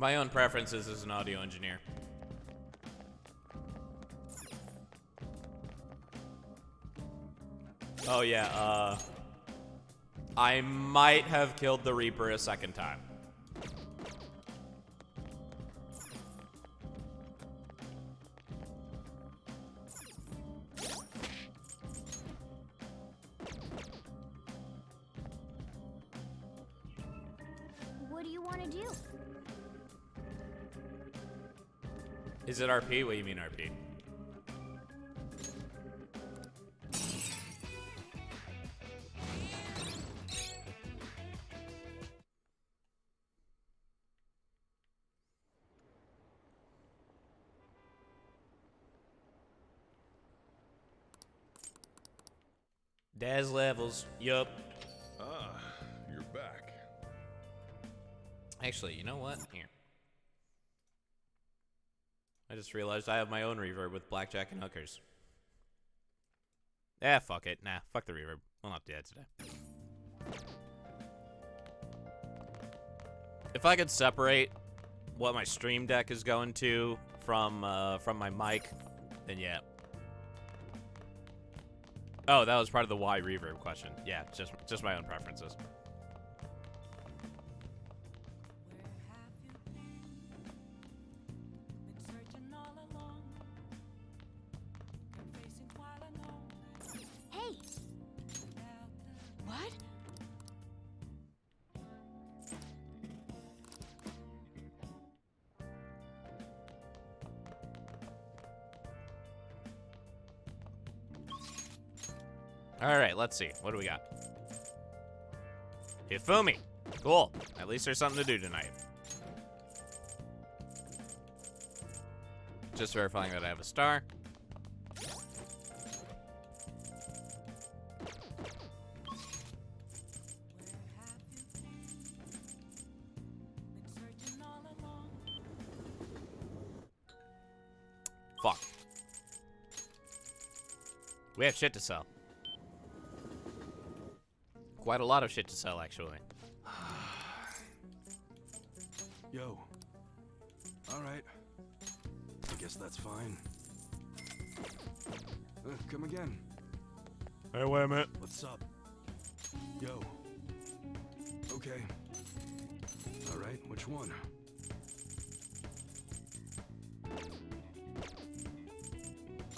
My own preferences as an audio engineer. Oh yeah, I might have killed the Reaper a second time. What do you want to do? Is it RP? What do you mean RP? Daz levels. Yup. Ah, you're back. Actually, you know what? Here. I just realized I have my own reverb with blackjack and hookers. Eh, fuck it. Nah, fuck the reverb. We'll not do that today. If I could separate what my stream deck is going to from my mic, then yeah. Oh, that was part of the why reverb question. Yeah, just my own preferences. Hey! What? All right, let's see. What do we got? Hifumi. Cool. At least there's something to do tonight. Just verifying that I have a star. Fuck. We have shit to sell. Quite a lot of shit to sell, actually. Yo. Alright. I guess that's fine. Come again. Hey, wait a minute. What's up? Yo. Okay. Alright, which one?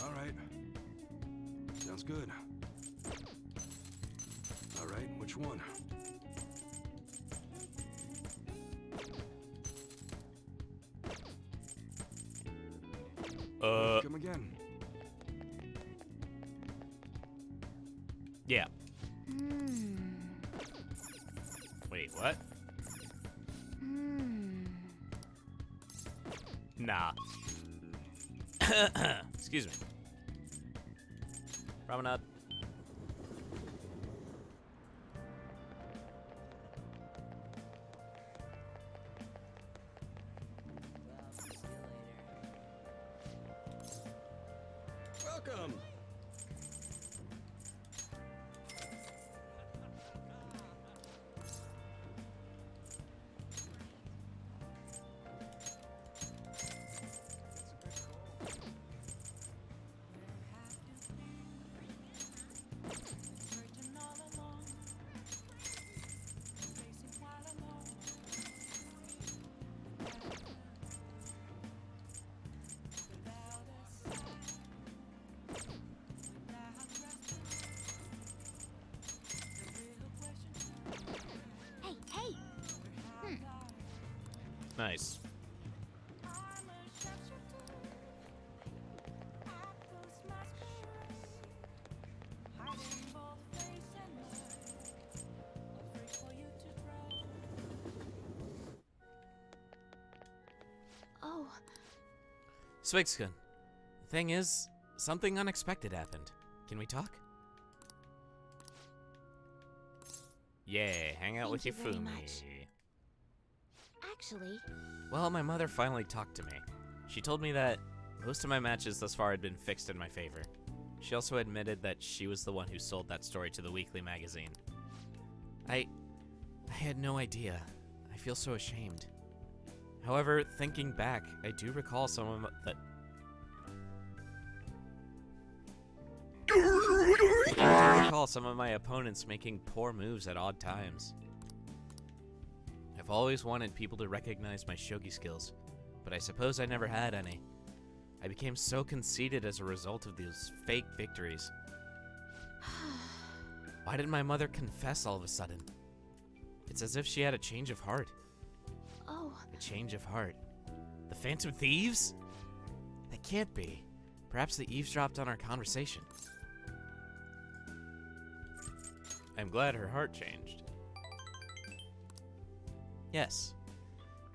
Alright. Sounds good. Alright, which one? Come again. Yeah. Wait, what? Nah. Excuse me. Promenade. Welcome. Hey, hey! Nice. Oh, Swixkin. The thing is, something unexpected happened. Can we talk? Yeah, hang out with Thank you very Hifumi. much. actually, Well, my mother finally talked to me. She told me that most of my matches thus far had been fixed in my favor. She also admitted that she was the one who sold that story to the weekly magazine. I had no idea. I feel so ashamed. However, thinking back, I do recall some of that. I do recall some of my opponents making poor moves at odd times. I've always wanted people to recognize my shogi skills, but I suppose I never had any. I became so conceited as a result of those fake victories. Why did my mother confess all of a sudden? It's as if she had a change of heart. Oh, A change of heart. The Phantom Thieves? That can't be. Perhaps they eavesdropped on our conversation. I'm glad her heart changed. Yes.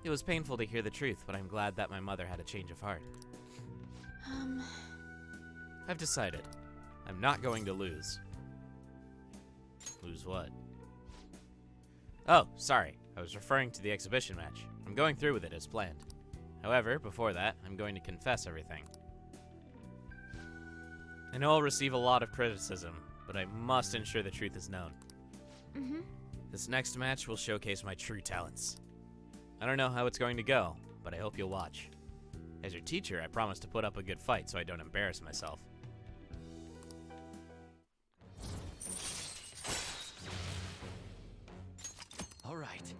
It was painful to hear the truth, but I'm glad that my mother had a change of heart. I've decided. I'm not going to lose. Lose what? Oh, sorry. I was referring to the exhibition match. I'm going through with it as planned. However, before that, I'm going to confess everything. I know I'll receive a lot of criticism, but I must ensure the truth is known. This next match will showcase my true talents. I don't know how it's going to go, but I hope you'll watch. As your teacher, I promise to put up a good fight so I don't embarrass myself. All right.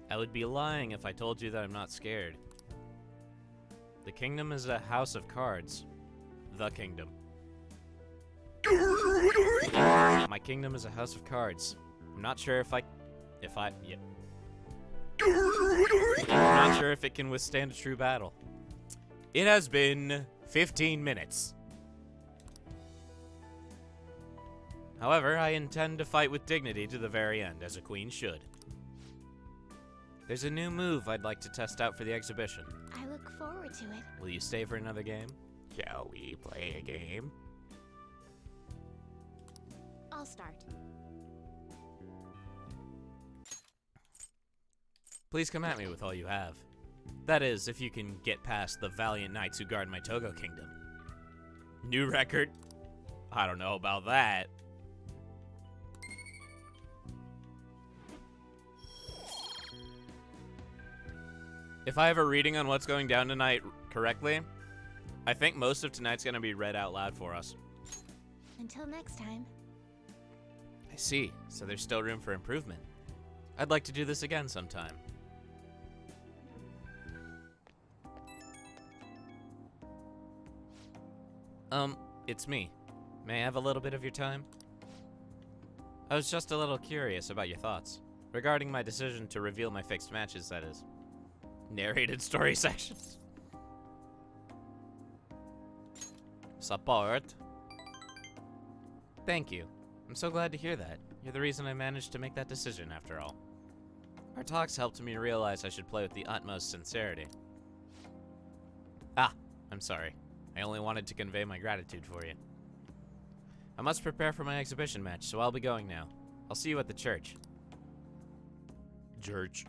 I would be lying if I told you that I'm not scared. The kingdom is a house of cards. The kingdom. My kingdom is a house of cards. I'm not sure yeah. I'm not sure if it can withstand a true battle. It has been 15 minutes. However, I intend to fight with dignity to the very end, as a queen should. There's a new move I'd like to test out for the exhibition. I look forward to it. Will you stay for another game? Shall we play a game? I'll start. Please come at me with all you have. That is, if you can get past the valiant knights who guard my Togo kingdom. New record? I don't know about that. If I have a reading on what's going down tonight correctly, I think most of tonight's gonna be read out loud for us. Until next time. I see, so there's still room for improvement. I'd like to do this again sometime. It's me. May I have a little bit of your time? I was just a little curious about your thoughts. Regarding my decision to reveal my fixed matches, that is. Narrated story sections. Support. Thank you. I'm so glad to hear that. You're the reason I managed to make that decision, after all. Our talks helped me realize I should play with the utmost sincerity. Ah, I'm sorry. I only wanted to convey my gratitude for you. I must prepare for my exhibition match, so I'll be going now. I'll see you at the church. Church.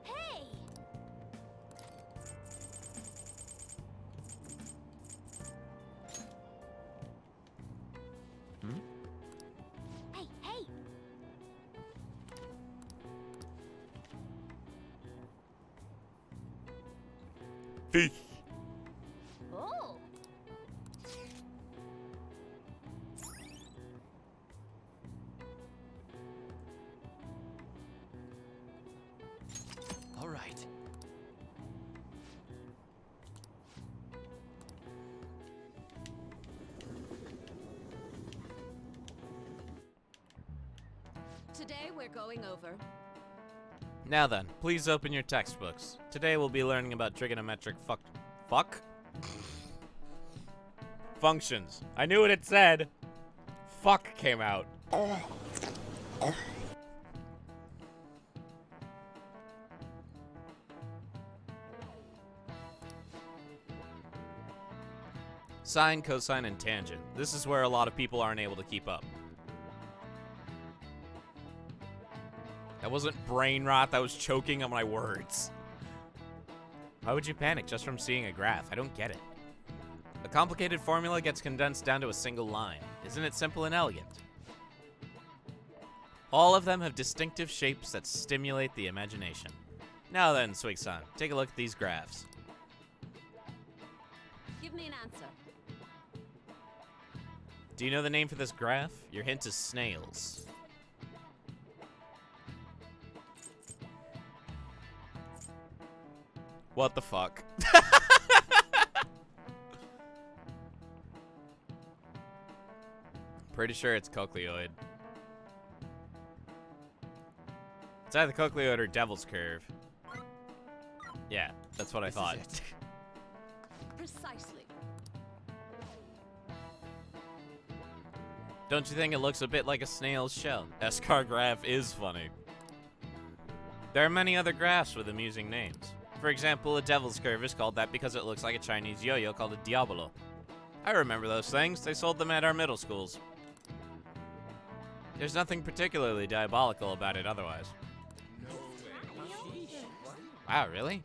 Hey! Hey, hey! Fish. Oh! All right. Today we're going over. Now then, please open your textbooks. Today we'll be learning about trigonometric fuck? Functions. I knew what it said. Fuck came out. Sine, cosine, and tangent. This is where a lot of people aren't able to keep up. That wasn't brain rot, that was choking on my words. Why would you panic just from seeing a graph? I don't get it. A A complicated formula gets condensed down to a single line. Isn't it simple and elegant? All of them have distinctive shapes that stimulate the imagination. Now then, Swig-san, take a look at these graphs. Give me an answer. Do you know the name for this graph? Your hint is snails. What the fuck? Pretty sure it's cochleoid. It's either cochleoid or devil's curve. Yeah, that's what I thought. Precisely. Don't you think it looks a bit like a snail's shell? Escar graph is funny. There are many other graphs with amusing names. For example, a devil's curve is called that because it looks like a Chinese yo-yo called a diabolo. I remember those things. They sold them at our middle schools. There's nothing particularly diabolical about it otherwise. Wow, really?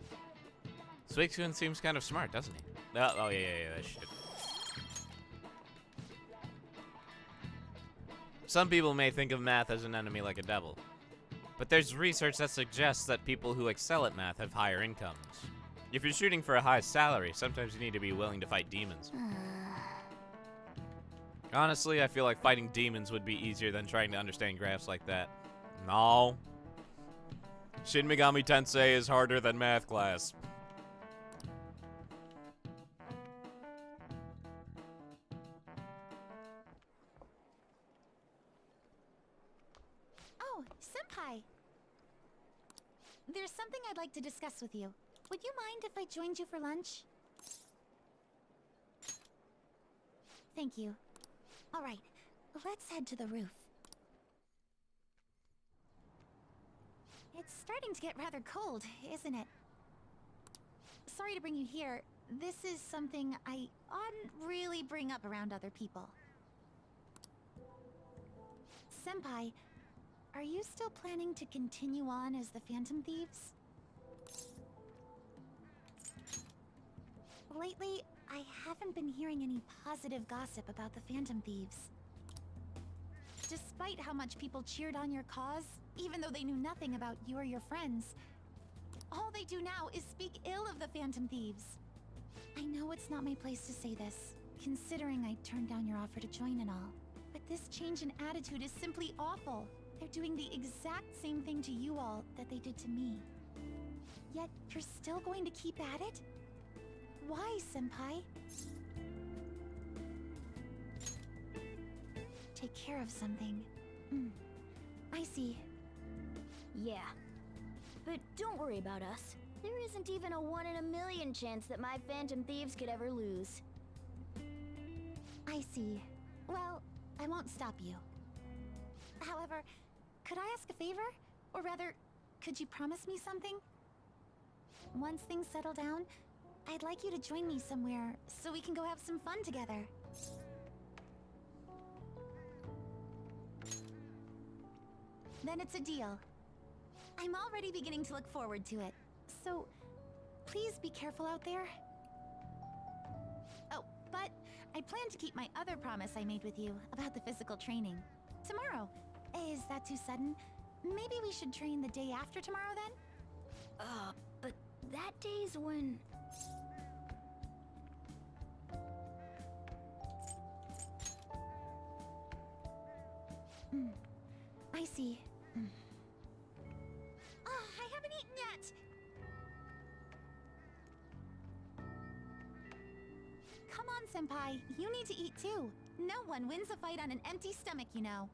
Suicune seems kind of smart, doesn't he? Oh yeah, that shit. Some people may think of math as an enemy like a devil. But there's research that suggests that people who excel at math have higher incomes. If you're shooting for a high salary, sometimes you need to be willing to fight demons. Honestly, I feel like fighting demons would be easier than trying to understand graphs like that. No. Shin Megami Tensei is harder than math class. Oh, Senpai. There's something I'd like to discuss with you. Would you mind if I joined you for lunch? Thank you. All right, let's head to the roof. It's starting to get rather cold, isn't it? Sorry to bring you here. This is something I oughtn't really bring up around other people. Senpai, are you still planning to continue on as the Phantom Thieves? Lately, I haven't been hearing any positive gossip about the Phantom Thieves. Despite how much people cheered on your cause, even though they knew nothing about you or your friends, all they do now is speak ill of the Phantom Thieves. I know it's not my place to say this, considering I turned down your offer to join and all, but this change in attitude is simply awful. They're doing the exact same thing to you all that they did to me. Yet, you're still going to keep at it? Why, Senpai? Take care of something. I see. Yeah. But don't worry about us. There isn't even a 1 in a million chance that my Phantom Thieves could ever lose. I see. Well, I won't stop you. However, could I ask a favor? Or rather, could you promise me something? Once things settle down, I'd like you to join me somewhere so we can go have some fun together. Then it's a deal. I'm already beginning to look forward to it. So, please be careful out there. Oh, but I plan to keep my other promise I made with you about the physical training. Tomorrow. Is that too sudden? Maybe we should train the day after tomorrow then? But that day's when... I see. Oh, I haven't eaten yet! Come on, Senpai. You need to eat too. No one wins a fight on an empty stomach, you know.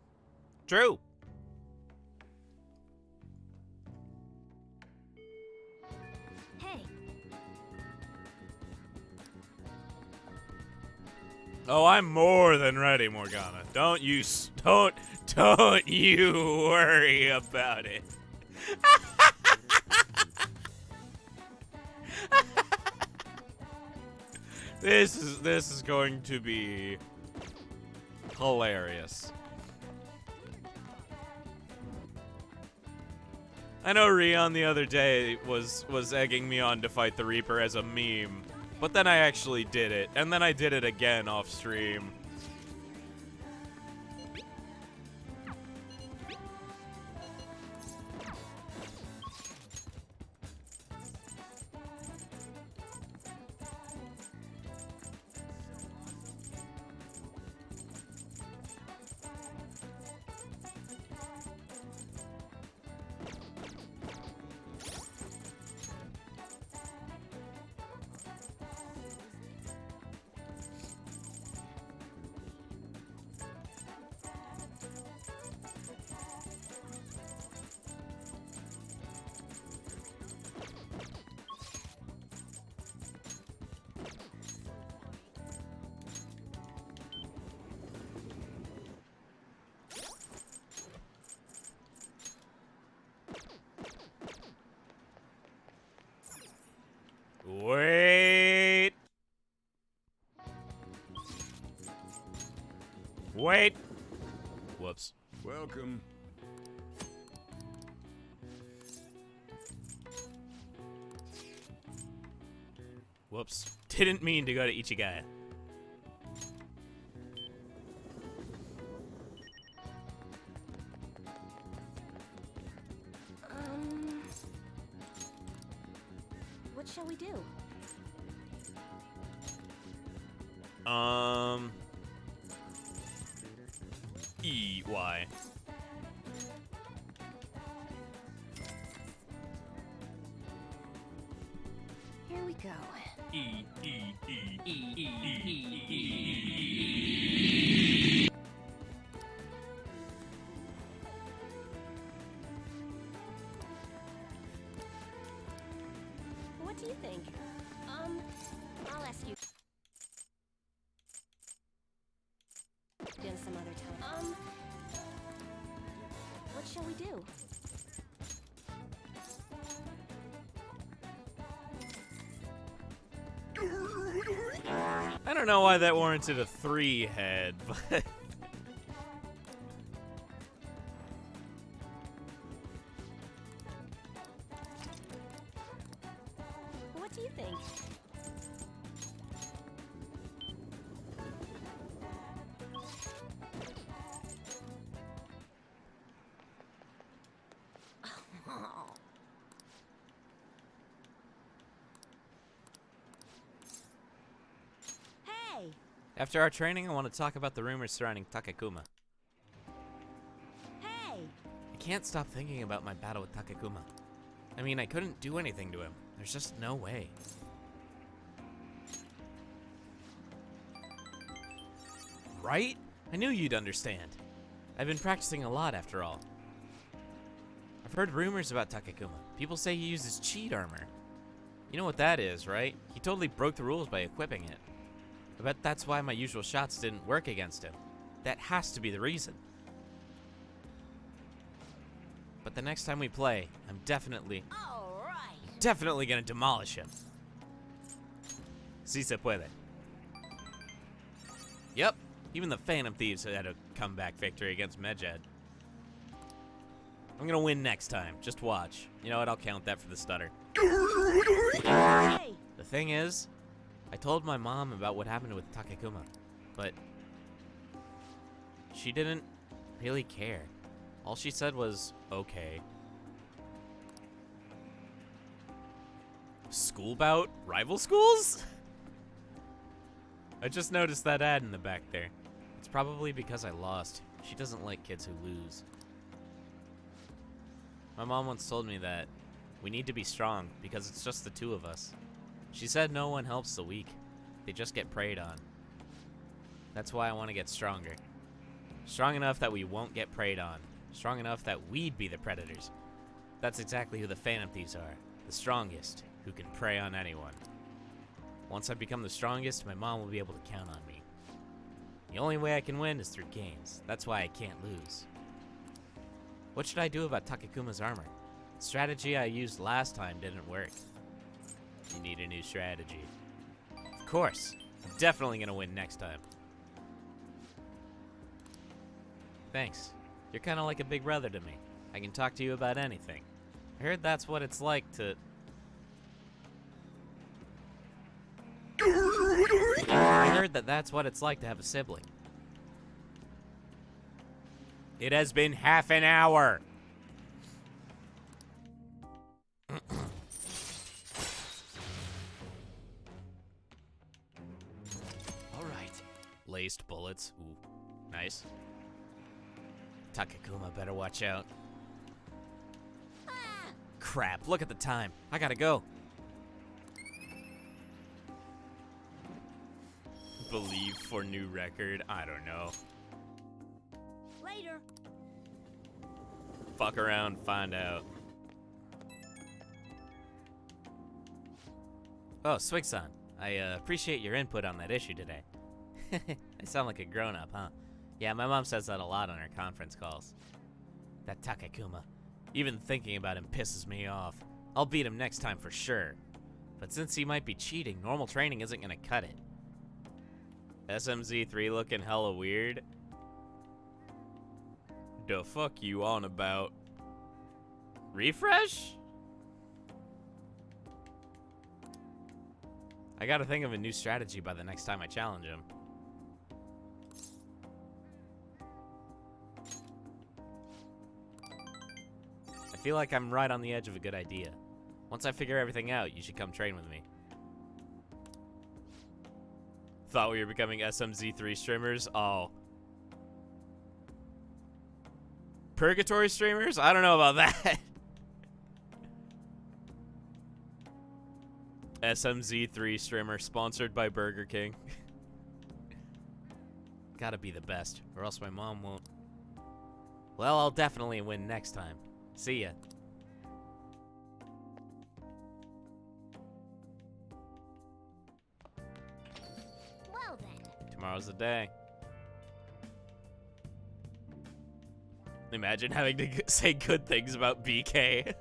True. Hey, Oh, I'm more than ready, Morgana. Don't you worry about it. This is going to be hilarious. I know Rion the other day was egging me on to fight the Reaper as a meme, But then I actually did it, and then I did it again off stream. Wait. Wait. Whoops. Welcome. Whoops. Didn't mean to go to Ichigaya. What shall we do? E-Y. Here we go. What do you think? I'll ask you again some other time. What shall we do? I don't know why that warranted a 3 head, but... What do you think? Hey! After our training, I want to talk about the rumors surrounding Takekuma. Hey! I can't stop thinking about my battle with Takekuma. I mean, I couldn't do anything to him. There's just no way. Right? I knew you'd understand. I've been practicing a lot, after all. I've heard rumors about Takekuma. People say he uses cheat armor. You know what that is, right? He totally broke the rules by equipping it. I bet that's why my usual shots didn't work against him. That has to be the reason. But the next time we play, I'm definitely gonna demolish him. Si se puede. Yep, even the Phantom Thieves had a comeback victory against Medjed. I'm gonna win next time, just watch. You know what, I'll count that for the stutter. Hey! The thing is, I told my mom about what happened with Takekuma, but she didn't really care. All she said was, okay. School bout? Rival schools? I just noticed that ad in the back there. It's probably because I lost. She doesn't like kids who lose. My mom once told me that we need to be strong because it's just the two of us. She said no one helps the weak. They just get preyed on. That's why I want to get stronger. Strong enough that we won't get preyed on. Strong enough that we'd be the predators. That's exactly who the Phantom Thieves are. The strongest, who can prey on anyone. Once I become the strongest, my mom will be able to count on me. The only way I can win is through games. That's why I can't lose. What should I do about Takekuma's armor? The strategy I used last time didn't work. You need a new strategy. Of course. I'm definitely gonna win next time. Thanks. You're kinda like a big brother to me. I can talk to you about anything. I heard that's what it's like to... heard that that's what it's like to have a sibling. It has been half an hour. All right. Laced bullets. Ooh, nice. Takakuma better watch out. Crap, look at the time. I gotta go. Believe for new record. I don't know. Later. Fuck around, find out. Oh, Swig-san. I appreciate your input on that issue today. I sound like a grown-up, huh? Yeah, my mom says that a lot on her conference calls. That Takakuma. Even thinking about him pisses me off. I'll beat him next time for sure. But since he might be cheating, normal training isn't gonna cut it. SMZ3 looking hella weird? The fuck you on about? Refresh? I gotta think of a new strategy by the next time I challenge him. I feel like I'm right on the edge of a good idea. Once I figure everything out, you should come train with me. Thought we were becoming SMZ3 streamers? Oh. Purgatory streamers? I don't know about that. SMZ3 streamer sponsored by Burger King. Gotta be the best, or else my mom won't. Well, I'll definitely win next time. See ya. Well then. Tomorrow's the day. Imagine having to say good things about BK.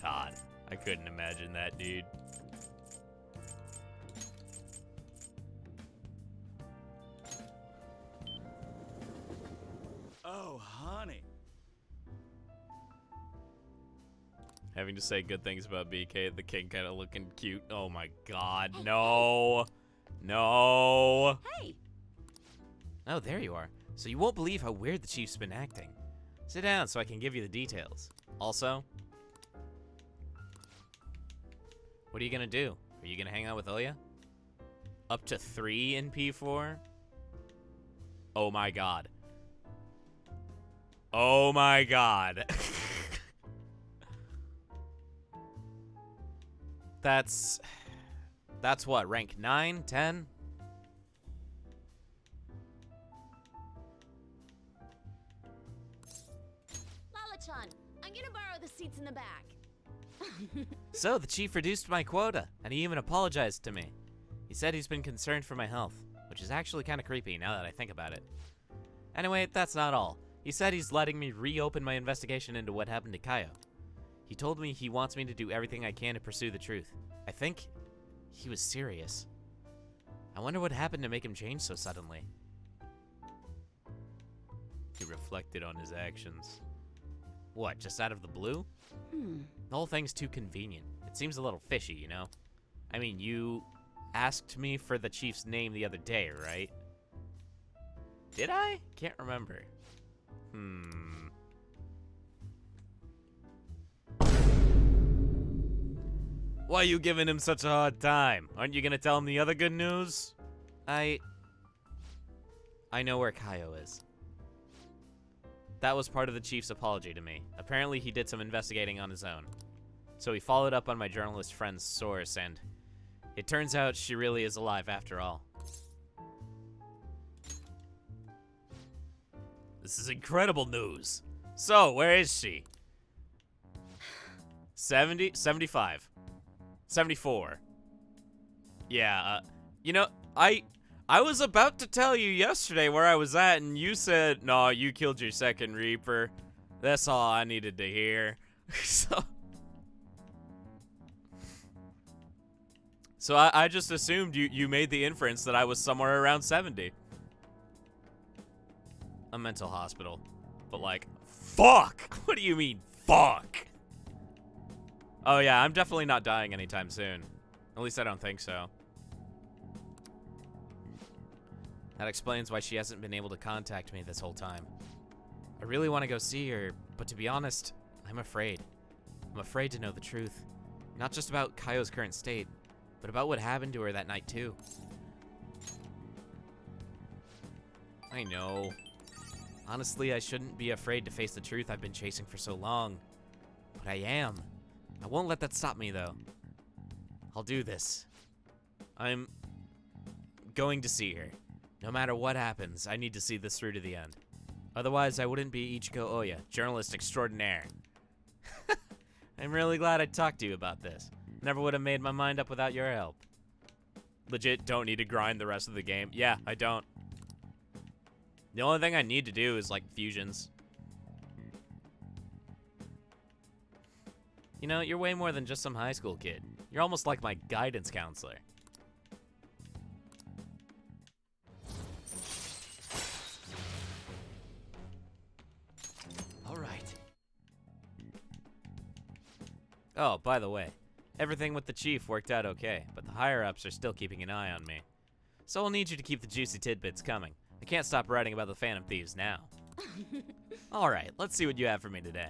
God, I couldn't imagine that, dude. Oh, honey. Having to say good things about BK, the king kind of looking cute. Oh my God, no. No. Hey. Oh, there you are. So you won't believe how weird the chief's been acting. Sit down so I can give you the details. Also, what are you gonna do? Are you gonna hang out with Oya? Up to 3 in P4? Oh my God. Oh my God. That's what, rank 9, 10? Lala-chan, I'm gonna borrow the seats in the back. So, the chief reduced my quota, and he even apologized to me. He said he's been concerned for my health, which is actually kind of creepy now that I think about it. Anyway, that's not all. He said he's letting me reopen my investigation into what happened to Kaio. He told me he wants me to do everything I can to pursue the truth. I think he was serious. I wonder what happened to make him change so suddenly. He reflected on his actions. What, just out of the blue? The whole thing's too convenient. It seems a little fishy, you know? I mean, you asked me for the chief's name the other day, right? Did I? Can't remember. Why are you giving him such a hard time? Aren't you gonna tell him the other good news? I know where Kaio is. That was part of the chief's apology to me. Apparently he did some investigating on his own. So he followed up on my journalist friend's source, and it turns out she really is alive after all. This is incredible news. So, where is she? 70? 75. 74. Yeah, you know, I was about to tell you yesterday where I was at, and you said, no, you killed your second Reaper. That's all I needed to hear. So I just assumed you made the inference that I was somewhere around 70. A mental hospital. But like, fuck! What do you mean, fuck? Oh yeah, I'm definitely not dying anytime soon. At least I don't think so. That explains why she hasn't been able to contact me this whole time. I really want to go see her, but to be honest, I'm afraid. I'm afraid to know the truth. Not just about Kaio's current state, but about what happened to her that night too. I know. Honestly, I shouldn't be afraid to face the truth I've been chasing for so long. But I am. I won't let that stop me, though. I'll do this. I'm going to see her. No matter what happens, I need to see this through to the end. Otherwise, I wouldn't be Ichigo Oya, journalist extraordinaire. I'm really glad I talked to you about this. Never would have made my mind up without your help. Legit don't need to grind the rest of the game. Yeah, I don't. The only thing I need to do is, like, fusions. You know, you're way more than just some high school kid. You're almost like my guidance counselor. All right. Oh, by the way, everything with the chief worked out okay, but the higher-ups are still keeping an eye on me. So I'll need you to keep the juicy tidbits coming. I can't stop writing about the Phantom Thieves now. Alright, let's see what you have for me today.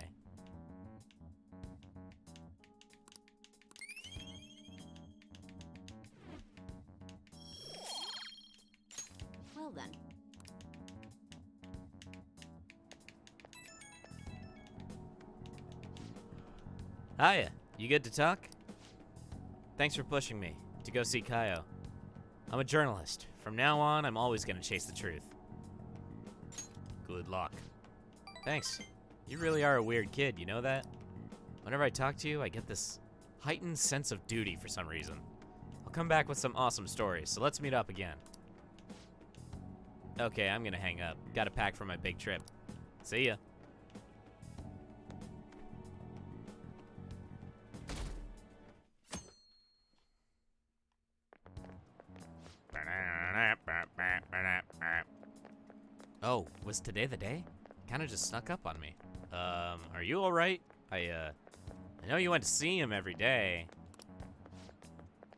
Well then. Hiya, you good to talk? Thanks for pushing me to go see Kaio. I'm a journalist. From now on, I'm always gonna chase the truth. Good luck. Thanks. You really are a weird kid, you know that? Whenever I talk to you, I get this heightened sense of duty for some reason. I'll come back with some awesome stories, so let's meet up again. Okay, I'm gonna hang up. Gotta pack for my big trip. See ya. Oh, was today the day? Kinda just snuck up on me. Are you alright? I know you went to see him every day.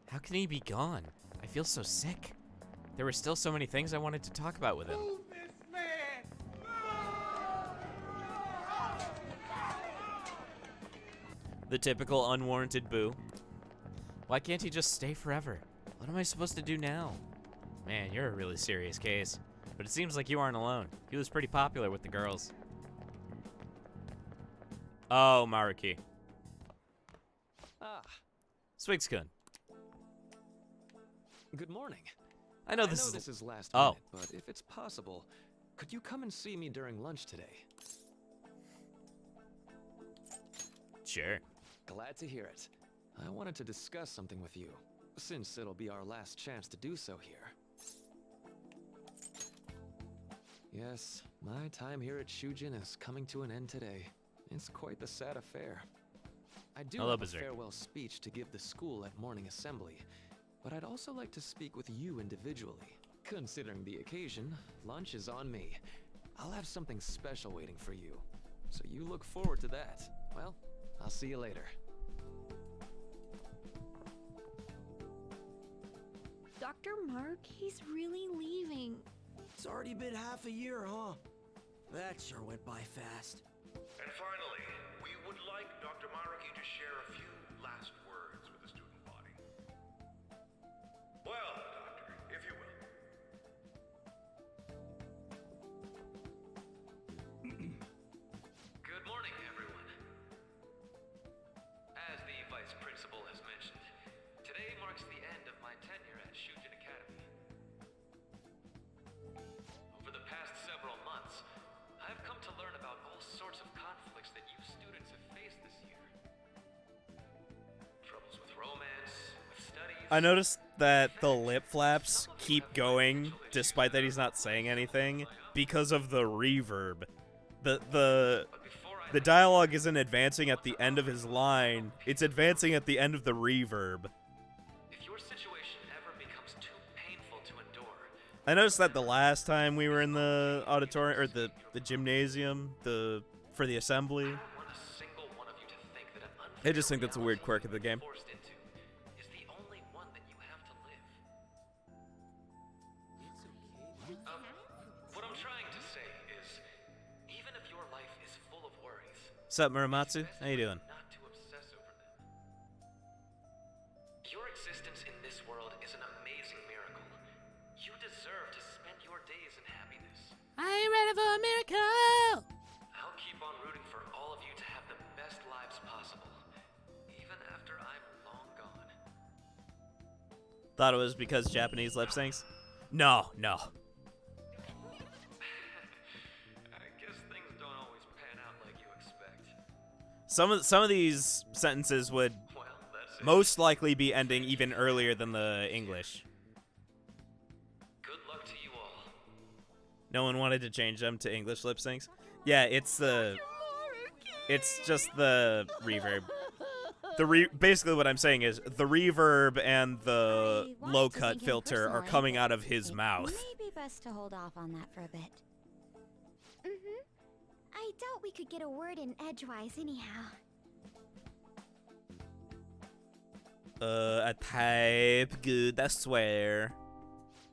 How can he be gone? I feel so sick. There were still so many things I wanted to talk about with him. The typical unwarranted boo. Why can't he just stay forever? What am I supposed to do now? Man, you're a really serious case. But it seems like you aren't alone. He was pretty popular with the girls. Oh, Maruki. Ah, Swigs-kun. good morning. I know this is last Oh. minute, but if it's possible, could you come and see me during lunch today? Sure. Glad to hear it. I wanted to discuss something with you, since it'll be our last chance to do so here. Yes, my time here at Shujin is coming to an end today. It's quite the sad affair. I do Hello, have a Berserk. farewell speech to give the school at morning assembly, but I'd also like to speak with you individually. Considering the occasion, lunch is on me. I'll have something special waiting for you, so you look forward to that. Well, I'll see you later. Dr. Mark, he's really leaving. It's already been half a year, huh? That sure went by fast. And finally, we would like Dr. Maruki to share a few last words with the student body. Well, Doctor, if you will. Good morning, everyone. As the Vice Principal has mentioned, today marks the end of my tenure at Shujin Academy. Over the past several months, I've come to learn about all sorts of conflicts that you students have faced this year. Troubles with romance, with studies. I noticed that the lip flaps keep going despite that he's not saying anything because of the reverb. The dialogue isn't advancing at the end of his line, it's advancing at the end of the reverb. If your situation ever becomes too painful to endure, I noticed that the last time we were in the auditorium, or the gymnasium, for the assembly. I don't want a single one of you to think that an I just think that's a weird quirk of the game. forced into is the only one What's up, Muramatsu? How you doing? Not to obsess over them. Your existence in this world is an amazing miracle. You deserve to spend your days in happiness. I ain't ready for a miracle! I'll keep on rooting for all of you to have the best lives possible, even after I'm long gone. Thought it was because Japanese lip syncs? No. I guess things don't always pan out like you expect. Some of these sentences would Well, that's it. most likely be ending even earlier than the English. Good luck to you all. No one wanted to change them to English lip syncs. Yeah, it's just the reverb. Basically what I'm saying is the reverb and the I wanted low to cut thank him filter are personally, coming but out of his it mouth. may be best to hold off on that for a bit. Mm-hmm. I doubt we could get a word in edgewise anyhow. A type good, I swear.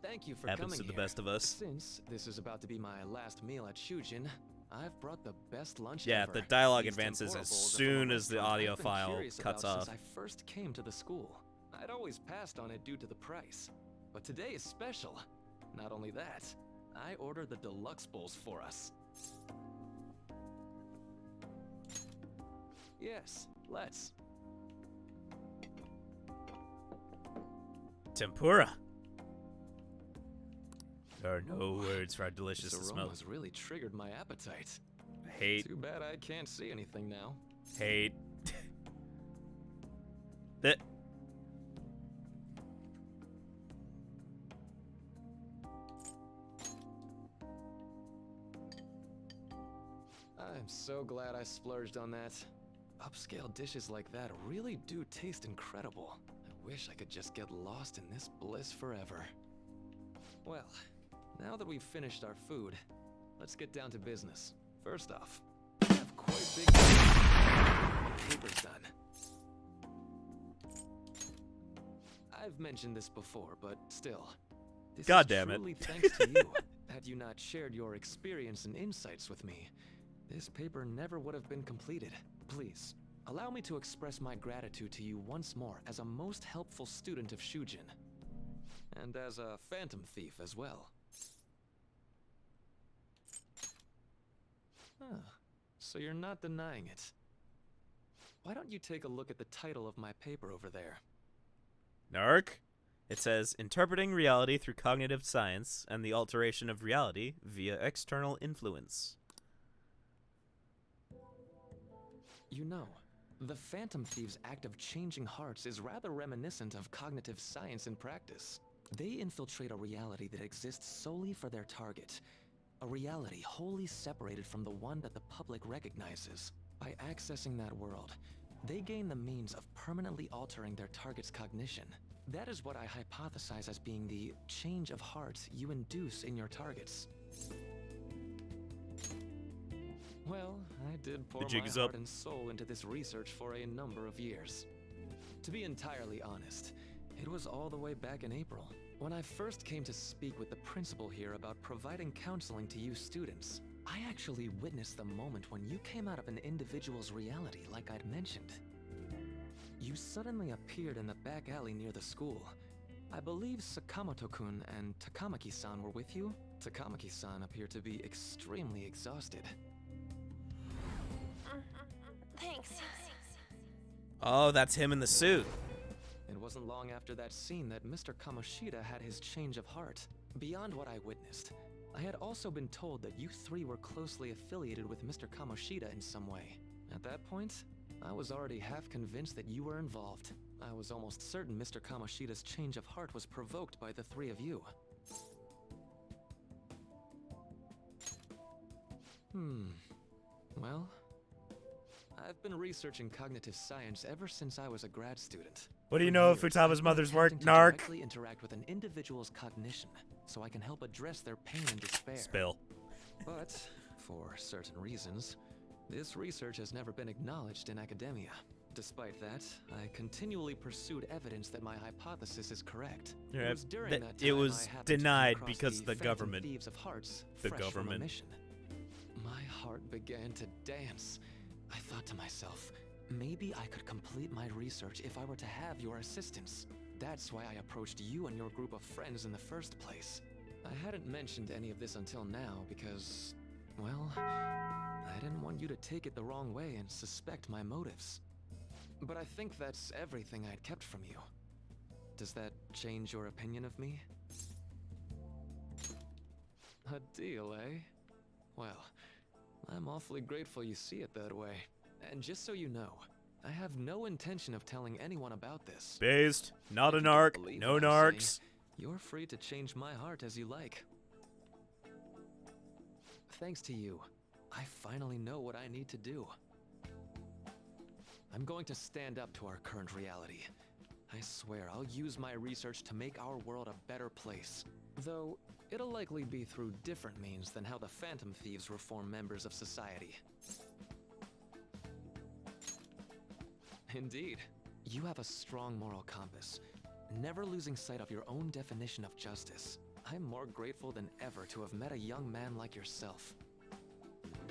Thank you for Happens coming to the here. best of us. Since this is about to be my last meal at Shujin, I've brought the best lunch Yeah, ever. the dialogue These advances tempura as bowls are from soon a as the restaurant audio I've been file curious cuts about off. Since I first came to the school. I'd always passed on it due to the price. But today is special. Not only that, I ordered the deluxe bowls for us. Yes, let's. Tempura. There are no words for how delicious This the smell. aroma's really triggered my appetite. Hate. Too bad I can't see anything now. Hate. That. I'm so glad I splurged on that. Upscale dishes like that really do taste incredible. I wish I could just get lost in this bliss forever. Well, now that we've finished our food, let's get down to business. First off, we have quite big paper's done. I've mentioned this before, but still, this God is damn it. truly thanks to you. Had you not shared your experience and insights with me, this paper never would have been completed. Please, allow me to express my gratitude to you once more as a most helpful student of Shujin. And as a phantom thief as well. Huh. So you're not denying it. Why don't you take a look at the title of my paper over there? Narc. It says Interpreting Reality Through Cognitive Science and the Alteration of Reality via External Influence. You know, the Phantom Thieves' act of changing hearts is rather reminiscent of cognitive science in practice. They infiltrate a reality that exists solely for their target. A reality wholly separated from the one that the public recognizes. By accessing that world, they gain the means of permanently altering their target's cognition. That is what I hypothesize as being the change of heart you induce in your targets. Well, I did pour The jig my is heart up. and soul into this research for a number of years. To be entirely honest, it was all the way back in April, when I first came to speak with the principal here about providing counseling to you students. I actually witnessed the moment when you came out of an individual's reality like I'd mentioned. You suddenly appeared in the back alley near the school. I believe Sakamoto-kun and Takamaki-san were with you? Takamaki-san appeared to be extremely exhausted. Thanks. Oh, that's him in the suit. It wasn't long after that scene that Mr. Kamoshida had his change of heart. Beyond what I witnessed, I had also been told that you three were closely affiliated with Mr. Kamoshida in some way. At that point, I was already half convinced that you were involved. I was almost certain Mr. Kamoshida's change of heart was provoked by the three of you. Well, I've been researching cognitive science ever since I was a grad student. What do you For know of years, Futaba's I've been mother's work, attempting to Narc? directly interact with an individual's cognition, so I can help address their pain and despair. Spill. But, for certain reasons, this research has never been acknowledged in academia. Despite that, I continually pursued evidence that my hypothesis is correct. Yeah, It was during that- that it time was I happened to come denied across because the the Phantom government- Thieves of Hearts, the fresh from a government. mission. My heart began to dance. I thought to myself, maybe I could complete my research if I were to have your assistance. That's why I approached you and your group of friends in the first place. I hadn't mentioned any of this until now because, well, I didn't want you to take it the wrong way and suspect my motives. But I think that's everything I'd kept from you. Does that change your opinion of me? A deal, eh? Well, I'm awfully grateful you see it that way. And just so you know, I have no intention of telling anyone about this. Based. Not If a you don't narc. believe No what I'm narcs. saying, you're free to change my heart as you like. Thanks to you, I finally know what I need to do. I'm going to stand up to our current reality. I swear I'll use my research to make our world a better place. Though, it'll likely be through different means than how the Phantom Thieves reform members of society. Indeed. You have a strong moral compass, never losing sight of your own definition of justice. I'm more grateful than ever to have met a young man like yourself.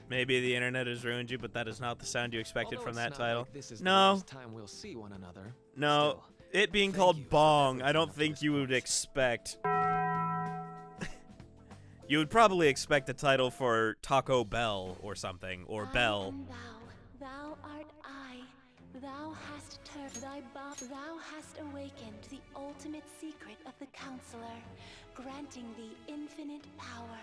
Maybe the internet has ruined you, but that is not the sound you expected Although from it's that not title. like this is the No. last time we'll see one another. No. Still, It being thank called you for Bong, I everything don't up to think this you would point. expect. You would probably expect a title for Taco Bell or something, or Bell. am thou art I. Thou hast turned thy thou hast awakened the ultimate secret of the Counselor, granting thee infinite power.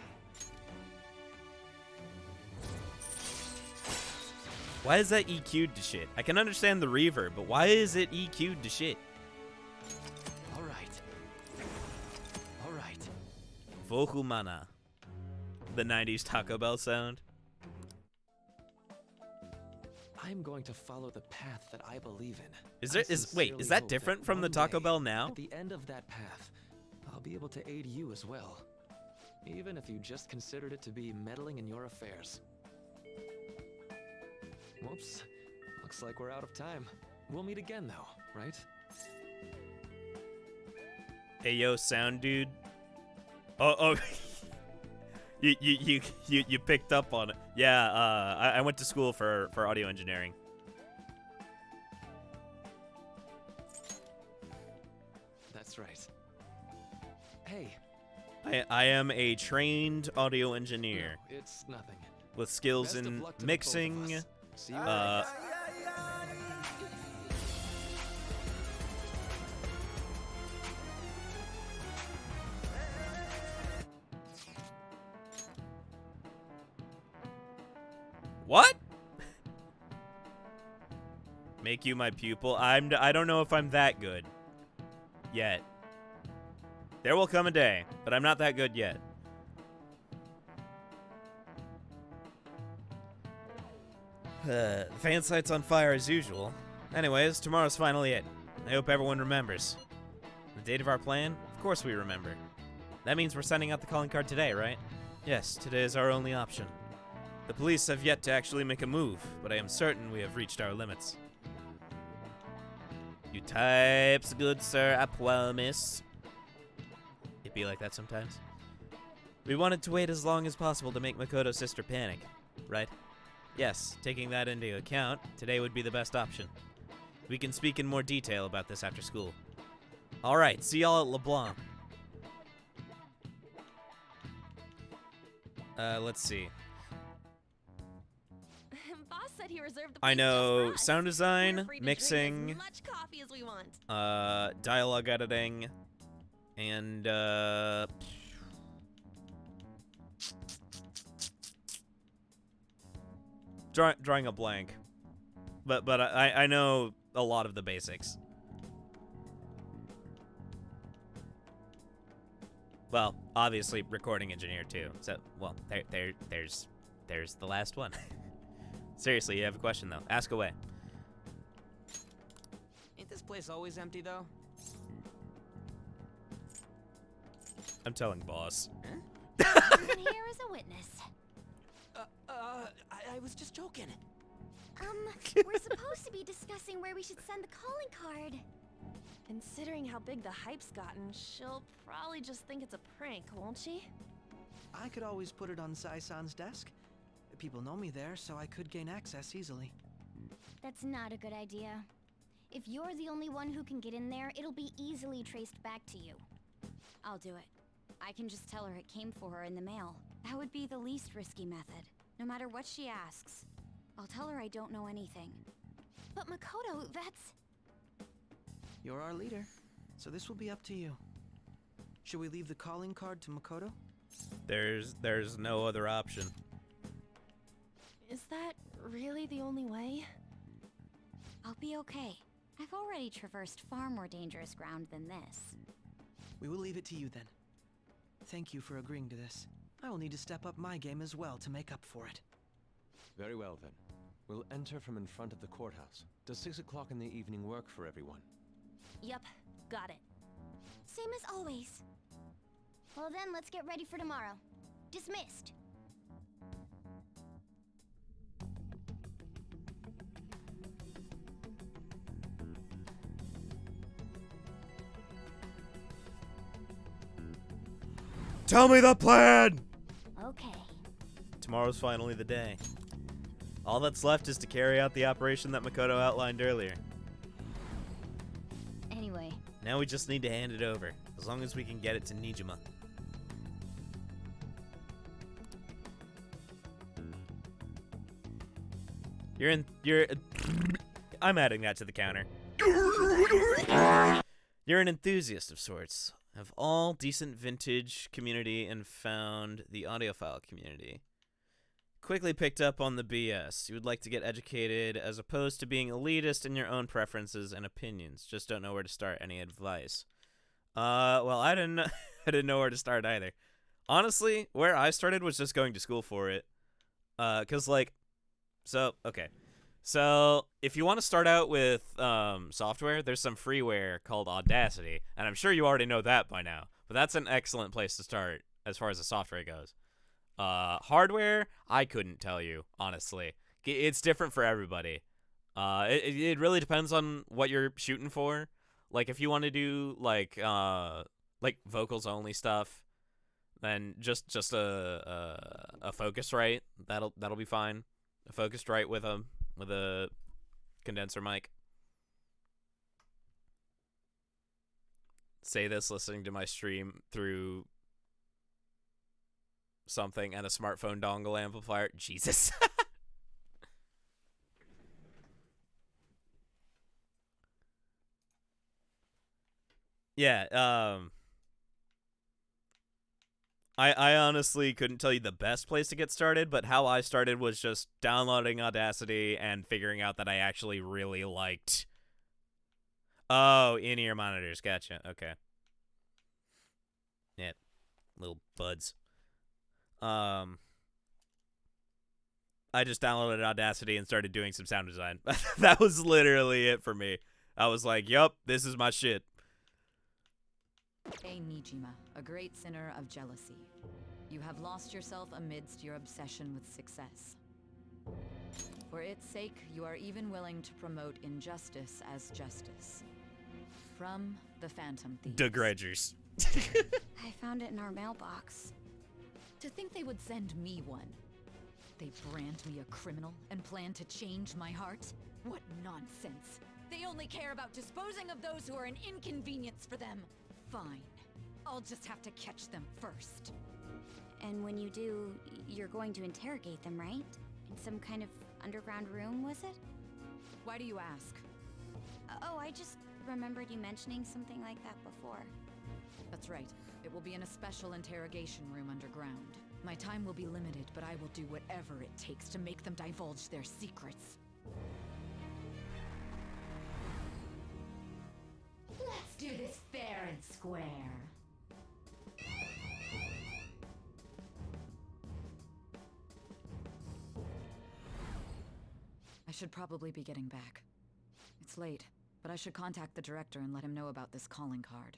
Why is that EQ'd to shit? I can understand the reverb, but why is it EQ'd to shit? All right. All right. Vocal mana. The 90s Taco Bell sound. I'm going to follow the path that I believe in. Is there I wait, sincerely is that hope different from the one Taco day, Bell now? At the end of that path, I'll be able to aid you as well. Even if you just considered it to be meddling in your affairs. Whoops. Looks like we're out of time. We'll meet again though, right? Hey yo, sound dude. Oh. You picked up on it. Yeah, I went to school for audio engineering. That's right. Hey. I am a trained audio engineer No, it's nothing. with skills Best of in luck to the both of mixing. us. See you later. What? Make you my pupil? I don't know if I'm that good. Yet. There will come a day, but I'm not that good yet. The fan site's on fire as usual. Anyways, tomorrow's finally it. I hope everyone remembers. The date of our plan? Of course we remember. That means we're sending out the calling card today, right? Yes, today is our only option. The police have yet to actually make a move, but I am certain we have reached our limits. You types, good sir, I promise. It be like that sometimes. We wanted to wait as long as possible to make Makoto's sister panic, right? Yes, taking that into account, today would be the best option. We can speak in more detail about this after school. Alright, see y'all at LeBlanc. Let's see. Boss said he reserved the I place know just for us. sound We're design, free to drink mixing, as much coffee as we want. dialogue editing, and drawing a blank. But I know a lot of the basics. Well, obviously recording engineer too. So, well, there's the last one. Seriously, you have a question though. Ask away. Ain't this place always empty, though? I'm telling boss. I'm here as a witness. I was just joking. We're supposed to be discussing where we should send the calling card. Considering how big the hype's gotten, she'll probably just think it's a prank, won't she? I could always put it on Sai-san's desk. People know me there, so I could gain access easily. That's not a good idea. If you're the only one who can get in there, it'll be easily traced back to you. I'll do it. I can just tell her it came for her in the mail. That would be the least risky method, no matter what she asks. I'll tell her I don't know anything. But Makoto, that's... You're our leader, so this will be up to you. Should we leave the calling card to Makoto? There's no other option. Is that really the only way? I'll be okay. I've already traversed far more dangerous ground than this. We will leave it to you then. Thank you for agreeing to this. I will need to step up my game as well to make up for it. Very well then. We'll enter from in front of the courthouse. Does 6 o'clock in the evening work for everyone? Yup, got it. Same as always. Well then, let's get ready for tomorrow. Dismissed. Tell me the plan! Okay. Tomorrow's finally the day. All that's left is to carry out the operation that Makoto outlined earlier. Anyway. Now we just need to hand it over, as long as we can get it to Nijima. I'm adding that to the counter. You're an enthusiast of sorts. Have all decent vintage community and found the audiophile community. Quickly picked up on the BS. You would like to get educated as opposed to being elitist in your own preferences and opinions. Just don't know where to start. Any advice? Well, I didn't know where to start either. Honestly, where I started was just going to school for it. Okay. So, if you want to start out with software, there's some freeware called Audacity, and I'm sure you already know that by now, but that's an excellent place to start as far as the software goes. Hardware, I couldn't tell you, honestly. It's different for everybody. It really depends on what you're shooting for. Like, if you want to do, like vocals only stuff, then just a Focusrite, that'll be fine. A Focusrite with a condenser mic. Say this listening to my stream through something and a smartphone dongle amplifier. Jesus. Yeah, I honestly couldn't tell you the best place to get started, but how I started was just downloading Audacity and figuring out that I actually really liked... Oh, in-ear monitors. Gotcha. Okay. Yeah. Little buds. I just downloaded Audacity and started doing some sound design. That was literally it for me. I was like, yup, this is my shit. A Nijima, a great sinner of jealousy. You have lost yourself amidst your obsession with success. For its sake, you are even willing to promote injustice as justice. From the Phantom Thieves. The Grudgers. I found it in our mailbox. To think they would send me one. They brand me a criminal and plan to change my heart? What nonsense. They only care about disposing of those who are an inconvenience for them. Fine. I'll just have to catch them first. And when you do, you're going to interrogate them, right? In some kind of underground room, was it? Why do you ask? Oh, I just remembered you mentioning something like that before. That's right. It will be in a special interrogation room underground. My time will be limited, but I will do whatever it takes to make them divulge their secrets. Let's do this fair and square. I should probably be getting back. It's late, but I should contact the director and let him know about this calling card.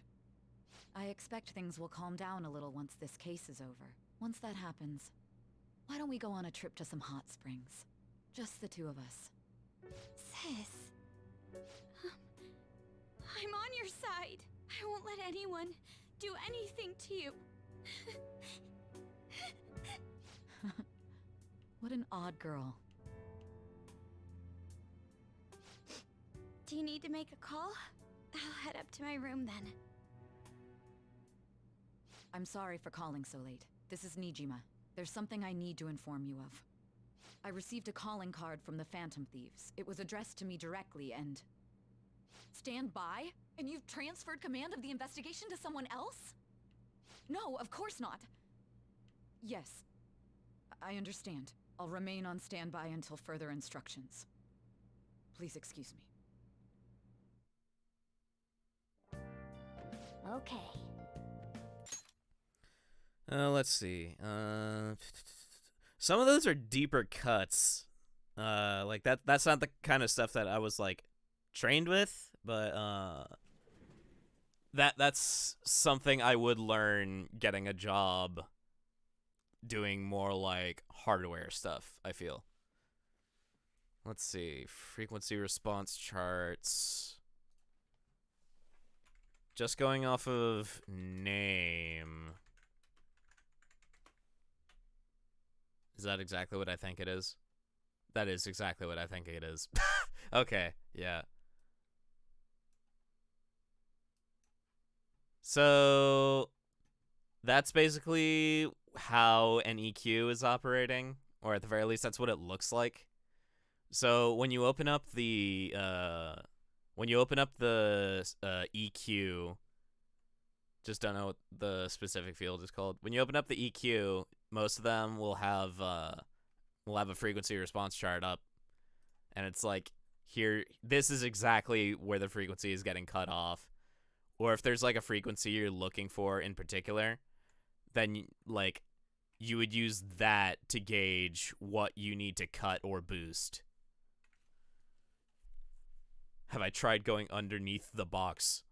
I expect things will calm down a little once this case is over. Once that happens, why don't we go on a trip to some hot springs? Just the two of us. Sis. I'm on your side. I won't let anyone do anything to you. What an odd girl. Do you need to make a call? I'll head up to my room then. I'm sorry for calling so late. This is Nijima. There's something I need to inform you of. I received a calling card from the Phantom Thieves. It was addressed to me directly and... Stand by? And you've transferred command of the investigation to someone else? No, of course not. Yes. I understand. I'll remain on standby until further instructions. Please excuse me. Okay. Let's see. Some of those are deeper cuts. Like that's not the kind of stuff that I was like trained with, but that's something I would learn getting a job doing more like hardware stuff, I feel. Let's see. Frequency response charts. Just going off of name. Is that exactly what I think it is? That is exactly what I think it is. Okay, yeah. So that's basically how an EQ is operating, or at the very least that's what it looks like. So when you open up the EQ, just don't know what the specific field is called. When you open up the EQ, most of them will have a frequency response chart up, and it's like, here, this is exactly where the frequency is getting cut off. Or if there's like a frequency you're looking for in particular, then like you would use that to gauge what you need to cut or boost. Have I tried going underneath the box?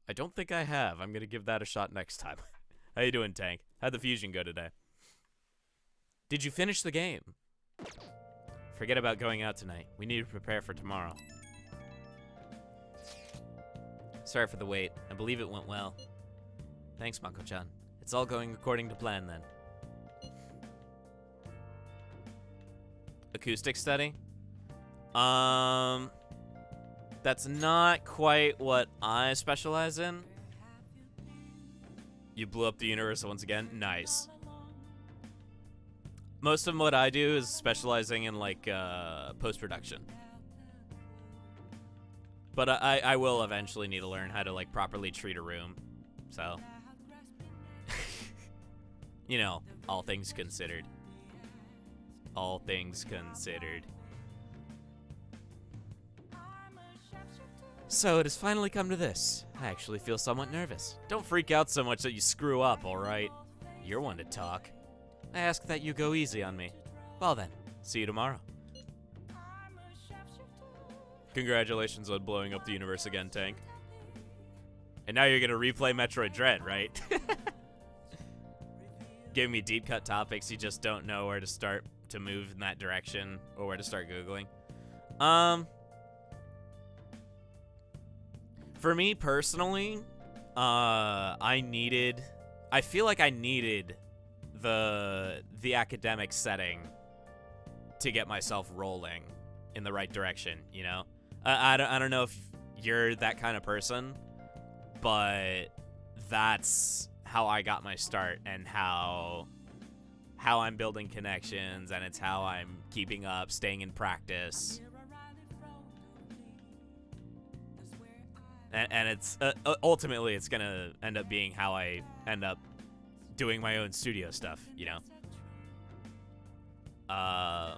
I don't think I have. I'm gonna give that a shot next time. How you doing, Tank? How'd the fusion go today? Did you finish the game? Forget about going out tonight. We need to prepare for tomorrow. Sorry for the wait. I believe it went well. Thanks, Mako-chan. It's all going according to plan then. Acoustic study? That's not quite what I specialize in. You blew up the universe once again? Nice. Most of what I do is specializing in like post-production. But I will eventually need to learn how to like properly treat a room. So, you know, all things considered. All things considered. So it has finally come to this. I actually feel somewhat nervous. Don't freak out so much that you screw up, alright? You're one to talk. I ask that you go easy on me. Well then, see you tomorrow. Congratulations on blowing up the universe again, Tank. And now you're gonna replay Metroid Dread, right? Give me deep cut topics, you just don't know where to start to move in that direction or where to start Googling. For me personally, I feel like I needed the academic setting to get myself rolling in the right direction, you know? I don't know if you're that kind of person, but that's how I got my start and how I'm building connections, and it's how I'm keeping up, staying in practice. And it's ultimately it's gonna end up being how I end up doing my own studio stuff, you know? But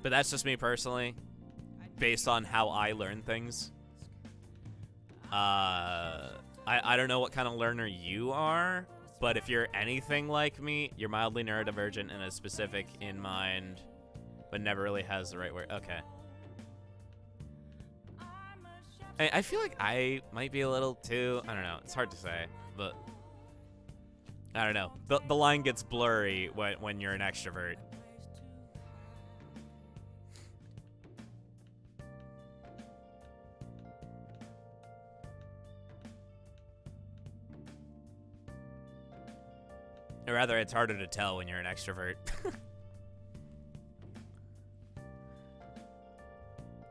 that's just me personally, based on how I learn things. I don't know what kind of learner you are, but if you're anything like me, you're mildly neurodivergent and has specific in mind, but never really has the right word. Okay. I feel like I might be a little too, I don't know, it's hard to say, but I don't know. The line gets blurry when you're an extrovert. Or rather, it's harder to tell when you're an extrovert.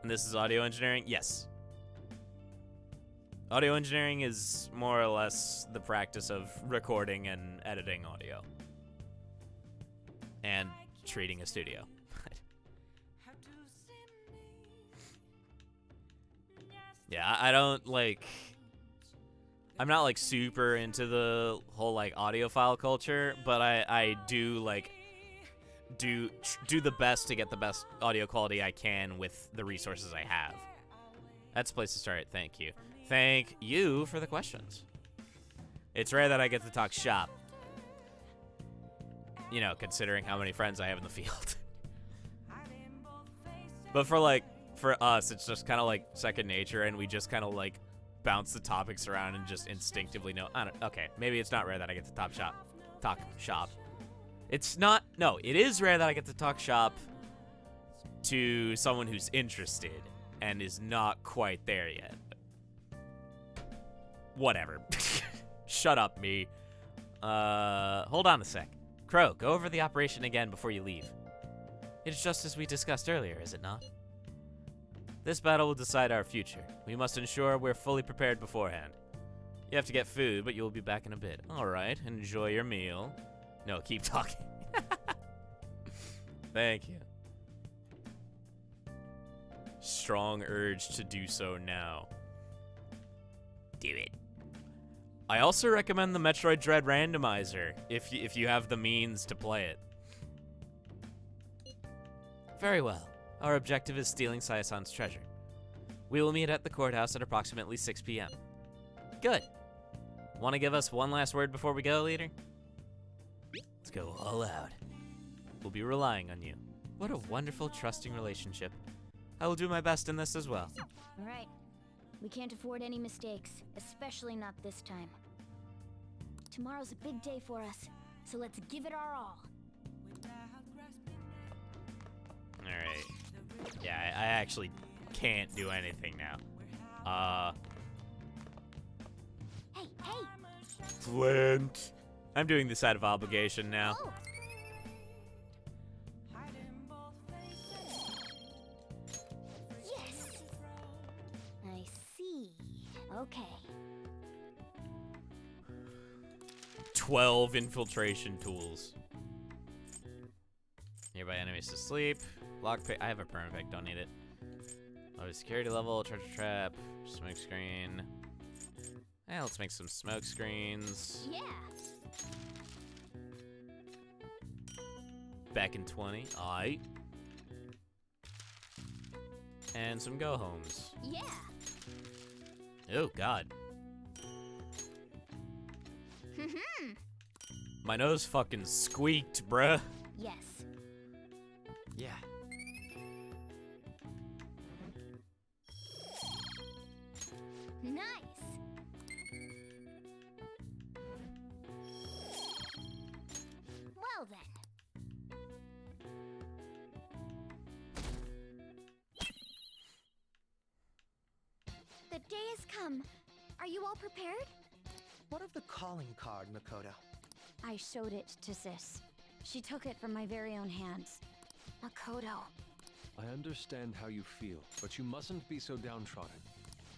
And this is audio engineering? Yes. Audio engineering is more or less the practice of recording and editing audio. And treating a studio. Yeah, I don't, like... I'm not, like, super into the whole, like, audiophile culture, but I do, like... do the best to get the best audio quality I can with the resources I have. That's a place to start. Thank you. Thank you for the questions. It's rare that I get to talk shop. You know, considering how many friends I have in the field. But for us, it's just kind of like second nature, and we just kind of like bounce the topics around and just instinctively know. Okay, maybe it's not rare that I get to talk shop. It's not. No, it is rare that I get to talk shop to someone who's interested and is not quite there yet. Whatever. Shut up, me. Hold on a sec. Crow, go over the operation again before you leave. It's just as we discussed earlier, is it not? This battle will decide our future. We must ensure we're fully prepared beforehand. You have to get food, but you'll be back in a bit. Alright, enjoy your meal. No, keep talking. Thank you. Strong urge to do so now. Do it. I also recommend the Metroid Dread Randomizer, if you have the means to play it. Very well. Our objective is stealing Saya-san's treasure. We will meet at the courthouse at approximately 6 p.m. Good. Want to give us one last word before we go, leader? Let's go all out. We'll be relying on you. What a wonderful, trusting relationship. I will do my best in this as well. All right. We can't afford any mistakes, especially not this time. Tomorrow's a big day for us, so let's give it our all. Alright. Yeah, I actually can't do anything now. Hey! Flint! I'm doing this out of obligation now. Oh. Yes! I see. Okay. 12 infiltration tools. Nearby enemies to sleep. Lockpick. I have a permapick, don't need it. Low security level, treasure trap, smoke screen. Yeah, let's make some smoke screens. Yeah. Back in 20. Aight. And some go homes. Yeah. Oh, God. My nose fucking squeaked, bruh. Yes. Yeah. Nice. Well then. The day has come. Are you all prepared? What of the calling card, Makoto? I showed it to Sis. She took it from my very own hands. Makoto. I understand how you feel, but you mustn't be so downtrodden.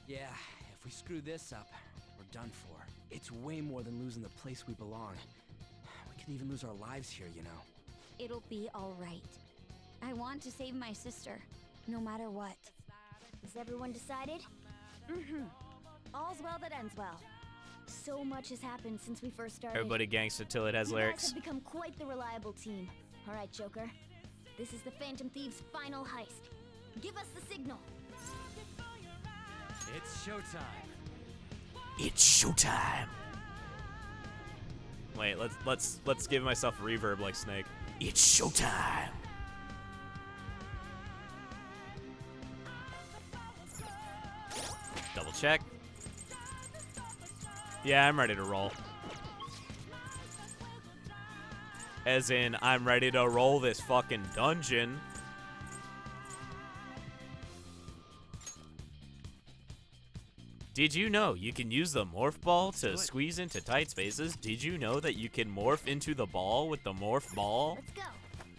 Yeah, if we screw this up, we're done for. It's way more than losing the place we belong. We could even lose our lives here, you know. It'll be all right. I want to save my sister, no matter what. Is everyone decided? Mm-hmm. All's well that ends well. So much has happened since we first started. Everybody gangsta till it has You lyrics. guys have become quite the reliable team. All right, Joker. This is the Phantom Thieves' final heist. Give us the signal. It's showtime. It's showtime. Wait, let's give myself reverb like Snake. It's showtime. Double check. Yeah, I'm ready to roll. As in, I'm ready to roll this fucking dungeon. Did you know you can use the morph ball to squeeze into tight spaces? Did you know that you can morph into the ball with the morph ball? Let's go.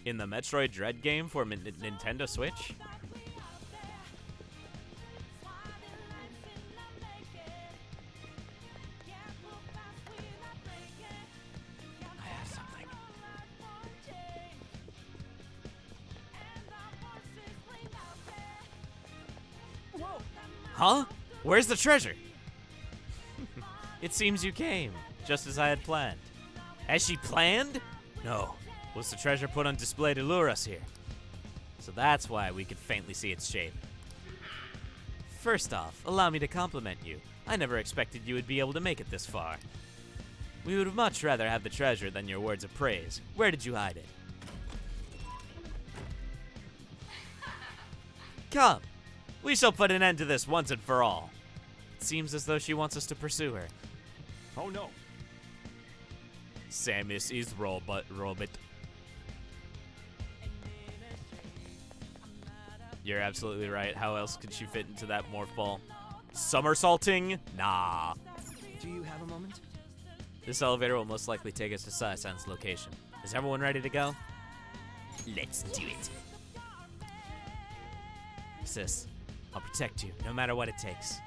In the Metroid Dread game for Nintendo Switch? Huh? Where's the treasure? It seems you came, just as I had planned. As she planned? No. Was the treasure put on display to lure us here? So that's why we could faintly see its shape. First off, allow me to compliment you. I never expected you would be able to make it this far. We would much rather have the treasure than your words of praise. Where did you hide it? Come, we shall put an end to this once and for all. It seems as though she wants us to pursue her. Oh no. Samus is Robert. You're absolutely right. How else could she fit into that morph ball? Somersaulting? Nah. Do you have a moment? This elevator will most likely take us to Sai-san's location. Is everyone ready to go? Let's do it. Sis, I'll protect you, no matter what it takes.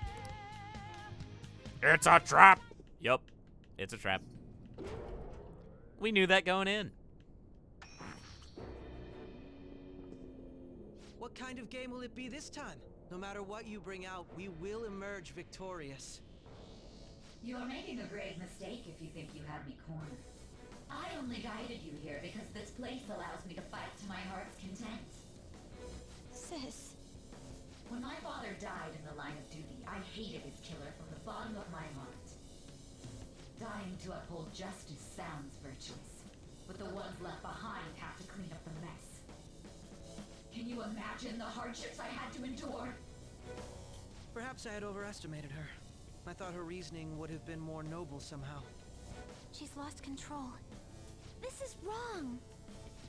It's a trap! Yup, it's a trap. We knew that going in. What kind of game will it be this time? No matter what you bring out, we will emerge victorious. You're making a grave mistake if you think you have me cornered. I only guided you here because this place allows me to fight to my heart's content. Sis. When my father died in the line of duty, I hated his killer from the bottom of my heart. Dying to uphold justice sounds virtuous, but the ones left behind have to clean up the mess. Can you imagine the hardships I had to endure? Perhaps I had overestimated her. I thought her reasoning would have been more noble somehow. She's lost control. This is wrong.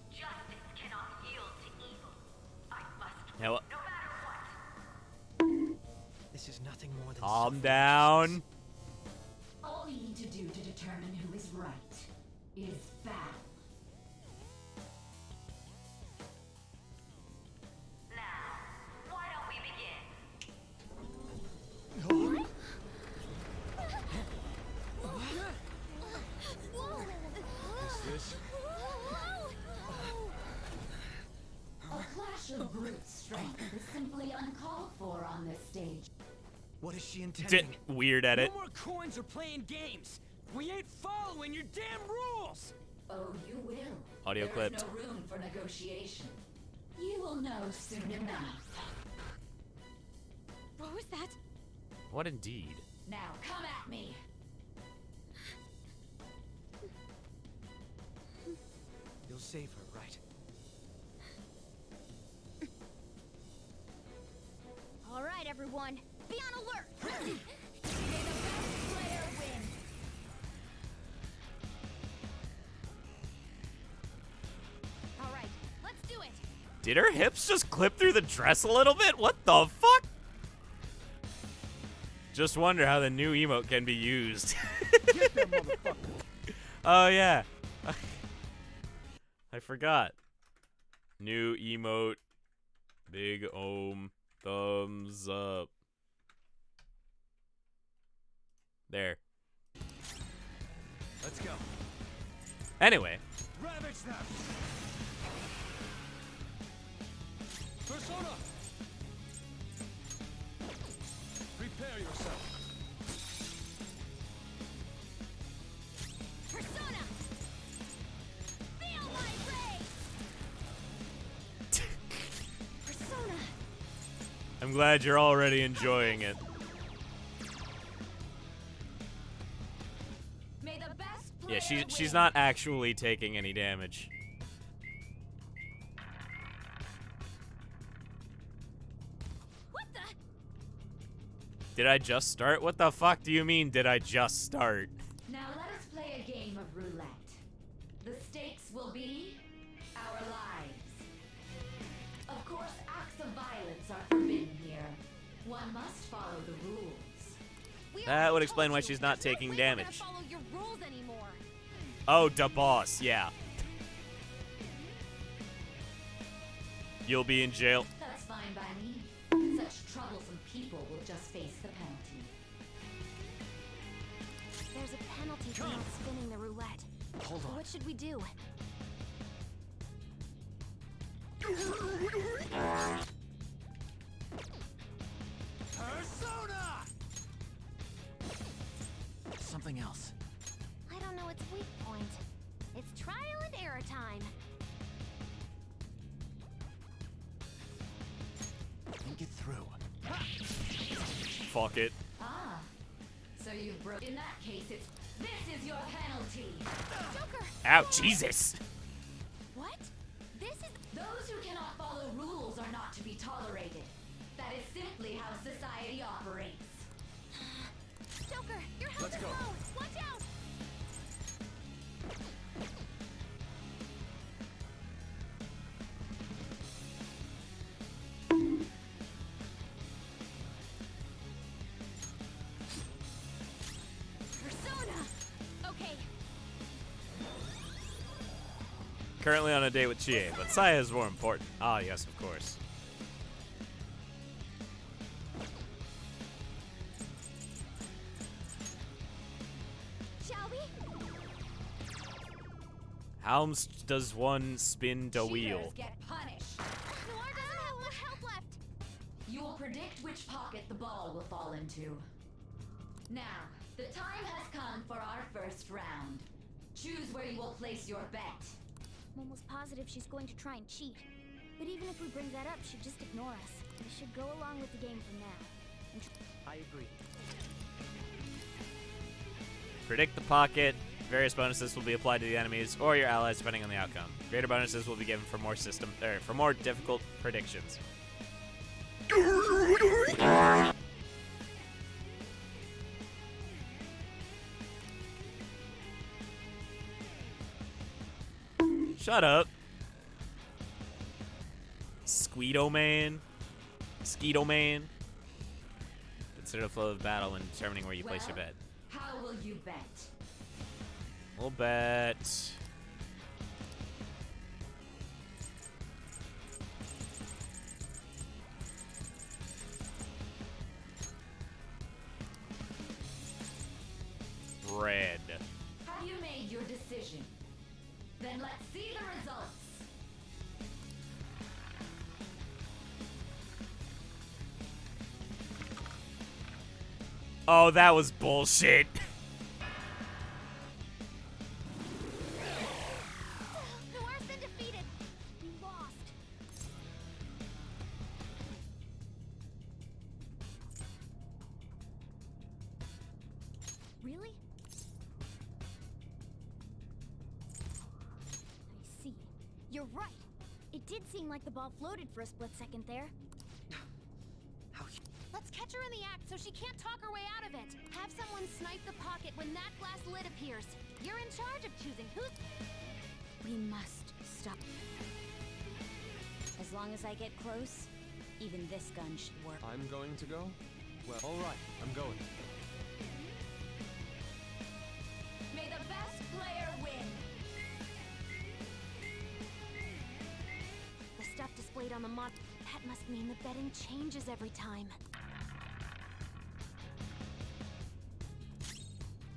Justice cannot yield to evil. I must Now, no matter what. This is nothing more than calm down. All we need to do to determine who is right is battle. Now, why don't we begin? This? A clash of brute strength is simply uncalled for on this stage. What is she intending? Weird edit. No more coins or playing games. We ain't following your damn rules. Oh, you will. Audio There's clipped. no room for negotiation. You will know soon enough. What was that? What indeed? Now come at me. You'll save her, right? All right, everyone. Be on alert. May the best player win. All right, let's do it. Did her hips just clip through the dress a little bit? What the fuck? Just wonder how the new emote can be used. Get that motherfucker. Oh, yeah. I forgot. New emote. Big Ohm. Thumbs up. There. Let's go. Anyway. Ravage them. Persona. Prepare yourself. Persona. Feel my rage. Persona. I'm glad you're already enjoying it. May the best Yeah, player she's win. not actually taking any damage. What the? Did I just start? What the fuck do you mean, did I just start? Now let us play a game of roulette. The stakes will be our lives. Of course, acts of violence are forbidden here. One must follow the rules. We That already would explain told why you, she's not there's no taking way we're gonna damage. follow your rules anymore. Oh, da boss, yeah. You'll be in jail. That's fine by me. Such troublesome people will just face the penalty. There's a penalty for not spinning the roulette. Hold on. What should we do? Persona! Something else. I don't know its weak point. It's trial and error time. Think it through. Fuck it. Ah, so you broke. In that case, it's. This is your penalty. Joker! Ow, Jesus! What? This is. Those who cannot follow rules are not to be tolerated. That is simply how society operates. Joker, your health Let's is go. low. Watch out! Persona! Okay, Currently on a date with Chie, but Saya is more important. Ah, yes, of course. shall we? How does one spin the wheel? Cheaters get punished. Noir doesn't have much health left. You will predict which pocket the ball will fall into. Now, the time has come for our first round. Choose where you will place your bet. I'm almost positive she's going to try and cheat. But even if we bring that up, she'd just ignore us. We should go along with the game for now. And I agree. Predict the pocket. Various bonuses will be applied to the enemies or your allies depending on the outcome. Greater bonuses will be given for more difficult predictions. Shut up. Squeedo Man. Skeeto Man. Consider the flow of battle when determining where you place your bet. How will you bet? We'll bet. Red. Have you made your decision? Then let's see the results. Oh, that was bullshit. Noir's been defeated. We lost. Really? I see. You're right. It did seem like the ball floated for a split second there. Let's catch her in the act so she can't talk her way out of it. Have someone snipe the pocket when that glass lid appears. You're in charge of choosing who's... We must stop. As long as I get close, even this gun should work. I'm going to go? Well, alright, I'm going. May the best player win. The stuff displayed on the mod... That must mean the betting changes every time.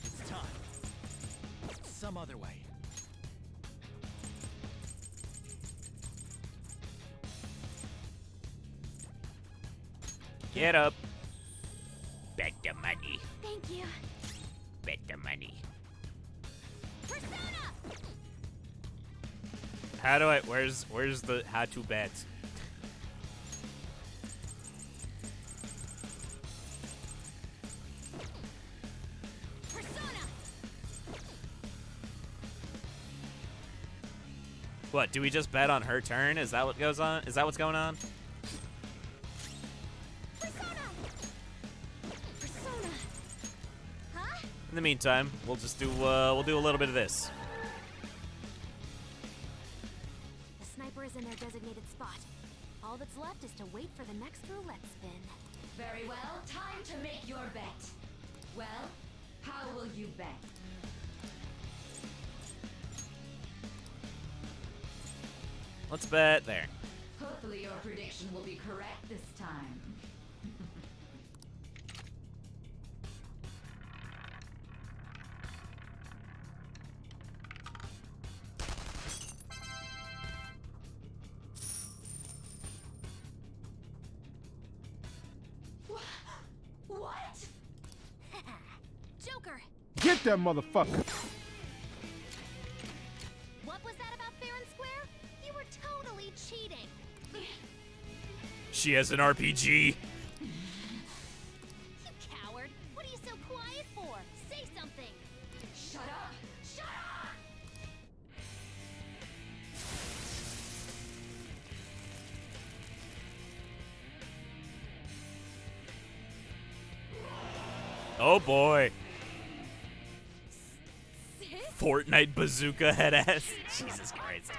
It's time. Some other way. Get up. Bet the money. Thank you. Bet the money. Persona! How do I... Where's the how to bet? Persona! What, do we just bet on her turn? Is that what goes on? Is that what's going on? Persona! Persona! Huh? In the meantime, we'll just do we'll do a little bit of this. The sniper is in their designated spot. All that's left is to wait for the next roulette spin. Very well, time to make your bet. Well, how will you bet? Let's bet there. Hopefully your prediction will be correct this time. Shoot that motherfucker. What was that about fair and square? You were totally cheating. She has an RPG. You coward. What are you so quiet for? Say something. Shut up! Shut up! Oh boy. Sith? Fortnite bazooka head ass. Jesus Christ.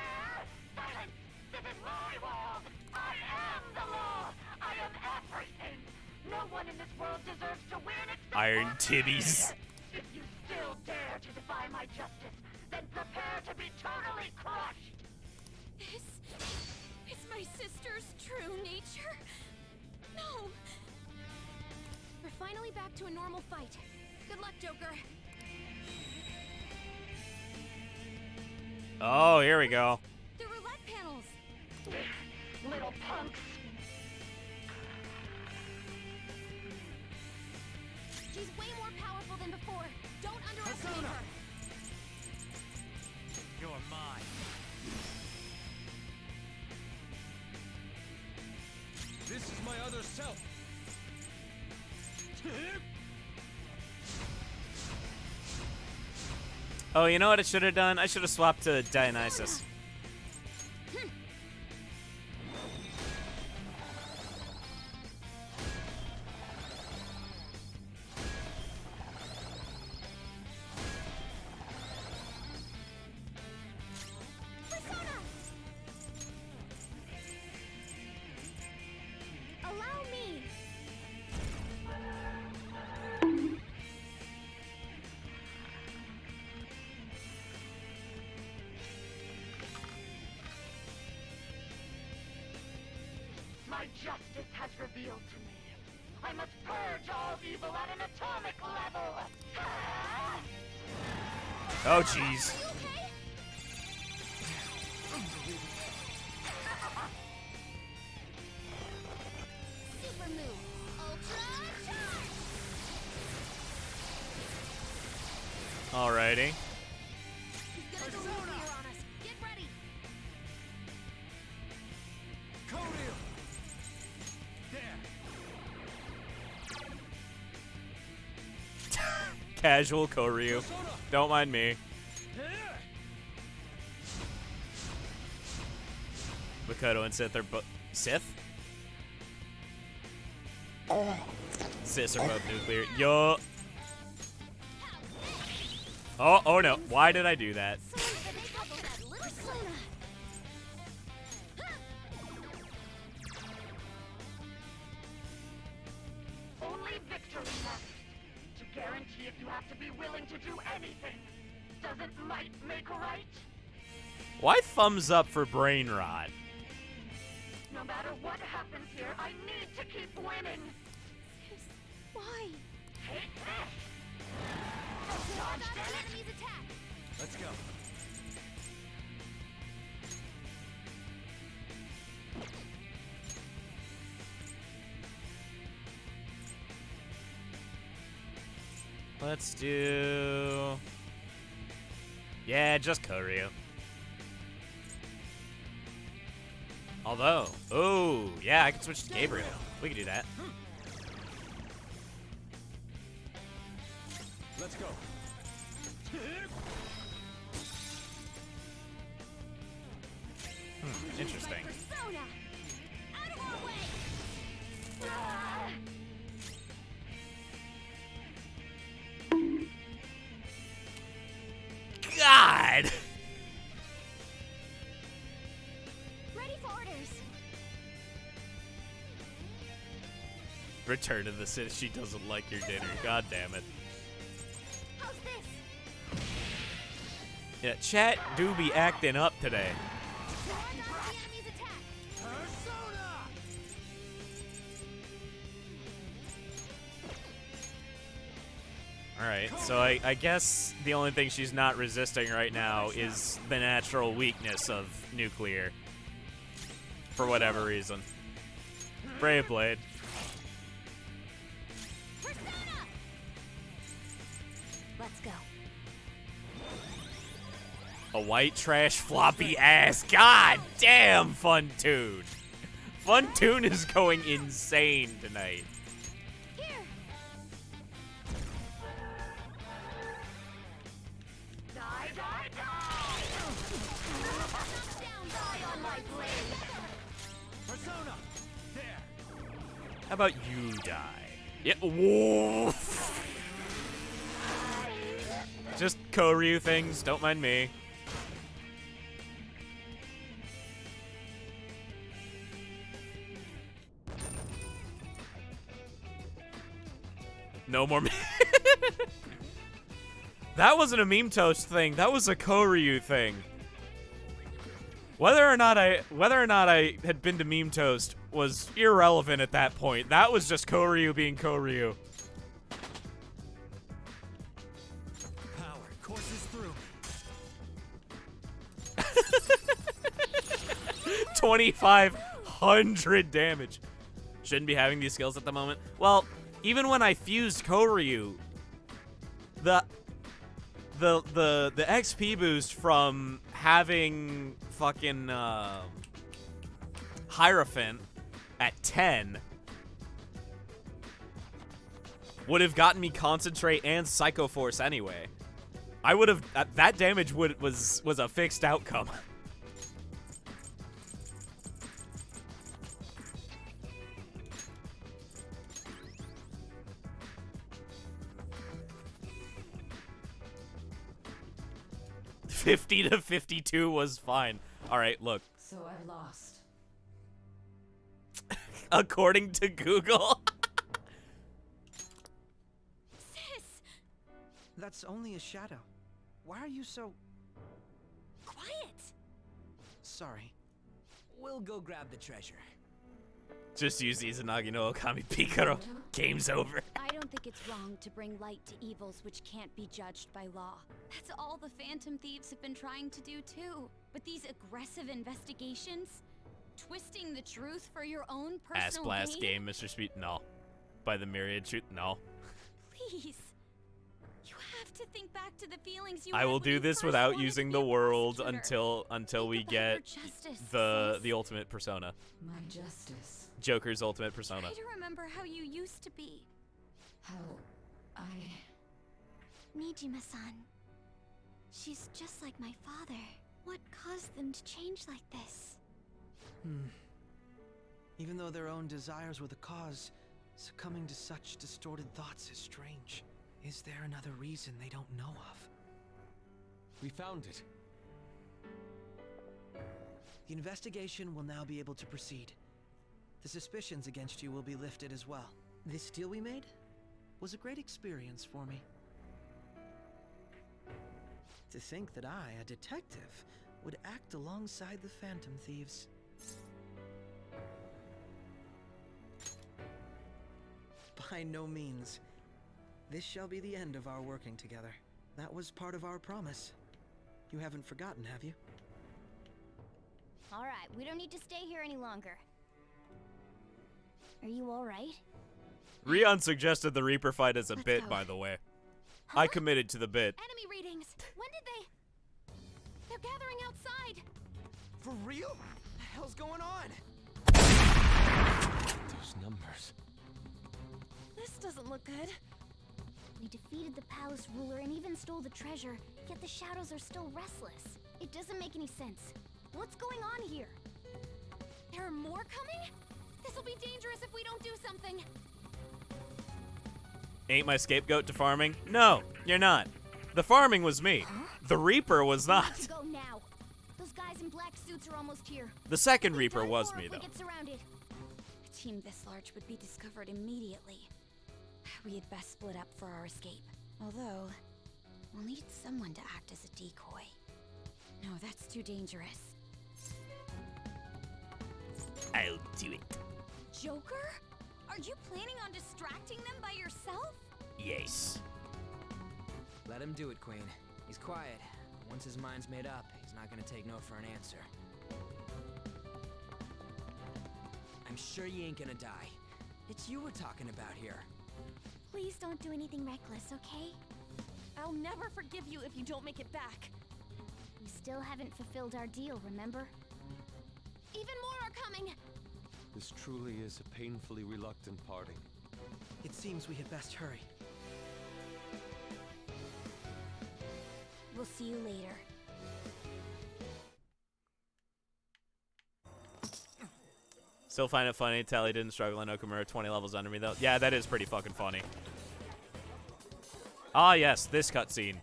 No one in this world deserves to win except Iron tibbies. If you still dare to defy my justice, then prepare to be totally crushed! Is my sister's true nature? No. We're finally back to a normal fight. Good luck, Joker. Oh, here we go. The roulette panels. Little punks! She's way more powerful than before. Don't underestimate her. You're mine. This is my other self. Oh, you know what I should have done? I should have swapped to Dionysus. Persona! Allow me. My justice has revealed to me. I must purge all evil at an atomic level! Oh, jeez. Super move. Ultra charge. Alrighty. He's gonna go nuclear on us. Get ready. Koryu! There! Casual Koryu. Don't mind me. Makoto and Sith are both... Sith? Sith are both nuclear. Yo. Oh no. Why did I do that? Only victory matters. To guarantee it, you have to be willing to do anything. Doesn't might make right? Why thumbs up for brain rot? No matter what happens here, I need to keep winning. Why? Take this! Dodge that enemy's attack. Let's go. Let's do... Yeah, just Koryu. Although, oh, yeah, I can switch to Gabriel. We can do that. Let's go. Interesting. Persona! Out of our way! God! Ready for orders. Return to the Sith. She doesn't like your dinner. God damn it. How's this? Yeah, chat do be acting up today. Dodge the enemy's attack. Alright, so I guess the only thing she's not resisting right now is the natural weakness of nuclear. For whatever reason. Brave Blade. Persona! Let's go. A white trash floppy ass. God damn, Funtoon. Funtoon is going insane tonight. Persona! There! How about you die? Yeah. Whoa. Just Koryu things. Don't mind me. No more. That wasn't a meme toast thing. That was a Koryu thing. Whether or not I had been to meme toast was irrelevant at that point. That was just Koryu being Koryu. Power courses through. 2,500 damage. Shouldn't be having these skills at the moment. Well, even when I fused Koryu, the XP boost from having fucking Hierophant at 10 would have gotten me Concentrate and Psycho Force anyway. I would have that damage was a fixed outcome. $50 to $52 was fine. All right, look. So I've lost. According to Google. Sis! That's only a shadow. Why are you so... Quiet! Sorry. We'll go grab the treasure. Just use Izanagi no Okami Pikaro. Game's over. I don't think it's wrong to bring light to evils which can't be judged by law. That's all the Phantom Thieves have been trying to do too. But these aggressive investigations, twisting the truth for your own personal Ass blast gain? game, Mr. Speed. No. By the Myriad Shoot. No. Please. You have to think back to the feelings you I had will when do you this first without wanted to using be the a world prosecutor. until we Think about your get justice, the sis. ultimate persona. My justice. Joker's ultimate persona. Try to remember how you used to be. How I... Nijima-san. She's just like my father. What caused them to change like this? Even though their own desires were the cause, succumbing to such distorted thoughts is strange. Is there another reason they don't know of? We found it. The investigation will now be able to proceed. The suspicions against you will be lifted as well. This deal we made was a great experience for me. To think that I, a detective, would act alongside the Phantom Thieves. By no means. This shall be the end of our working together. That was part of our promise. You haven't forgotten, have you? Alright, we don't need to stay here any longer. Are you alright? Rion suggested the Reaper fight as a Let's bit, go. by the way. I committed to the bit. Enemy readings! When did they... They're gathering outside! For real? What the hell's going on? Those numbers. This doesn't look good. We defeated the palace ruler and even stole the treasure, yet the shadows are still restless. It doesn't make any sense. What's going on here? There are more coming? This'll be dangerous if we don't do something. Ain't my scapegoat to farming? No, you're not. The farming was me. The Reaper was We not. have to go now. Those guys in black suits are almost here. The second We'll be Reaper done was for me, if we though. get surrounded. A team this large would be discovered immediately. We had best split up for our escape. Although, we'll need someone to act as a decoy. No, that's too dangerous. I'll do it. Joker? Are you planning on distracting them by yourself? Yes. Let him do it, Queen. He's quiet. Once his mind's made up, he's not gonna take no for an answer. I'm sure you ain't gonna die. It's you we're talking about here. Please don't do anything reckless, okay? I'll never forgive you if you don't make it back. We still haven't fulfilled our deal, remember? Even more are coming! This truly is a painfully reluctant parting. It seems we had best hurry. We'll see you later. Still find it funny. Tally didn't struggle in Okamura 20 levels under me, though. Yeah, that is pretty fucking funny. Ah, yes, this cutscene.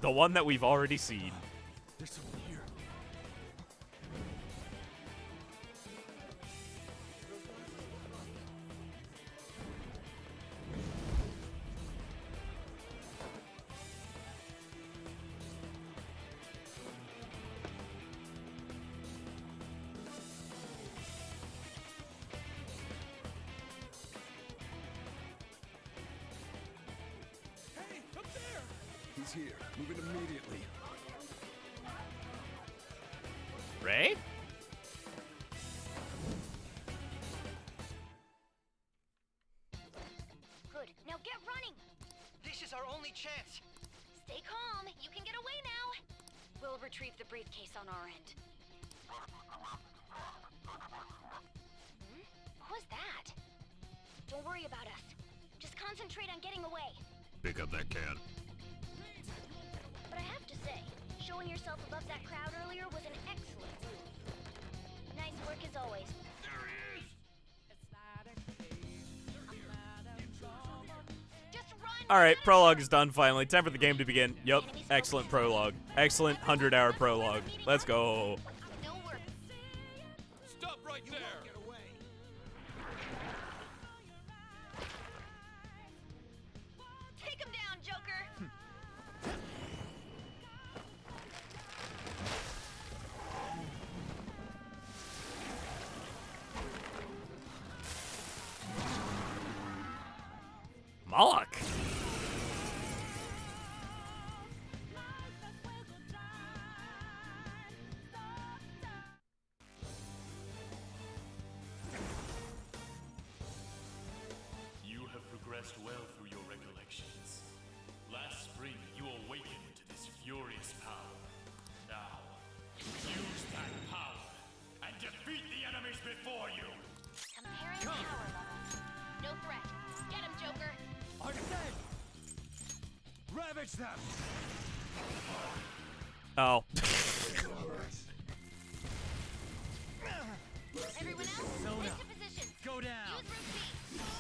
The one that we've already seen. There's someone here. Hey, up there! He's here. Moving immediately. Ray? Good. Now get running! This is our only chance. Stay calm. You can get away now. We'll retrieve the briefcase on our end. What was that? Don't worry about us. Just concentrate on getting away. Pick up that can. But I have to say, showing yourself above that crowd earlier was an excellent move. Nice work as always. There he is! Just run! Alright, prologue is done finally. Time for the game to begin. Yup, excellent prologue. Excellent 100-hour prologue. Let's go. No work. Stop right there! Take him down, Joker! Moloch. You have progressed well through your recollections. Last spring, you awakened to this furious power. Now, use that power and defeat the enemies before you! Comparing power levels. No threat. Get him, Joker! Understand! Ravage them! Oh. Everyone else, Zona. into position. Go down. Use routine.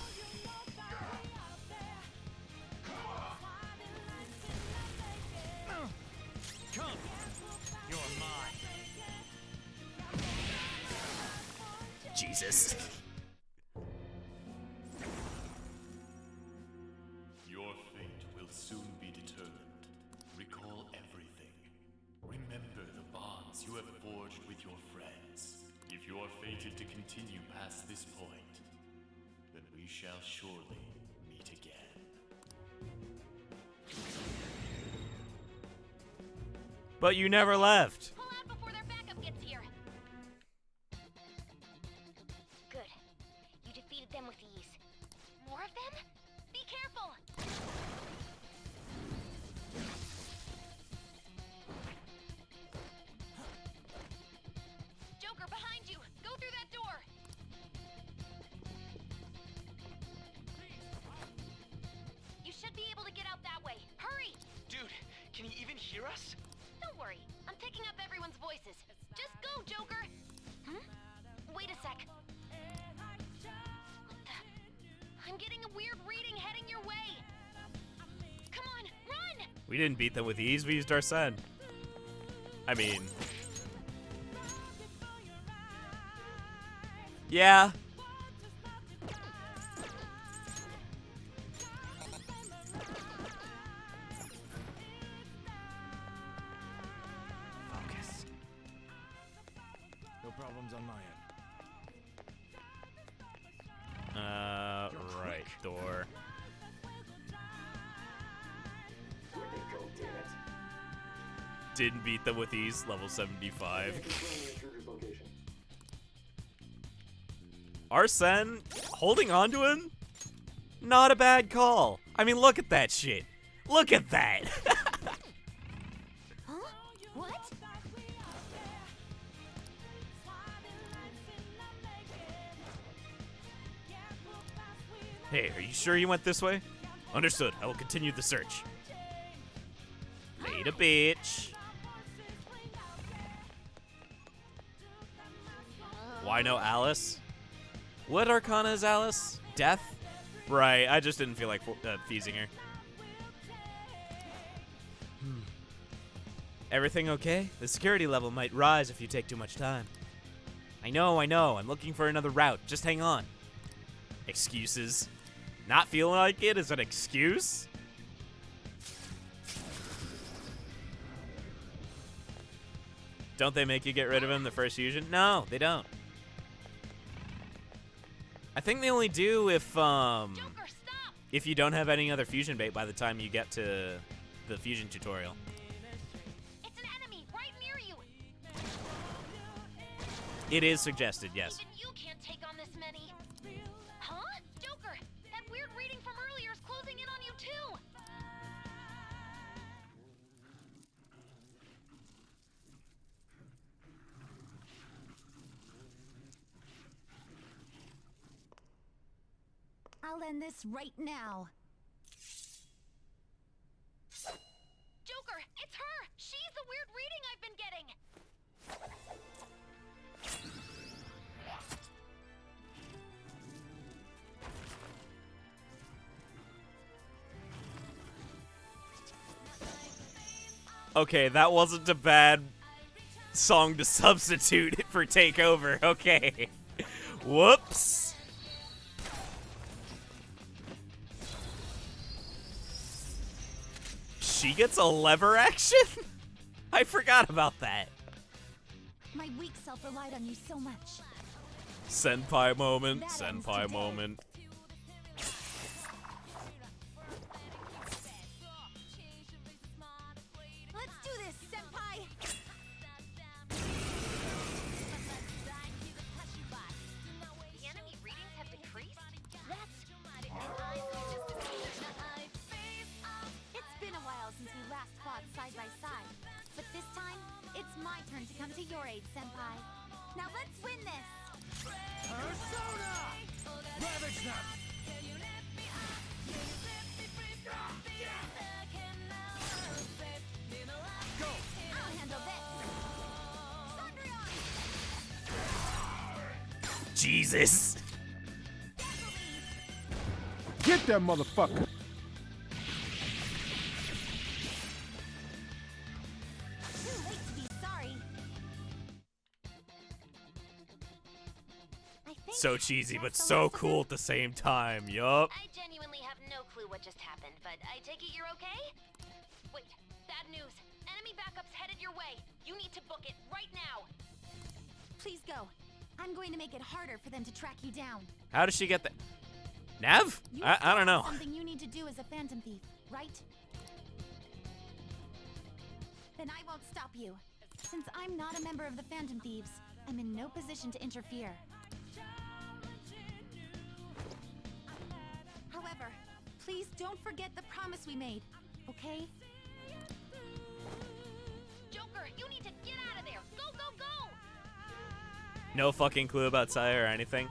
Come. You're mine. Jesus. Your fate will soon be determined. Recall everything. Remember the bonds you have forged with your friends. If you are fated to continue past this point, then we shall surely meet again. But you never left. Pull out before their backup gets here. Good. You defeated them with ease. More of them? Be careful! Joker, behind you! Go through that door! You should be able to get out that way. Hurry! Dude, can you even hear us? Don't worry. I'm picking up everyone's voices. Just go, Joker! Wait a sec. What the? I'm getting a weird reading heading your way. Come on, run! We didn't beat them with ease. We used our Sen. I mean... Yeah. Focus. No problems on my end. Right door. Didn't beat them with ease, level 75. Arsene, holding on to him? Not a bad call. I mean, look at that shit. Look at that. Hey, are you sure you went this way? Understood. I will continue the search. Later, bitch. Why no Alice? What arcana is Alice? Death? Right, I just didn't feel like feasing her. Everything okay? The security level might rise if you take too much time. I know. I'm looking for another route. Just hang on. Excuses. Not feeling like it is an excuse? Don't they make you get rid of him the first fusion? No, they don't. I think they only do if you don't have any other fusion bait by the time you get to the fusion tutorial. It's an enemy right near you. It is suggested, yes. Even you can't take on this many. Huh? Joker, that weird reading from earlier is closing in on you too. I'll end this right now. Joker, it's her! She's the weird reading I've been getting! Okay, that wasn't a bad song to substitute for Takeover. Okay. Whoops. She gets a lever action? I forgot about that. My weak self relied on you so much. Senpai moment, senpai moment. Let's do this, senpai! The enemy readings have decreased? It's been a while since we last fought side by side, but this time, it's my turn to come to your aid, senpai. Now let's win this! Persona! Ravage them! Go! I'll handle this! Jesus. Get that motherfucker! Too late to be sorry. So cheesy, but so cool at the same time. Yup. I genuinely have no clue what just happened, but I take it you're okay? Wait, bad news. Enemy backup's headed your way. You need to book it right now. Please go. I'm going to make it harder for them to track you down. How does she get that? Nav? I don't know. Something you need to do as a phantom thief, right? Then I won't stop you. Since I'm not a member of the Phantom Thieves, I'm in no position to interfere. However, please don't forget the promise we made, okay? Joker, you need to get out of there. Go, go, go! No fucking clue about Saya or anything?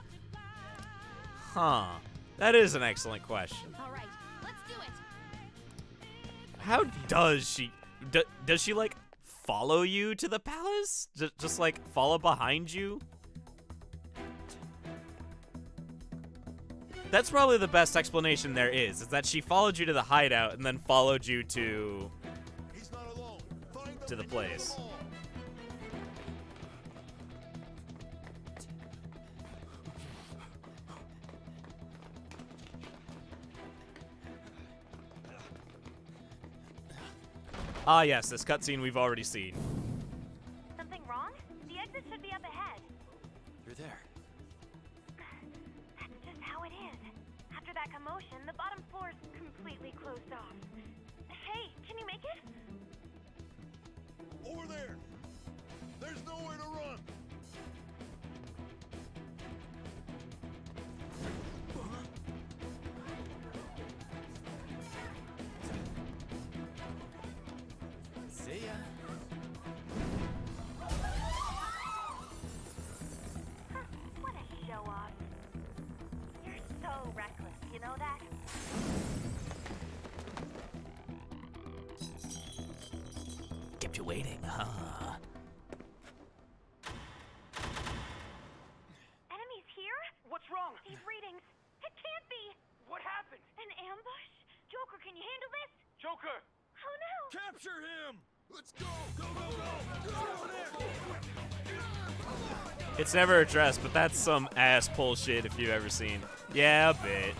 Huh. That is an excellent question. All right, let's do it. How does she... does she, like, follow you to the palace? Just like, follow behind you? That's probably the best explanation there is that she followed you to the hideout and then followed you to the place. Ah, yes, this cutscene we've already seen. Something wrong? The exit should be up ahead. You're there. That's just how it is. After that commotion, the bottom floor is completely closed off. Hey, can you make it? Over there! There's nowhere to run! See ya. What a show-off. You're so reckless, you know that? kept you waiting, huh? Enemies here? What's wrong? These readings. It can't be. What happened? An ambush? Joker, can you handle this? Joker! Oh no! Capture him! Let's go! Go, go, go! Go over there! It's never addressed, but that's some ass pull shit if you've ever seen. Yeah, a bit.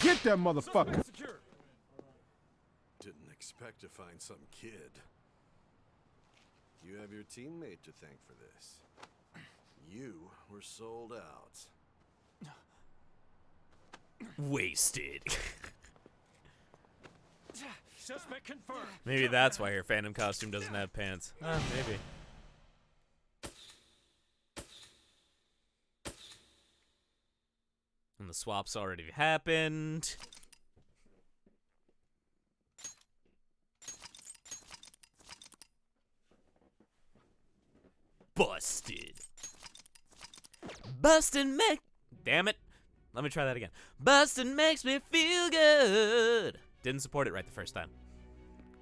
Get that motherfucker! Didn't expect to find some kid. You have your teammate to thank for this. You were sold out. Wasted. Suspect confirmed. Maybe that's why her Phantom costume doesn't have pants. Maybe. And the swap's already happened. Busted. Bustin' damn it. Let me try that again. Bustin' makes me feel good. Didn't support it right the first time.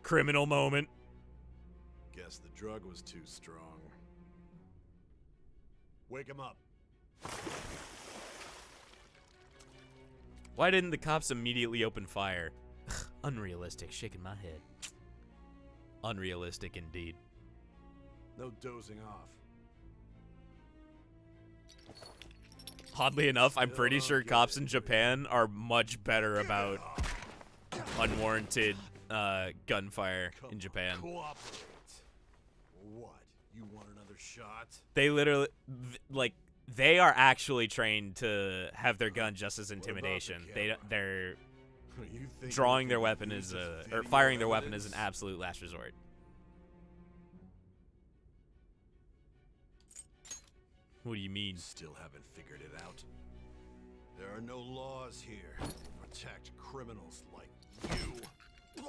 Criminal moment. Guess the drug was too strong. Wake him up. Why didn't the cops immediately open fire? Unrealistic, shaking my head. Unrealistic indeed. No dozing off. Oddly enough, I'm pretty sure cops in Japan are much better about unwarranted gunfire in Japan. Cooperate. What? You want another shot? They literally, they are actually trained to have their gun just as intimidation. They're drawing their weapon is or firing their weapon is an absolute last resort. What do you mean? Still haven't figured it out. There are no laws here to protect criminals like you.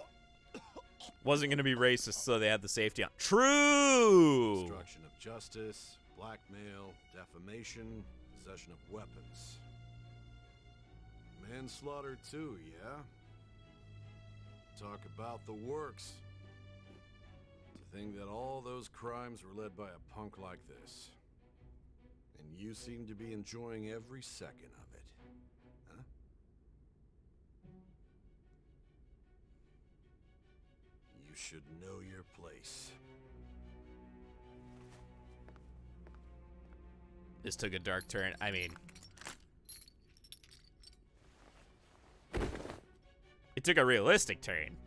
Wasn't gonna be racist, so they had the safety on. True. Obstruction of justice, blackmail, defamation, possession of weapons. Manslaughter too, yeah? Talk about the works. To think that all those crimes were led by a punk like this. And you seem to be enjoying every second of it. Huh? You should know your place. This took a dark turn. I mean, it took a realistic turn,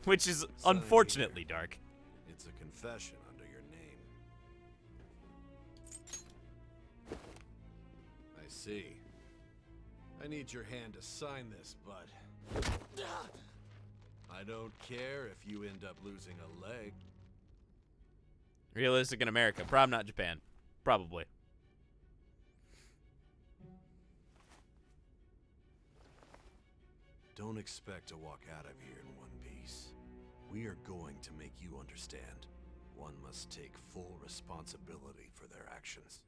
which is unfortunately dark. It's a confession under your name. I see. I need your hand to sign this, but I don't care if you end up losing a leg. Realistic in America, probably not Japan. Probably. Don't expect to walk out of here in one piece. We are going to make you understand. One must take full responsibility for their actions.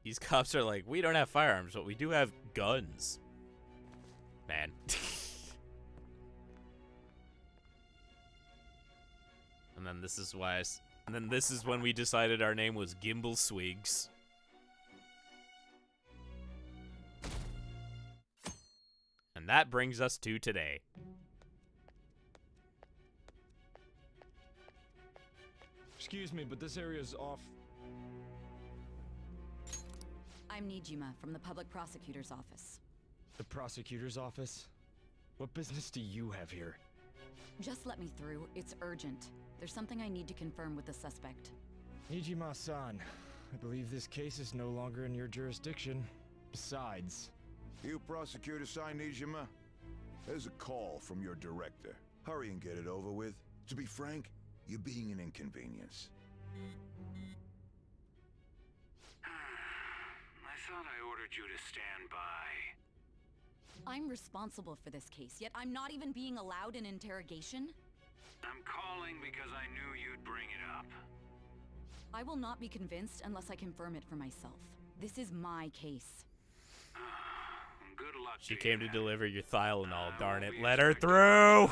These cops are like, we don't have firearms, but we do have guns. Man. And then this is why and then this is when we decided our name was Gimbal Swigs. And that brings us to today. Excuse me, but this area is off. I'm Nijima from the Public Prosecutor's Office. The prosecutor's office? What business do you have here? Just let me through. It's urgent. There's something I need to confirm with the suspect. Nijima-san, I believe this case is no longer in your jurisdiction. Besides... You prosecutor sign Nijima? There's a call from your director. Hurry and get it over with. To be frank, you're being an inconvenience. I thought I ordered you to stand by. I'm responsible for this case, yet I'm not even being allowed an interrogation? I'm calling because up. I will not be convinced unless I confirm it for myself. This is my case. Good luck. She came to deliver your Tylenol, darn it. Let her through!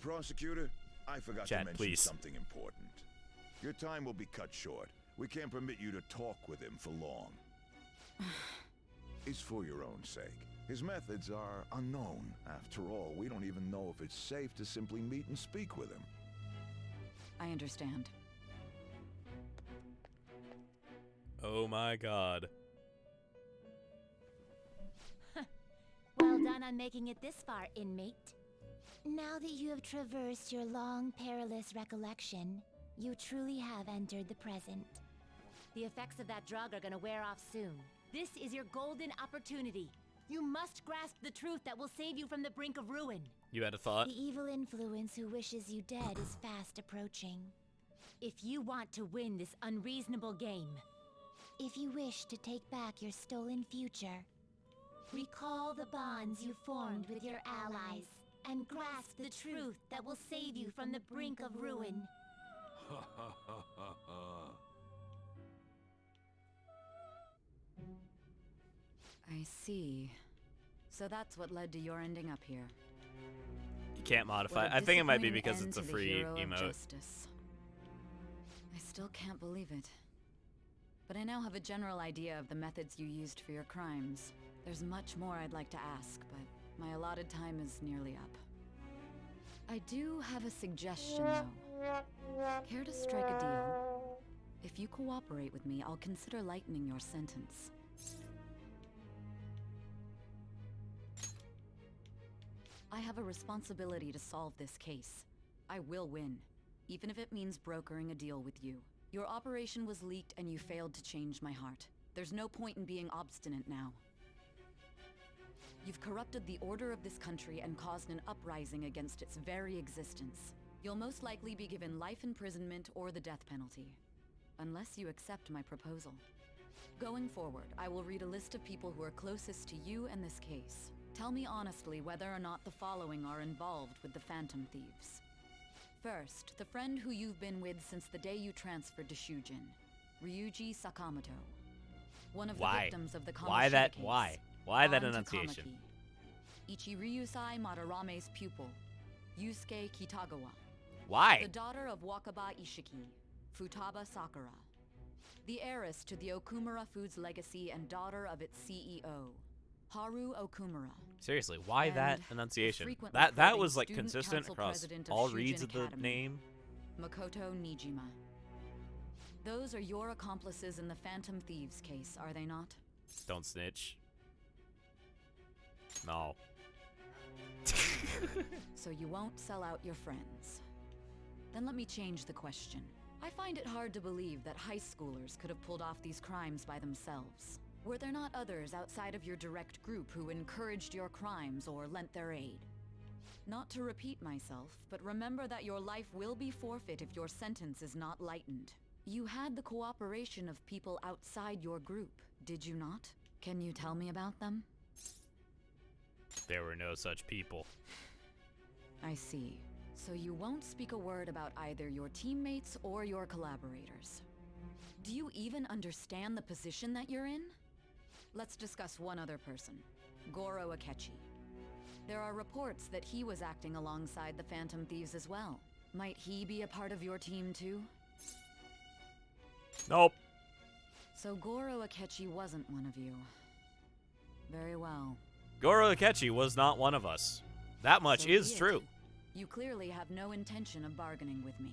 Prosecutor, I forgot Chat, to mention please. something important. Your time will be cut short. We can't permit you to talk with him for long. It's for your own sake. His methods are unknown. After all, we don't even know if it's safe to simply meet and speak with him. I understand. Oh my god. Well done on making it this far, inmate. Now that you have traversed your long, perilous recollection, you truly have entered the present. The effects of that drug are gonna wear off soon. This is your golden opportunity. You must grasp the truth that will save you from the brink of ruin. You had a thought? The evil influence who wishes you dead is fast approaching. If you want to win this unreasonable game, if you wish to take back your stolen future, recall the bonds you formed with your allies and grasp the truth that will save you from the brink of ruin. I see. So that's what led to your ending up here. You can't modify. What a I think it might be disappointing because end it's a to the free hero of emote. justice. I still can't believe it. But I now have a general idea of the methods you used for your crimes. There's much more I'd like to ask, but my allotted time is nearly up. I do have a suggestion, though. Care to strike a deal? If you cooperate with me, I'll consider lightening your sentence. I have a responsibility to solve this case. I will win, even if it means brokering a deal with you. Your operation was leaked and you failed to change my heart. There's no point in being obstinate now. You've corrupted the order of this country and caused an uprising against its very existence. You'll most likely be given life imprisonment or the death penalty, unless you accept my proposal. Going forward, I will read a list of people who are closest to you and this case. Tell me honestly whether or not the following are involved with the Phantom Thieves. First, the friend who you've been with since the day you transferred to Shujin, Ryuji Sakamoto. One of the victims of the Kamoshida case. Why that An enunciation? Takamaki. Ichiryusai Madarame's pupil, Yusuke Kitagawa. Why? The daughter of Wakaba Ishiki, Futaba Sakura. The heiress to the Okumura Foods legacy and daughter of its CEO, Haru Okumura. Seriously, why And that enunciation? frequently That quoting was like student consistent council across president of all Shujin reads of the Academy, name. Makoto Nijima. Those are your accomplices in the Phantom Thieves case, are they not? Don't snitch. No. So you won't sell out your friends. Then let me change the question. I find it hard to believe that high schoolers could have pulled off these crimes by themselves. Were there not others outside of your direct group who encouraged your crimes or lent their aid? Not to repeat myself, but remember that your life will be forfeit if your sentence is not lightened. You had the cooperation of people outside your group, did you not? Can you tell me about them? There were no such people. I see. So you won't speak a word about either your teammates or your collaborators. Do you even understand the position that you're in? Let's discuss one other person, Goro Akechi. There are reports that he was acting alongside the Phantom Thieves as well. Might he be a part of your team too? Nope. So Goro Akechi wasn't one of you. Very well. Goro Akechi was not one of us. That much So is be it. true. You clearly have no intention of bargaining with me.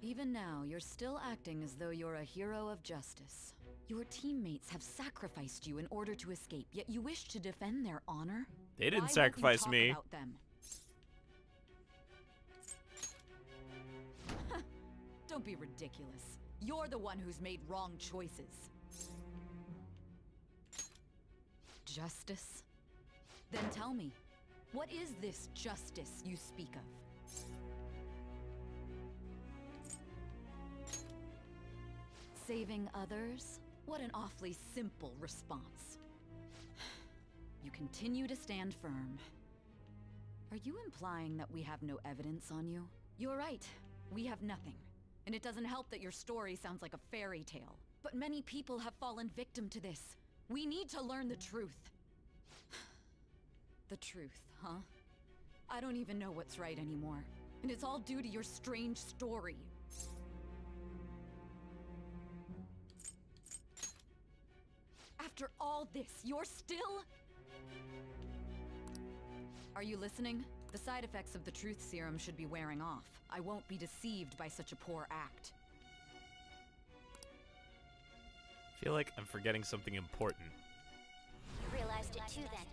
Even now, you're still acting as though you're a hero of justice. Your teammates have sacrificed you in order to escape, yet you wish to defend their honor? They didn't Why won't you sacrifice talk me. about them? Don't be ridiculous. You're the one who's made wrong choices. Justice? Then tell me, what is this justice you speak of? Saving others? What an awfully simple response. You continue to stand firm. Are you implying that we have no evidence on you? You're right. We have nothing. And it doesn't help that your story sounds like a fairy tale. But many people have fallen victim to this. We need to learn the truth. The truth, huh? I don't even know what's right anymore. And it's all due to your strange story. After all this, you're still... Are you listening? The side effects of the truth serum should be wearing off. I won't be deceived by such a poor act. I feel like I'm forgetting something important. You realized it too then.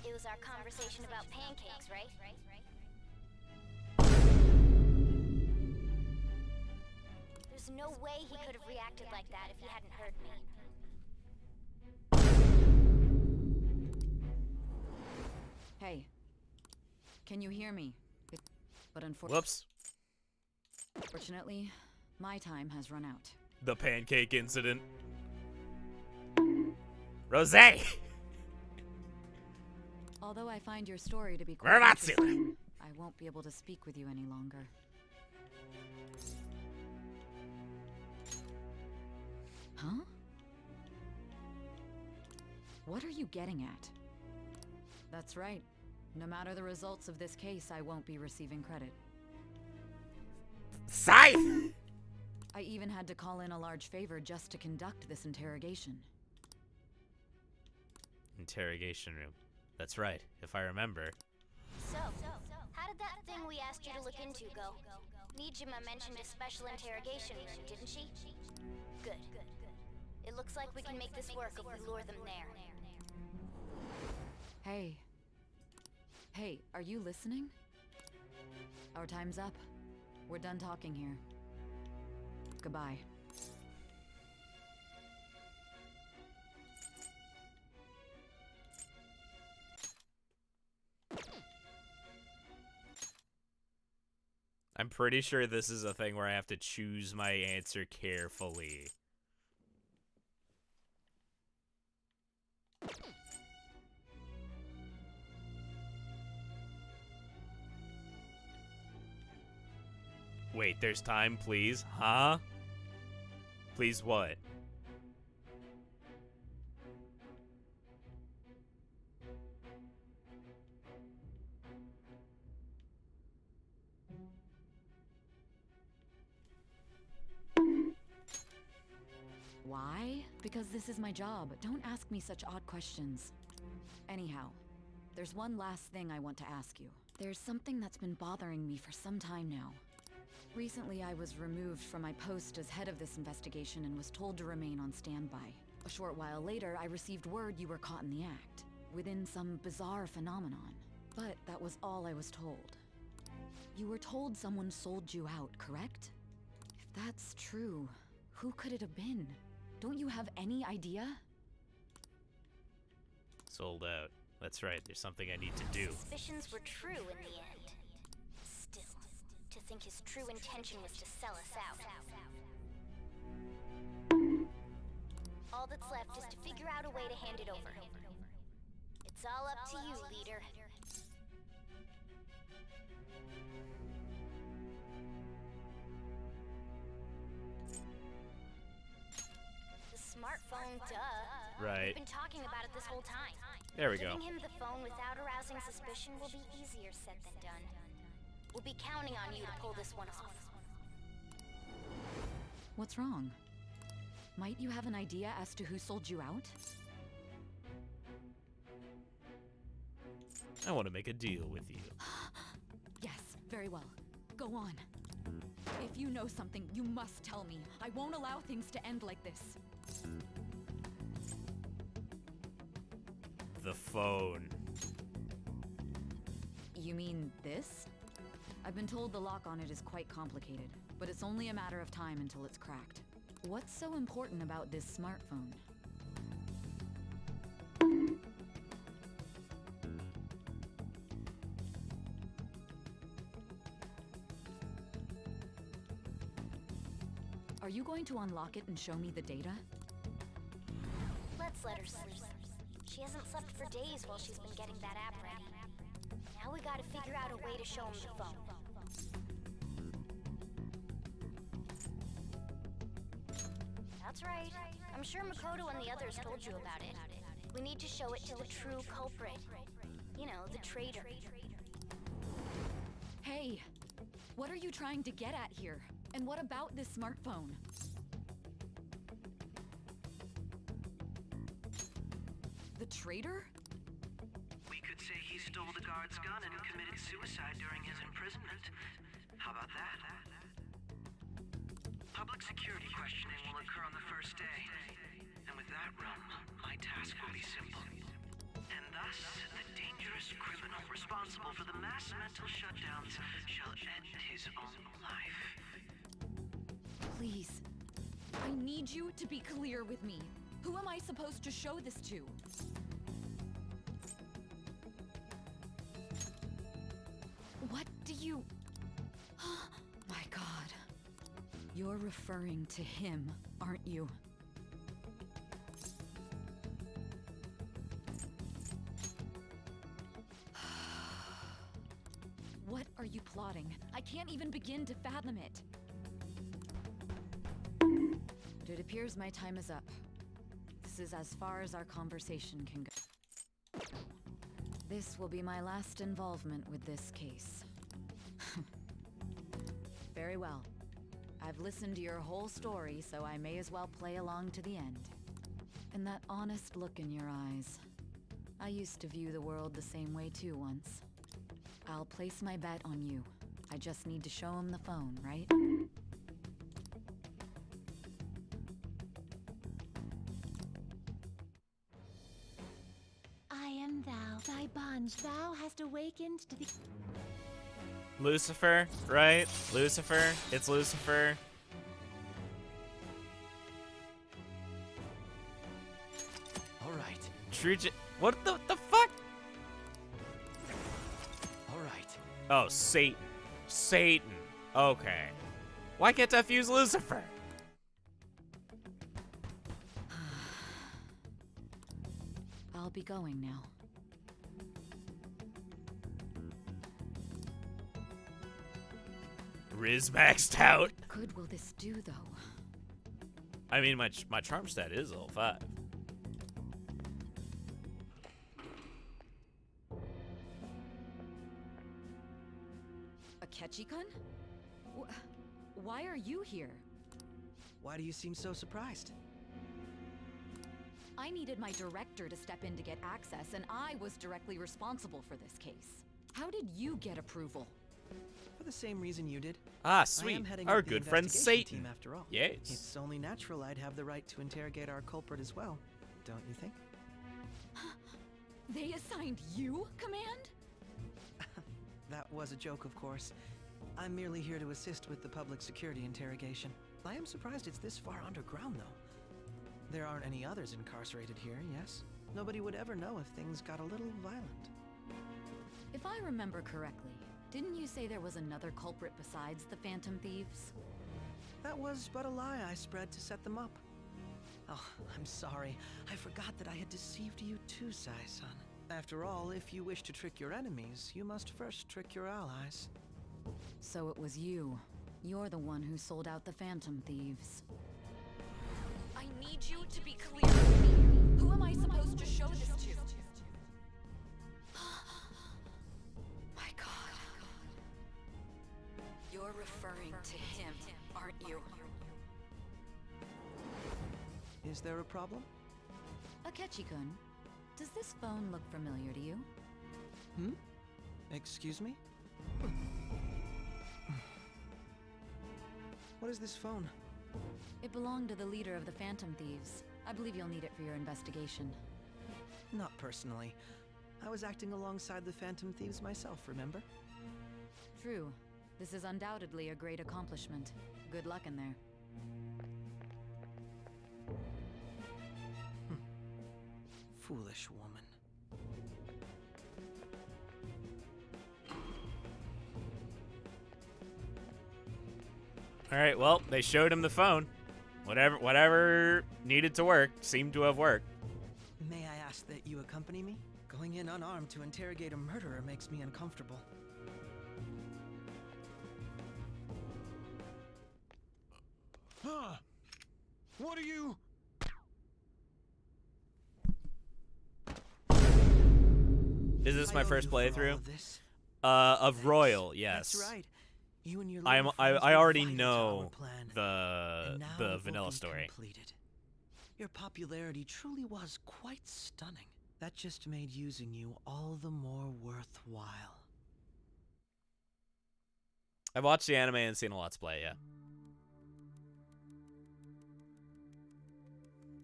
It was our conversation about pancakes, right? There's no way he could have reacted like that if he hadn't heard me. Hey. Can you hear me? But Whoops. Unfortunately, my time has run out. The pancake incident. Rosé! Although I find your story to be quite Muramatsu! interesting, I won't be able to speak with you any longer. Huh? What are you getting at? That's right. No matter the results of this case, I won't be receiving credit. Scythe! I even had to call in a large favor just to conduct this interrogation. Interrogation room. That's right, if I remember. So, how did that thing we asked you to look into go? Nijima mentioned a special interrogation room, didn't she? Good. It looks like we can make this work if we lure them there. Hey. Hey, are you listening? Our time's up. We're done talking here. Goodbye. I'm pretty sure this is a thing where I have to choose my answer carefully. Wait, there's time, please? Huh? Please what? Why? Because this is my job. Don't ask me such odd questions. Anyhow, there's one last thing I want to ask you. There's something that's been bothering me for some time now. Recently, I was removed from my post as head of this investigation and was told to remain on standby. A short while later, I received word you were caught in the act, within some bizarre phenomenon. But that was all I was told. You were told someone sold you out, correct? If that's true, who could it have been? Don't you have any idea? Sold out. That's right, there's something I need to do. Suspicions were true in the end. Still, to think his true intention was to sell us out. All that's left is to figure out a way to hand it over. It's all up to you, leader. The smartphone, duh. Right. We've been talking about it this whole time. There we go. Giving him the phone without arousing suspicion will be easier said than done. We'll be counting on you to pull this one off. What's wrong? Might you have an idea as to who sold you out? I want to make a deal with you. Yes, very well. Go on. If you know something, you must tell me. I won't allow things to end like this. The phone. You mean this? I've been told the lock on it is quite complicated, but it's only a matter of time until it's cracked. What's so important about this smartphone? Are you going to unlock it and show me the data? Let's let her sleep. She hasn't slept for days while she's been getting that app ready. Now we gotta figure out a way to show him the phone. That's right. I'm sure Makoto and the others told you about it. We need to show it to the true culprit. You know, the traitor. Hey, what are you trying to get at here? And what about this smartphone? The traitor? We could say he stole the guard's gun and committed suicide during his imprisonment. How about that? Public security questioning will occur on the first day. And with that room, my task will be simple. And thus, the dangerous criminal responsible for the mass mental shutdowns shall end his own life. Please, I need you to be clear with me. Who am I supposed to show this to? What do you... My God. You're referring to him, aren't you? What are you plotting? I can't even begin to fathom it. It appears my time is up. This is as far as our conversation can go. This will be my last involvement with this case. Very well. I've listened to your whole story, so I may as well play along to the end. And that honest look in your eyes. I used to view the world the same way too once. I'll place my bet on you. I just need to show him the phone, right? I am thou. Thy bond thou hast awakened to the... Lucifer, right? Lucifer. It's Lucifer. All right. What the fuck? All right. Oh, Satan. Satan. Okay. Why can't I fuse Lucifer? I'll be going now. Riz maxed out. Good will this do, though? I mean, my charm stat is level 5. Akechi-kun? Why are you here? Why do you seem so surprised? I needed my director to step in to get access, and I was directly responsible for this case. How did you get approval? For the same reason you did. Ah, I sweet. am heading Our up the good friend investigation Satan. team after all. Yes. It's only natural I'd have the right to interrogate our culprit as well, don't you think? They assigned you command? That was a joke, of course. I'm merely here to assist with the public security interrogation. I am surprised it's this far underground, though. There aren't any others incarcerated here, yes? Nobody would ever know if things got a little violent. If I remember correctly, didn't you say there was another culprit besides the Phantom Thieves? That was but a lie I spread to set them up. Oh, I'm sorry. I forgot that I had deceived you too, Sai-san. After all, if you wish to trick your enemies, you must first trick your allies. So it was you. You're the one who sold out the Phantom Thieves. I need you to be clear with me. Who am I supposed to show this to? My God. You're referring to him, aren't you? Is there a problem? Akechi-kun, does this phone look familiar to you? Hmm? Excuse me? What is this phone? It belonged to the leader of the Phantom Thieves. I believe you'll need it for your investigation. Not personally. I was acting alongside the Phantom Thieves myself, remember? True. This is undoubtedly a great accomplishment. Good luck in there. Foolish woman. All right, well, they showed him the phone. Whatever needed to work seemed to have worked. May I ask that you accompany me? Going in in unarmed to interrogate a murderer makes me uncomfortable. Huh? What are you? Is this my first I owe you for all playthrough? of this. Of Royal, yes. That's right. You and your I little friends were already vital to our know plan. the And now it will vanilla be story. completed. Your popularity truly was quite stunning. That just made using you all the more worthwhile. I've watched the anime and seen a Let's Play, yeah.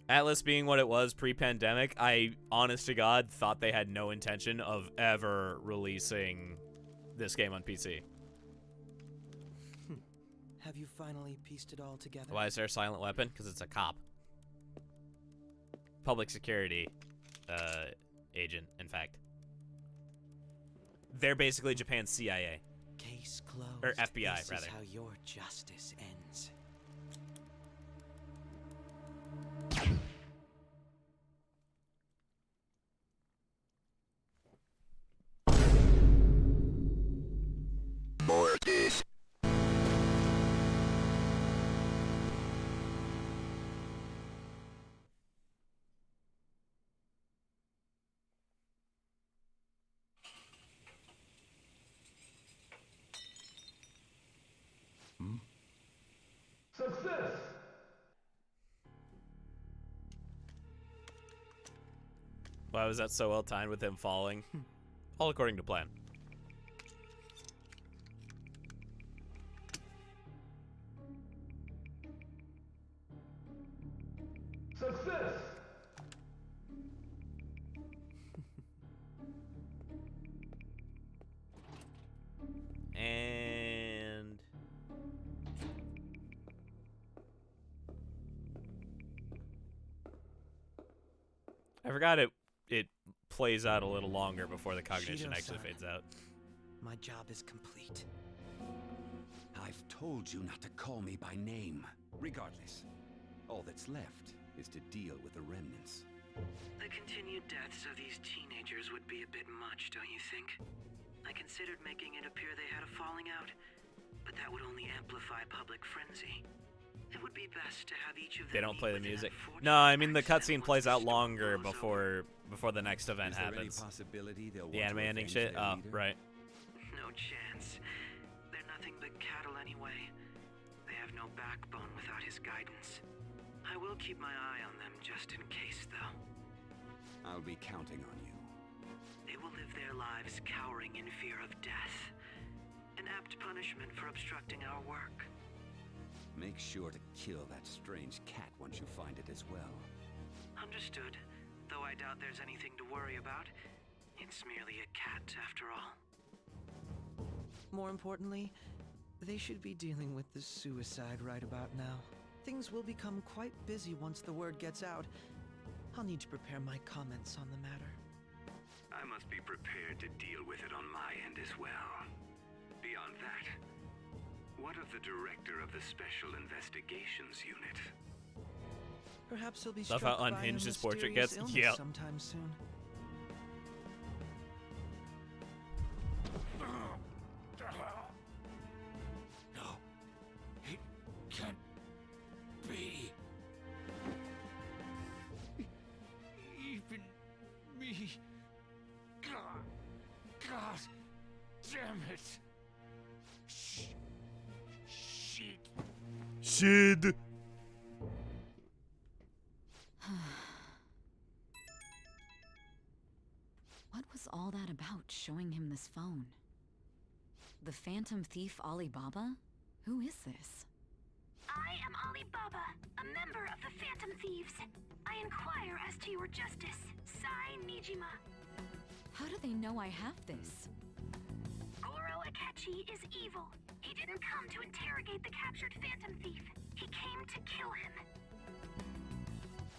Atlas being what it was pre-pandemic, I, honest to God, thought they had no intention of ever releasing this game on PC. Have you finally pieced it all together? Why is there a silent weapon? Because it's a cop. Public security agent, in fact. They're basically Japan's CIA. Case closed. Or FBI, this rather. Is how your justice ends. Mortis. Success! Why was that so well timed with him falling? All according to plan. Success! And I forgot it plays out a little longer before the cognition actually Shido-san. fades out. My job is complete. I've told you not to call me by name. Regardless, all that's left is to deal with the remnants. The continued deaths of these teenagers would be a bit much, don't you think? I considered making it appear they had a falling out, but that would only amplify public frenzy. It would be best to have each of them They don't meet play the with an music. unfortunate No, I mean the accident cutscene once plays the out storm longer blows before the next event Is there any happens. possibility they'll The want anime to ending avenge shit? their Oh, leader? right. No chance. They're nothing but cattle anyway. They have no backbone without his guidance. I will keep my eye on them just in case, though. I'll be counting on you. They will live their lives cowering in fear of death. An apt punishment for obstructing our work. Make sure to kill that strange cat once you find it as well. Understood. Though I doubt there's anything to worry about. It's merely a cat, after all. More importantly, they should be dealing with the suicide right about now. Things will become quite busy once the word gets out. I'll need to prepare my comments on the matter. I must be prepared to deal with it on my end as well. Beyond that, what of the director of the Special Investigations Unit? Perhaps he'll be Love struck how by a unhinged his portrait mysterious gets. illness Yep. sometime soon. No, it can't be. Even me. God damn it. Shit. Shit. What was all that about, showing him this phone? The Phantom Thief Alibaba? Who is this? I am Alibaba, a member of the Phantom Thieves. I inquire as to your justice, Sai Nijima. How do they know I have this? Goro Akechi is evil. He didn't come to interrogate the captured Phantom Thief. He came to kill him.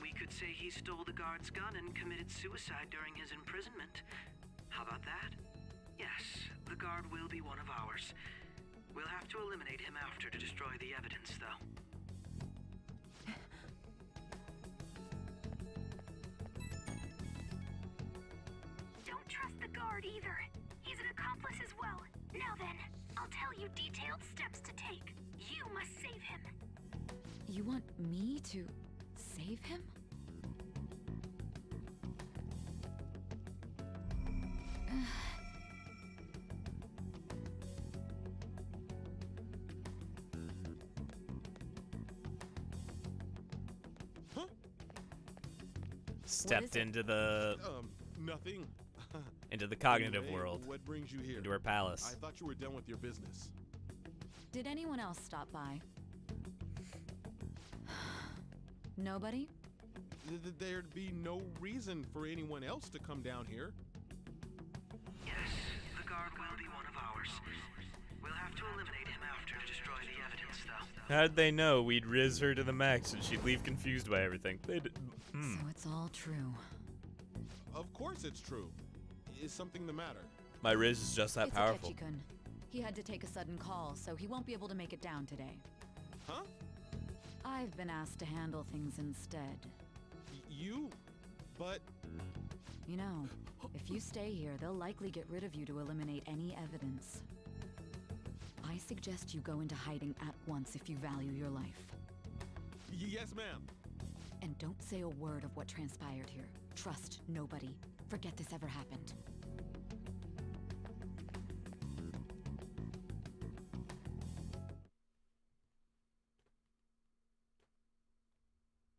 We could say he stole the guard's gun and committed suicide during his imprisonment. How about that? Yes, the guard will be one of ours. We'll have to eliminate him after to destroy the evidence, though. Don't try guard either. He's an accomplice as well. Now then, I'll tell you detailed steps to take. You must save him. You want me to save him? Stepped into the Nothing. into the cognitive Anyway, world. What brings you here? Into her palace. I thought you were done with your business. Did anyone else stop by? Nobody? There'd be no reason for anyone else to come down here. Yes, the guard will be one of ours. We'll have to eliminate him after to destroy the evidence, though. How'd they know we'd riz her to the max and she'd leave confused by everything? They did. So it's all true. Of course it's true. Is something the matter? My riz is just that It's powerful. Akechi-kun. He had to take a sudden call, so he won't be able to make it down today. Huh? I've been asked to handle things instead. You? But... You know, if you stay here, they'll likely get rid of you to eliminate any evidence. I suggest you go into hiding at once if you value your life. Yes, ma'am. And don't say a word of what transpired here. Trust nobody. Forget this ever happened.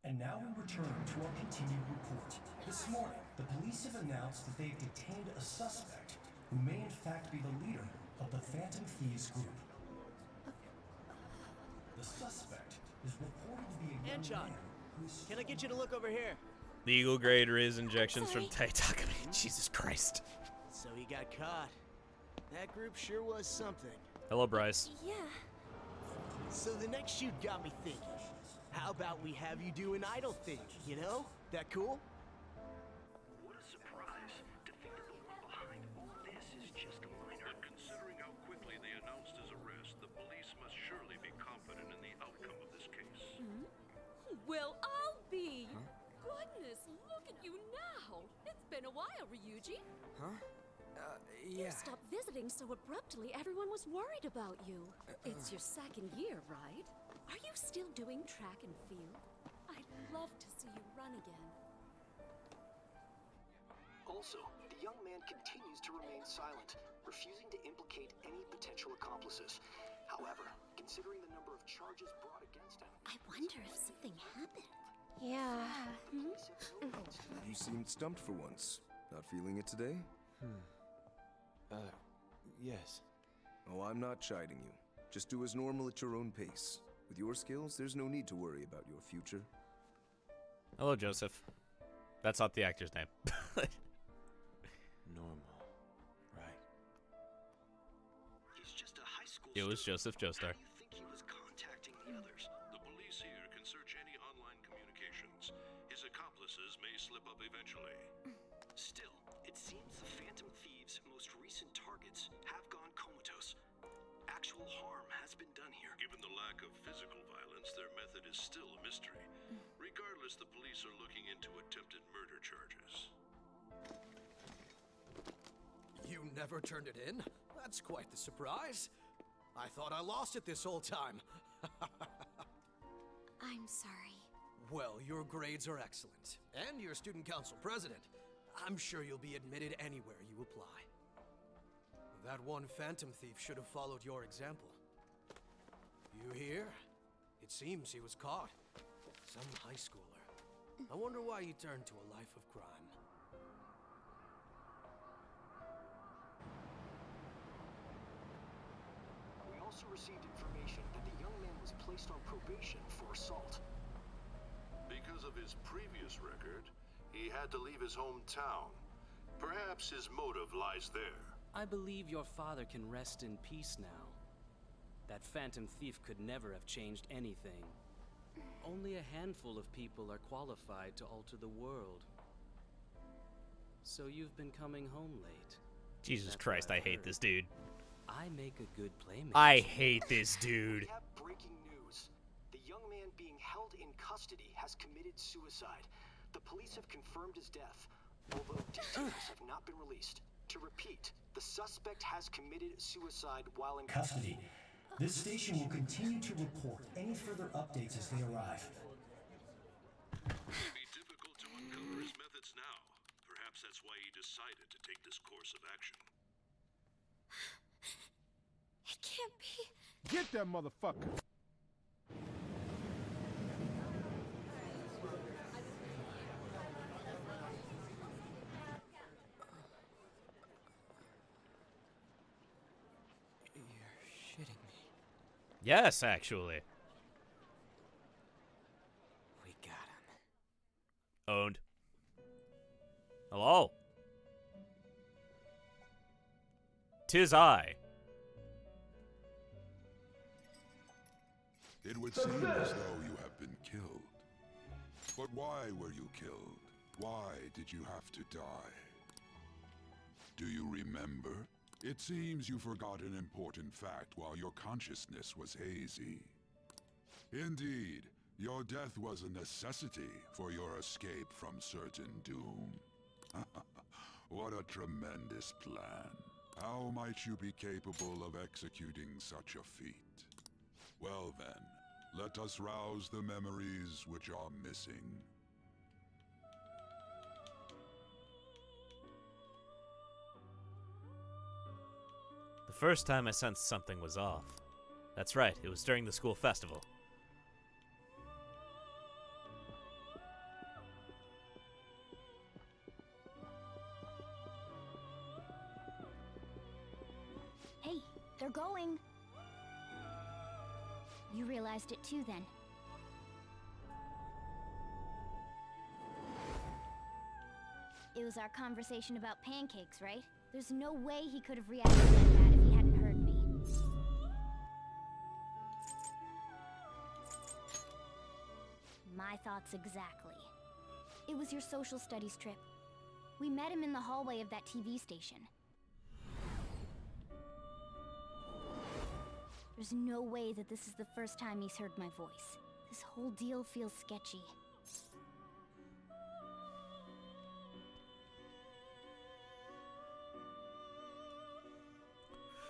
And now we return to our continued report. This morning, the police have announced that they've detained a suspect who may in fact be the leader of the Phantom Thieves group. The suspect is reported to be a young Anchon, man who is... can I get you to look over here? Legal grade riz injections from Taitakami. Jesus Christ. So he got caught. That group sure was something. Hello, Bryce. Yeah. So the next shoot got me thinking. How about we have you do an idol thing, you know? That cool? What a surprise to think that the one behind all this is just a minor. But considering how quickly they announced his arrest, the police must surely be confident in the outcome of this case. Well, I'll be. Goodness, look at you now. It's been a while, Ryuji. Huh? You stopped visiting so abruptly, everyone was worried about you. It's your second year, right? Are you still doing track and field? I'd love to see you run again. Also, the young man continues to remain silent, refusing to implicate any potential accomplices. However, considering the number of charges brought against him... I wonder if something happened. Yeah. You seemed stumped for once. Not feeling it today? Yes. Oh, I'm not chiding you. Just do as normal at your own pace. With your skills, there's no need to worry about your future. Hello, Joseph. That's not the actor's name. Normal. Right. He's just a high school It was student. Joseph Joestar. How do you think he was contacting the others? The police here can search any online communications. His accomplices may slip up eventually. Still, it seems the Phantom Thieves' most recent targets have gone comatose. Actual harm has been done here. Given the lack of physical violence, their method is still a mystery. Regardless, the police are looking into attempted murder charges. You never turned it in? That's quite the surprise. I thought I lost it this whole time. I'm sorry. Well, your grades are excellent. And you're student council president. I'm sure you'll be admitted anywhere you apply. That one Phantom Thief should have followed your example. You hear? It seems he was caught. Some high schooler. I wonder why he turned to a life of crime. We also received information that the young man was placed on probation for assault. Because of his previous record, he had to leave his hometown. Perhaps his motive lies there. I believe your father can rest in peace now. That Phantom Thief could never have changed anything. Only a handful of people are qualified to alter the world. So you've been coming home late. Jesus That's Christ, what I hate heard. this dude. I make a good playmate. I hate this dude. We have breaking news. The young man being held in custody has committed suicide. The police have confirmed his death, although details have not been released. To repeat, the suspect has committed suicide while in Custody. This station will continue to report any further updates as they arrive. It may be difficult to uncover his methods now. Perhaps that's why he decided to take this course of action. It can't be. Get that motherfucker! You're shitting me. Yes, actually. We got him. Owned. Hello? 'Tis I. It would seem as though you have been killed. But why were you killed? Why did you have to die? Do you remember? It seems you forgot an important fact while your consciousness was hazy. Indeed, your death was a necessity for your escape from certain doom. What a tremendous plan. How might you be capable of executing such a feat? Well then, let us rouse the memories which are missing. The first time I sensed something was off. That's right, it was during the school festival. Hey, they're going. You realized it too then. It was our conversation about pancakes, right? There's no way he could have reacted like that if he hadn't heard me. My thoughts exactly. It was your social studies trip. We met him in the hallway of that TV station. There's no way that this is the first time he's heard my voice. This whole deal feels sketchy.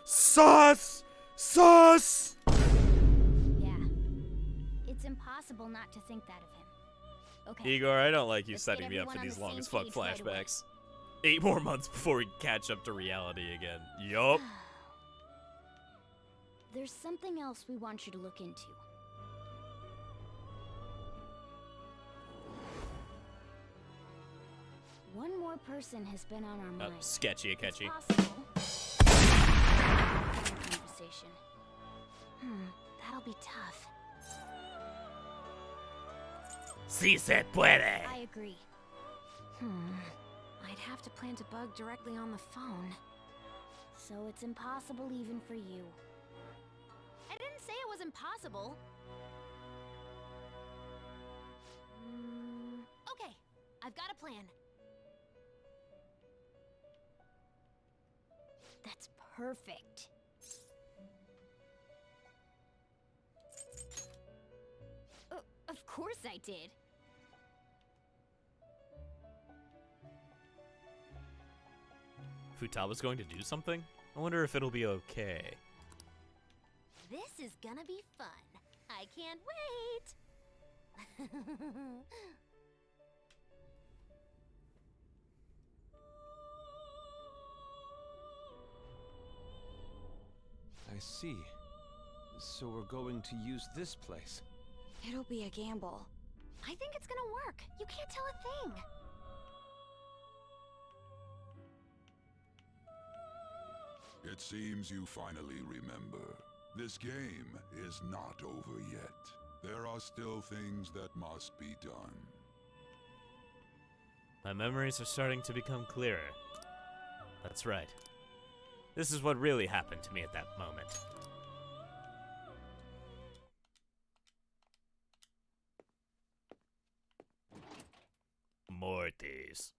Sus! Sus! Yeah. It's impossible not to think that of him. Okay. Igor, I don't like you Let's setting get me up for everyone on these the long same as fuck page right away. flashbacks. 8 more months before we catch up to reality again. Yup. There's something else we want you to look into. One more person has been on our Oh, mind. sketchy, catchy. Possible. Conversation. That'll be tough. Si se puede. I agree. I'd have to plant a bug directly on the phone. So it's impossible even for you. I didn't say it was impossible. Okay, I've got a plan. That's perfect. Of course I did. Futaba's going to do something? I wonder if it'll be okay. This is gonna be fun. I can't wait. I see. So we're going to use this place. It'll be a gamble. I think it's gonna work. You can't tell a thing. It seems you finally remember. This game is not over yet. There are still things that must be done. My memories are starting to become clearer. That's right. This is what really happened to me at that moment. Mortis.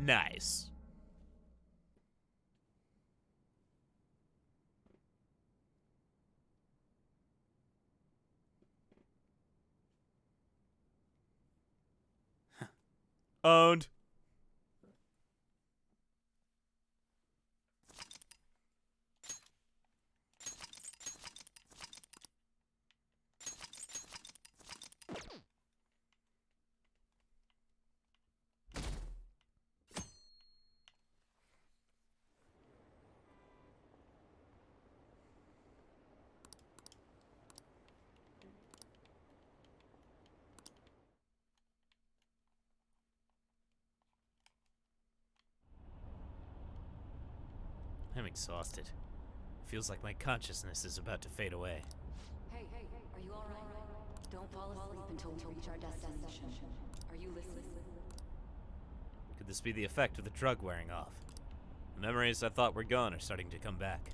Nice. Owned. I'm exhausted. Feels like my consciousness is about to fade away. Hey, are you alright? Don't fall asleep until we reach our destination. Are you listening? Could this be the effect of the drug wearing off? The memories I thought were gone are starting to come back.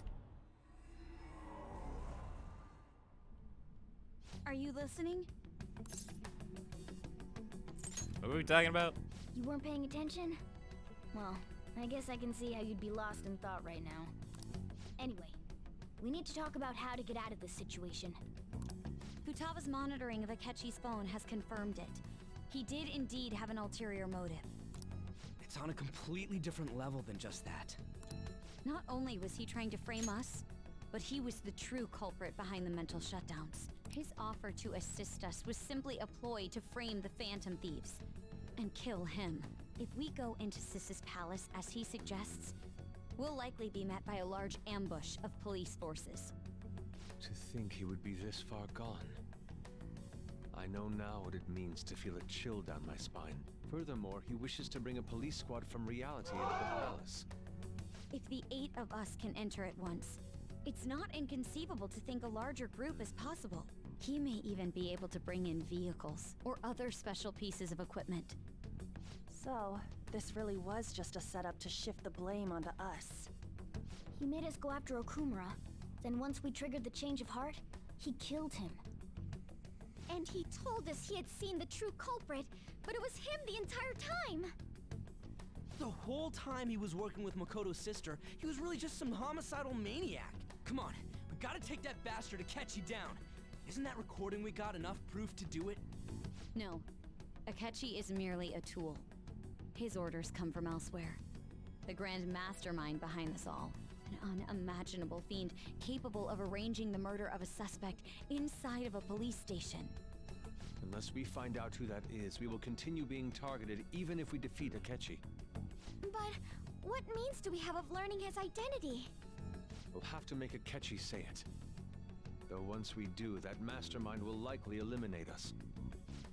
Are you listening? What were we talking about? You weren't paying attention? Well, I guess I can see how you'd be lost in thought right now. Anyway, we need to talk about how to get out of this situation. Futaba's monitoring of Akechi's phone has confirmed it. He did indeed have an ulterior motive. It's on a completely different level than just that. Not only was he trying to frame us, but he was the true culprit behind the mental shutdowns. His offer to assist us was simply a ploy to frame the Phantom Thieves and kill him. If we go into Sis's palace as he suggests, we'll likely be met by a large ambush of police forces. To think he would be this far gone. I know now what it means to feel a chill down my spine. Furthermore, he wishes to bring a police squad from reality into the palace. If the 8 of us can enter at once, it's not inconceivable to think a larger group is possible. He may even be able to bring in vehicles or other special pieces of equipment. So, this really was just a setup to shift the blame onto us. He made us go after Okumura. Then once we triggered the change of heart, he killed him. And he told us he had seen the true culprit, but it was him the entire time! The whole time he was working with Makoto's sister, he was really just some homicidal maniac. Come on, we gotta take that bastard Akechi down. Isn't that recording we got enough proof to do it? No. Akechi is merely a tool. His orders come from elsewhere. The grand mastermind behind this all. An unimaginable fiend capable of arranging the murder of a suspect inside of a police station. Unless we find out who that is, we will continue being targeted even if we defeat Akechi. But what means do we have of learning his identity? We'll have to make Akechi say it. Though once we do, that mastermind will likely eliminate us.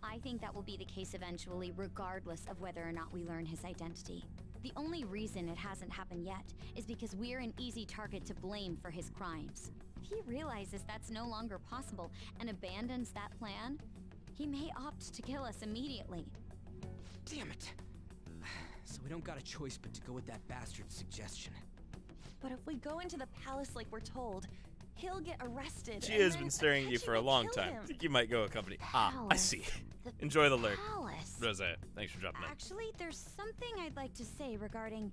I think that will be the case eventually, regardless of whether or not we learn his identity. The only reason it hasn't happened yet is because we're an easy target to blame for his crimes. If he realizes that's no longer possible and abandons that plan, he may opt to kill us immediately. Damn it! So we don't got a choice but to go with that bastard's suggestion. But if we go into the palace like we're told, he'll get arrested. She has been staring at you for a long time. I think you might go accompany. Ah, I see. Enjoy the lurk. Palace. Rose, thanks for dropping in. Actually, there's something I'd like to say regarding...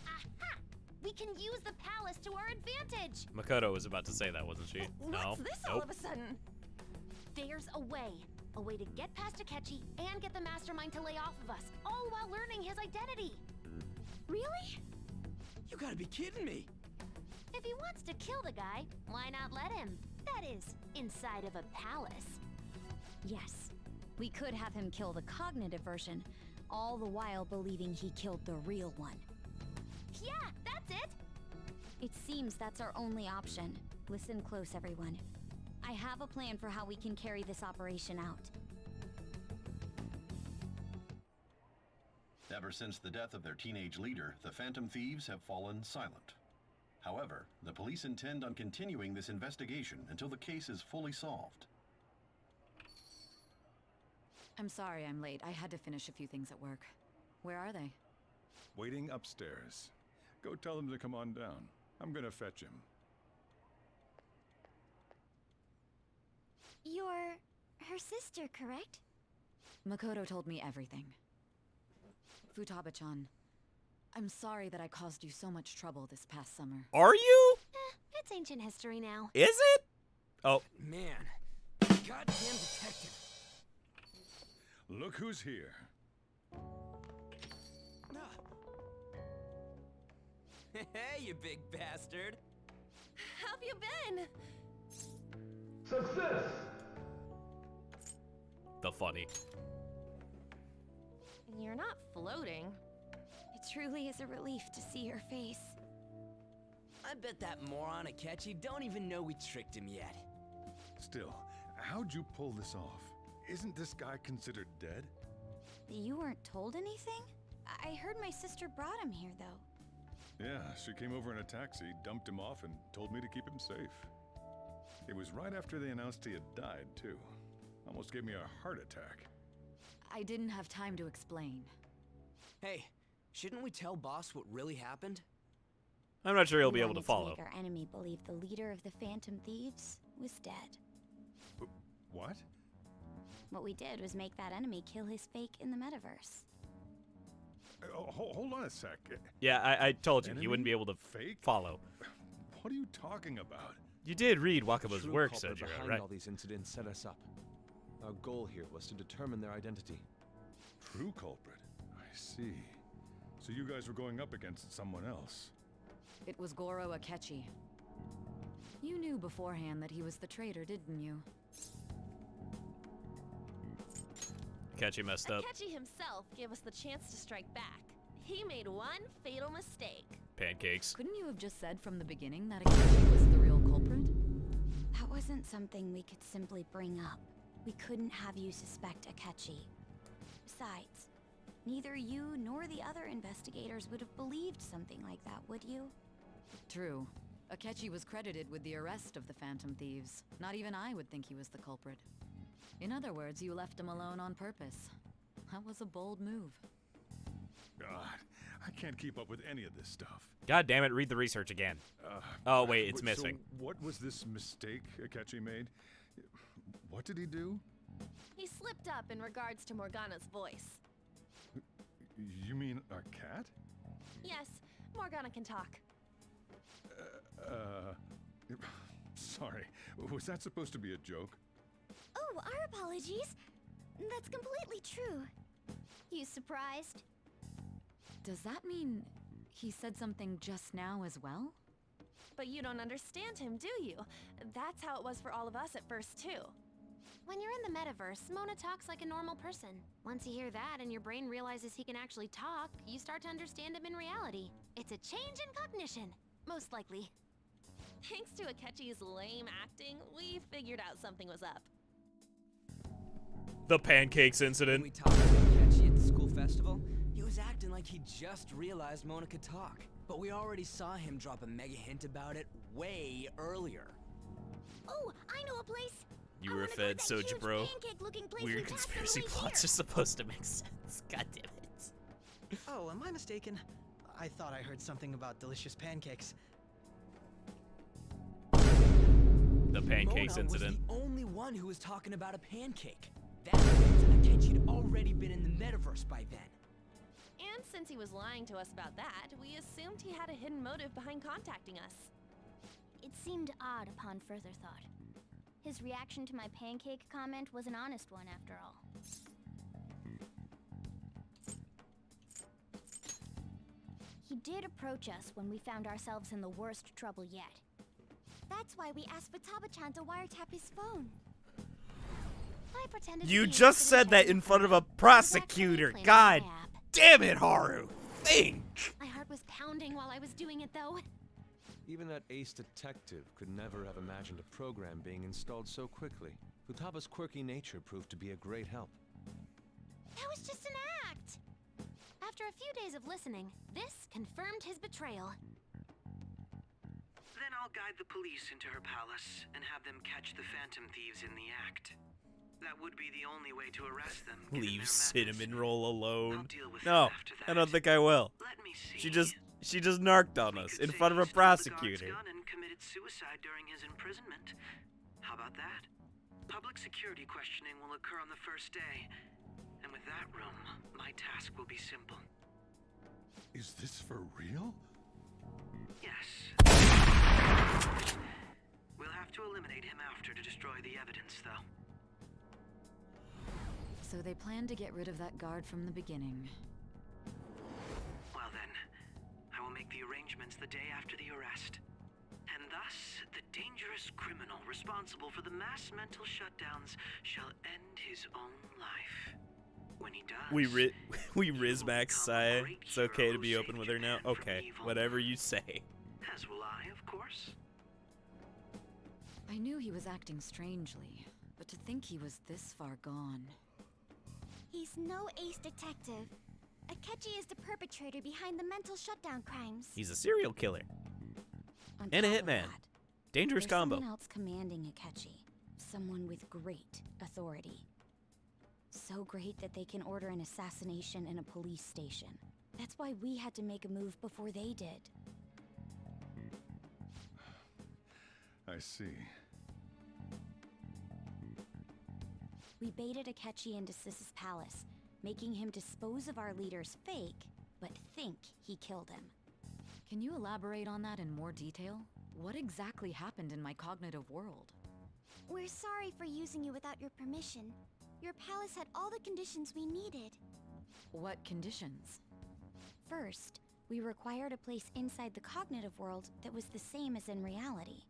Aha! We can use the palace to our advantage! Makoto was about to say that, wasn't she? No. What's this all of a sudden? There's a way. A way to get past Akechi and get the mastermind to lay off of us, all while learning his identity. Really? You gotta be kidding me! If he wants to kill the guy, why not let him? That is, inside of a palace. Yes. We could have him kill the cognitive version, all the while believing he killed the real one. Yeah, that's it! It seems that's our only option. Listen close, everyone. I have a plan for how we can carry this operation out. Ever since the death of their teenage leader, the Phantom Thieves have fallen silent. However, the police intend on continuing this investigation until the case is fully solved. I'm sorry I'm late. I had to finish a few things at work. Where are they? Waiting upstairs. Go tell them to come on down. I'm gonna fetch him. You're her sister, correct? Makoto told me everything. Futaba-chan, I'm sorry that I caused you so much trouble this past summer. Are you? It's ancient history now. Is it? Oh. Man. Goddamn detective. Look who's here. Hey, you big bastard. How've you been? Success! The funny. You're not floating. It truly is a relief to see your face. I bet that moron Akechi don't even know we tricked him yet. Still, how'd you pull this off? Isn't this guy considered dead? You weren't told anything? I heard my sister brought him here, though. Yeah, she came over in a taxi, dumped him off, and told me to keep him safe. It was right after they announced he had died, too. Almost gave me a heart attack. I didn't have time to explain. Hey, shouldn't we tell boss what really happened? I'm not sure he'll We be able to wanted follow. make our enemy believe the leader of the Phantom Thieves was dead. What? What we did was make that enemy kill his fake in the metaverse. Hold on a sec. Yeah, I told you, he Enemy? wouldn't be able to Fake? follow. What are you talking about? You did read Wakaba's True work, culprit Sojiro, behind right? all these incidents set us up. Our goal here was to determine their identity. True culprit? I see. So you guys were going up against someone else. It was Goro Akechi. You knew beforehand that he was the traitor, didn't you? Akechi messed up. Akechi himself gave us the chance to strike back. He made one fatal mistake. Pancakes. Couldn't you have just said from the beginning that Akechi was the real culprit? That wasn't something we could simply bring up. We couldn't have you suspect Akechi. Besides, neither you nor the other investigators would have believed something like that, would you? True. Akechi was credited with the arrest of the Phantom Thieves. Not even I would think he was the culprit. In other words, you left him alone on purpose. That was a bold move. God, I can't keep up with any of this stuff. God damn it, read the research again. Oh, wait, it's missing. So what was this mistake Akechi made? What did he do? He slipped up in regards to Morgana's voice. You mean our cat? Yes, Morgana can talk. Sorry. Was that supposed to be a joke? Oh, our apologies. That's completely true. You surprised? Does that mean he said something just now as well? But you don't understand him, do you? That's how it was for all of us at first, too. When you're in the metaverse, Mona talks like a normal person. Once you hear that and your brain realizes he can actually talk, you start to understand him in reality. It's a change in cognition, most likely. Thanks to Akechi's lame acting, we figured out something was up. The pancakes incident. When we talked to Akechi at the school festival, he was acting like he just realized Mona could talk. But we already saw him drop a mega hint about it way earlier. Oh, I know a place. You were fed, Soja Bro. Weird conspiracy plots are supposed to make sense. God damn it. Oh, am I mistaken? I thought I heard something about delicious pancakes. The pancakes Mona incident. was the only one who was talking about a pancake. That meant Akechi'd already been in the metaverse by then. And since he was lying to us about that, we assumed he had a hidden motive behind contacting us. It seemed odd upon further thought. His reaction to my pancake comment was an honest one, after all. He did approach us when we found ourselves in the worst trouble yet. That's why we asked Futaba-chan to wiretap his phone. I pretended to You be just interested said that in front of a prosecutor. God damn it, Haru. Think. My heart was pounding while I was doing it, though. Even that ace detective could never have imagined a program being installed so quickly. Futaba's quirky nature proved to be a great help. That was just an act. After a few days of listening, this confirmed his betrayal. Then I'll guide the police into her palace and have them catch the Phantom Thieves in the act. That would be the only way to arrest them. Leave Cinnamon Roll alone. deal with No, them after I don't think I will. Let me see. She just narked on us in front of a He stole the prosecutor. guard's gun and committed suicide during his imprisonment. How about that? Public security questioning will occur on the first day. And with that room, my task will be simple. Is this for real? Yes. We'll have to eliminate him after to destroy the evidence, though. So they planned to get rid of that guard from the beginning. Well then, I will make the arrangements arrangements the day after the arrest. And thus, the dangerous criminal responsible for the mass mental shutdowns shall end his own life. When he does, we Rizmax Saya. It's okay to be open with her now. Okay, whatever you say. as will I, of course. I knew he was acting strangely, but to think he was this far gone. He's no ace detective. Akechi is the perpetrator behind the mental shutdown crimes. He's a serial killer. On And a top of hitman. that, Dangerous there's combo. someone else commanding Akechi. Someone with great authority. So great that they can order an assassination in a police station. That's why we had to make a move before they did. I see. We baited Akechi into Sis's palace, making him dispose of our leader's fake, but think he killed him. Can you elaborate on that in more detail? What exactly happened in my cognitive world? We're sorry for using you without your permission. Your palace had all the conditions we needed. What conditions? First, we required a place inside the cognitive world that was the same as in reality.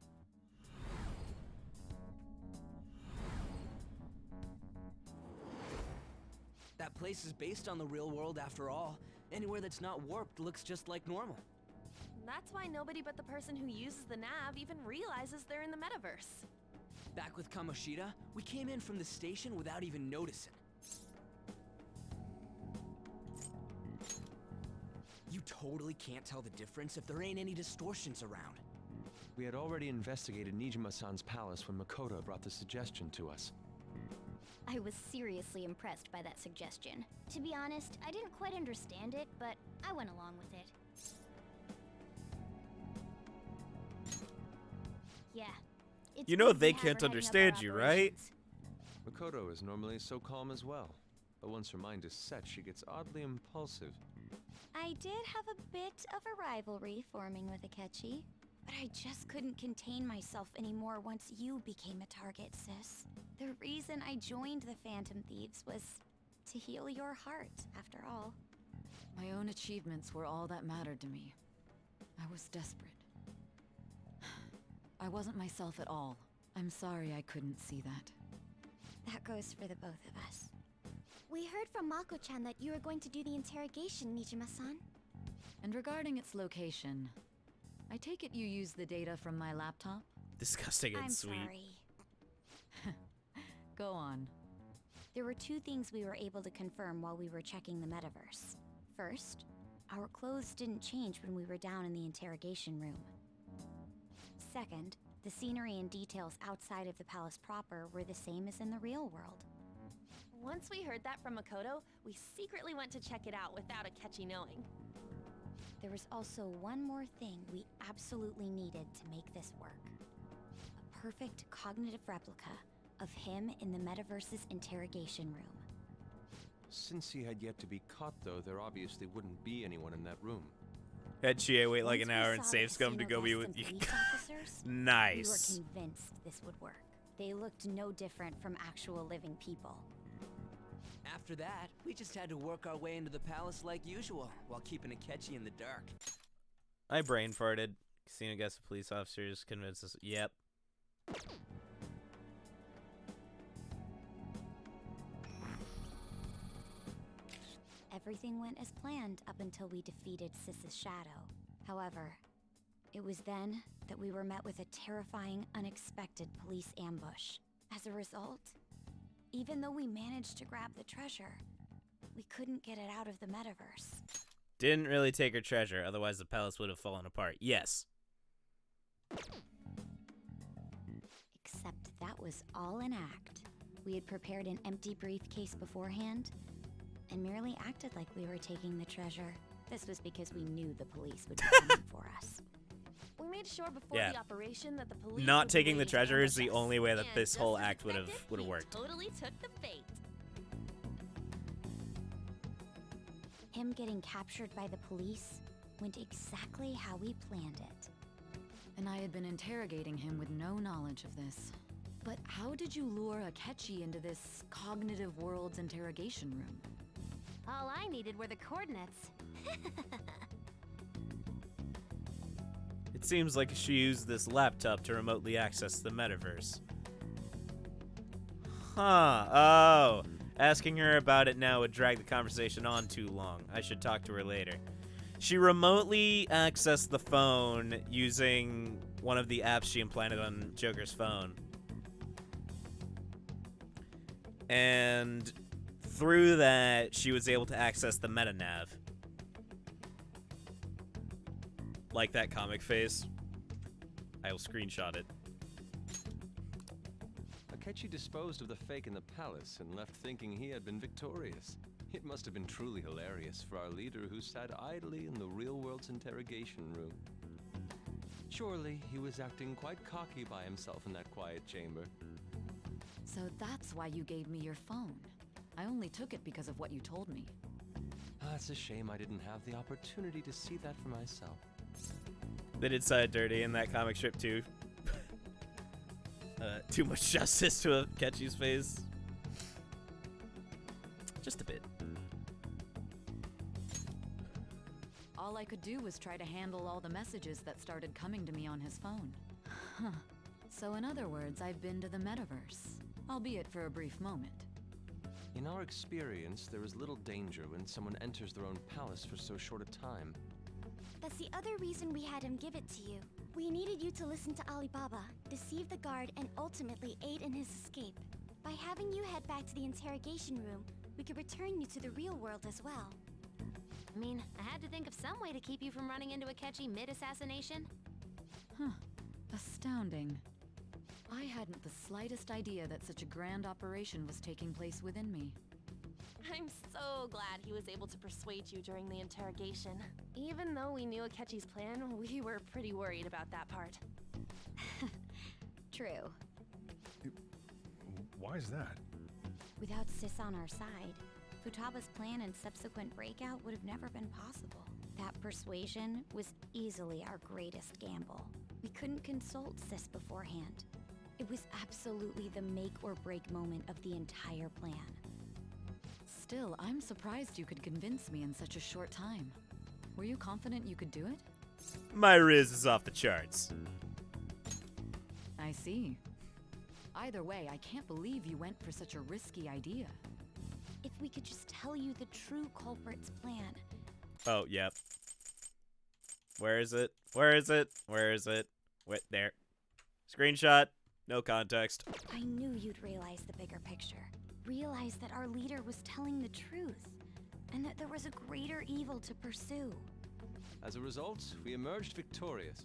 That place is based on the real world after all. Anywhere that's not warped looks just like normal. That's why nobody but the person who uses the nav even realizes they're in the metaverse. Back with Kamoshida, we came in from the station without even noticing. You totally can't tell the difference if there ain't any distortions around. We had already investigated Nijima-san's palace when Makoto brought the suggestion to us. I was seriously impressed by that suggestion. To be honest, I didn't quite understand it, but I went along with it. Yeah. It's You know good to they have can't her heading up our understand you, right? operations. Makoto is normally so calm as well, but once her mind is set, she gets oddly impulsive. I did have a bit of a rivalry forming with Akechi, but I just couldn't contain myself anymore once you became a target, sis. The reason I joined the Phantom Thieves was to heal your heart, after all. My own achievements were all that mattered to me. I was desperate. I wasn't myself at all. I'm sorry I couldn't see that. That goes for the both of us. We heard from Mako-chan that you were going to do the interrogation, Nijima-san. And regarding its location, I take it you used the data from my laptop? Disgusting and I'm sweet. sorry. Go on. There were two things we were able to confirm while we were checking the metaverse. First, our clothes didn't change when we were down in the interrogation room. Second, the scenery and details outside of the palace proper were the same as in the real world. Once we heard that from Makoto, we secretly went to check it out without Akechi knowing. There was also one more thing we absolutely needed to make this work. A perfect cognitive replica of him in the metaverse's interrogation room. Since he had yet to be caught, though, there obviously wouldn't be anyone in that room. Had Chie wait like Once an we hour and saw save the scum to scene go of be less with than you. police officers, Nice. We were convinced this would work. They looked no different from actual living people. After that, we just had to work our way into the palace like usual, while keeping Akechi in the dark. I brain farted. Casino guess the police officers convinced us. Yep. Everything went as planned up until we defeated Sis's shadow. However, it was then that we were met with a terrifying, unexpected police ambush. As a result, even though we managed to grab the treasure, we couldn't get it out of the metaverse. Didn't really take her treasure, otherwise the palace would have fallen apart. Yes. Except that was all an act. We had prepared an empty briefcase beforehand and merely acted like we were taking the treasure. This was because we knew the police would be coming for us. We made sure before Yeah. the operation that the police Not would be taking the waiting to treasure is the ambush us. only way that And this just whole as act would have expected, he worked. Totally took the bait. Him getting captured by the police went exactly how we planned it. And I had been interrogating him with no knowledge of this. But how did you lure Akechi into this cognitive world's interrogation room? All I needed were the coordinates. It seems like she used this laptop to remotely access the metaverse. Huh. Oh. Asking her about it now would drag the conversation on too long. I should talk to her later. She remotely accessed the phone using one of the apps she implanted on Joker's phone. And through that, she was able to access the MetaNav. Like that comic face. I will screenshot it. Akechi disposed of the fake in the palace and left thinking he had been victorious. It must have been truly hilarious for our leader who sat idly in the real world's interrogation room. Surely he was acting quite cocky by himself in that quiet chamber. So that's why you gave me your phone. I only took it because of what you told me. It's a shame I didn't have the opportunity to see that for myself. They did side dirty in that comic strip too. Too much justice to Akechi's face. Just a bit. All I could do was try to handle all the messages that started coming to me on his phone. Huh. So in other words, I've been to the metaverse, albeit for a brief moment. In our experience, there is little danger when someone enters their own palace for so short a time. That's the other reason we had him give it to you. We needed you to listen to Alibaba, deceive the guard, and ultimately aid in his escape. By having you head back to the interrogation room, we could return you to the real world as well. I mean, I had to think of some way to keep you from running into Akechi mid-assassination. Huh. Astounding. I hadn't the slightest idea that such a grand operation was taking place within me. I'm so glad he was able to persuade you during the interrogation. Even though we knew Akechi's plan, we were pretty worried about that part. True. Why is that? Without Sis on our side, Futaba's plan and subsequent breakout would have never been possible. That persuasion was easily our greatest gamble. We couldn't consult Sis beforehand. It was absolutely the make or break moment of the entire plan. Still, I'm surprised you could convince me in such a short time. Were you confident you could do it? My riz is off the charts. I see. Either way, I can't believe you went for such a risky idea. If we could just tell you the true culprit's plan. Oh, yep. Where is it? Where is it? Where is it? Wait, there. Screenshot. No context. I knew you'd realize the bigger picture. Realize that our leader was telling the truth, and that there was a greater evil to pursue. As a result, we emerged victorious.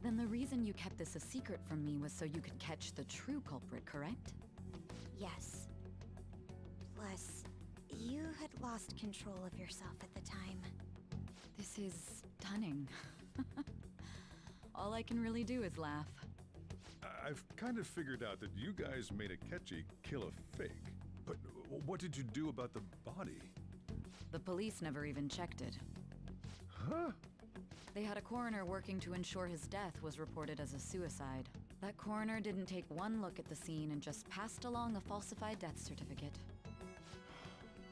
Then the reason you kept this a secret from me was so you could catch the true culprit, correct? Yes. Plus, you had lost control of yourself at the time. This is stunning. All I can really do is laugh. I've kind of figured out that you guys made Akechi kill a fake. But what did you do about the body? The police never even checked it. Huh? They had a coroner working to ensure his death was reported as a suicide. That coroner didn't take one look at the scene and just passed along a falsified death certificate.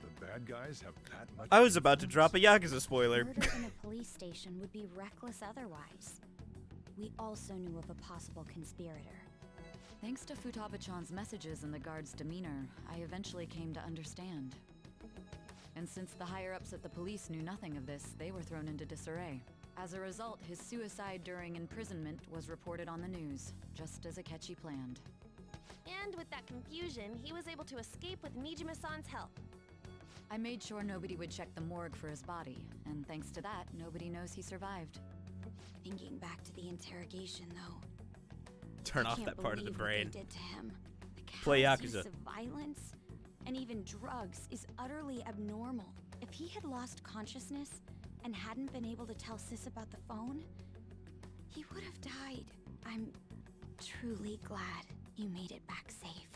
The bad guys have that much... I was about to drop a Yakuza spoiler. Murder in a police station would be reckless otherwise. We also knew of a possible conspirator. Thanks to Futaba-chan's messages and the guard's demeanor, I eventually came to understand. And since the higher-ups at the police knew nothing of this, they were thrown into disarray. As a result, his suicide during imprisonment was reported on the news, just as Akechi planned. And with that confusion, he was able to escape with Nijima-san's help. I made sure nobody would check the morgue for his body, and thanks to that, nobody knows he survived. Thinking back to the interrogation, though. Turn off that part of the brain. What they did to him. The Play callous Yakuza. use of violence and even drugs is utterly abnormal. If he had lost consciousness and hadn't been able to tell Sis about the phone, he would have died. I'm truly glad you made it back safe.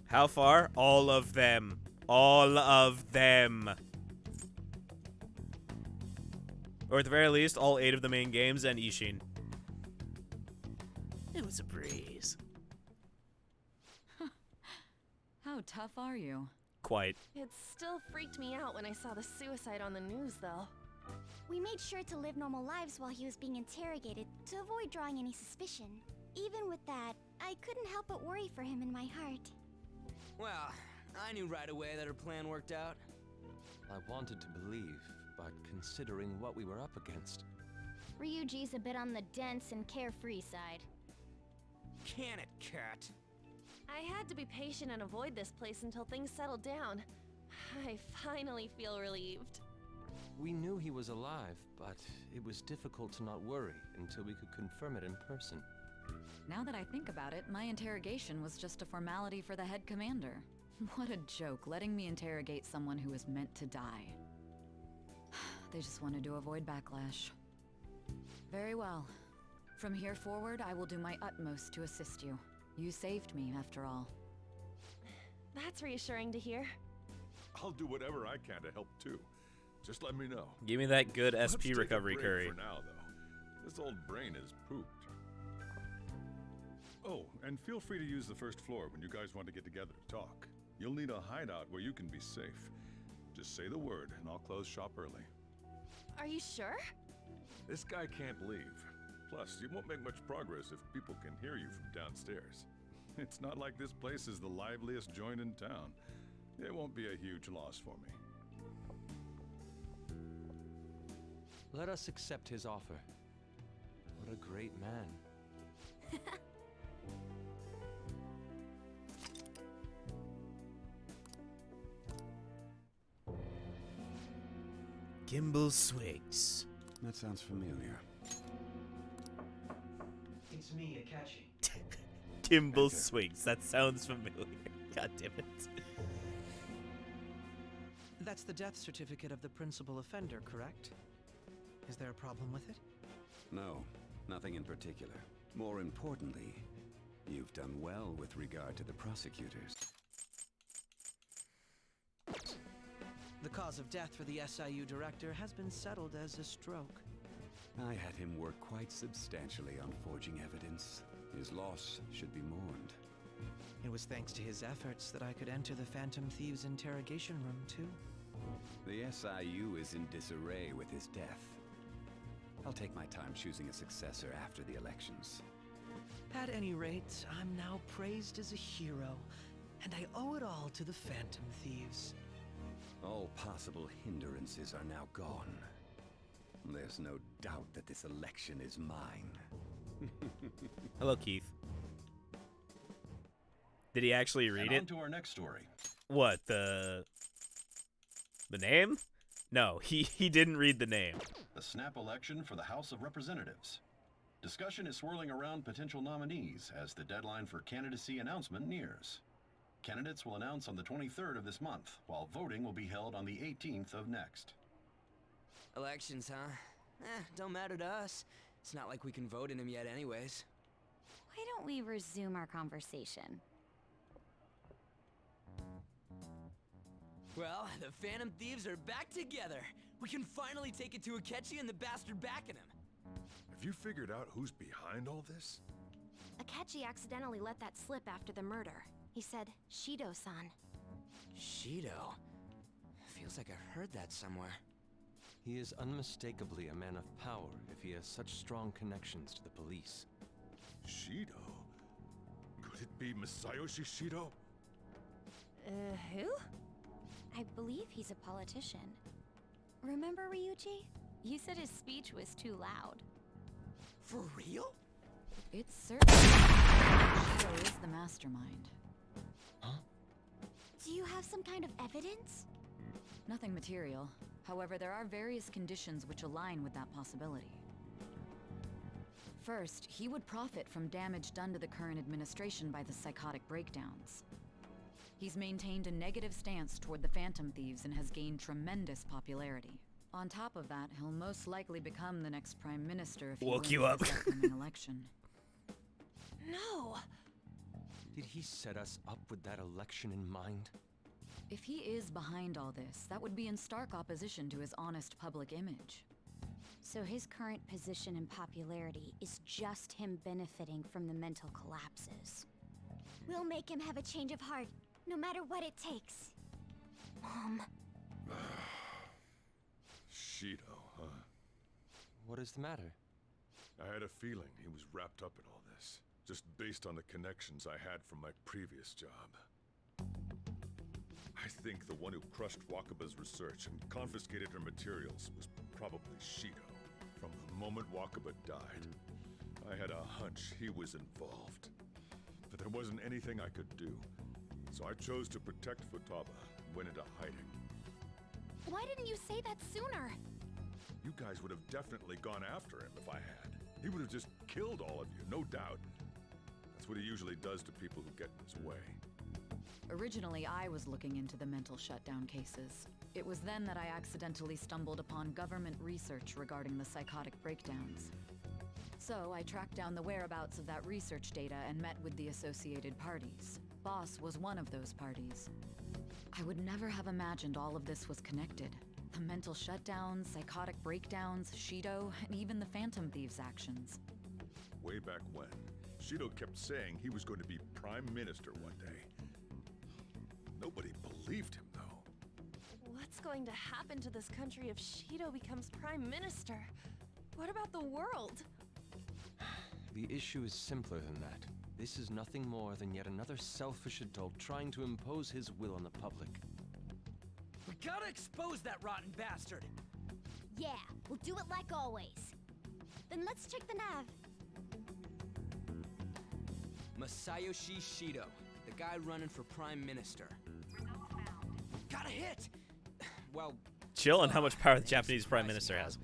How far? All of them. All of them. Or at the very least, all 8 of the main games and Ishin. It was a breeze. How tough are you? quite. It still freaked me out when I saw the suicide on the news, though. We made sure to live normal lives while he was being interrogated to avoid drawing any suspicion. Even with that, I couldn't help but worry for him in my heart. Well, I knew right away that her plan worked out. I wanted to believe, but considering what we were up against... Ryuji's a bit on the dense and carefree side. Can it, Cat? I had to be patient and avoid this place until things settled down. I finally feel relieved. We knew he was alive, but it was difficult to not worry until we could confirm it in person. Now that I think about it, my interrogation was just a formality for the head commander. What a joke, letting me interrogate someone who was meant to die. They just wanted to avoid backlash. Very well. From here forward, I will do my utmost to assist you. You saved me, after all. That's reassuring to hear. I'll do whatever I can to help too. Just let me know. Give me that good Let's SP take a recovery break curry. For now, though. This old brain is pooped. Oh, and feel free to use the first floor when you guys want to get together to talk. You'll need a hideout where you can be safe. Just say the word, and I'll close shop early. Are you sure? This guy can't leave. Plus, you won't make much progress if people can hear you from downstairs. It's not like this place is the liveliest joint in town. It won't be a huge loss for me. Let us accept his offer. What a great man. Gimbal Swigs. That sounds familiar. It's me, Akachi. Gimbal Swigs. That sounds familiar. God damn it. That's the death certificate of the principal offender, correct? Is there a problem with it? No, nothing in particular. More importantly, you've done well with regard to the prosecutors. The cause of death for the SIU director has been settled as a stroke. I had him work quite substantially on forging evidence. His loss should be mourned. It was thanks to his efforts that I could enter the Phantom Thieves' interrogation room, too. The SIU is in disarray with his death. I'll take my time choosing a successor after the elections. At any rate, I'm now praised as a hero, and I owe it all to the Phantom Thieves. All possible hindrances are now gone. There's no doubt that this election is mine. Hello, Keith. Did he actually read And it? on to our next story. What, the name? No, he didn't read the name. The snap election for the House of Representatives. Discussion is swirling around potential nominees as the deadline for candidacy announcement nears. Candidates will announce on the 23rd of this month, while voting will be held on the 18th of next. Elections, huh? Don't matter to us. It's not like we can vote in them yet anyways. Why don't we resume our conversation? Well, the Phantom Thieves are back together. We can finally take it to Akechi and the bastard backing him. Have you figured out who's behind all this? Akechi accidentally let that slip after the murder. He said, Shido-san. Shido? Feels like I've heard that somewhere. He is unmistakably a man of power if he has such strong connections to the police. Shido? Could it be Masayoshi Shido? Who? I believe he's a politician. Remember, Ryuji? You said his speech was too loud. For real? It's certain Shido is the mastermind. Do you have some kind of evidence? Nothing material. However, there are various conditions which align with that possibility. First, he would profit from damage done to the current administration by the psychotic breakdowns. He's maintained a negative stance toward the Phantom Thieves and has gained tremendous popularity. On top of that, he'll most likely become the next Prime Minister if he Woke wins you up. this upcoming election. No! Did he set us up with that election in mind? If he is behind all this, that would be in stark opposition to his honest public image. So his current position and popularity is just him benefiting from the mental collapses. We'll make him have a change of heart, no matter what it takes. Mom. Shido, huh? What is the matter? I had a feeling he was wrapped up in all this, just based on the connections I had from my previous job. I think the one who crushed Wakaba's research and confiscated her materials was probably Shido. From the moment Wakaba died, I had a hunch he was involved. But there wasn't anything I could do, so I chose to protect Futaba and went into hiding. Why didn't you say that sooner? You guys would have definitely gone after him if I had. He would have just killed all of you, no doubt. That's what he usually does to people who get in his way. Originally, I was looking into the mental shutdown cases. It was then that I accidentally stumbled upon government research regarding the psychotic breakdowns. So I tracked down the whereabouts of that research data and met with the associated parties. Boss was one of those parties. I would never have imagined all of this was connected. The mental shutdowns, psychotic breakdowns, Shido, and even the Phantom Thieves' actions. Way back when, Shido kept saying he was going to be Prime Minister one day. Nobody believed him, though. What's going to happen to this country if Shido becomes Prime Minister? What about the world? The issue is simpler than that. This is nothing more than yet another selfish adult trying to impose his will on the public. We gotta expose that rotten bastard! Yeah, we'll do it like always. Then let's check the nav. Masayoshi Shido, the guy running for Prime Minister. Got a hit! Well, Chill on how much power the Japanese Prime Minister has.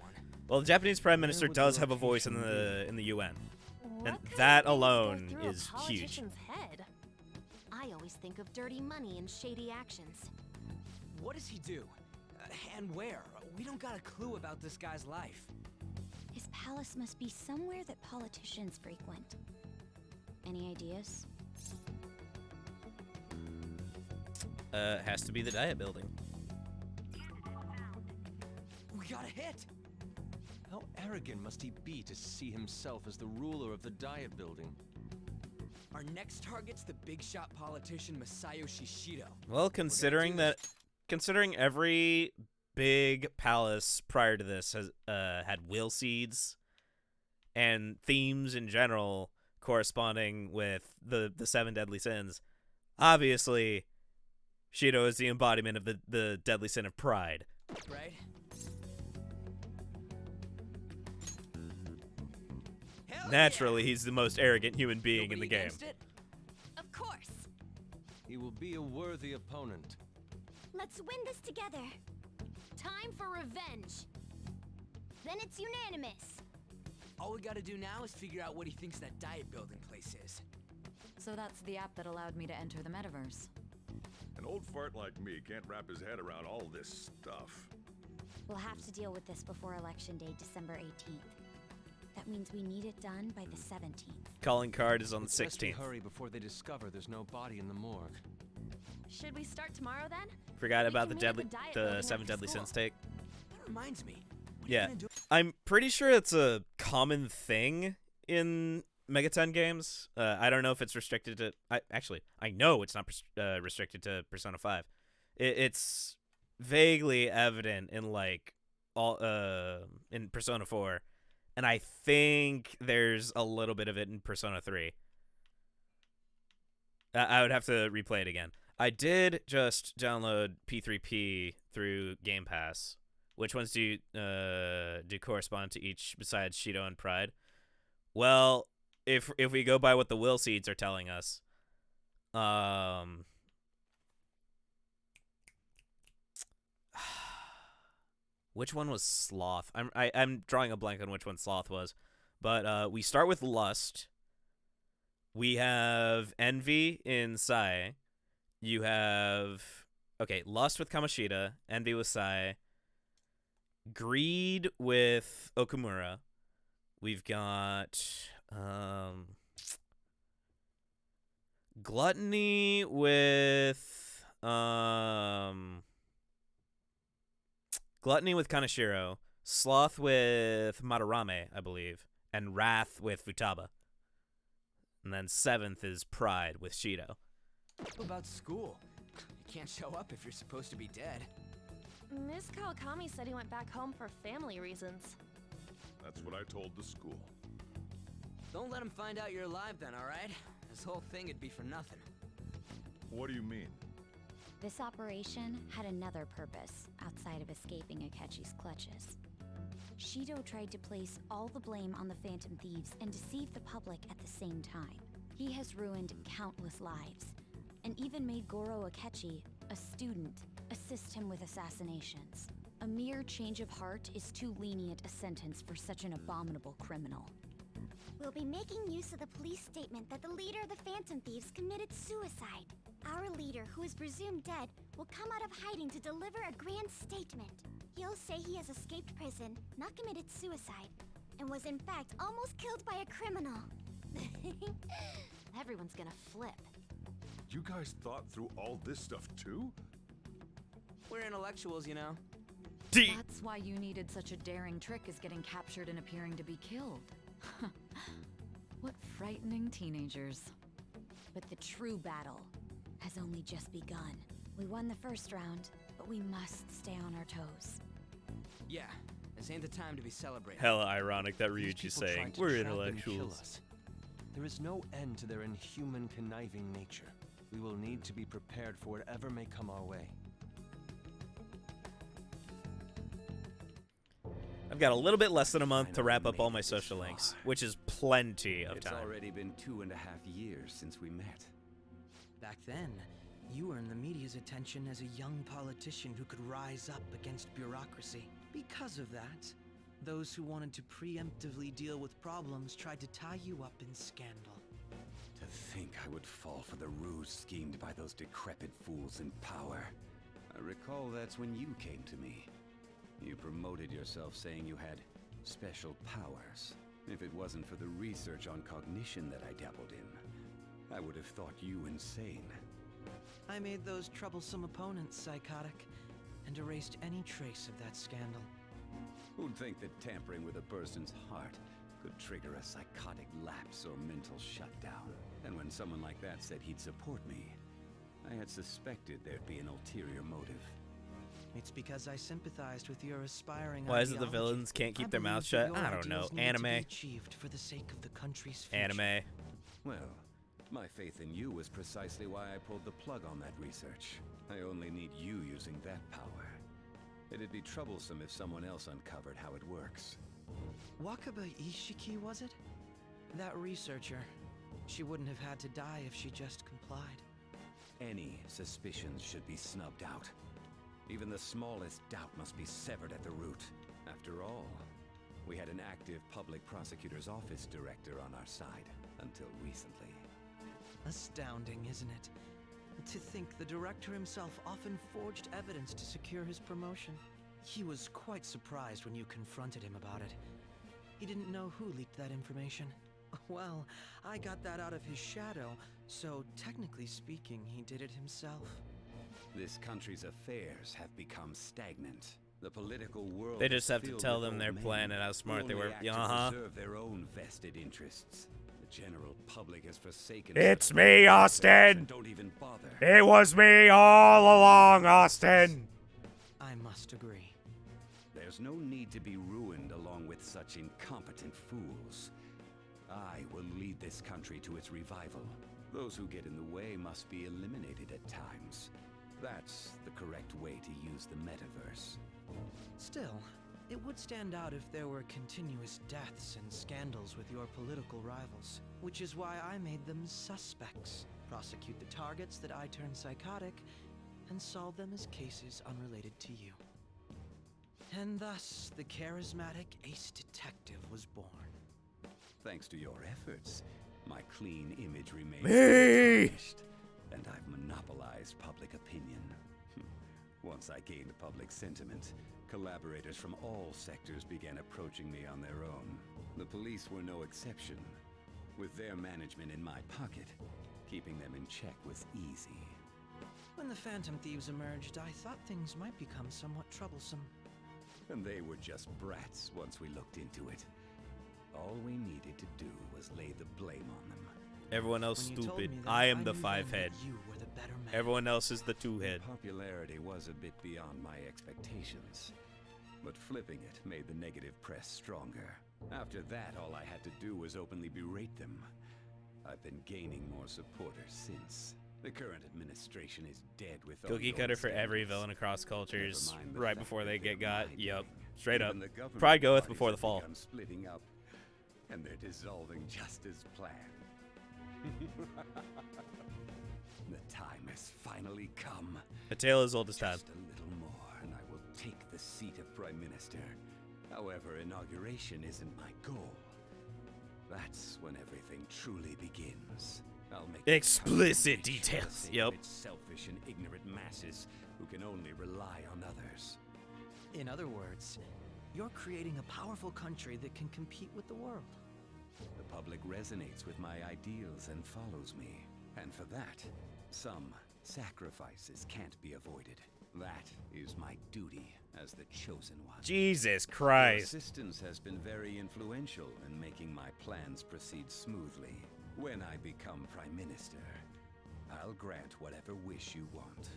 Well, the Japanese Prime Minister does have a voice in the UN. And that alone is huge. Head? I always think of dirty money and shady actions. What does he do? And where? We don't got a clue about this guy's life. His palace must be somewhere that politicians frequent. Any ideas? Has to be the Diet Building. We got a hit! How arrogant must he be to see himself as the ruler of the Diet Building? Our next target's the big shot politician Masayoshi Shido. Well, considering every big palace prior to this has had will seeds and themes in general corresponding with the seven deadly sins, obviously Shido is the embodiment of the deadly sin of pride. Right? Naturally, he's the most arrogant human being in the game. Of course. He will be a worthy opponent. Let's win this together. Time for revenge. Then it's unanimous. All we gotta do now is figure out what he thinks that Diet Building place is. So that's the app that allowed me to enter the metaverse. An old fart like me can't wrap his head around all this stuff. We'll have to deal with this before Election Day, December 18th. That means we need it done by the 17th. Calling card is on the It's best we 16th. hurry before they discover there's no body in the morgue. Should we start tomorrow then? Forgot about the can meet at deadly, the Diet the Building seven after deadly school. sins take. That reminds me. Yeah, I'm pretty sure it's a common thing in Megaten games. I don't know if it's restricted to. I know it's not restricted to Persona 5. It's vaguely evident in like all in Persona 4, and I think there's a little bit of it in Persona 3. I would have to replay it again. I did just download P3P through Game Pass. Which ones do correspond to each besides Shido and Pride? Well, if we go by what the will seeds are telling us, which one was Sloth? I'm drawing a blank on which one Sloth was, but we start with Lust. We have Envy in Sai. You have Lust with Kamoshida, Envy with Sai. Greed with Okumura. We've got Gluttony with Kaneshiro, Sloth with Madarame, I believe, and Wrath with Futaba. And then 7th is Pride with Shido. What about school? Can't show up if you're supposed to be dead. Miss Kawakami said he went back home for family reasons. That's what I told the school. Don't let him find out you're alive then, alright? This whole thing would be for nothing. What do you mean? This operation had another purpose outside of escaping Akechi's clutches. Shido tried to place all the blame on the Phantom Thieves and deceive the public at the same time. He has ruined countless lives, and even made Goro Akechi, a student, assist him with assassinations. A mere change of heart is too lenient a sentence for such an abominable criminal. We'll be making use of the police statement that the leader of the Phantom Thieves committed suicide. Our leader, who is presumed dead, will come out of hiding to deliver a grand statement. He'll say he has escaped prison, not committed suicide, and was in fact almost killed by a criminal. Everyone's gonna flip. You guys thought through all this stuff too? We're intellectuals, you know. That's why you needed such a daring trick as getting captured and appearing to be killed. What frightening teenagers. But the true battle has only just begun. We won the first round, but we must stay on our toes. Yeah, this ain't the time to be celebrating. Hella ironic that These Ryuji's people saying, tried to we're trap and kill intellectuals. us. There is no end to their inhuman, conniving nature. We will need to be prepared for whatever may come our way. I've got a little bit less than a month to wrap up all my social links, which is plenty of It's time. already been 2.5 years since we met. Back then, you earned the media's attention as a young politician who could rise up against bureaucracy. Because of that, those who wanted to preemptively deal with problems tried to tie you up in scandal. To think I would fall for the ruse schemed by those decrepit fools in power. I recall that's when you came to me. You promoted yourself saying you had special powers. If it wasn't for the research on cognition that I dabbled in, I would have thought you insane. I made those troublesome opponents psychotic and erased any trace of that scandal. Who'd think that tampering with a person's heart could trigger a psychotic lapse or mental shutdown? And when someone like that said he'd support me, I had suspected there'd be an ulterior motive. It's because I sympathized with your aspiring Why is it the ideology. villains can't keep I their mouths believe that shut? your I don't know. ideals need to be Anime. achieved for the sake of the country's future. Anime. Well, my faith in you was precisely why I pulled the plug on that research. I only need you using that power. It'd be troublesome if someone else uncovered how it works. Wakaba Ishiki, was it? That researcher. She wouldn't have had to die if she just complied. Any suspicions should be snubbed out. Even the smallest doubt must be severed at the root. After all, we had an active public prosecutor's office director on our side until recently. Astounding, isn't it? To think the director himself often forged evidence to secure his promotion. He was quite surprised when you confronted him about it. He didn't know who leaked that information. Well, I got that out of his shadow, so technically speaking, he did it himself. This country's affairs have become stagnant. The political world They just is have to filled tell with them their old plan men and how smart who they only were. act to Uh-huh. preserve their own vested interests. The general public has forsaken. It's such me, concepts Austin! and don't even bother. It was me all along, Austin! I must agree. There's no need to be ruined along with such incompetent fools. I will lead this country to its revival. Those who get in the way must be eliminated at times. That's the correct way to use the metaverse. Still, it would stand out if there were continuous deaths and scandals with your political rivals, which is why I made them suspects. Prosecute the targets that I turn psychotic, and solve them as cases unrelated to you. And thus, the charismatic ace detective was born. Thanks to your efforts, my clean image remains Me! untouched, and I've monopolized public opinion. Once I gained public sentiment, collaborators from all sectors began approaching me on their own. The police were no exception. With their management in my pocket, keeping them in check was easy. When the Phantom Thieves emerged, I thought things might become somewhat troublesome. And they were just brats once we looked into it. All we needed to do was lay the blame on them. Everyone else When you told stupid. me that, I am the knew then five head. that you were the better man. Everyone else is the two head. Popularity was a bit beyond my expectations, but flipping it made the negative press stronger. After that, all I had to do was openly berate them. I've been gaining more supporters since. The current administration is dead with all Cookie your cutter for every scandals. villain across cultures Never mind the right fact before that they they're get got. my Yep. game. Straight up. Even the government Probably go with parties before the have fall. begun splitting up, and they're dissolving just as planned. The time has finally come. A tale as old as time. Just a little more, and I will take the seat of Prime Minister. However, inauguration isn't my goal. That's when everything truly begins. I'll make it Explicit tough to details. save Yep. its selfish and ignorant masses who can only rely on others. In other words, you're creating a powerful country that can compete with the world. The public resonates with my ideals and follows me. And for that, some sacrifices can't be avoided. That is my duty as the chosen one. Jesus Your Christ. assistance has been very influential in making my plans proceed smoothly. When I become Prime Minister, I'll grant whatever wish you want.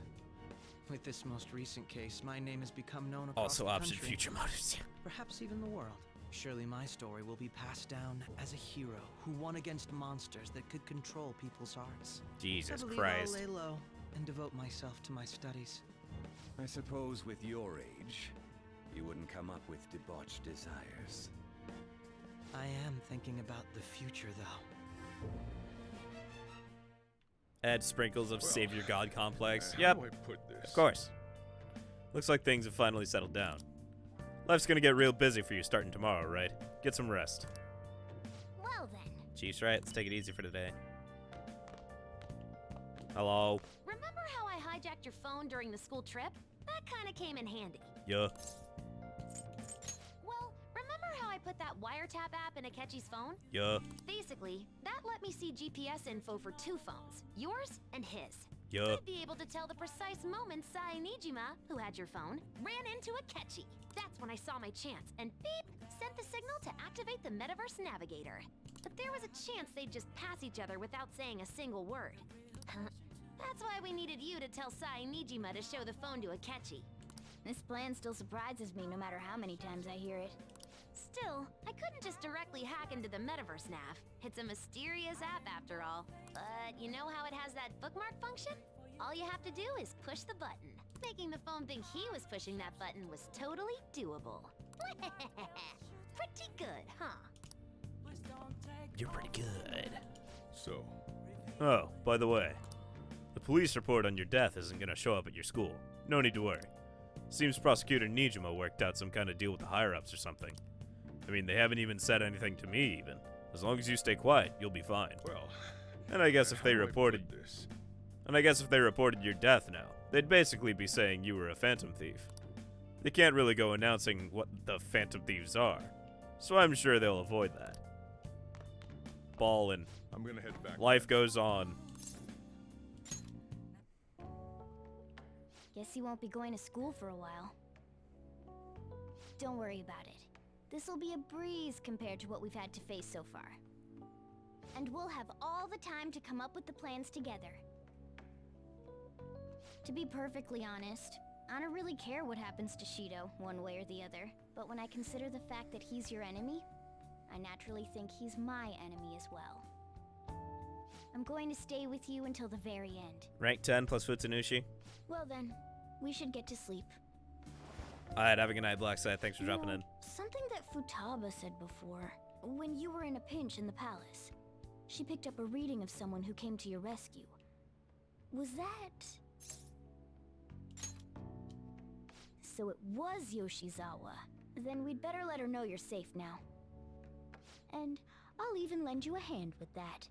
With this most recent case, my name has become known across Also the option country. future motives. Perhaps even the world. Surely my story will be passed down as a hero who won against monsters that could control people's hearts. Jesus I believe Christ. I'll lay low and devote myself to my studies. I suppose with your age, you wouldn't come up with debauched desires. I am thinking about the future, though. Add sprinkles of Savior God complex. How Yep. do I put this? Of course. Looks like things have finally settled down. Life's gonna get real busy for you starting tomorrow, right? Get some rest. Well then. Chief's right. Let's take it easy for today. Hello. Remember how I hijacked your phone during the school trip? That kinda came in handy. Yeah. Well, remember how I put that wiretap app in Akechi's phone? Yeah. Basically, that let me see GPS info for two phones, yours and his. Yeah. I'd be able to tell the precise moment Sai Nijima, who had your phone, ran into Akechi. That's when I saw my chance, and beep, sent the signal to activate the Metaverse Navigator. But there was a chance they'd just pass each other without saying a single word. That's why we needed you to tell Sai Nijima to show the phone to Akechi. This plan still surprises me no matter how many times I hear it. Still, I couldn't just directly hack into the Metaverse Nav. It's a mysterious app after all. But you know how it has that bookmark function? All you have to do is push the button. Making the phone think he was pushing that button was totally doable. Pretty good, huh? You're pretty good. So, Oh, by the way, the police report on your death isn't gonna show up at your school. No need to worry. Seems Prosecutor Nijima worked out some kind of deal with the higher-ups or something. I mean, they haven't even said anything to me, even. As long as you stay quiet, you'll be fine. well, And I guess if how they do I reported... put this? And I guess if they reported your death now, they'd basically be saying you were a Phantom Thief. They can't really go announcing what the Phantom Thieves are, so I'm sure they'll avoid that. Ballin'. I'm gonna head back. Life goes on. Guess you won't be going to school for a while. Don't worry about it. This'll be a breeze compared to what we've had to face so far. And we'll have all the time to come up with the plans together. To be perfectly honest, I don't really care what happens to Shido, one way or the other. But when I consider the fact that he's your enemy, I naturally think he's my enemy as well. I'm going to stay with you until the very end. Rank 10 plus Futsunushi. Well then, we should get to sleep. Alright, have a good night, Blackside. Thanks for dropping in. Something that Futaba said before, when you were in a pinch in the palace, she picked up a reading of someone who came to your rescue. Was that... So it was Yoshizawa. Then we'd better let her know you're safe now. And I'll even lend you a hand with that.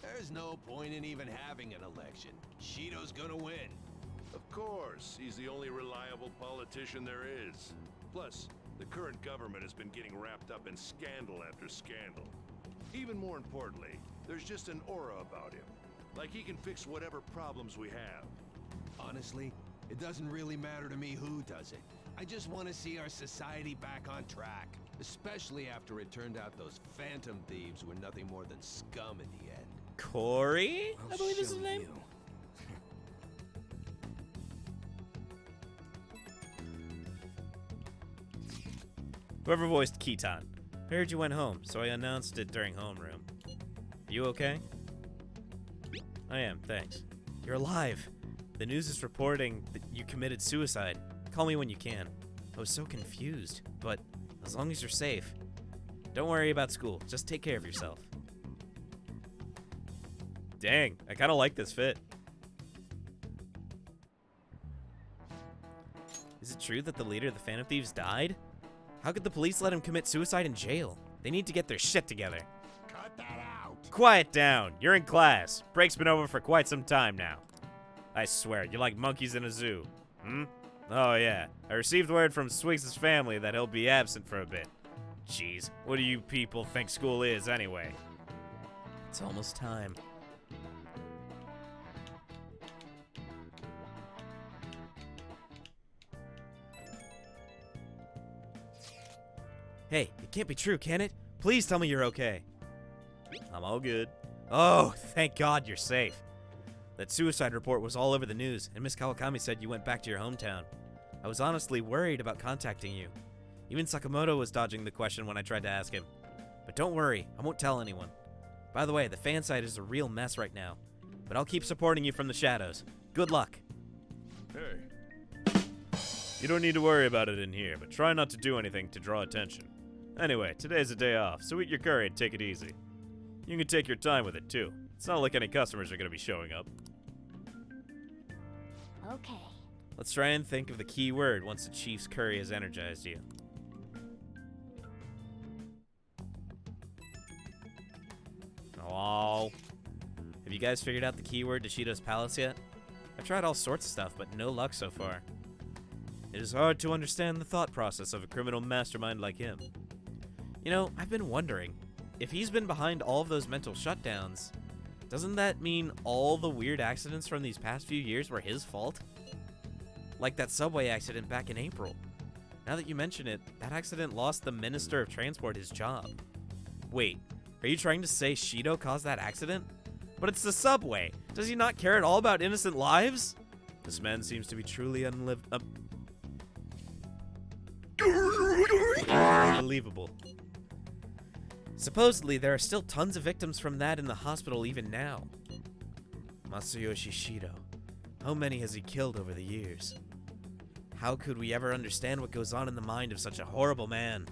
There's no point in even having an election. Shido's gonna win. Of course, he's the only reliable politician there is. Plus, the current government has been getting wrapped up in scandal after scandal. Even more importantly, There's just an aura about him. Like he can fix whatever problems we have. Honestly, it doesn't really matter to me who does it. I just want to see our society back on track. Especially after it turned out those Phantom Thieves were nothing more than scum in the end. Corey? I I'll believe is his show name. you. Whoever voiced Keaton. I heard you went home, so I announced it during homeroom. You okay? I am, thanks. You're alive. The news is reporting that you committed suicide. Call me when you can. I was so confused, but as long as you're safe. Don't worry about school, just take care of yourself. Dang, I kinda like this fit. Is it true that the leader of the Phantom Thieves died? How could the police let him commit suicide in jail? They need to get their shit together. Cut that out! Quiet down. You're in class. Break's been over for quite some time now. I swear, you're like monkeys in a zoo. Hmm? Oh yeah. I received word from Swigs' family that he'll be absent for a bit. Jeez, what do you people think school is anyway? It's almost time. Hey, it can't be true, can it? Please tell me you're okay. I'm all good. Oh, thank God you're safe. That suicide report was all over the news, and Miss Kawakami said you went back to your hometown. I was honestly worried about contacting you. Even Sakamoto was dodging the question when I tried to ask him. But don't worry, I won't tell anyone. By the way, the fan site is a real mess right now. But I'll keep supporting you from the shadows. Good luck. Hey. You don't need to worry about it in here, but try not to do anything to draw attention. Anyway, today's a day off, so eat your curry and take it easy. You can take your time with it, too. It's not like any customers are going to be showing up. Okay. Let's try and think of the key word once the Chief's curry has energized you. Oh. Have you guys figured out the keyword to Shido's Palace yet? I've tried all sorts of stuff, but no luck so far. It is hard to understand the thought process of a criminal mastermind like him. You know, I've been wondering, if he's been behind all of those mental shutdowns, doesn't that mean all the weird accidents from these past few years were his fault? Like that subway accident back in April. Now that you mention it, that accident lost the Minister of Transport his job. Wait, are you trying to say Shido caused that accident? But it's the subway. Does he not care at all about innocent lives? This man seems to be truly unbelievable. Supposedly, there are still tons of victims from that in the hospital even now. Masayoshi Shido. How many has he killed over the years? How could we ever understand what goes on in the mind of such a horrible man?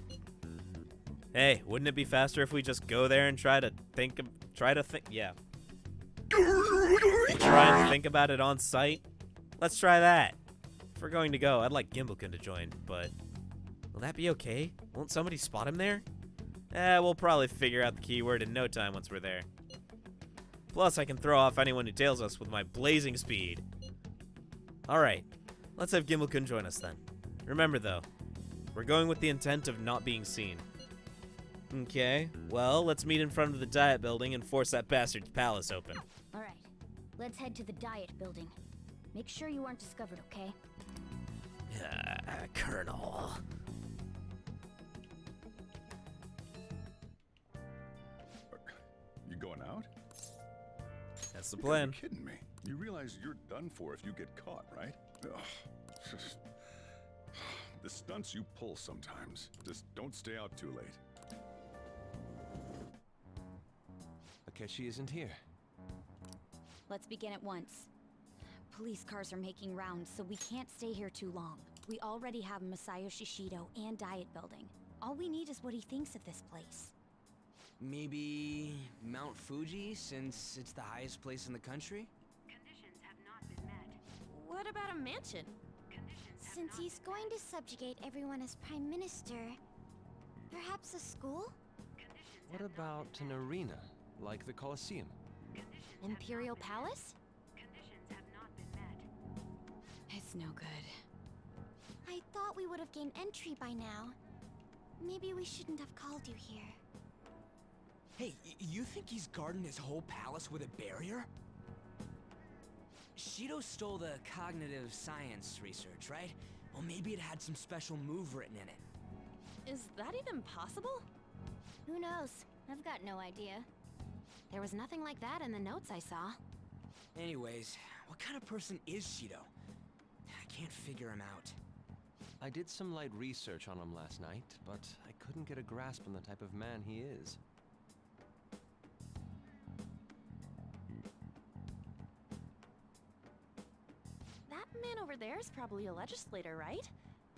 Hey, wouldn't it be faster if we just go there and try and think about it on site? Let's try that. If we're going to go, I'd like Gimbal-kun to join, but will that be okay? Won't somebody spot him there? We'll probably figure out the keyword in no time once we're there. Plus, I can throw off anyone who tails us with my blazing speed. Alright, let's have Gimbal-kun join us then. Remember though, we're going with the intent of not being seen. Okay, well, let's meet in front of the Diet Building and force that bastard's palace open. Alright, let's head to the Diet Building. Make sure you aren't discovered, okay? Colonel. You going out? That's the plan. You're kidding me. You realize you're done for if you get caught, right? Ugh. The stunts you pull sometimes. Just don't stay out too late. Akechi isn't here. Let's begin at once. Police cars are making rounds, so we can't stay here too long. We already have Masayoshi Shido and Diet Building. All we need is what he thinks of this place. Maybe Mount Fuji, since it's the highest place in the country? What about a mansion? Since he's going to subjugate everyone as Prime Minister, perhaps a school? What about an arena, like the Colosseum? Imperial Palace? It's no good. I thought we would have gained entry by now. Maybe we shouldn't have called you here. Hey, you think he's guarding his whole palace with a barrier? Shido stole the cognitive science research, right? Well, maybe it had some special move written in it. Is that even possible? Who knows? I've got no idea. There was nothing like that in the notes I saw. Anyways, what kind of person is Shido? I can't figure him out. I did some light research on him last night, but I couldn't get a grasp on the type of man he is. That man over there is probably a legislator, right?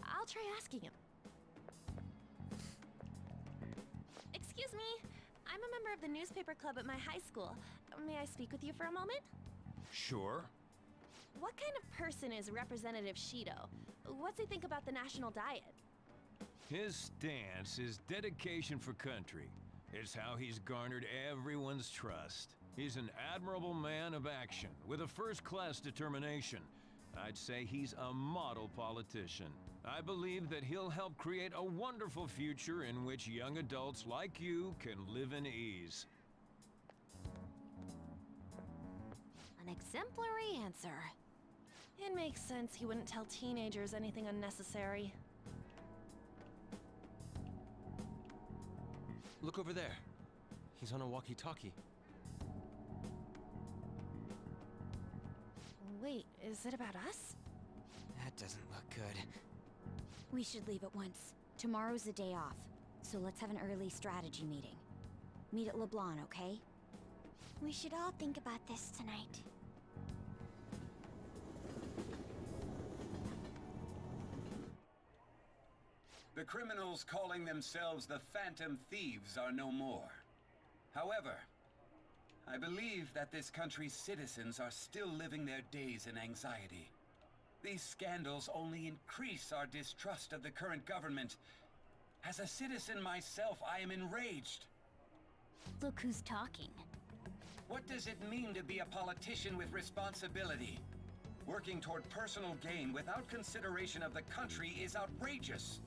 I'll try asking him. Excuse me, I'm a member of the newspaper club at my high school. May I speak with you for a moment? Sure. What kind of person is Representative Shido? What's he think about the national diet? His stance is dedication for country. It's how he's garnered everyone's trust. He's an admirable man of action, with a first-class determination. I'd say he's a model politician. I believe that he'll help create a wonderful future in which young adults like you can live in ease. An exemplary answer. It makes sense he wouldn't tell teenagers anything unnecessary. Look over there. He's on a walkie-talkie. Wait, is it about us? That doesn't look good. We should leave at once. Tomorrow's the day off, so let's have an early strategy meeting. Meet at LeBlanc, okay? We should all think about this tonight. The criminals calling themselves the Phantom Thieves are no more. However, I believe that this country's citizens are still living their days in anxiety. These scandals only increase our distrust of the current government. As a citizen myself, I am enraged. Look who's talking. What does it mean to be a politician with responsibility? Working toward personal gain without consideration of the country is outrageous.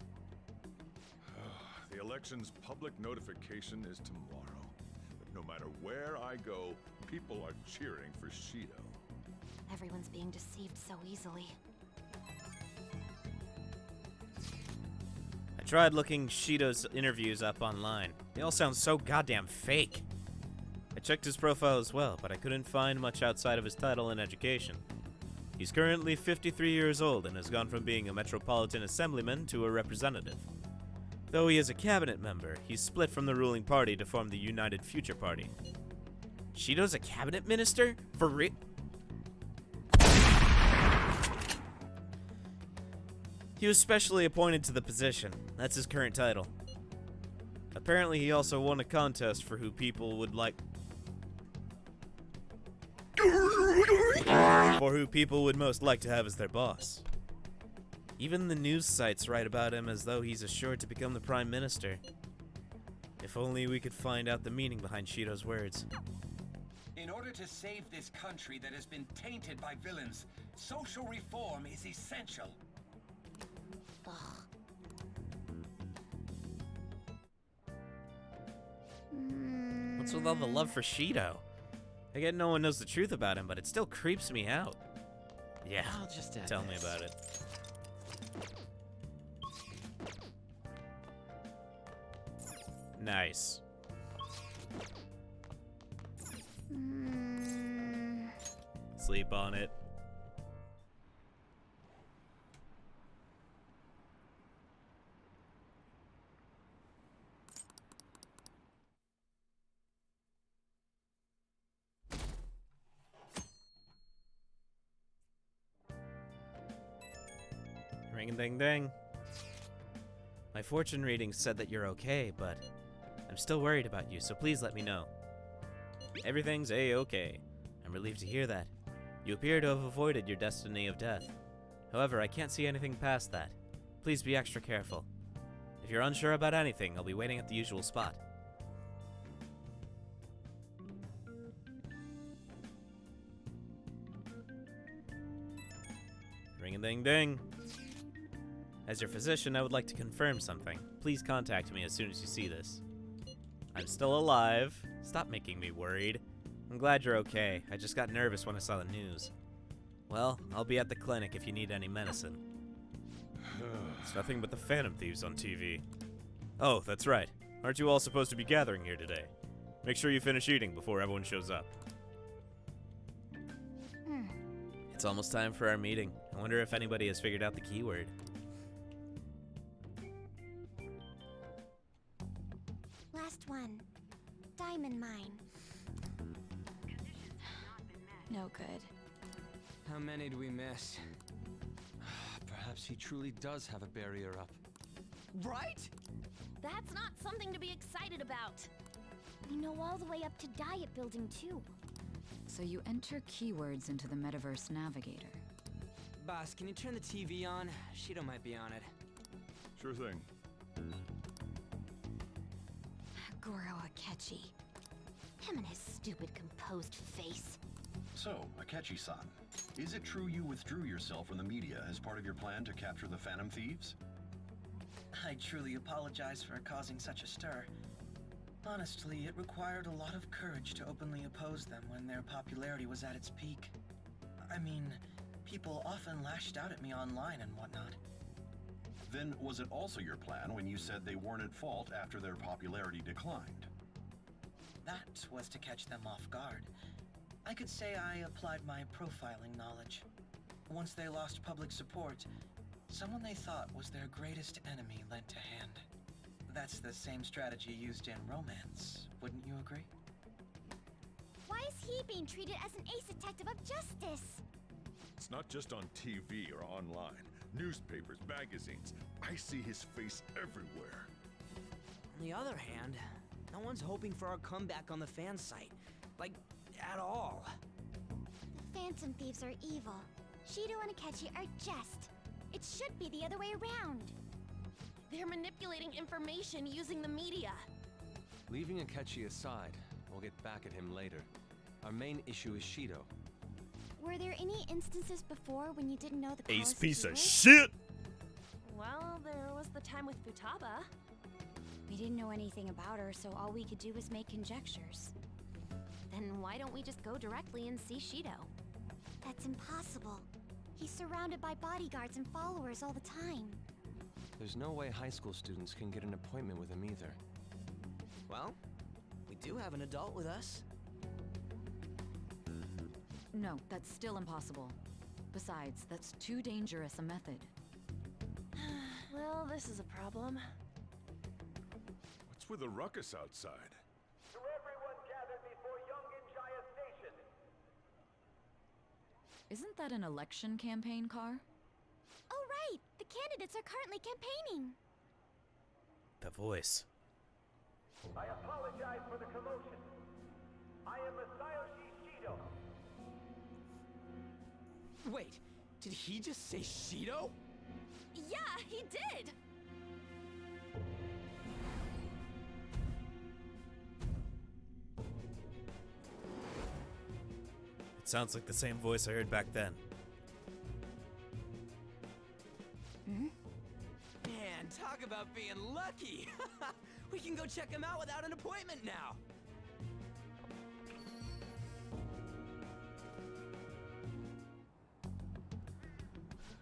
The election's public notification is tomorrow. But no matter where I go, people are cheering for Shido. Everyone's being deceived so easily. I tried looking Shido's interviews up online. They all sound so goddamn fake. I checked his profile as well, but I couldn't find much outside of his title and education. He's currently 53 years old and has gone from being a Metropolitan Assemblyman to a representative. Though he is a cabinet member, he's split from the ruling party to form the United Future Party. Shido's a cabinet minister? For real? He was specially appointed to the position. That's his current title. Apparently he also won a contest for who people would like... for who people would most like to have as their boss. Even the news sites write about him as though he's assured to become the Prime Minister. If only we could find out the meaning behind Shido's words. In order to save this country that has been tainted by villains, social reform is essential. What's with all the love for Shido? I get no one knows the truth about him, but it still creeps me out. Yeah, I'll just add tell me this. about it. Nice. Sleep on it. Ring a ding ding. My fortune reading said that you're okay, but I'm still worried about you, so please let me know. Everything's A-okay. I'm relieved to hear that. You appear to have avoided your destiny of death. However, I can't see anything past that. Please be extra careful. If you're unsure about anything, I'll be waiting at the usual spot. Ring-a-ding-ding. As your physician, I would like to confirm something. Please contact me as soon as you see this. I'm still alive. Stop making me worried. I'm glad you're okay. I just got nervous when I saw the news. Well, I'll be at the clinic if you need any medicine. It's nothing but the Phantom Thieves on TV. Oh, that's right. Aren't you all supposed to be gathering here today? Make sure you finish eating before everyone shows up. It's almost time for our meeting. I wonder if anybody has figured out the keyword. Last one. Diamond mine. No good. How many do we miss? Perhaps he truly does have a barrier up. Right? That's not something to be excited about. We know all the way up to Diet Building, too. So you enter keywords into the Metaverse Navigator. Boss, can you turn the TV on? Shido might be on it. Sure thing. Goro Akechi. Him and his stupid composed face. So, Akechi-san, is it true you withdrew yourself from the media as part of your plan to capture the Phantom Thieves? I truly apologize for causing such a stir. Honestly, it required a lot of courage to openly oppose them when their popularity was at its peak. I mean, people often lashed out at me online and whatnot. Then was it also your plan when you said they weren't at fault after their popularity declined? That was to catch them off guard. I could say I applied my profiling knowledge. Once they lost public support, someone they thought was their greatest enemy lent a hand. That's the same strategy used in romance, wouldn't you agree? Why is he being treated as an ace detective of justice? It's not just on TV or online. Newspapers, magazines. I see his face everywhere. On the other hand, no one's hoping for our comeback on the fan site. Like, at all. The Phantom Thieves are evil. Shido and Akechi are just. It should be the other way around. They're manipulating information using the media. Leaving Akechi aside, we'll get back at him later. Our main issue is Shido. Were there any instances before when you didn't know the Ace palace piece of keyword? shit! Well, there was the time with Futaba. We didn't know anything about her, so all we could do was make conjectures. Then why don't we just go directly and see Shido? That's impossible. He's surrounded by bodyguards and followers all the time. There's no way high school students can get an appointment with him either. Well, we do have an adult with us. No, that's still impossible. Besides, that's too dangerous a method. Well, this is a problem. What's with the ruckus outside? To everyone gathered before Yongen-Jaya Station. Isn't that an election campaign car? Oh, right! The candidates are currently campaigning. The voice. I apologize for the commotion. I am Masayoshi Shido. Wait, did he just say Shido? Yeah, he did! It sounds like the same voice I heard back then. Man, talk about being lucky! We can go check him out without an appointment now!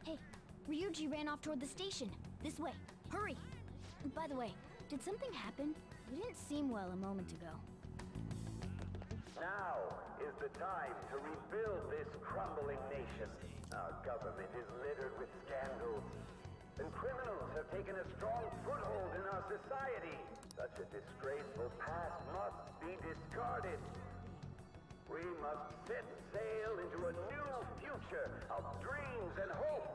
Hey, Ryuji ran off toward the station. This way. Hurry! By the way, did something happen? You didn't seem well a moment ago. Now is the time to rebuild this crumbling nation. Our government is littered with scandals, and criminals have taken a strong foothold in our society. Such a disgraceful past must be discarded. We must set sail into a new future of dreams and hope.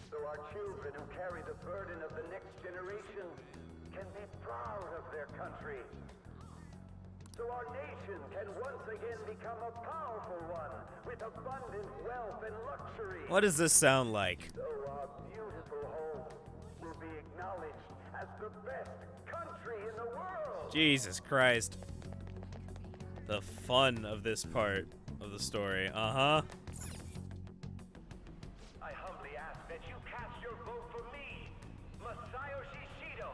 So our children who carry the burden of the next generation can be proud of their country. So our nation can once again become a powerful one with abundant wealth and luxury. What does this sound like? So our beautiful home will be acknowledged as the best country in the world. Jesus Christ. The fun of this part of the story. Uh-huh. I humbly ask that you cast your vote for me, Masayoshi Shido.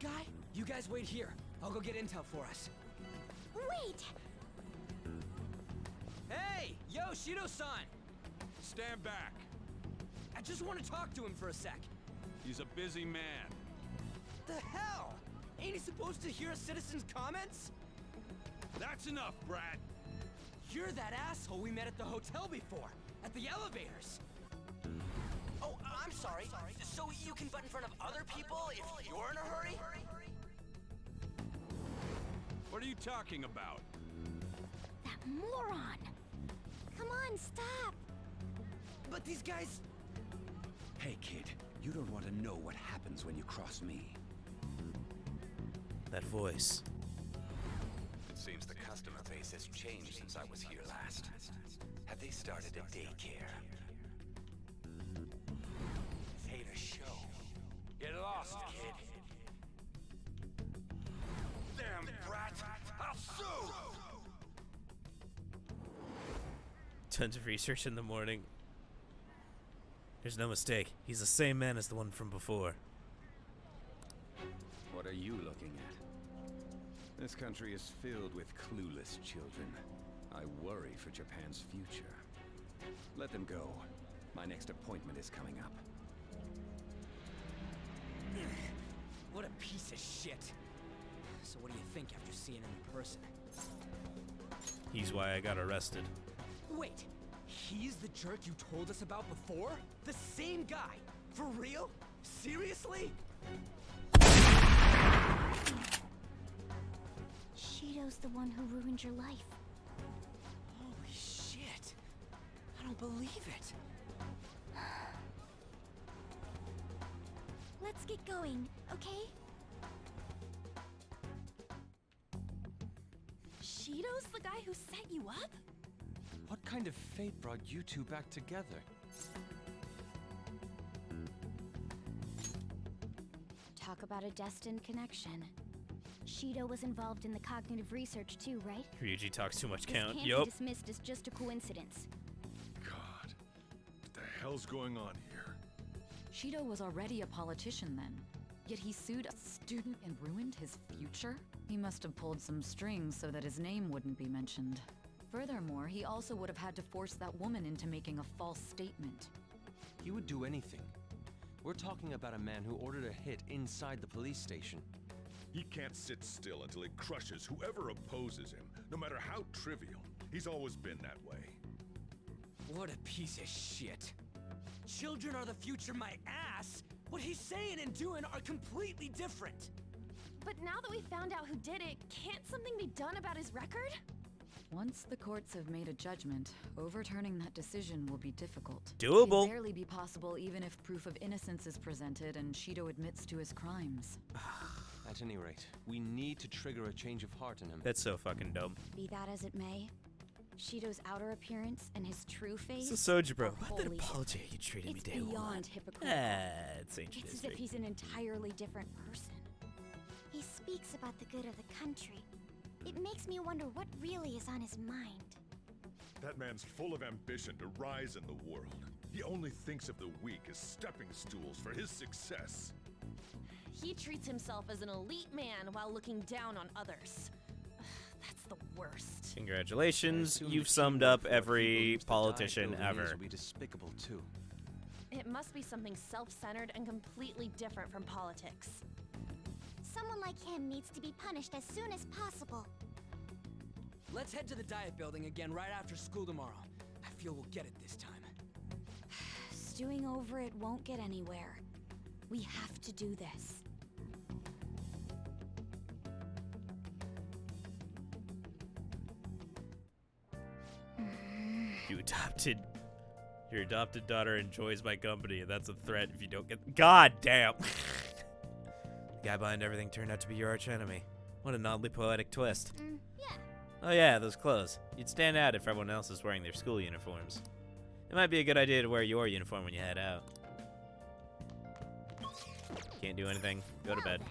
guy? You guys wait here. I'll go get intel for us. Wait! Hey! Yo, Shido-san! Stand back. I just want to talk to him for a sec. He's a busy man. The hell? Ain't he supposed to hear a citizen's comments? That's enough, Brad. You're that asshole we met at the hotel before, at the elevators. Oh, I'm sorry. So you can butt in front of other people if you're in a hurry? What are you talking about? That moron! Come on, stop! But these guys... Hey, kid. You don't want to know what happens when you cross me. That voice. It seems the customer base has changed since I was here last. Have they started a daycare? This ain't a show. Get lost, kid. Damn brat! I'll sue! Tons of research in the morning. There's no mistake. He's the same man as the one from before. What are you looking at? This country is filled with clueless children. I worry for Japan's future. Let them go. My next appointment is coming up. What a piece of shit. So what do you think after seeing him in person? He's why I got arrested. Wait, he's the jerk you told us about before? The same guy? For real? Seriously? Shido's the one who ruined your life. Holy shit. I don't believe it. Let's get going, okay? Shido's the guy who set you up? What kind of fate brought you two back together? Talk about a destined connection. Shido was involved in the cognitive research too, right? Ryuji talks too much This count. can't Yup. be dismissed as just a coincidence. God, what the hell's going on here? Shido was already a politician then. Yet he sued a student and ruined his future? He must have pulled some strings so that his name wouldn't be mentioned. Furthermore, he also would have had to force that woman into making a false statement. He would do anything. We're talking about a man who ordered a hit inside the police station. He can't sit still until he crushes whoever opposes him, no matter how trivial. He's always been that way. What a piece of shit. Children are the future, my ass! What he's saying and doing are completely different! But now that we found out who did it, can't something be done about his record? Once the courts have made a judgment, overturning that decision will be difficult. Doable. It'd barely be possible even if proof of innocence is presented and Shido admits to his crimes. At any rate, we need to trigger a change of heart in him. That's so fucking dumb. Be that as it may, Shido's outer appearance and his true face. It's a Soji bro. are What that wholly apology different. you treated me It's day one. beyond hypocritical. It's ancient It's as if history. he's an entirely different person. He speaks about the good of the country. It makes me wonder what really is on his mind. That man's full of ambition to rise in the world. He only thinks of the weak as stepping stools for his success. He treats himself as an elite man while looking down on others. That's the worst. Congratulations, you've summed up every politician ever. Will be despicable too. It must be something self-centered and completely different from politics. Someone like him needs to be punished as soon as possible. Let's head to the diet building again right after school tomorrow. I feel we'll get it this time. Stewing over it won't get anywhere. We have to do this. Your adopted daughter enjoys my company, and that's a threat if you don't get. God damn! The guy behind everything turned out to be your archenemy. What an oddly poetic twist. Yeah. Oh yeah, those clothes. You'd stand out if everyone else is wearing their school uniforms. It might be a good idea to wear your uniform when you head out. Can't do anything. Go to bed.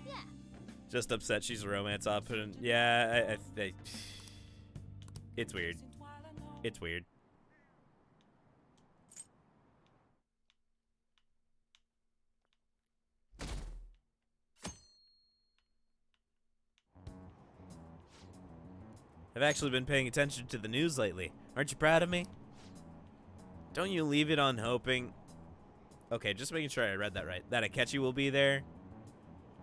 Yeah. Just upset she's a romance op, and yeah, it's weird. It's weird. I've actually been paying attention to the news lately. Aren't you proud of me? Don't you leave it on hoping... Okay, just making sure I read that right. That Akechi will be there?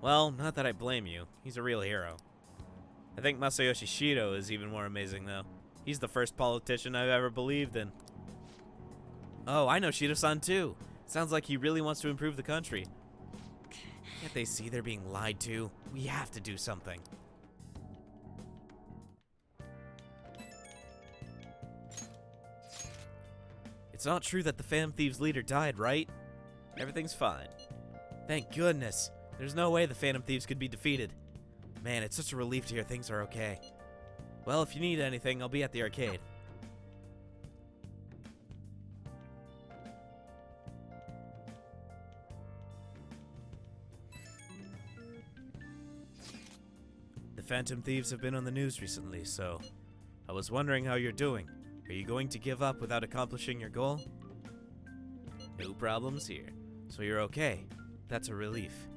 Well, not that I blame you. He's a real hero. I think Masayoshi Shido is even more amazing, though. He's the first politician I've ever believed in. Oh, I know Shido-san, too. Sounds like he really wants to improve the country. Can't they see they're being lied to? We have to do something. It's not true that the Phantom Thieves leader died, right? Everything's fine. Thank goodness. There's no way the Phantom Thieves could be defeated. Man, it's such a relief to hear things are okay. Well, if you need anything, I'll be at the arcade. The Phantom Thieves have been on the news recently, so I was wondering how you're doing. Are you going to give up without accomplishing your goal? No problems here. So you're okay. That's a relief.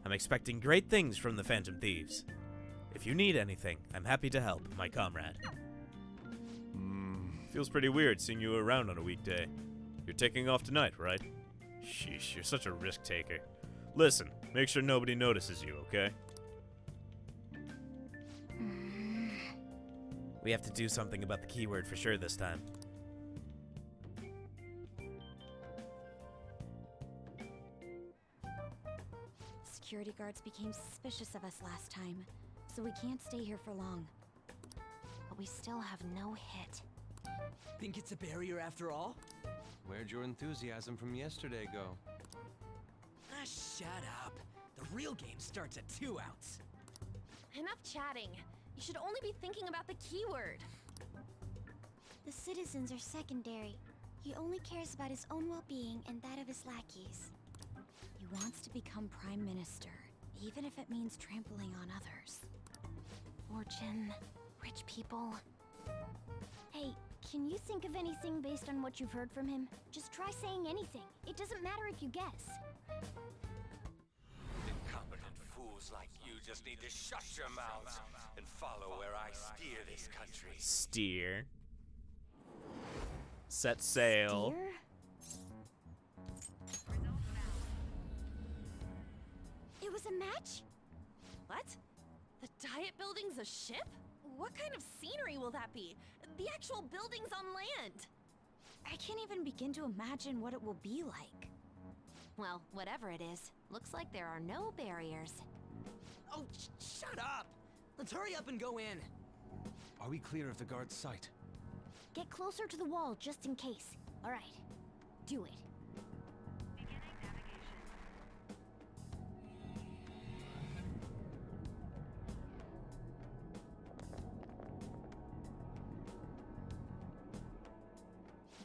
I'm expecting great things from the Phantom Thieves. If you need anything, I'm happy to help, my comrade. Feels pretty weird seeing you around on a weekday. You're taking off tonight, right? Sheesh, you're such a risk taker. Listen, make sure nobody notices you, okay? We have to do something about the keyword for sure this time. Security guards became suspicious of us last time, so we can't stay here for long. But we still have no hit. Think it's a barrier after all? Where'd your enthusiasm from yesterday go? Ah, shut up. The real game starts at 2 outs. Enough chatting. You should only be thinking about the keyword. The citizens are secondary. He only cares about his own well-being and that of his lackeys. He wants to become Prime Minister, even if it means trampling on others. Fortune, rich people. Hey, can you think of anything based on what you've heard from him? Just try saying anything. It doesn't matter if you guess. Incompetent fools like you just need to shut your mouths and follow where I steer this country. Steer. Set sail. Steer? It was a match? What? The Diet Building's a ship? What kind of scenery will that be? The actual building's on land. I can't even begin to imagine what it will be like. Well, whatever it is, looks like there are no barriers. Oh, shut up! Let's hurry up and go in. Are we clear of the guard's sight? Get closer to the wall just in case. All right, do it.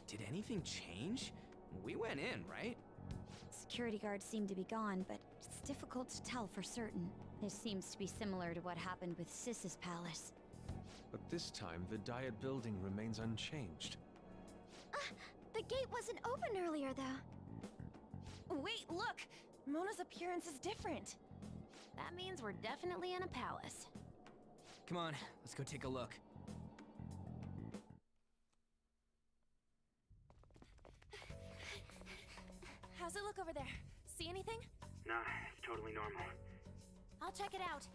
Did anything change? We went in, right? Security guards seem to be gone, but it's difficult to tell for certain. This seems to be similar to what happened with Sis's palace. But this time, the Diet Building remains unchanged. The gate wasn't open earlier, though. Wait, look! Mona's appearance is different. That means we're definitely in a palace. Come on, let's go take a look. How's it look over there? See anything? Nah, it's totally normal. I'll check it out.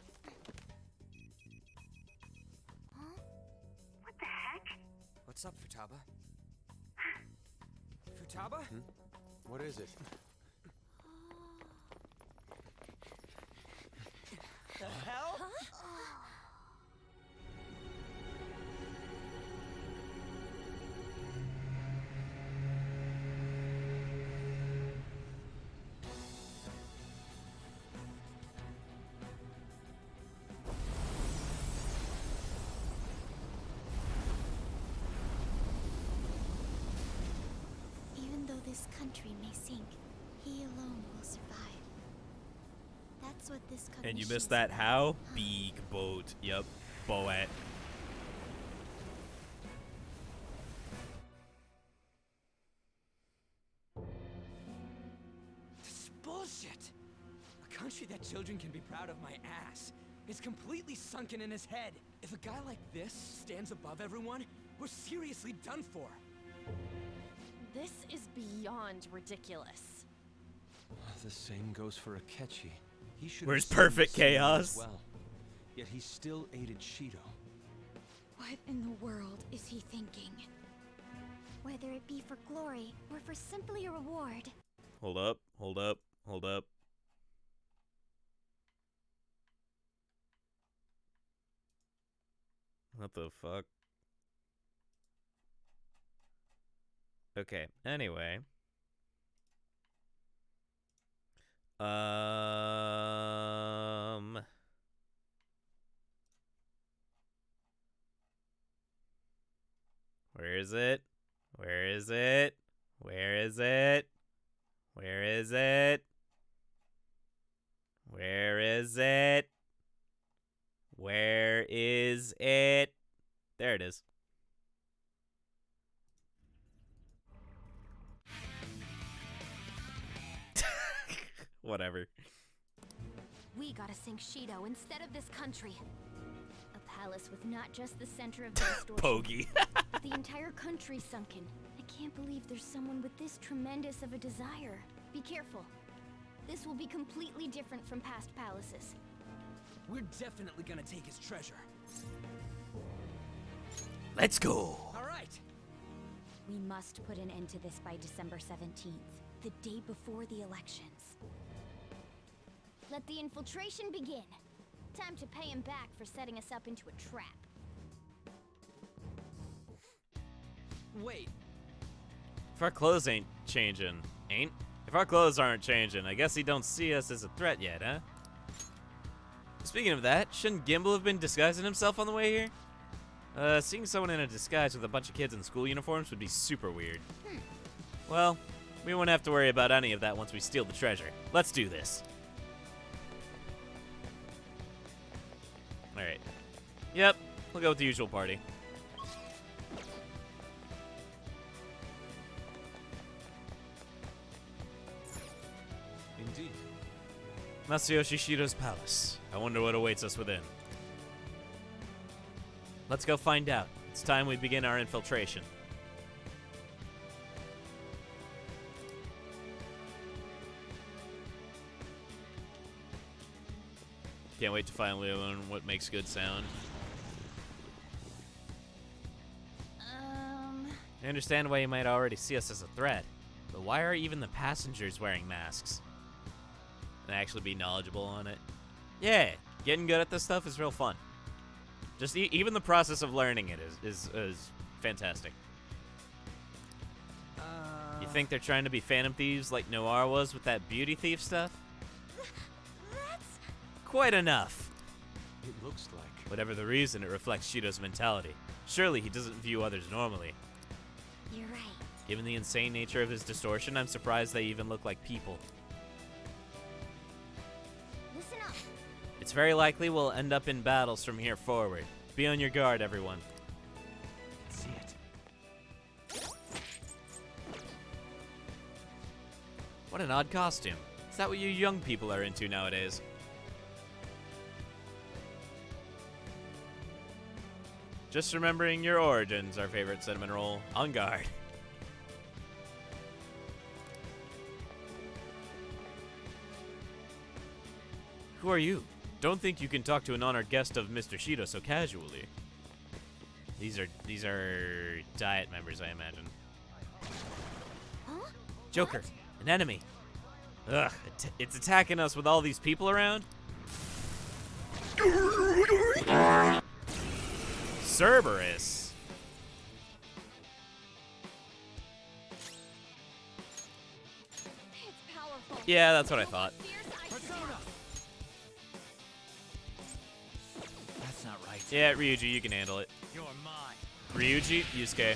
Huh? What the heck? What's up, Futaba? Futaba? What is it? The hell? Even though this country may sink, he alone will survive. That's what this country. And you missed that how? Big boat. Yep. Boat. This is bullshit! A country that children can be proud of my ass is completely sunken in his head. If a guy like this stands above everyone, we're seriously done for. This is beyond ridiculous. The same goes for Akechi. He should Where's have perfect seen this chaos? as well. Yet he still aided Shido. What in the world is he thinking? Whether it be for glory or for simply a reward. Hold up, hold up, hold up. What the fuck? Okay, anyway. Where is it? Where is it? Where is it? Where is it? Where is it? Where is it? There it is. Whatever. We gotta sink Shido instead of this country. A palace with not just the center of the distortion, Poggy. but the entire country sunken. I can't believe there's someone with this tremendous of a desire. Be careful. This will be completely different from past palaces. We're definitely gonna take his treasure. Let's go. All right. We must put an end to this by December 17th, the day before the elections. Let the infiltration begin. Time to pay him back for setting us up into a trap. Wait. If our clothes ain't changing, If our clothes aren't changing, I guess he don't see us as a threat yet, huh? Speaking of that, shouldn't Gimbal have been disguising himself on the way here? Seeing someone in a disguise with a bunch of kids in school uniforms would be super weird. Well, we won't have to worry about any of that once we steal the treasure. Let's do this. Alright. Yep, we'll go with the usual party. Indeed. Masayoshi Shido's palace. I wonder what awaits us within. Let's go find out. It's time we begin our infiltration. Can't wait to finally learn what makes good sound. I understand why you might already see us as a threat, but why are even the passengers wearing masks? And actually be knowledgeable on it. Yeah, getting good at this stuff is real fun. Just even the process of learning it is fantastic. You think they're trying to be Phantom Thieves like Noir was with that beauty thief stuff? Quite enough. It looks like. Whatever the reason, it reflects Shido's mentality. Surely he doesn't view others normally. You're right. Given the insane nature of his distortion, I'm surprised they even look like people. Listen up. It's very likely we'll end up in battles from here forward. Be on your guard, everyone. See it. What an odd costume. Is that what you young people are into nowadays? Just remembering your origins, our favorite cinnamon roll. On guard. Who are you? Don't think you can talk to an honored guest of Mr. Shido so casually. These are Diet members, I imagine. Huh? Joker, an enemy. Ugh, it's attacking us with all these people around? Cerberus. It's powerful. Yeah, that's what I thought. That's not right. Yeah, Ryuji, you can handle it. You're mine. Ryuji, Yusuke.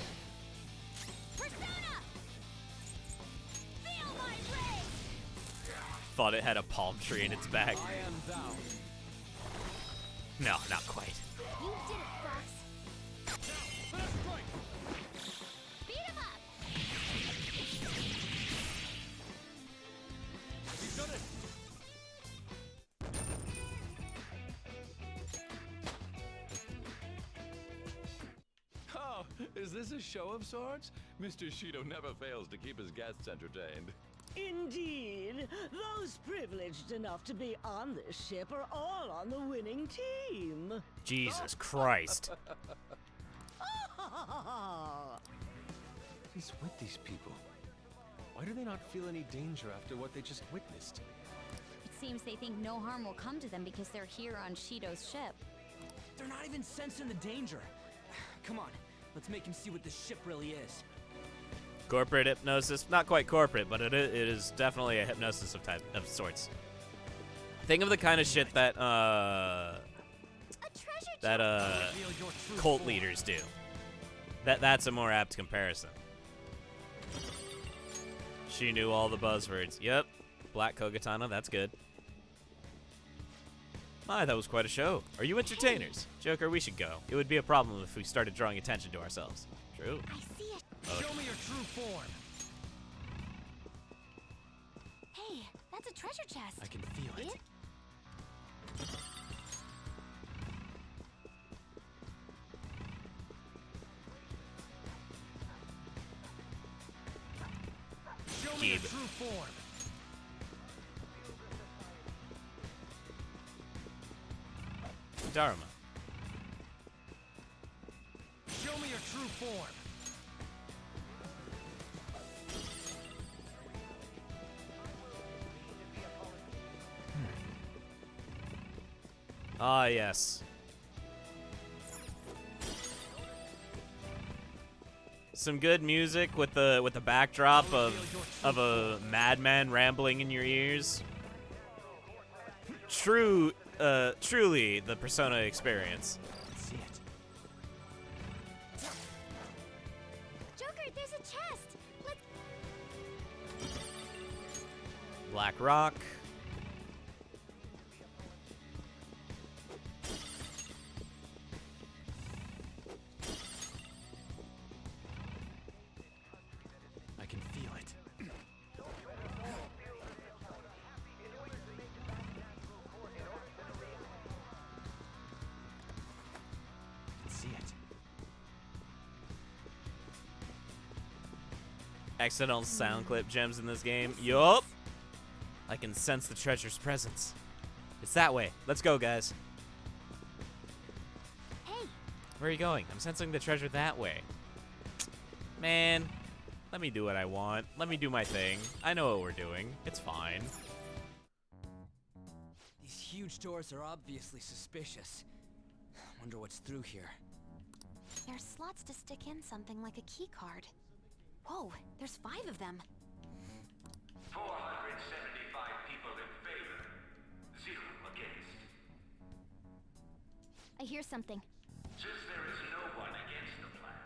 Thought it had a palm tree in its back. I am thou. No, not quite. You did it, Fox. Beat him up. He's done it. this a show of sorts? Mr. Shido never fails to keep his guests entertained. Indeed. Those privileged enough to be on this ship are all on the winning team. Jesus Christ. What is with these people? Why do they not feel any danger after what they just witnessed? It seems they think no harm will come to them because they're here on Shido's ship. They're not even sensing the danger. Come on, let's make him see what this ship really is. Corporate hypnosis. Not quite corporate, but it is definitely a hypnosis of sorts. Think of the kind of shit that cult leaders do. That's a more apt comparison. She knew all the buzzwords. Yep. Black Kogatana, that's good. My, that was quite a show. Are you entertainers? Joker, we should go. It would be a problem if we started drawing attention to ourselves. True. I see it. Show me your true form. Hey, that's a treasure chest. I can feel it. Show me your true form. Dharma. Show me your true form. Ah, yes. Some good music with the backdrop of a madman rambling in your ears. Truly the Persona experience. See it. Joker, there's a chest. Let's... Black Rock. I can feel it. See it. Accidental sound clip gems in this game. Yup. I can sense the treasure's presence. It's that way. Let's go, guys. Hey. Where are you going? I'm sensing the treasure that way. Man, let me do what I want. Let me do my thing. I know what we're doing. It's fine. These huge doors are obviously suspicious. Wonder what's through here. There's slots to stick in something like a key card. Whoa, there's 5 of them. 475 people in favor, 0 against. I hear something. Since there is no one against the plan,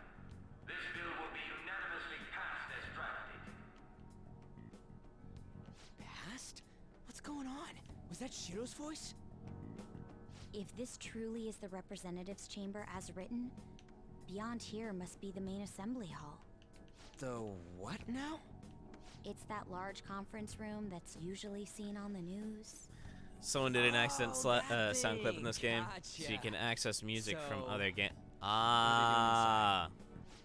this bill will be unanimously passed as drafted. Passed? What's going on? Was that Shiro's voice? If this truly is the representatives' chamber as written, beyond here must be the main assembly hall. The what now? It's that large conference room that's usually seen on the news. Someone did an accident sound clip in this game, so you can access music from other games. Ah.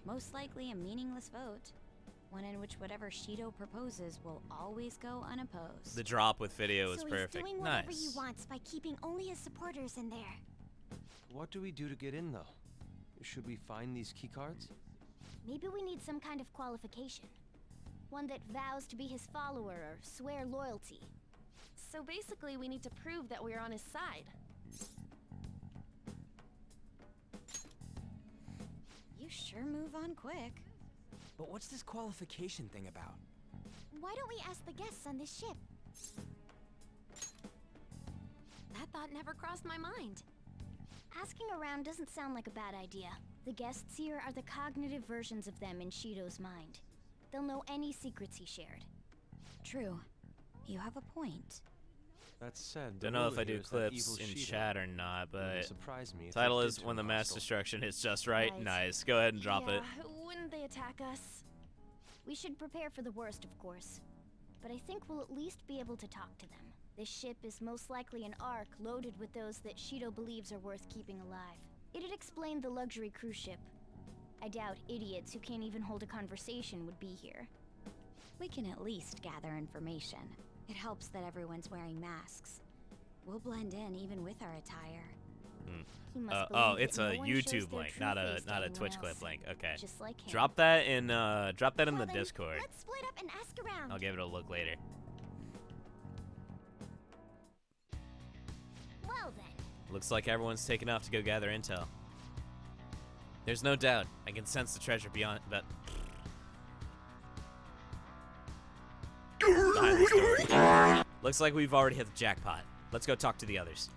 Most likely a meaningless vote, one in which whatever Shido proposes will always go unopposed. The drop with video is So perfect. he's doing whatever Nice. he wants by keeping only his supporters in there. What do we do to get in, though? Should we find these keycards? Maybe we need some kind of qualification. One that vows to be his follower or swear loyalty. So basically, we need to prove that we're on his side. You sure move on quick. But what's this qualification thing about? Why don't we ask the guests on this ship? That thought never crossed my mind. Asking around doesn't sound like a bad idea. The guests here are the cognitive versions of them in Shido's mind. They'll know any secrets he shared. True. You have a point. That said, Don't know if I do clips in chat or not, but surprise me if title they is did When the turn Mass hostile. Destruction Hits Just Right. Right. Nice. Go ahead and drop it. Wouldn't they attack us? We should prepare for the worst, of course. But I think we'll at least be able to talk to them. This ship is most likely an Ark loaded with those that Shido believes are worth keeping alive. It'd explain the luxury cruise ship. I doubt idiots who can't even hold a conversation would be here. We can at least gather information. It helps that everyone's wearing masks. We'll blend in even with our attire. Oh, it's a YouTube link, not a Twitch clip link. Okay. Drop that in the Discord. Let's split up and ask around. I'll give it a look later. Well then. Looks like everyone's taken off to go gather intel. There's no doubt. I can sense the treasure behind the story. Looks like we've already hit the jackpot. Let's go talk to the others.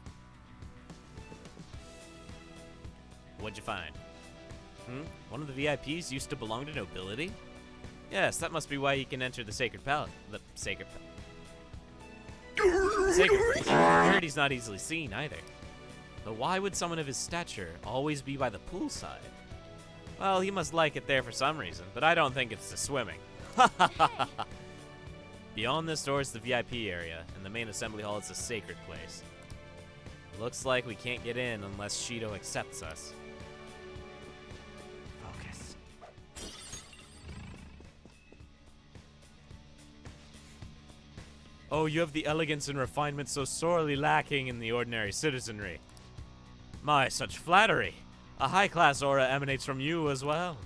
What'd you find? One of the VIPs used to belong to nobility? Yes, that must be why he can enter the Sacred Palace. The Sacred Place. I heard he's not easily seen either. But why would someone of his stature always be by the poolside? Well, he must like it there for some reason, but I don't think it's the swimming. Beyond this door is the VIP area, and the main assembly hall is the Sacred Place. Looks like we can't get in unless Shido accepts us. Focus. Oh, you have the elegance and refinement so sorely lacking in the ordinary citizenry. My, such flattery. A high-class aura emanates from you as well.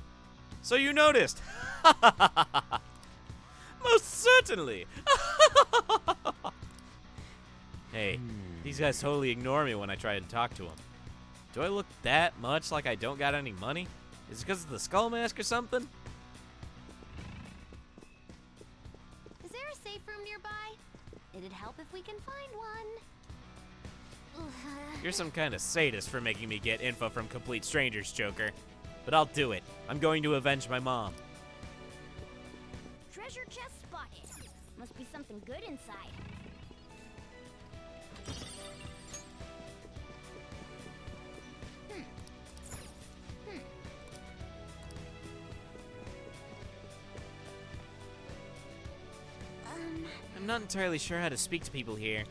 So you noticed. Most certainly. Hey, these guys totally ignore me when I try to talk to them. Do I look that much like I don't got any money? Is it because of the skull mask or something? Is there a safe room nearby? It'd help if we can find one. You're some kind of sadist for making me get info from complete strangers, Joker. But I'll do it. I'm going to avenge my mom. Treasure chest spotted. Must be something good inside. I'm not entirely sure how to speak to people here.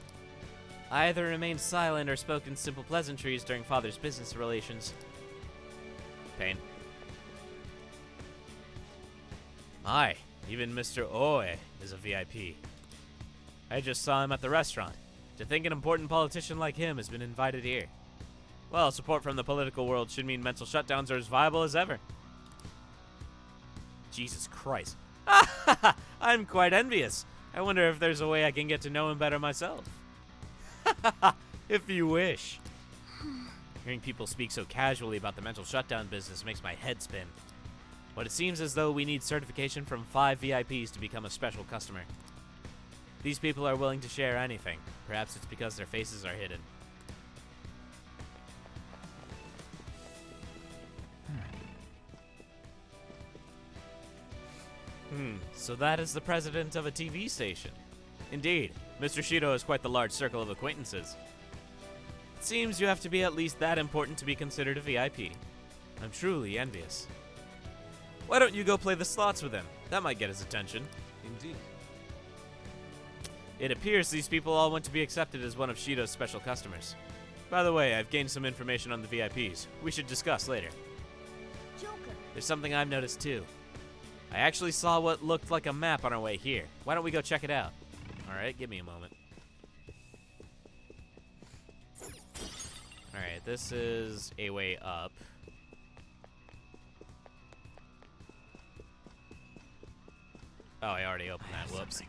I either remained silent or spoken simple pleasantries during Father's business relations. Pain. My, even Mr. Oe is a VIP. I just saw him at the restaurant. To think an important politician like him has been invited here. Well, support from the political world should mean mental shutdowns are as viable as ever. Jesus Christ. I'm quite envious. I wonder if there's a way I can get to know him better myself. If you wish. Hearing people speak so casually about the mental shutdown business makes my head spin. But it seems as though we need certification from 5 VIPs to become a special customer. These people are willing to share anything. Perhaps it's because their faces are hidden. So that is the president of a TV station. Indeed, Mr. Shido has quite the large circle of acquaintances. It seems you have to be at least that important to be considered a VIP. I'm truly envious. Why don't you go play the slots with him? That might get his attention. Indeed. It appears these people all want to be accepted as one of Shido's special customers. By the way, I've gained some information on the VIPs. We should discuss later. Joker. There's something I've noticed too. I actually saw what looked like a map on our way here. Why don't we go check it out? Alright, give me a moment. Alright, this is a way up. Oh, I already opened that. Whoops.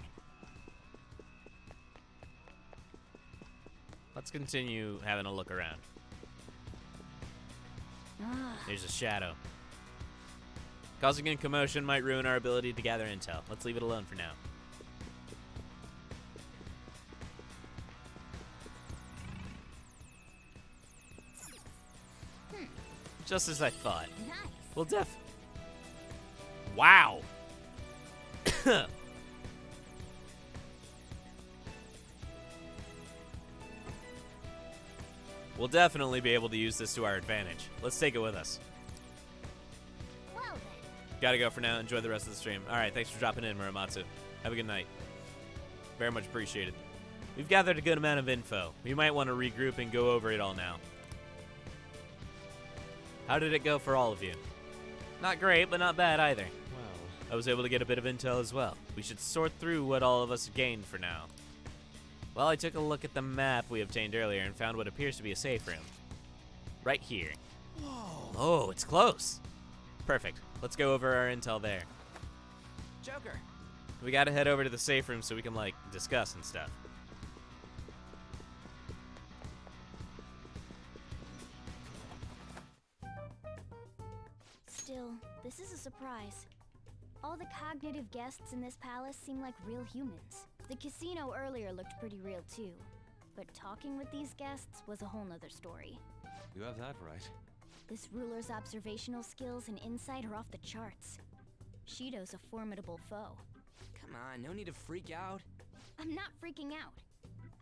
Let's continue having a look around. There's a shadow. Causing a commotion might ruin our ability to gather intel. Let's leave it alone for now. Just as I thought. Nice. Well, Wow. We'll definitely be able to use this to our advantage. Let's take it with us. Well then. Gotta go for now. Enjoy the rest of the stream. Alright, thanks for dropping in, Muramatsu. Have a good night. Very much appreciated. We've gathered a good amount of info. We might want to regroup and go over it all now. How did it go for all of you? Not great, but not bad either. Well, I was able to get a bit of intel as well. We should sort through what all of us gained for now. Well, I took a look at the map we obtained earlier and found what appears to be a safe room. Right here. Whoa. Oh, it's close. Perfect. Let's go over our intel there. Joker. We gotta head over to the safe room so we can, like, discuss and stuff. Still, this is a surprise. All the cognitive guests in this palace seem like real humans. The casino earlier looked pretty real too. But talking with these guests was a whole nother story. you have that right. This ruler's observational skills and insight are off the charts. Shido's a formidable foe. Come on, no need to freak out. I'm not freaking out.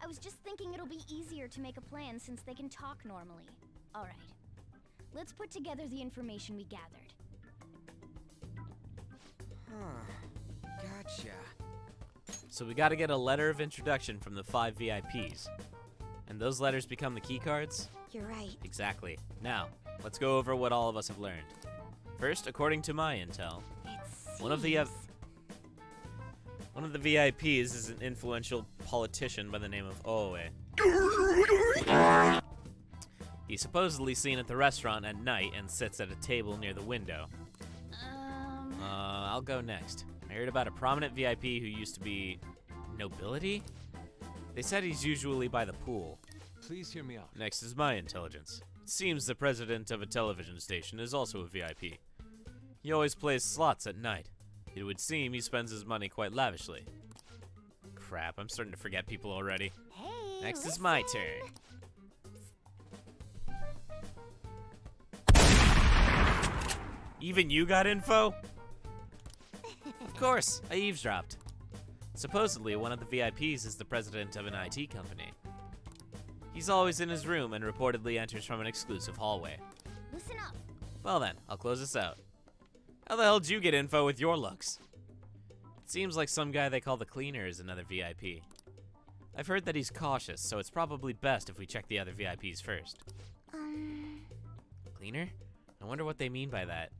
I was just thinking it'll be easier to make a plan since they can talk normally. Alright. Let's put together the information we gathered. Huh. Gotcha. So we gotta get a letter of introduction from the 5 VIPs. And those letters become the key cards? You're right. Exactly. Now, let's go over what all of us have learned. First, according to my intel, one of the VIPs is an influential politician by the name of Owe. He's supposedly seen at the restaurant at night and sits at a table near the window. I'll go next. I heard about a prominent VIP who used to be nobility? They said he's usually by the pool. Please hear me out. Next is my intelligence. It seems the president of a television station is also a VIP. He always plays slots at night. It would seem he spends his money quite lavishly. Crap, I'm starting to forget people already. Hey, Next is my turn. Even you got info? Of course, I eavesdropped. Supposedly, one of the VIPs is the president of an IT company. He's always in his room and reportedly enters from an exclusive hallway. Listen up. Well then, I'll close this out. How the hell did you get info with your looks? It seems like some guy they call the Cleaner is another VIP. I've heard that he's cautious, so it's probably best if we check the other VIPs first. Cleaner? I wonder what they mean by that.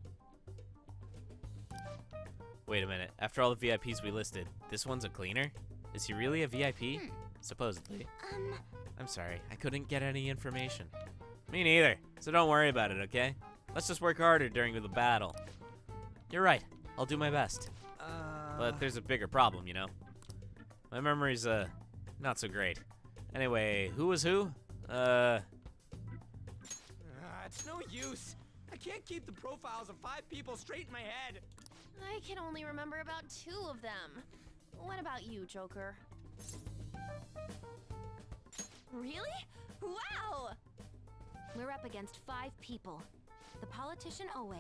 Wait a minute, after all the VIPs we listed, this one's a cleaner? Is he really a VIP? Supposedly. I'm sorry, I couldn't get any information. Me neither, so don't worry about it, okay? Let's just work harder during the battle. You're right, I'll do my best. But there's a bigger problem, you know? My memory's, not so great. Anyway, who was who? It's no use. I can't keep the profiles of 5 people straight in my head. I can only remember about 2 of them. What about you, Joker? Really? Wow! We're up against 5 people. The politician Owe,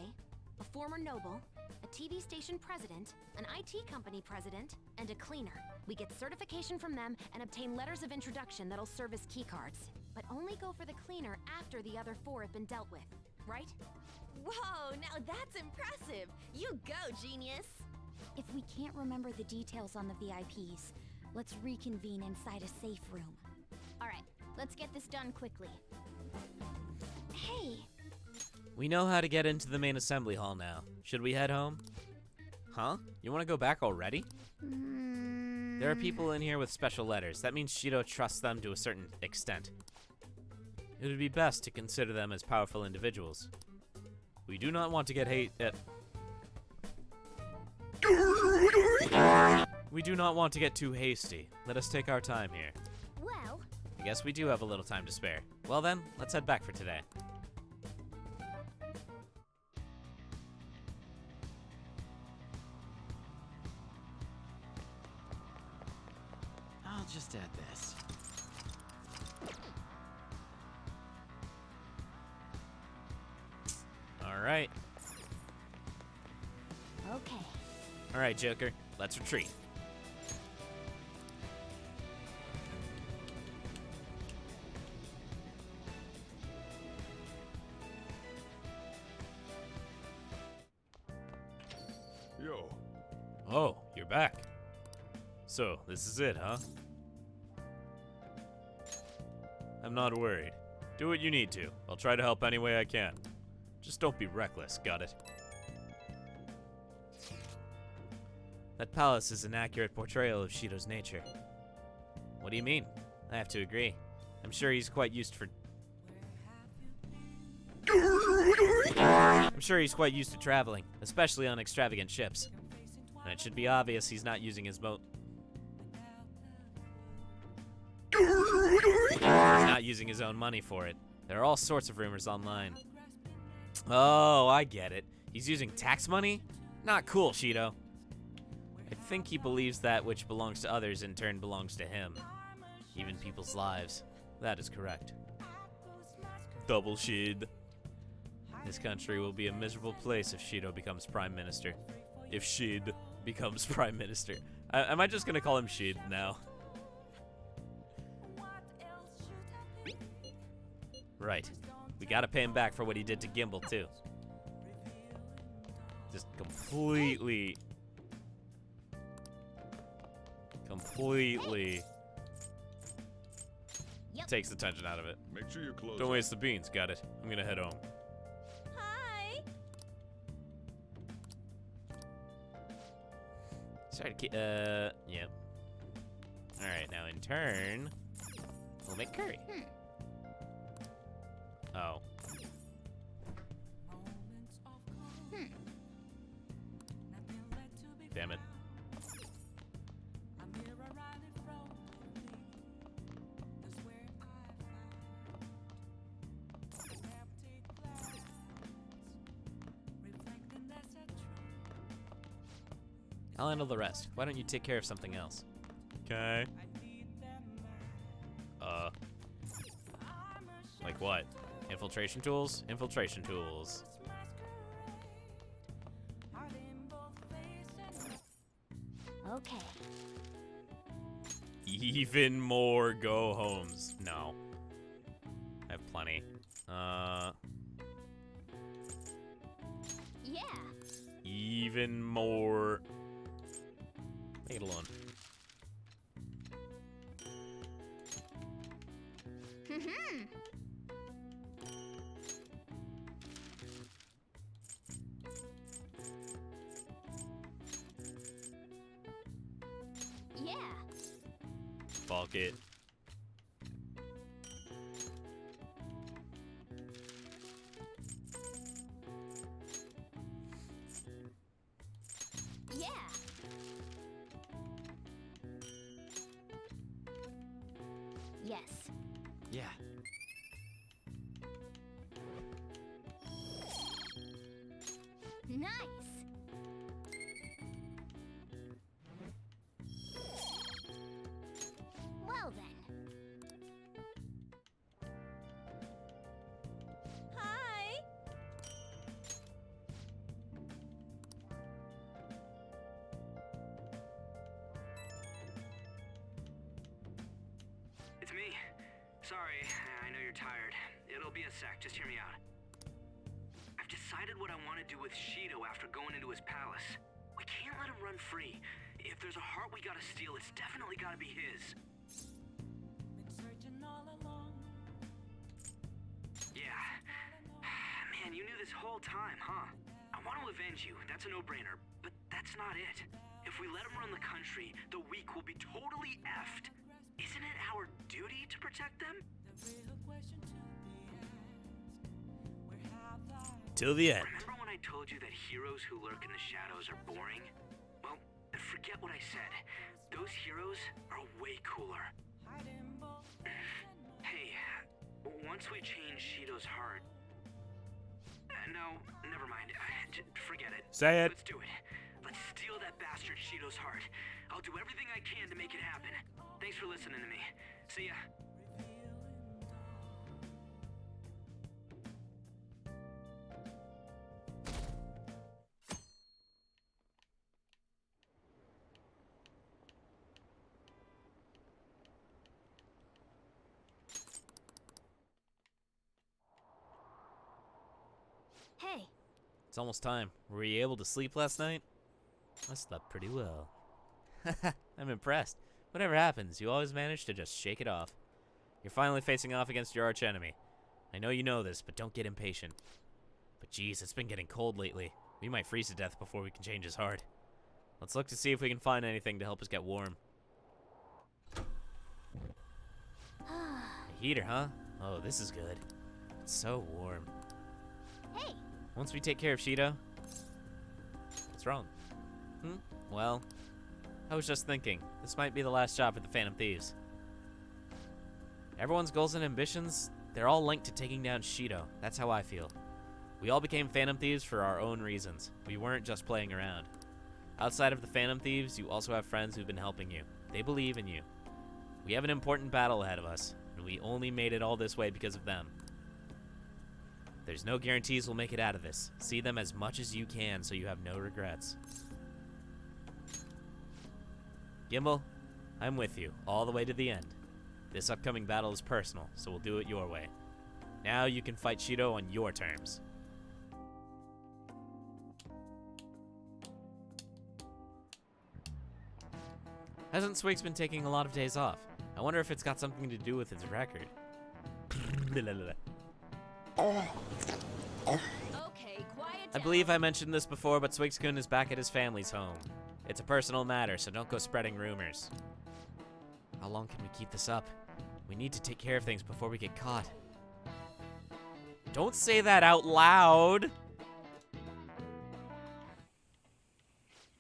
a former noble, a TV station president, an IT company president, and a cleaner. We get certification from them and obtain letters of introduction that'll serve as keycards. But only go for the cleaner after the other 4 have been dealt with, right? Whoa, now that's impressive! You go, genius! If we can't remember the details on the VIPs, let's reconvene inside a safe room. Alright, let's get this done quickly. Hey! We know how to get into the main assembly hall now. Should we head home? Huh? You want to go back already? There are people in here with special letters. That means Shido trusts them to a certain extent. It would be best to consider them as powerful individuals. We do not want to get We do not want to get too hasty. Let us take our time here. Well, I guess we do have a little time to spare. Well then, let's head back for today. I'll just add this. Alright. okay. Alright, Joker. Let's retreat. Yo. Oh, you're back. So, this is it, huh? I'm not worried. Do what you need to. I'll try to help any way I can. Just don't be reckless, got it? That palace is an accurate portrayal of Shido's nature. What do you mean? I have to agree. I'm sure he's quite used to traveling, especially on extravagant ships. And it should be obvious he's not using his boat. He's not using his own money for it. There are all sorts of rumors online. Oh, I get it. He's using tax money? Not cool, Shido. I think he believes that which belongs to others in turn belongs to him. Even people's lives. That is correct. Double Shid. This country will be a miserable place if Shido becomes Prime Minister. If Shid becomes Prime Minister. Am I just gonna call him Shid now? Right. We gotta pay him back for what he did to Gimbal, too. Just completely takes the tension out of it. Make sure you close. Don't waste the beans, got it. I'm gonna head home. Hi. Sorry to keep, yeah. Alright, now in turn, we'll make curry. Oh. Damn it. I'll handle the rest. Why don't you take care of something else? Okay. Like what? Infiltration tools? Infiltration tools. Okay. Even more go homes. No. I have plenty. Yeah. Even more. Leave it alone. Yeah. Fuck it. Yeah. Yes. Yeah. Nice. Well then. Hi. It's me. Sorry, I know you're tired. It'll be a sec, just hear me out. I've decided what I want to do with Shido after going into his palace. We can't let him run free. If there's a heart we gotta steal, it's definitely gotta be his. Yeah. Man, you knew this whole time, huh? I want to avenge you, that's a no-brainer, but that's not it. If we let him run the country, the weak will be totally effed. Isn't it our duty to protect them? Till the end. Remember when I told you that heroes who lurk in the shadows are boring? Well, forget what I said. Those heroes are way cooler. Hey, once we change Shido's heart... no, never mind. Forget it. Say it. Let's do it. Let's steal that bastard Shido's heart. I'll do everything I can to make it happen. Thanks for listening to me. See ya. Hey. It's almost time. Were you able to sleep last night? I slept pretty well. I'm impressed. Whatever happens, you always manage to just shake it off. You're finally facing off against your archenemy. I know you know this, but don't get impatient. But geez, it's been getting cold lately. We might freeze to death before we can change his heart. Let's look to see if we can find anything to help us get warm. A heater, huh? Oh, this is good. It's so warm. Hey! Once we take care of Shido... What's wrong? Well, I was just thinking, this might be the last job for the Phantom Thieves. Everyone's goals and ambitions, they're all linked to taking down Shido. That's how I feel. We all became Phantom Thieves for our own reasons. We weren't just playing around. Outside of the Phantom Thieves, you also have friends who've been helping you. They believe in you. We have an important battle ahead of us, and we only made it all this way because of them. There's no guarantees we'll make it out of this. See them as much as you can so you have no regrets. Gimbal, I'm with you, all the way to the end. This upcoming battle is personal, so we'll do it your way. Now you can fight Shido on your terms. Hasn't Swigs been taking a lot of days off? I wonder if it's got something to do with his record. Okay, quiet I believe I mentioned this before, but Swigs-kun is back at his family's home. It's a personal matter, so don't go spreading rumors. How long can we keep this up? We need to take care of things before we get caught. Don't say that out loud!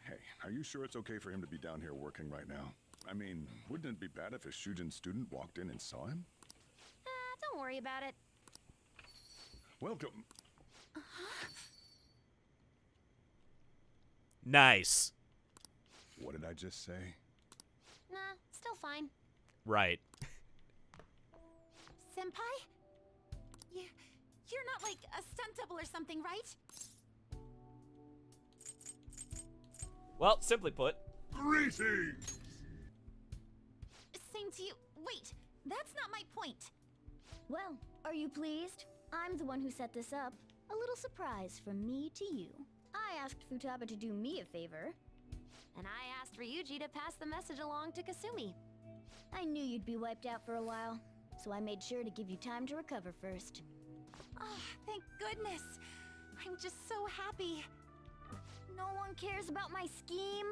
Hey, are you sure it's okay for him to be down here working right now? I mean, wouldn't it be bad if a Shujin student walked in and saw him? Don't worry about it. Welcome. Nice. What did I just say? Nah, still fine. Right. Senpai? You're not like a stunt double or something, right? Well, simply put. Greetings! Same to you. Wait, that's not my point. Well, are you pleased? I'm the one who set this up. A little surprise from me to you. I asked Futaba to do me a favor. And I asked Ryuji to pass the message along to Kasumi. I knew you'd be wiped out for a while, so I made sure to give you time to recover first. Oh, thank goodness. I'm just so happy. No one cares about my scheme.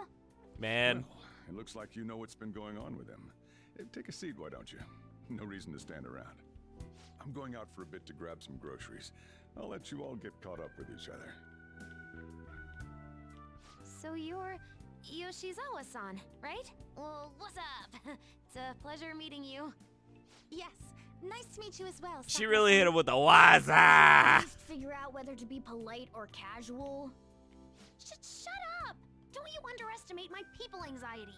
Man. Well, it looks like you know what's been going on with him. Hey, take a seat, why don't you? No reason to stand around. I'm going out for a bit to grab some groceries. I'll let you all get caught up with each other. So you're Yoshizawa-san, right? Well, what's up? It's a pleasure meeting you. Yes, nice to meet you as well. She really hit him with the waza. Just figure out whether to be polite or casual. Shut up! Don't you underestimate my people anxiety.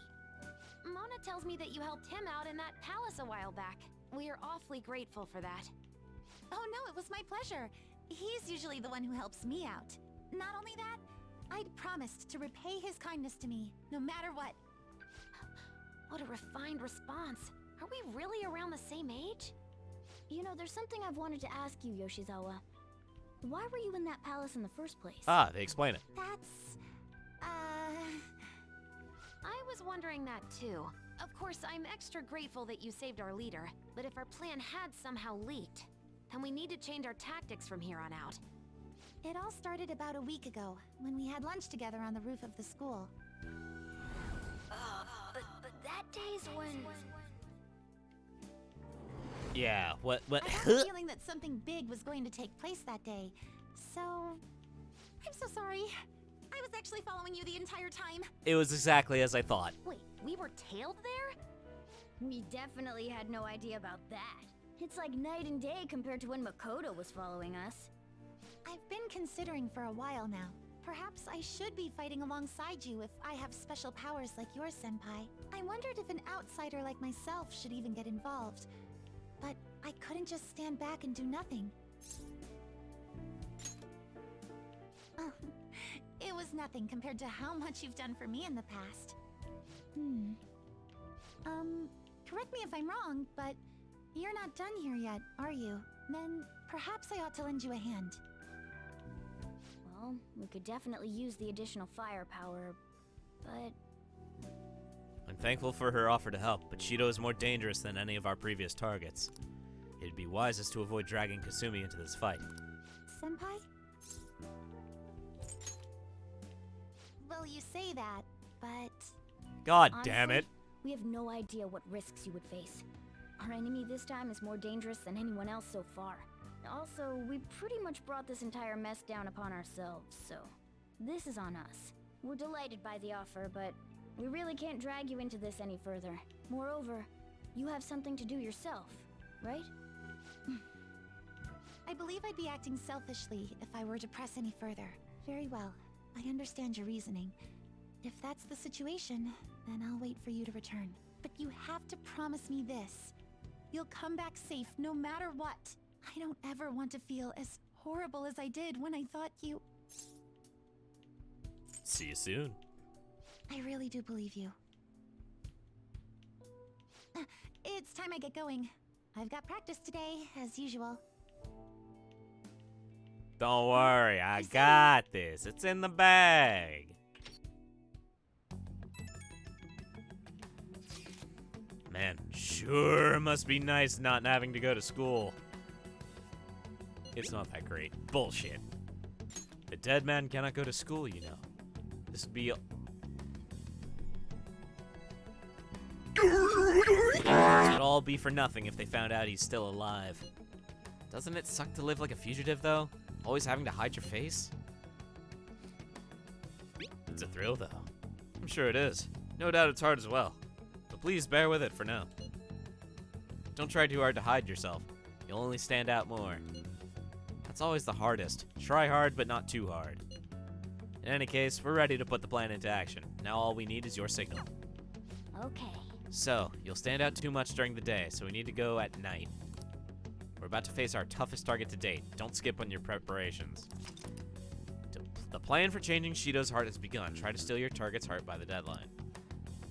Mona tells me that you helped him out in that palace a while back. We are awfully grateful for that. Oh no, it was my pleasure. He's usually the one who helps me out. Not only that, I'd promised to repay his kindness to me, no matter what. What a refined response. Are we really around the same age? You know, there's something I've wanted to ask you, Yoshizawa. Why were you in that palace in the first place? Ah, they explain it. That's... I was wondering that too. Of course, I'm extra grateful that you saved our leader, but if our plan had somehow leaked, then we need to change our tactics from here on out. It all started about a week ago, when we had lunch together on the roof of the school. But that day's when... Yeah, what? I had a feeling that something big was going to take place that day, so... I'm so sorry. I was actually following you the entire time. It was exactly as I thought. Wait, we were tailed there? We definitely had no idea about that. It's like night and day compared to when Makoto was following us. I've been considering for a while now. Perhaps I should be fighting alongside you if I have special powers like yours, Senpai. I wondered if an outsider like myself should even get involved. But I couldn't just stand back and do nothing. Oh, it was nothing compared to how much you've done for me in the past. Correct me if I'm wrong, but you're not done here yet, are you? Then perhaps I ought to lend you a hand. Well, we could definitely use the additional firepower, but... I'm thankful for her offer to help, but Shido is more dangerous than any of our previous targets. It'd be wisest to avoid dragging Kasumi into this fight. Senpai? Well, you say that, but... God Honestly, damn it. We have no idea what risks you would face. Our enemy this time is more dangerous than anyone else so far. Also, we pretty much brought this entire mess down upon ourselves, so this is on us. We're delighted by the offer, but we really can't drag you into this any further. Moreover, you have something to do yourself, right? I believe I'd be acting selfishly if I were to press any further. Very well. I understand your reasoning. If that's the situation, then I'll wait for you to return. But you have to promise me this. You'll come back safe no matter what. I don't ever want to feel as horrible as I did when I thought you... See you soon. I really do believe you. It's time I get going. I've got practice today, as usual. Don't worry, I got this. It's in the bag. Man, sure must be nice not having to go to school. It's not that great. Bullshit. A dead man cannot go to school, you know. This would be... This would all be for nothing if they found out he's still alive. Doesn't it suck to live like a fugitive, though? Always having to hide your face? It's a thrill, though. I'm sure it is. No doubt it's hard as well. But please bear with it for now. Don't try too hard to hide yourself. You'll only stand out more. That's always the hardest. Try hard, but not too hard. In any case, we're ready to put the plan into action. Now all we need is your signal. Okay. So, you'll stand out too much during the day, so we need to go at night. We're about to face our toughest target to date. Don't skip on your preparations. The plan for changing Shido's heart has begun. Try to steal your target's heart by the deadline.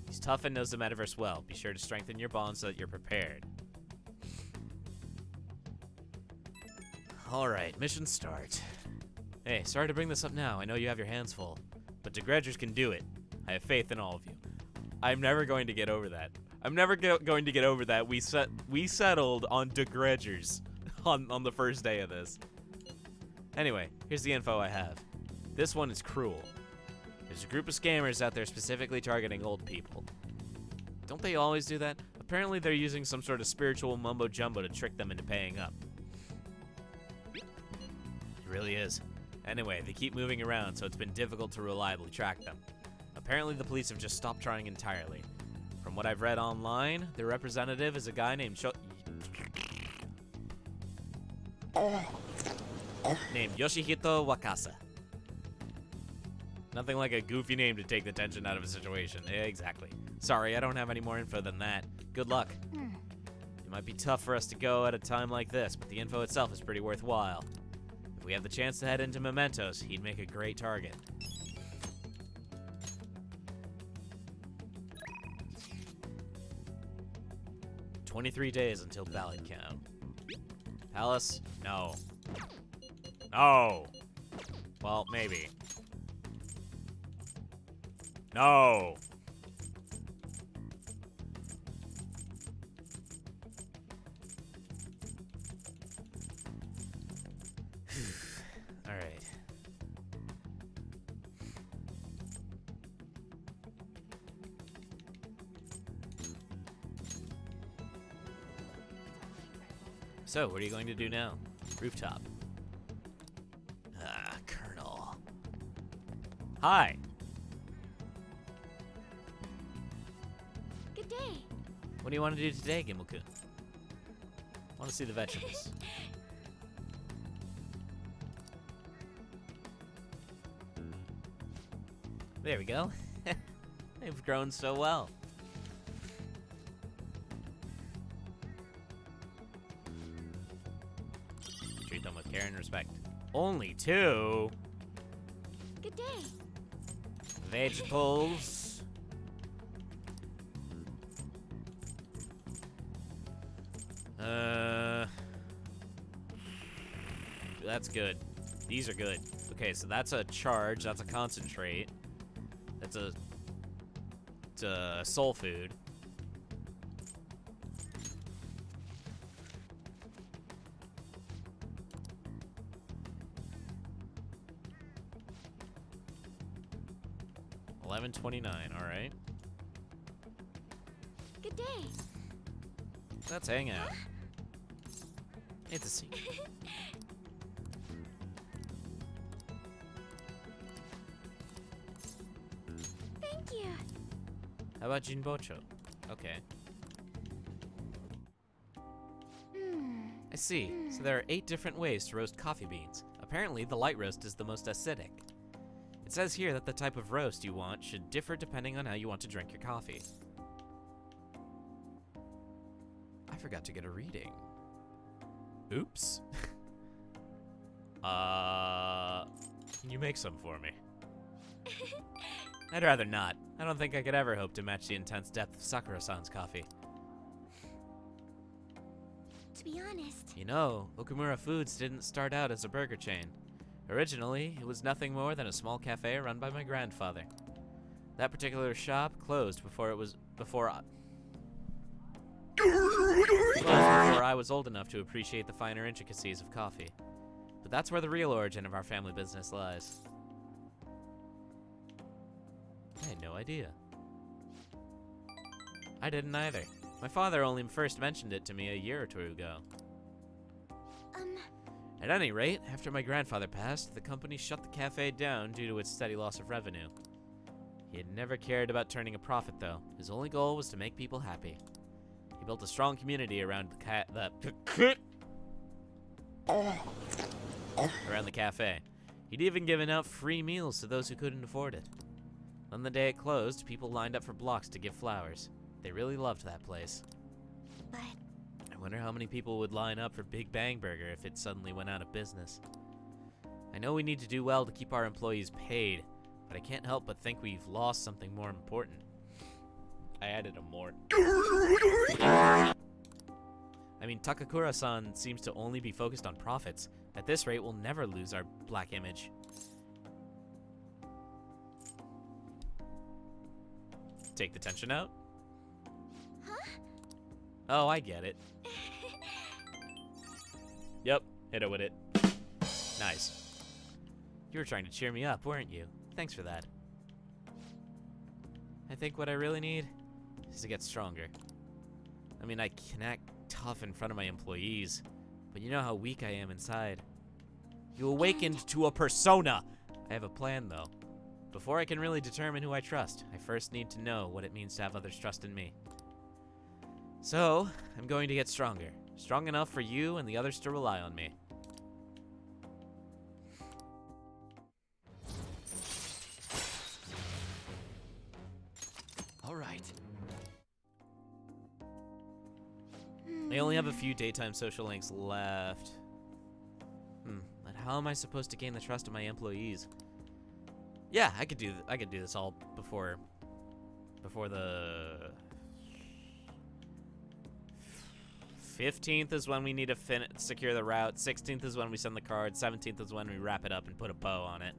He's tough and knows the metaverse well. Be sure to strengthen your bond so that you're prepared. Alright, mission start. Hey, sorry to bring this up now. I know you have your hands full. But DeGredgers can do it. I have faith in all of you. I'm never going to get over that. I'm never going to get over that. We settled on DeGredgers on the first day of this. Anyway, here's the info I have. This one is cruel. There's a group of scammers out there specifically targeting old people. Don't they always do that? Apparently they're using some sort of spiritual mumbo-jumbo to trick them into paying up. It really is. Anyway, they keep moving around, so it's been difficult to reliably track them. Apparently the police have just stopped trying entirely. From what I've read online, their representative is a guy named Yoshihito Wakasa. Nothing like a goofy name to take the tension out of a situation. Yeah, exactly. Sorry, I don't have any more info than that. Good luck. It might be tough for us to go at a time like this, but the info itself is pretty worthwhile. If we have the chance to head into Mementos, he'd make a great target. "23 days until ballot count. Palace? No. No! Well, maybe. No! Alright. So, what are you going to do now? Rooftop. Ah, Colonel. Hi. Good day. What do you want to do today, Gimbal-kun? Want to see the veterans. There we go. They've grown so well. Treat them with care and respect. Only 2? Good day. Vegetables. That's good. These are good. Okay, so that's a charge. That's a concentrate. That's a soul food. 11:29. All right. Good day. Let's hang out. It's a scene. Thank you. How about Jinbocho? Okay. I see. So there are 8 different ways to roast coffee beans. Apparently, the light roast is the most acidic. It says here that the type of roast you want should differ depending on how you want to drink your coffee. I forgot to get a reading. Oops. Can you make some for me? I'd rather not. I don't think I could ever hope to match the intense depth of Sakura-san's coffee. To be honest, You know, Okumura Foods didn't start out as a burger chain. Originally, it was nothing more than a small cafe run by my grandfather. That particular shop closed before I was old enough to appreciate the finer intricacies of coffee. But that's where the real origin of our family business lies. I had no idea. I didn't either. My father only first mentioned it to me a year or two ago. At any rate, after my grandfather passed, the company shut the cafe down due to its steady loss of revenue. He had never cared about turning a profit, though. His only goal was to make people happy. He built a strong community around around the cafe. He'd even given out free meals to those who couldn't afford it. On the day it closed, people lined up for blocks to give flowers. They really loved that place. But I wonder how many people would line up for Big Bang Burger if it suddenly went out of business. I know we need to do well to keep our employees paid, but I can't help but think we've lost something more important. I added a more. I mean, Takakura-san seems to only be focused on profits. At this rate, we'll never lose our black image. Take the tension out? Huh? Oh, I get it. Yep, hit it with it. Nice. You were trying to cheer me up, weren't you? Thanks for that. I think what I really need is to get stronger. I mean, I can act tough in front of my employees, but you know how weak I am inside. You awakened to a persona! I have a plan, though. Before I can really determine who I trust, I first need to know what it means to have others trust in me. So, I'm going to get stronger. Strong enough for you and the others to rely on me. All right. I only have a few daytime social links left. But how am I supposed to gain the trust of my employees? Yeah, I could do this all before the 15th is when we need to secure the route. 16th is when we send the card. 17th is when we wrap it up and put a bow on it.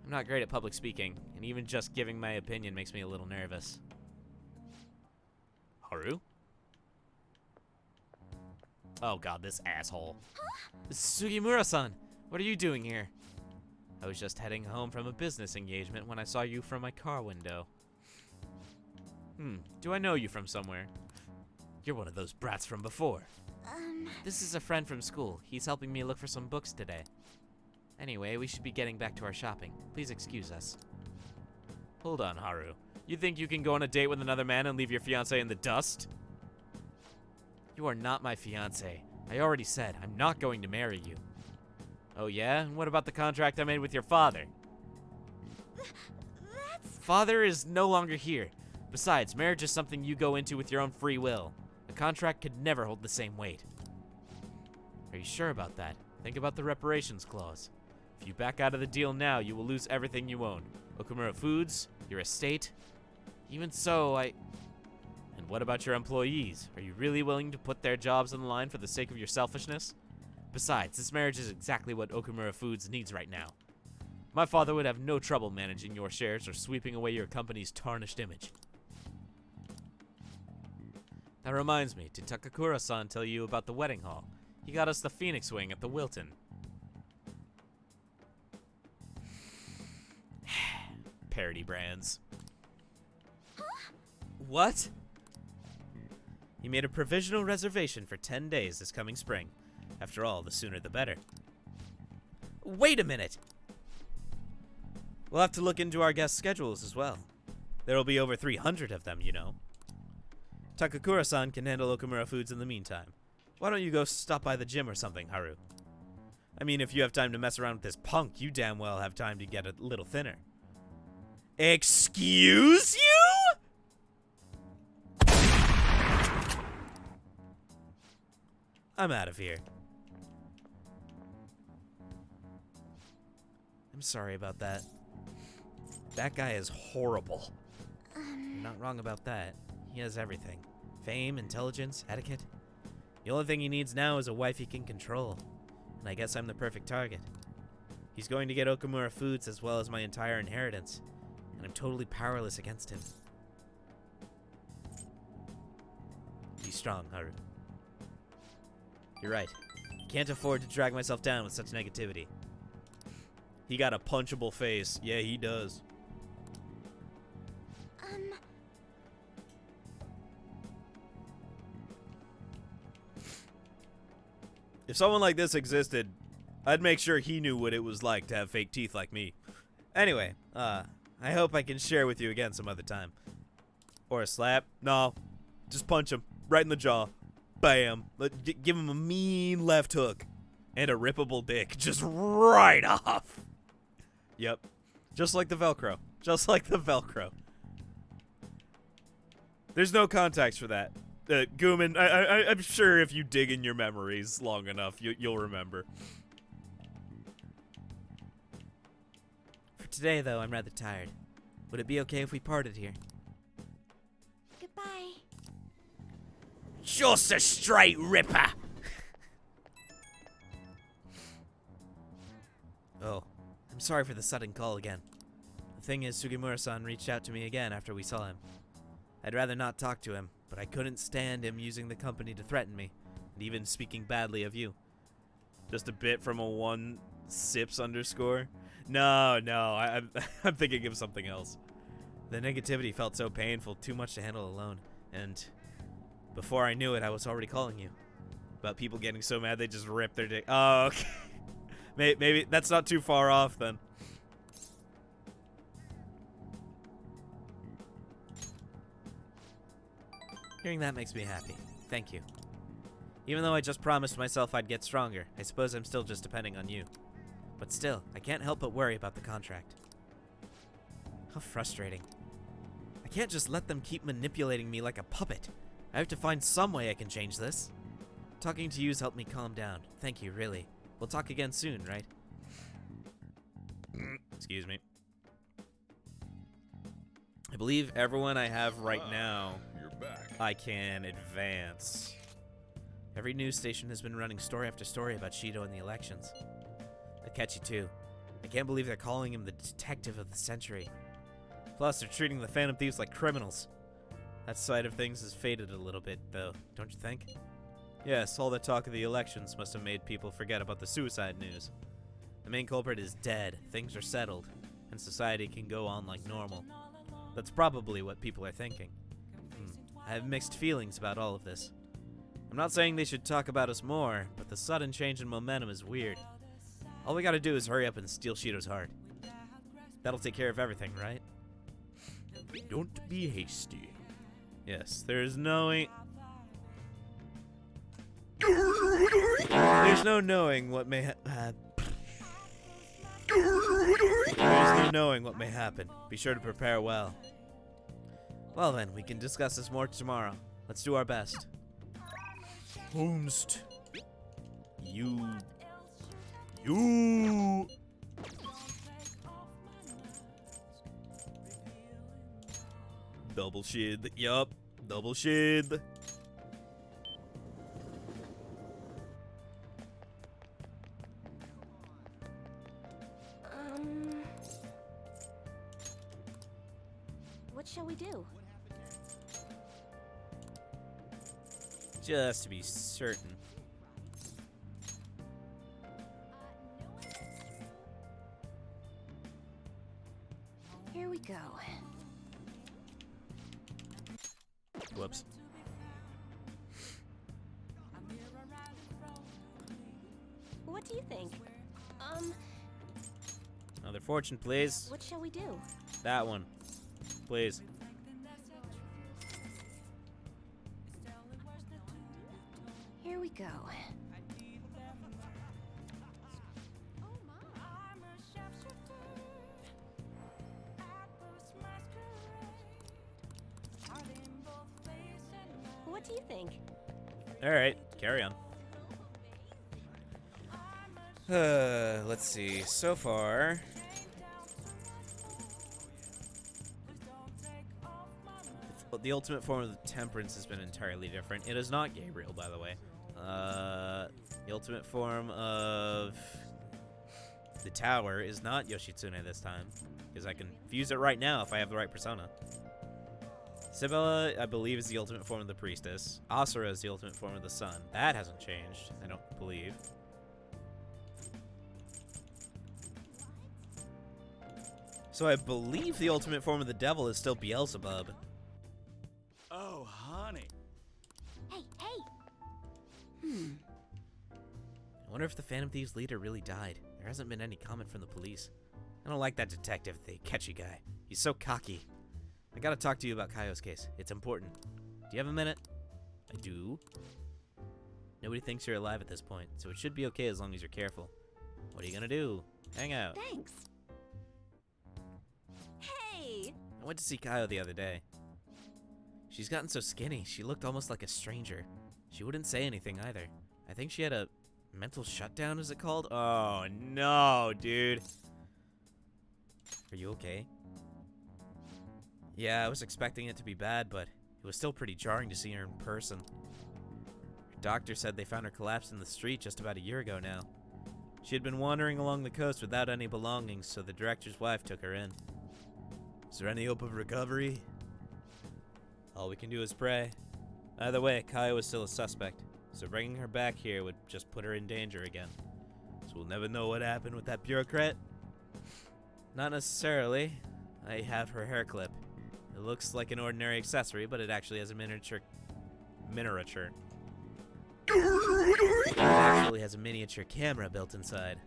I'm not great at public speaking, and even just giving my opinion makes me a little nervous. Haru? Oh god, this asshole. This is Sugimura-san! What are you doing here? I was just heading home from a business engagement when I saw you from my car window. Do I know you from somewhere? You're one of those brats from before. This is a friend from school. He's helping me look for some books today. Anyway, we should be getting back to our shopping. Please excuse us. Hold on, Haru. You think you can go on a date with another man and leave your fiancé in the dust? You are not my fiancé. I already said, I'm not going to marry you. Oh yeah? And what about the contract I made with your father? Father is no longer here. Besides, marriage is something you go into with your own free will. A contract could never hold the same weight. Are you sure about that? Think about the reparations clause. If you back out of the deal now, you will lose everything you own. Okumura Foods, your estate. Even so, And what about your employees? Are you really willing to put their jobs on the line for the sake of your selfishness? Besides, this marriage is exactly what Okumura Foods needs right now. My father would have no trouble managing your shares or sweeping away your company's tarnished image. That reminds me, did Takakura-san tell you about the wedding hall? He got us the Phoenix Wing at the Wilton. parody brands. What? He made a provisional reservation for 10 days this coming spring. After all, the sooner the better. Wait a minute! We'll have to look into our guest schedules as well. There will be over 300 of them, you know. Takakura-san can handle Okamura Foods in the meantime. Why don't you go stop by the gym or something, Haru? I mean, if you have time to mess around with this punk, you damn well have time to get a little thinner. Excuse you? I'm out of here. I'm sorry about that. That guy is horrible. You're not wrong about that. He has everything. Fame, intelligence, etiquette. The only thing he needs now is a wife he can control. And I guess I'm the perfect target. He's going to get Okamura Foods as well as my entire inheritance. And I'm totally powerless against him. Be strong, Haru. You're right. I can't afford to drag myself down with such negativity. He got a punchable face. Yeah, he does. If someone like this existed, I'd make sure he knew what it was like to have fake teeth like me. Anyway, I hope I can share with you again some other time. Or a slap. No, just punch him right in the jaw. Bam. Give him a mean left hook. And a rippable dick. Just right off. Yep. Just like the Velcro. Just like the Velcro. There's no context for that. Gooman, I'm sure if you dig in your memories long enough, you'll remember. For today, though, I'm rather tired. Would it be okay if we parted here? Goodbye. Just a straight ripper! Oh, I'm sorry for the sudden call again. The thing is, Sugimura-san reached out to me again after we saw him. I'd rather not talk to him, but I couldn't stand him using the company to threaten me, and even speaking badly of you. Just a bit from a 1sips_? No, I'm thinking of something else. The negativity felt so painful, too much to handle alone, and before I knew it, I was already calling you. About people getting so mad they just rip their dick. Oh, okay. Maybe that's not too far off then. Hearing that makes me happy. Thank you. Even though I just promised myself I'd get stronger, I suppose I'm still just depending on you. But still, I can't help but worry about the contract. How frustrating. I can't just let them keep manipulating me like a puppet. I have to find some way I can change this. Talking to you's helped me calm down. Thank you, really. We'll talk again soon, right? Excuse me. I believe everyone I have right now, I can advance. Every news station has been running story after story about Shido and the elections. Akechi too. I can't believe they're calling him the detective of the century. Plus, they're treating the Phantom Thieves like criminals. That side of things has faded a little bit, though, don't you think? Yes, all the talk of the elections must have made people forget about the suicide news. The main culprit is dead, things are settled, and society can go on like normal. That's probably what people are thinking. I have mixed feelings about all of this. I'm not saying they should talk about us more, but the sudden change in momentum is weird. All we gotta do is hurry up and steal Shido's heart. That'll take care of everything, right? Don't be hasty. Yes, there's no knowing what may There's no knowing what may happen. Be sure to prepare well. Well then, we can discuss this more tomorrow. Let's do our best. Homest. You. Double shid. Yup. Double shid. What shall we do? Just to be certain. Here we go. go. Whoops. What do you think? Another fortune, please. What shall we do? That one. Please. Here we go. What do you think? Alright, carry on. Let's see. So far, the ultimate form of the Temperance has been entirely different. It is not Gabriel, by the way. The ultimate form of the Tower is not Yoshitsune this time, because I can fuse it right now if I have the right persona. Sibella, I believe, is the ultimate form of the Priestess. Asura is the ultimate form of the Sun. That hasn't changed, I don't believe. So I believe the ultimate form of the Devil is still Beelzebub. Oh, honey. Hey, hey! I wonder if the Phantom Thieves leader really died. There hasn't been any comment from the police. I don't like that detective, the catchy guy. He's so cocky. I gotta talk to you about Kaio's case. It's important. Do you have a minute? I do. Nobody thinks you're alive at this point, so it should be okay as long as you're careful. What are you gonna do? Hang out. Thanks. Hey! I went to see Kaio the other day. She's gotten so skinny, she looked almost like a stranger. She wouldn't say anything either. I think she had a mental shutdown, is it called? Oh no, dude. Are you okay? Yeah, I was expecting it to be bad, but it was still pretty jarring to see her in person. Her doctor said they found her collapsed in the street just about a year ago now. She had been wandering along the coast without any belongings, so the director's wife took her in. Is there any hope of recovery? All we can do is pray. Either way, Kaio is still a suspect, so bringing her back here would just put her in danger again. So we'll never know what happened with that bureaucrat? Not necessarily. I have her hair clip. It looks like an ordinary accessory, but it actually has a miniature. It actually has a miniature camera built inside.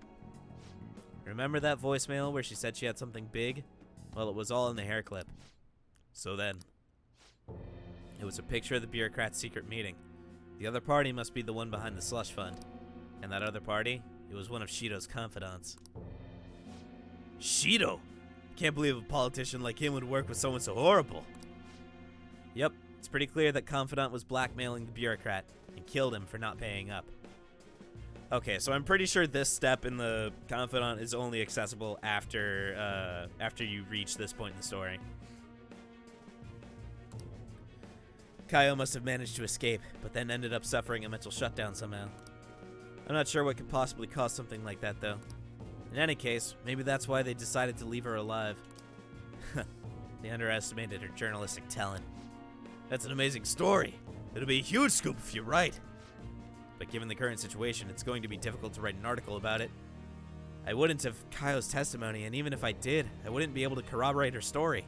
Remember that voicemail where she said she had something big? Well, it was all in the hair clip. So then, it was a picture of the bureaucrat's secret meeting. The other party must be the one behind the slush fund. And that other party, it was one of Shido's confidants. Shido? Can't believe a politician like him would work with someone so horrible. Yep, it's pretty clear that Confidant was blackmailing the bureaucrat and killed him for not paying up. Okay, so I'm pretty sure this step in the Confidant is only accessible after you reach this point in the story. Kaio must have managed to escape, but then ended up suffering a mental shutdown somehow. I'm not sure what could possibly cause something like that, though. In any case, maybe that's why they decided to leave her alive. They underestimated her journalistic talent. That's an amazing story. It'll be a huge scoop if you're right. But given the current situation, it's going to be difficult to write an article about it. I wouldn't have Kaio's testimony, and even if I did, I wouldn't be able to corroborate her story.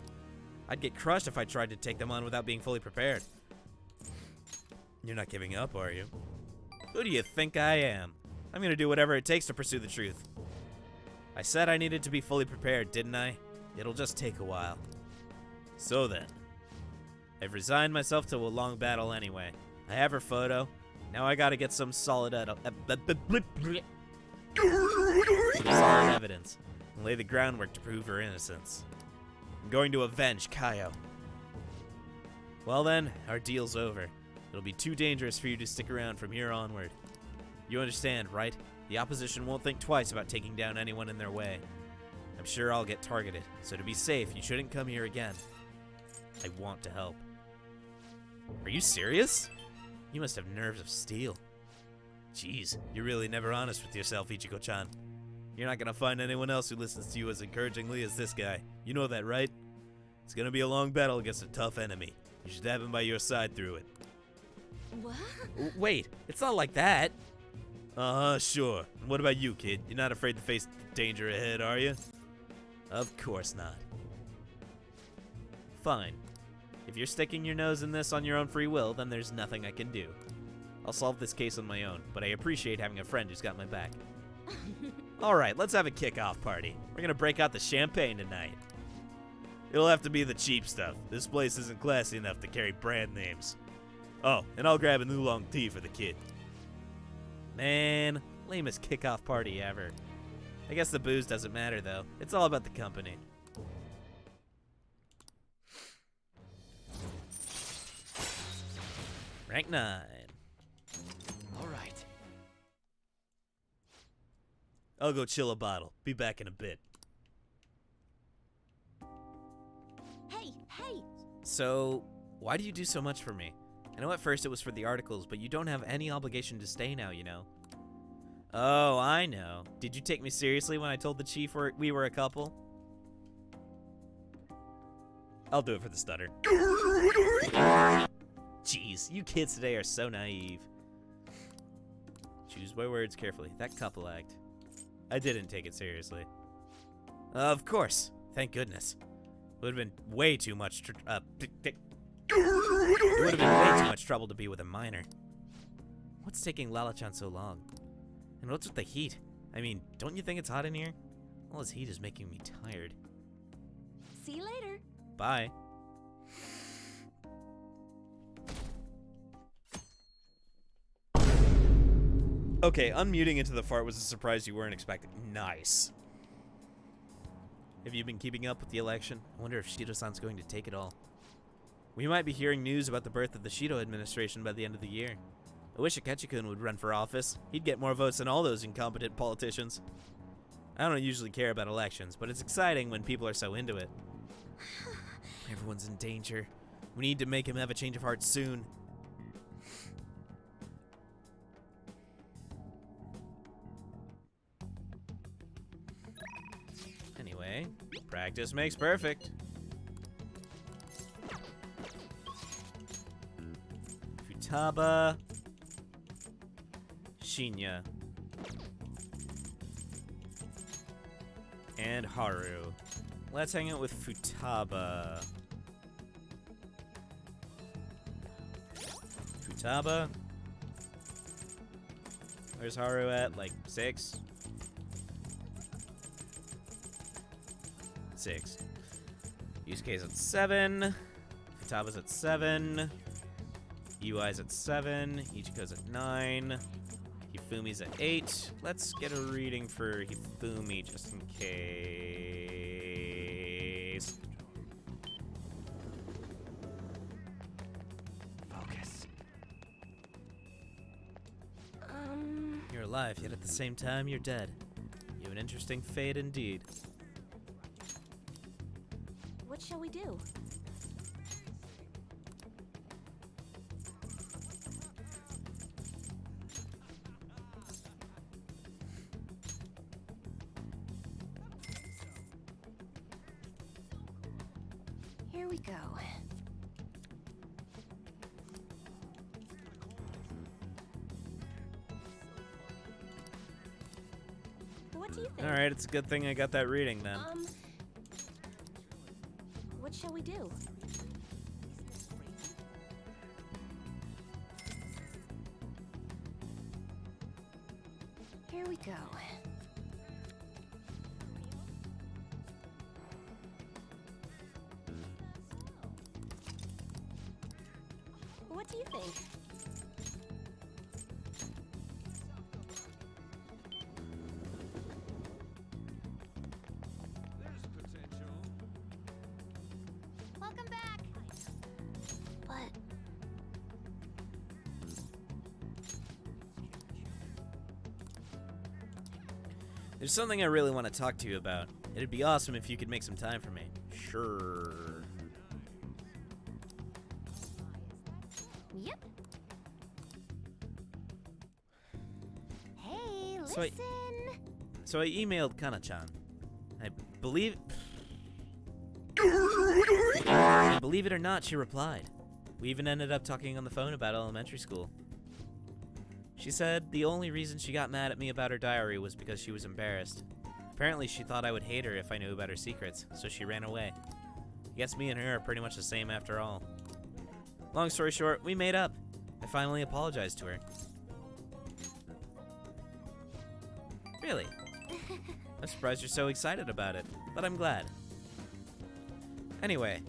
I'd get crushed if I tried to take them on without being fully prepared. You're not giving up, are you? Who do you think I am? I'm gonna do whatever it takes to pursue the truth. I said I needed to be fully prepared, didn't I? It'll just take a while. So then, I've resigned myself to a long battle anyway. I have her photo. Now I gotta get some solid evidence and lay the groundwork to prove her innocence. I'm going to avenge Kaio. Well then, our deal's over. It'll be too dangerous for you to stick around from here onward. You understand, right? The opposition won't think twice about taking down anyone in their way. I'm sure I'll get targeted, so to be safe, you shouldn't come here again. I want to help. Are you serious? You must have nerves of steel. Jeez, you're really never honest with yourself, Ichigo-chan. You're not gonna find anyone else who listens to you as encouragingly as this guy. You know that, right? It's gonna be a long battle against a tough enemy. You should have him by your side through it. What? Wait, it's not like that. Sure. And what about you, kid? You're not afraid to face the danger ahead, are you? Of course not. fine. If you're sticking your nose in this on your own free will, then there's nothing I can do. I'll solve this case on my own, but I appreciate having a friend who's got my back. Alright, let's have a kickoff party. We're gonna break out the champagne tonight. It'll have to be the cheap stuff. This place isn't classy enough to carry brand names. Oh, and I'll grab an oolong tea for the kid. Man, lamest kickoff party ever. I guess the booze doesn't matter, though. It's all about the company. Rank 9. All right. I'll go chill a bottle. Be back in a bit. Hey! So, why do you do so much for me? I know at first it was for the articles, but you don't have any obligation to stay now, you know. Oh, I know. Did you take me seriously when I told the chief we were a couple? I'll do it for the stutter. Jeez, you kids today are so naive. Choose my words carefully. That couple act. I didn't take it seriously. Of course. Thank goodness. It would have been way too much trouble to be with a minor. What's taking Lala-chan so long? And what's with the heat? I mean, don't you think it's hot in here? All this heat is making me tired. See you later. Bye. Okay, unmuting into the fart was a surprise you weren't expecting. Nice. Have you been keeping up with the election? I wonder if Shido-san's going to take it all. We might be hearing news about the birth of the Shido administration by the end of the year. I wish Akechi-kun would run for office. He'd get more votes than all those incompetent politicians. I don't usually care about elections, but it's exciting when people are so into it. Everyone's in danger. We need to make him have a change of heart soon. Anyway, practice makes perfect. Futaba. Shinya. And Haru. Let's hang out with Futaba. Futaba. Where's Haru at? Like 6? 6. Yusuke's at 7. Futaba's at 7. UI's at 7. Ichiko's at 9. Hifumi's at 8. Let's get a reading for Hifumi just in case. Focus. You're alive, yet at the same time you're dead. You have an interesting fate indeed. What shall we do? Here we go. What do you think? Alright, it's a good thing I got that reading then. What shall we do? Here we go. What do you think? Welcome back. But There's something I really want to talk to you about. It'd be awesome if you could make some time for me. Sure. Yep. hey, So listen. So I emailed Kana-chan. I believe it or not, she replied. We even ended up talking on the phone about elementary school. She said the only reason she got mad at me about her diary was because she was embarrassed. Apparently she thought I would hate her if I knew about her secrets, so she ran away. Guess me and her are pretty much the same after all. Long story short, we made up. I finally apologized to her. Really? I'm surprised you're so excited about it, but I'm glad. Anyway,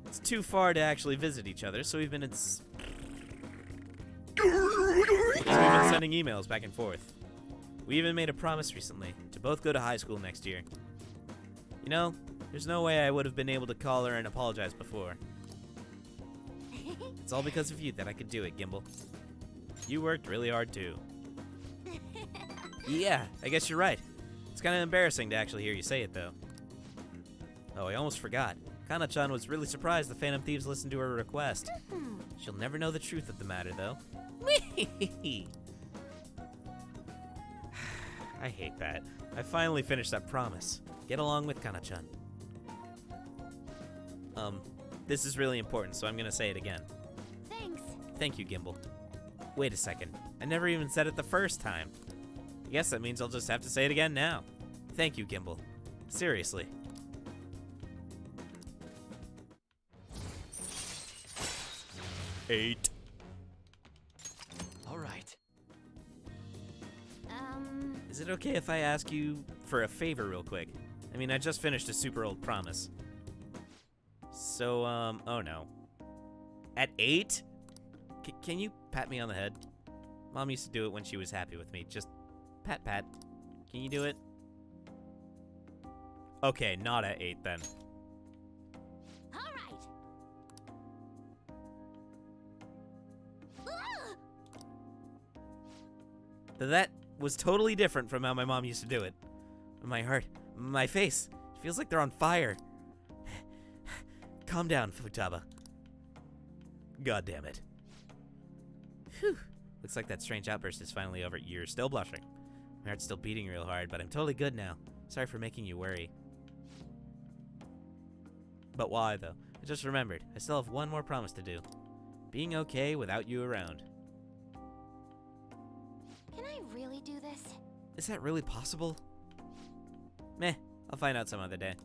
it's too far to actually visit each other, so we've been sending emails back and forth. We even made a promise recently to both go to high school next year. You know, there's no way I would have been able to call her and apologize before. It's all because of you that I could do it, Gimbal. You worked really hard too. Yeah, I guess you're right. It's kind of embarrassing to actually hear you say it, though. Oh, I almost forgot. Kana-chan was really surprised the Phantom Thieves listened to her request. She'll never know the truth of the matter, though. I hate that. I finally finished that promise. Get along with Kana-chan. This is really important, so I'm gonna say it again. Thanks. Thank you, Gimbal. Wait a second. I never even said it the first time. I guess that means I'll just have to say it again now. Thank you, Gimbal. Seriously. Eight. All right. Is it okay if I ask you for a favor real quick? I mean, I just finished a super old promise. So, oh no. At 8? Can you pat me on the head? Mom used to do it when she was happy with me. Just pat, pat. Can you do it? Okay, not at 8 then. All right. That was totally different from how my mom used to do it. My heart, my face, it feels like they're on fire. Calm down, Futaba. God damn it. Whew. Looks like that strange outburst is finally over. You're still blushing. My heart's still beating real hard, but I'm totally good now. Sorry for making you worry. But why, though? I just remembered. I still have one more promise to do. Being okay without you around. Can I really do this? Is that really possible? Meh. I'll find out some other day.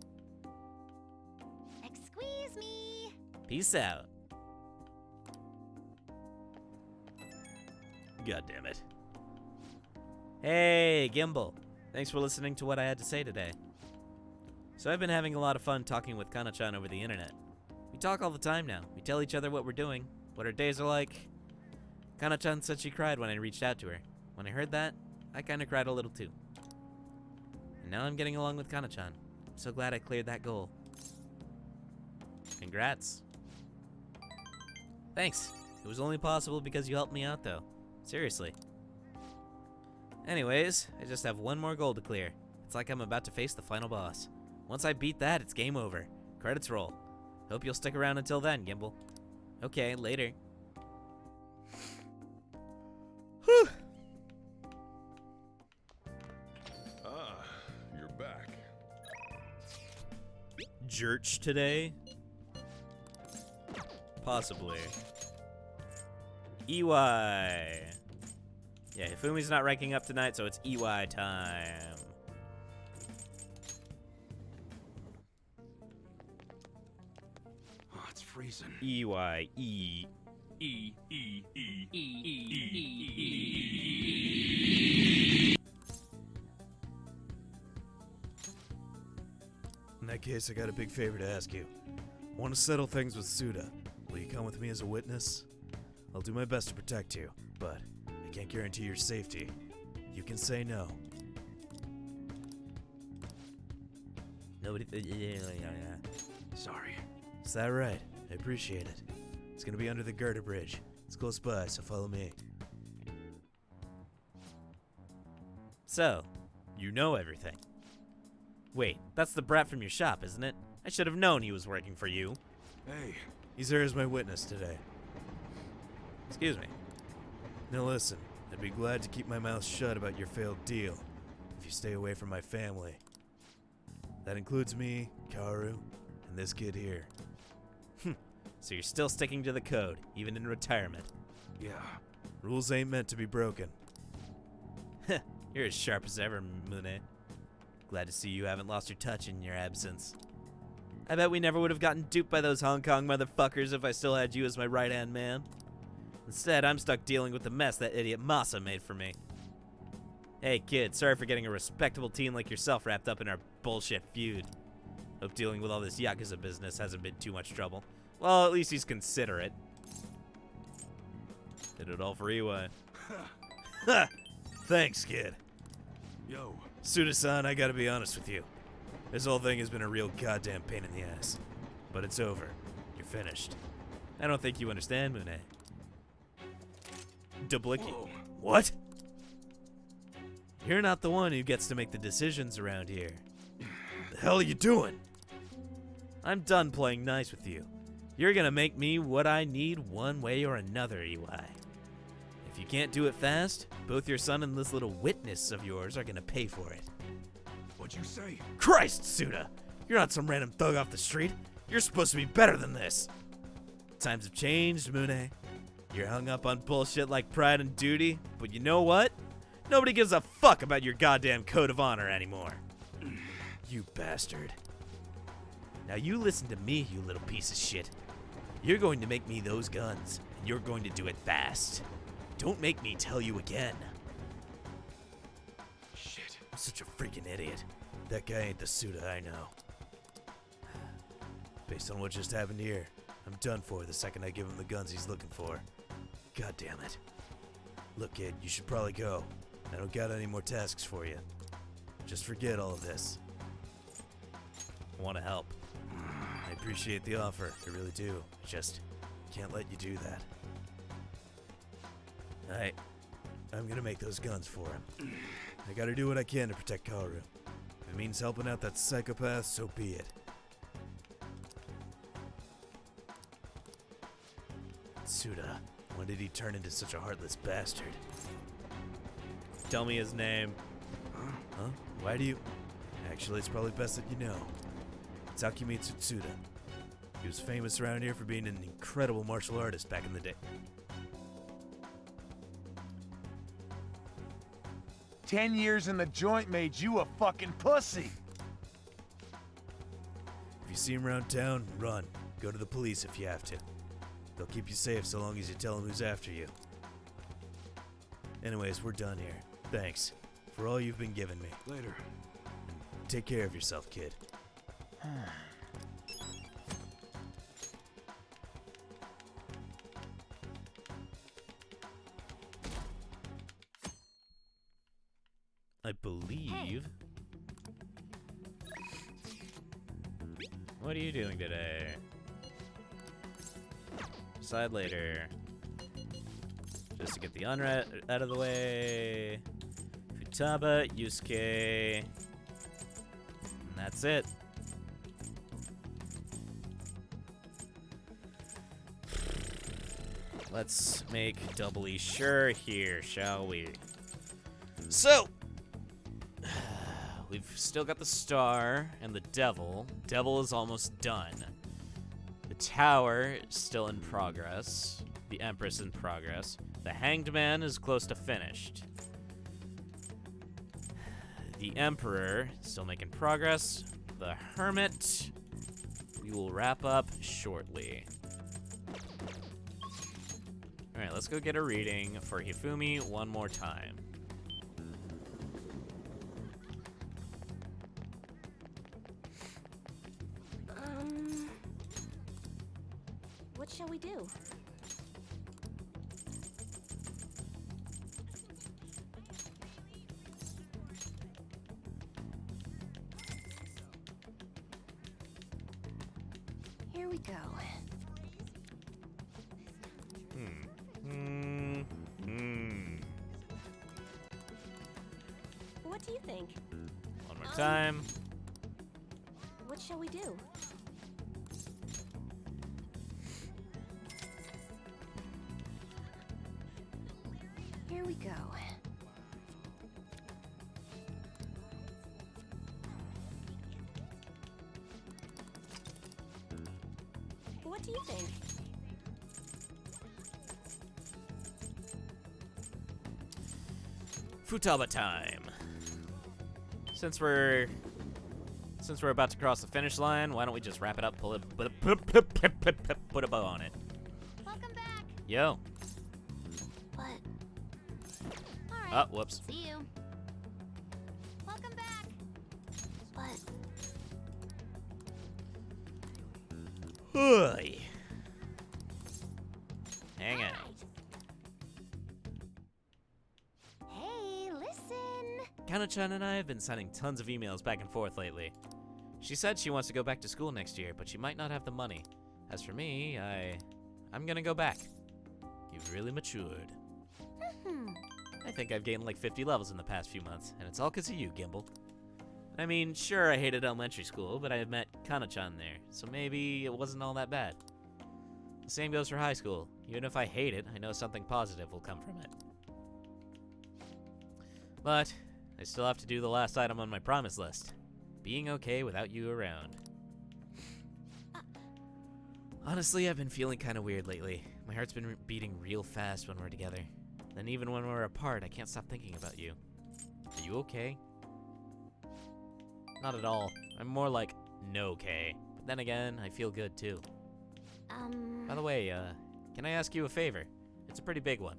Excuse me. Peace out. God damn it. Hey, Gimbal. Thanks for listening to what I had to say today. So I've been having a lot of fun talking with Kana-chan over the internet. We talk all the time now. We tell each other what we're doing, what our days are like. Kana-chan said she cried when I reached out to her. When I heard that, I kinda cried a little too. And now I'm getting along with Kana-chan. I'm so glad I cleared that goal. Congrats. Thanks. It was only possible because you helped me out, though. Seriously. Anyways, I just have one more goal to clear. It's like I'm about to face the final boss. Once I beat that, it's game over. Credits roll. Hope you'll stick around until then, Gimbal. Okay, later. Whew. Ah, you're back. Church today? Possibly. EY. Yeah, Hifumi's not ranking up tonight, so it's EY time. Oh, it's freezing. EY. E. In that case, I got a big favor to ask you. I want to settle things with Suda. Will you come with me as a witness? I'll do my best to protect you, but I can't guarantee your safety. You can say no. Nobody. Sorry. Is that right? I appreciate it. It's gonna be under the Gerda Bridge. It's close by, so follow me. So, you know everything. Wait, that's the brat from your shop, isn't it? I should have known he was working for you. Hey, he's there as my witness today. Excuse me. Now listen, I'd be glad to keep my mouth shut about your failed deal if you stay away from my family. That includes me, Kaoru, and this kid here. So you're still sticking to the code, even in retirement. Yeah. Rules ain't meant to be broken. You're as sharp as ever, Mune. Glad to see you haven't lost your touch in your absence. I bet we never would have gotten duped by those Hong Kong motherfuckers if I still had you as my right-hand man. Instead, I'm stuck dealing with the mess that idiot Masa made for me. Hey, kid, sorry for getting a respectable teen like yourself wrapped up in our bullshit feud. Hope dealing with all this Yakuza business hasn't been too much trouble. Well, at least he's considerate. Did it all for Iwai. Ha! Thanks, kid. Yo. Suda-san, I gotta be honest with you. This whole thing has been a real goddamn pain in the ass. But it's over. You're finished. I don't think you understand, Mune. Dublicki. What? You're not the one who gets to make the decisions around here. The hell are you doing? I'm done playing nice with you. You're gonna make me what I need one way or another, Iwai. If you can't do it fast, both your son and this little witness of yours are gonna pay for it. What'd you say? Christ, Suda! You're not some random thug off the street. You're supposed to be better than this. Times have changed, Mune. You're hung up on bullshit like pride and duty, but you know what? Nobody gives a fuck about your goddamn code of honor anymore. You bastard. Now you listen to me, you little piece of shit. You're going to make me those guns, and you're going to do it fast. Don't make me tell you again. Shit, I'm such a freaking idiot. That guy ain't the Suda I know. Based on what just happened here, I'm done for the second I give him the guns he's looking for. God damn it. Look, kid, you should probably go. I don't got any more tasks for you. Just forget all of this. I want to help. I appreciate the offer, I really do. I just can't let you do that. I'm gonna make those guns for him. I gotta do what I can to protect Kaoru. If it means helping out that psychopath, so be it. Suda, when did he turn into such a heartless bastard? Tell me his name. Huh? Why do you... Actually, it's probably best that you know. Takemitsu Tsuda. He was famous around here for being an incredible martial artist back in the day. 10 years in the joint made you a fucking pussy. If you see him around town, run. Go to the police if you have to. They'll keep you safe so long as you tell them who's after you. Anyways, we're done here. Thanks for all you've been giving me. Later. And take care of yourself, kid. I believe... Hey. What are you doing today? Decide later. Just to get the unread out of the way. Futaba, Yusuke. And that's it. Let's make doubly sure here, shall we? So, we've still got the star and the devil. Devil is almost done. The tower is still in progress. The Empress in progress. The Hanged Man is close to finished. The Emperor still making progress. The Hermit we will wrap up shortly. Alright, let's go get a reading for Hifumi one more time. What shall we do? Here we go. What do you think? One more time. What shall we do? Here we go. What do you think? Futaba time. Since we're Since we're about to cross the finish line, why don't we just wrap it up, put a bow on it. Welcome back. Yo. What? All right. Oh, whoops. See you. Welcome back. What? Hey. Hang on. Hey, listen. Kana-chan and I have been sending tons of emails back and forth lately. She said she wants to go back to school next year, but she might not have the money. As for me, I'm gonna go back. You've really matured. I think I've gained like 50 levels in the past few months, and it's all 'cause of you, Gimbal. I mean, sure, I hated elementary school, but I have met Kana-chan there, so maybe it wasn't all that bad. The same goes for high school. Even if I hate it, I know something positive will come from it. But I still have to do the last item on my promise list. Being okay without you around. Honestly, I've been feeling kind of weird lately. My heart's been beating real fast when we're together. Then even when we're apart, I can't stop thinking about you. Are you okay? Not at all. I'm more like no-okay. But then again, I feel good too. By the way, can I ask you a favor? It's a pretty big one.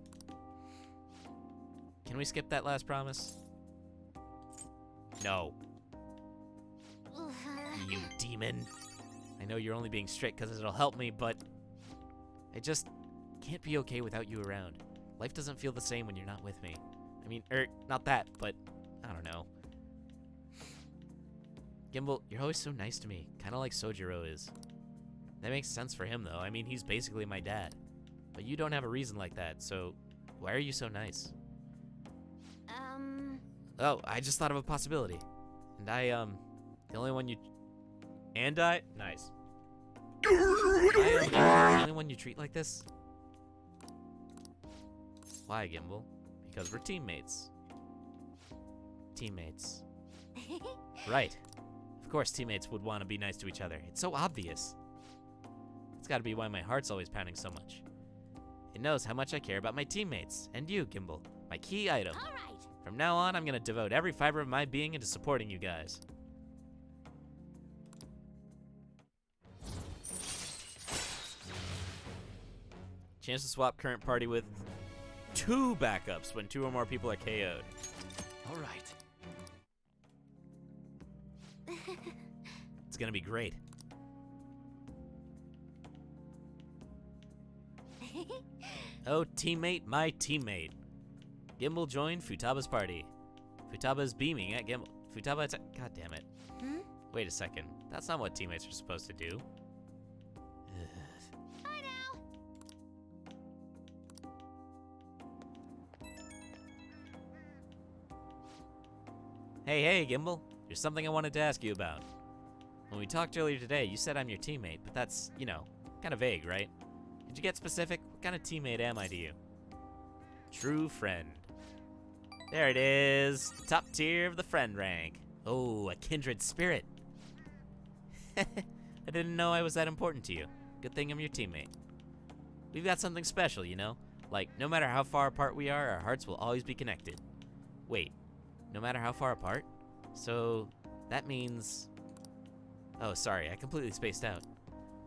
Can we skip that last promise? No. You demon. I know you're only being strict because it'll help me, but I just can't be okay without you around. Life doesn't feel the same when you're not with me. I mean, not that, but I don't know. Gimbal, you're always so nice to me, kind of like Sojiro is. That makes sense for him, though. I mean, he's basically my dad. But you don't have a reason like that, so why are you so nice? Oh, I just thought of a possibility. And the only one you... Nice. The only one you treat like this? Why, Gimbal? Because we're teammates. Teammates. Right. Of course teammates would want to be nice to each other. It's so obvious. It's gotta be why my heart's always pounding so much. It knows how much I care about my teammates. And you, Gimbal. My key item. All right. From now on, I'm gonna devote every fiber of my being into supporting you guys. Chance to swap current party with 2 backups when 2 or more people are KO'd. All right. It's gonna be great. Oh, teammate, my teammate. Gimbal joined Futaba's party. Futaba's beaming at Gimbal. God damn it. Wait a second. That's not what teammates are supposed to do. Bye now. Hey, Gimbal. There's something I wanted to ask you about. When we talked earlier today, you said I'm your teammate, but that's, kind of vague, right? Could you get specific? What kind of teammate am I to you? True friend. There it is. Top tier of the friend rank. Oh, a kindred spirit. I didn't know I was that important to you. Good thing I'm your teammate. We've got something special, Like, no matter how far apart we are, our hearts will always be connected. Wait, no matter how far apart? So, that means... Oh, sorry, I completely spaced out.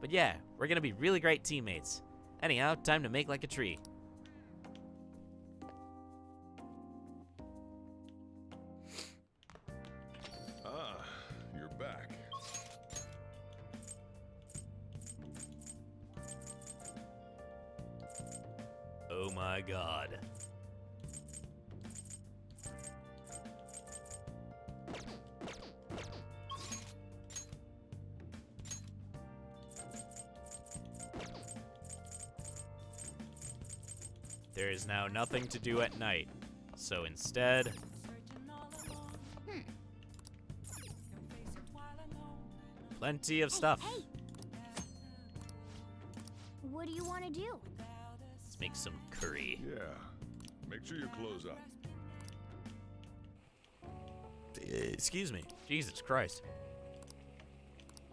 But yeah, we're gonna be really great teammates. Anyhow, time to make like a tree. Ah, you're back. Oh my god. There is now nothing to do at night, so instead... Plenty of stuff. Hey. What do you want to do? Let's make some curry. Yeah. Make sure your clothes up. Excuse me. Jesus Christ.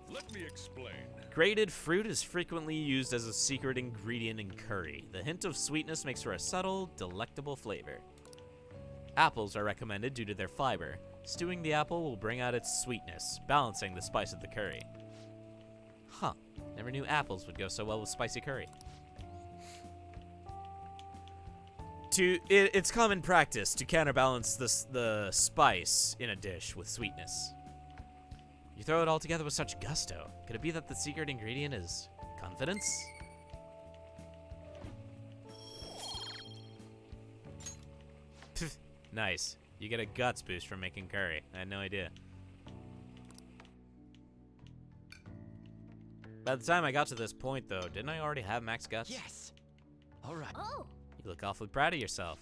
Let me explain. Grated fruit is frequently used as a secret ingredient in curry. The hint of sweetness makes for a subtle, delectable flavor. Apples are recommended due to their fiber. Stewing the apple will bring out its sweetness, balancing the spice of the curry. Huh. Never knew apples would go so well with spicy curry. It's common practice to counterbalance the spice in a dish with sweetness. You throw it all together with such gusto. Could it be that the secret ingredient is confidence? Nice. You get a guts boost from making curry. I had no idea. By the time I got to this point, though, didn't I already have max guts? Yes. All right. Oh. You look awfully proud of yourself.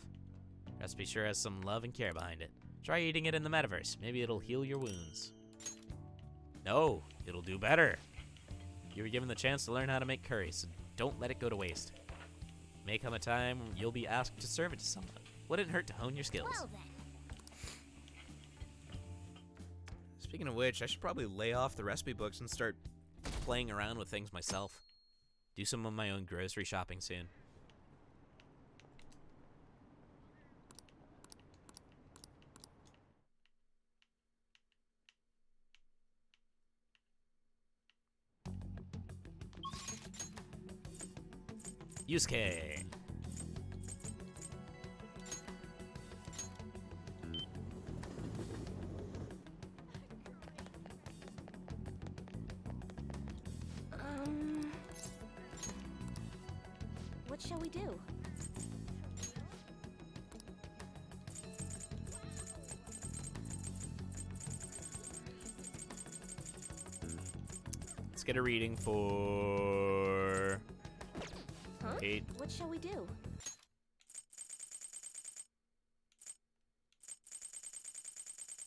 Recipe sure has some love and care behind it. Try eating it in the metaverse. Maybe it'll heal your wounds. No, it'll do better. You were given the chance to learn how to make curry, so don't let it go to waste. May come a time you'll be asked to serve it to someone. Wouldn't hurt to hone your skills. Well then. Speaking of which, I should probably lay off the recipe books and start playing around with things myself. Do some of my own grocery shopping soon. Yusuke. What shall we do? Let's get a reading for... Huh? 8. What shall we do?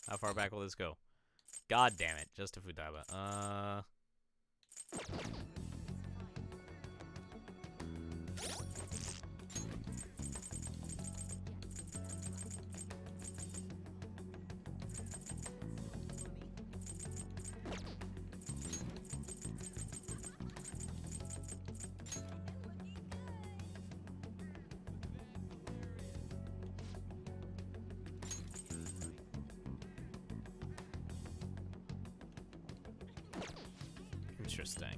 How far back will this go? God damn it, just a Futaba. Interesting.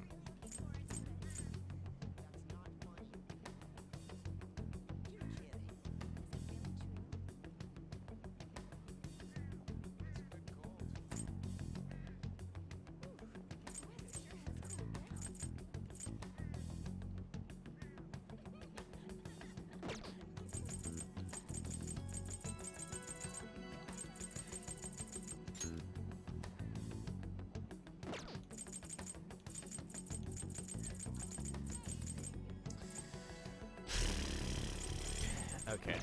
Okay.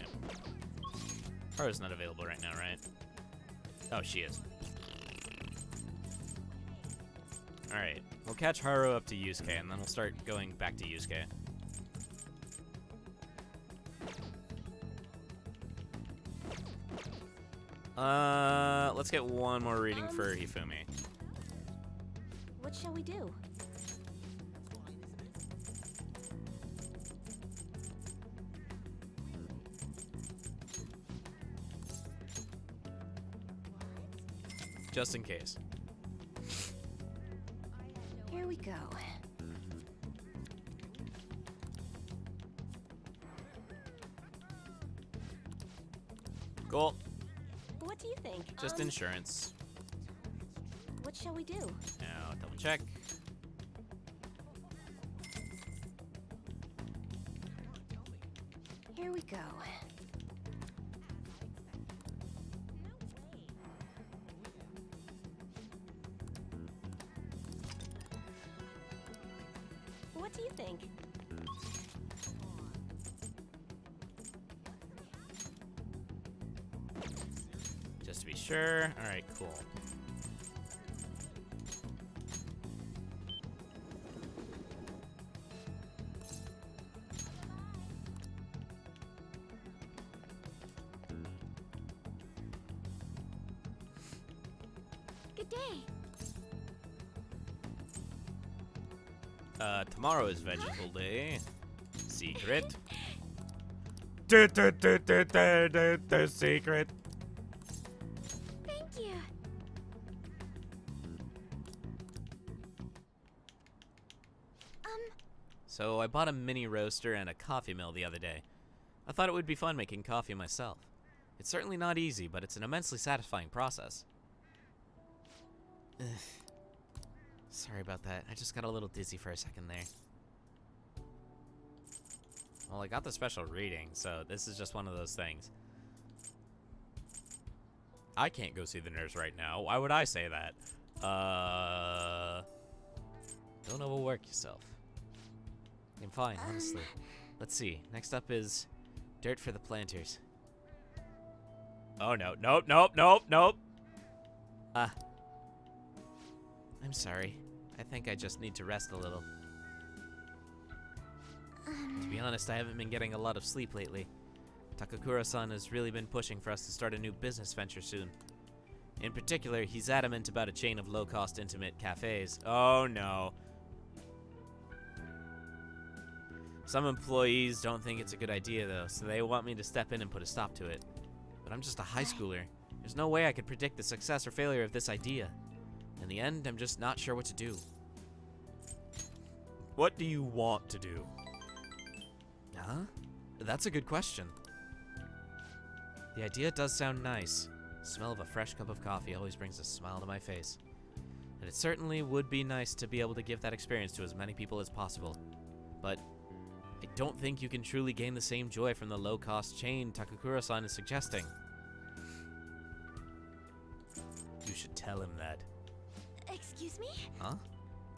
Haru's not available right now, right? Oh, she is. Alright, we'll catch Haru up to Yusuke, and then we'll start going back to Yusuke. Let's get one more reading for Hifumi. What shall we do? Just in case. Here we go. Cool. What do you think? Just insurance. What shall we do? Now, double check. Here we go. What do you think? Just to be sure. Alright, cool. Good day. Tomorrow is Vegetable Day. Secret. The secret. Thank you. So I bought a mini roaster and a coffee mill the other day. I thought it would be fun making coffee myself. It's certainly not easy, but it's an immensely satisfying process. Ugh. Sorry about that. I just got a little dizzy for a second there. Well, I got the special reading, so this is just one of those things. I can't go see the nurse right now. Why would I say that? Don't overwork yourself. I'm fine, honestly. Let's see. Next up is dirt for the planters. Oh, no. Nope, nope, nope, nope. I'm sorry. I think I just need to rest a little. To be honest, I haven't been getting a lot of sleep lately. Takakura-san has really been pushing for us to start a new business venture soon. In particular, he's adamant about a chain of low-cost intimate cafes. Oh no. Some employees don't think it's a good idea though, so they want me to step in and put a stop to it. But I'm just a high schooler. There's no way I could predict the success or failure of this idea. In the end, I'm just not sure what to do. What do you want to do? Huh? That's a good question. The idea does sound nice. The smell of a fresh cup of coffee always brings a smile to my face. And it certainly would be nice to be able to give that experience to as many people as possible. But I don't think you can truly gain the same joy from the low-cost chain Takakura-san is suggesting. You should tell him that. Excuse me? Huh?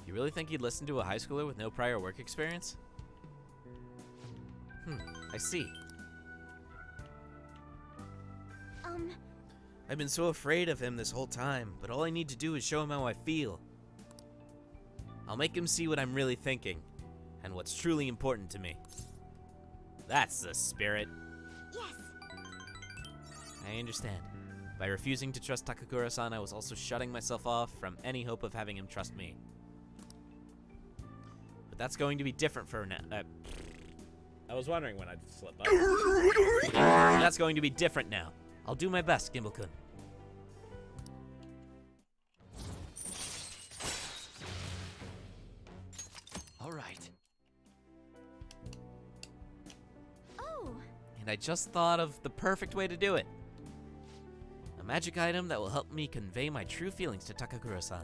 You really think he'd listen to a high schooler with no prior work experience? I see. I've been so afraid of him this whole time, but all I need to do is show him how I feel. I'll make him see what I'm really thinking, and what's truly important to me. That's the spirit. Yes. I understand. By refusing to trust Takakura-san, I was also shutting myself off from any hope of having him trust me. But that's going to be different for now. I was wondering when I'd slip up. That's going to be different now. I'll do my best, Gimbal-kun. All right. Oh. And I just thought of the perfect way to do it. A magic item that will help me convey my true feelings to Takakura-san.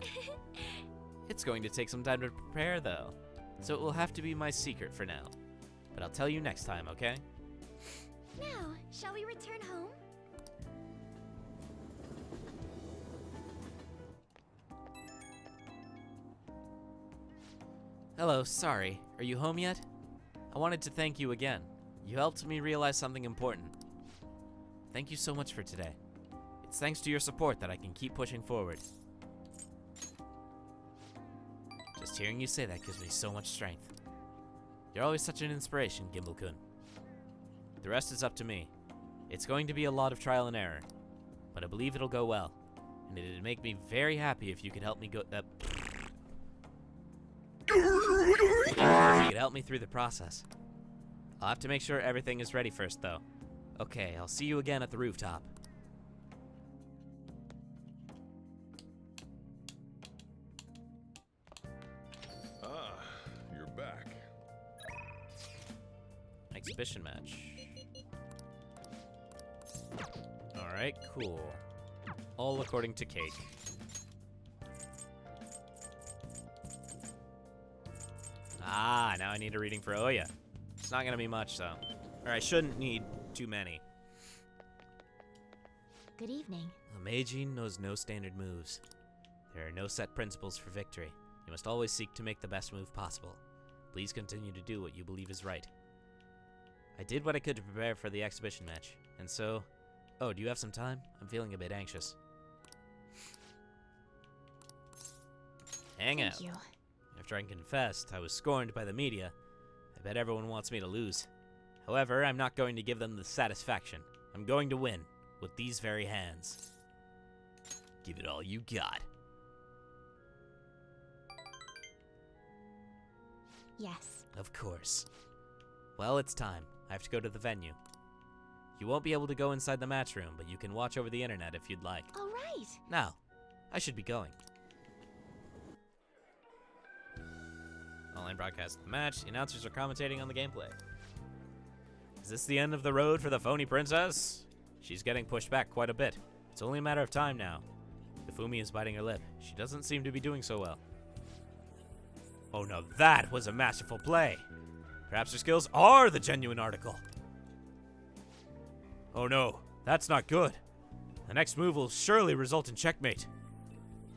It's going to take some time to prepare, though, so it will have to be my secret for now. But I'll tell you next time, okay? Now, shall we return home? Hello, sorry. Are you home yet? I wanted to thank you again. You helped me realize something important. Thank you so much for today. It's thanks to your support that I can keep pushing forward. Just hearing you say that gives me so much strength. You're always such an inspiration, Gimbal-kun. The rest is up to me. It's going to be a lot of trial and error, but I believe it'll go well, and it'd make me very happy if you could help me go. If you could help me through the process. I'll have to make sure everything is ready first, though. Okay, I'll see you again at the rooftop. Ah, you're back. Exhibition match. Alright, cool. All according to Cake. Ah, now I need a reading for Oya. It's not gonna be much, though. Or I shouldn't need too many. Good evening. A Meijin knows no standard moves. There are no set principles for victory. You must always seek to make the best move possible. Please continue to do what you believe is right. I did what I could to prepare for the exhibition match, and so... Oh, do you have some time? I'm feeling a bit anxious. Hang out. Thank you. After I confessed I was scorned by the media, I bet everyone wants me to lose. However, I'm not going to give them the satisfaction. I'm going to win, with these very hands. Give it all you got. Yes. Of course. Well, it's time. I have to go to the venue. You won't be able to go inside the match room, but you can watch over the internet if you'd like. All right. Now, I should be going. Online broadcast of the match. The announcers are commentating on the gameplay. Is this the end of the road for the phony princess? She's getting pushed back quite a bit. It's only a matter of time now. Hifumi is biting her lip. She doesn't seem to be doing so well. Oh no, that was a masterful play. Perhaps her skills are the genuine article. Oh no, that's not good. The next move will surely result in checkmate.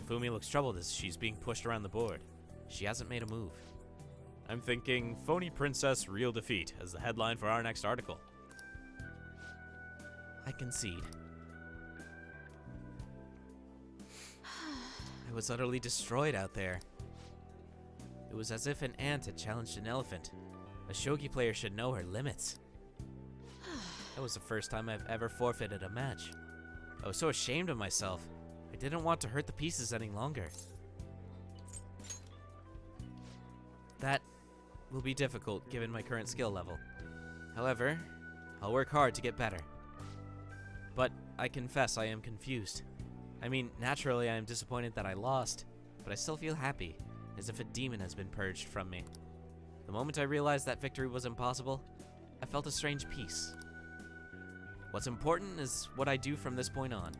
Hifumi looks troubled as she's being pushed around the board. She hasn't made a move. I'm thinking Phony Princess Real Defeat as the headline for our next article. I concede. I was utterly destroyed out there. It was as if an ant had challenged an elephant. A shogi player should know her limits. That was the first time I've ever forfeited a match. I was so ashamed of myself. I didn't want to hurt the pieces any longer. That will be difficult given my current skill level. However, I'll work hard to get better. But I confess I am confused. I mean, naturally I am disappointed that I lost, but I still feel happy, as if a demon has been purged from me. The moment I realized that victory was impossible, I felt a strange peace. What's important is what I do from this point on.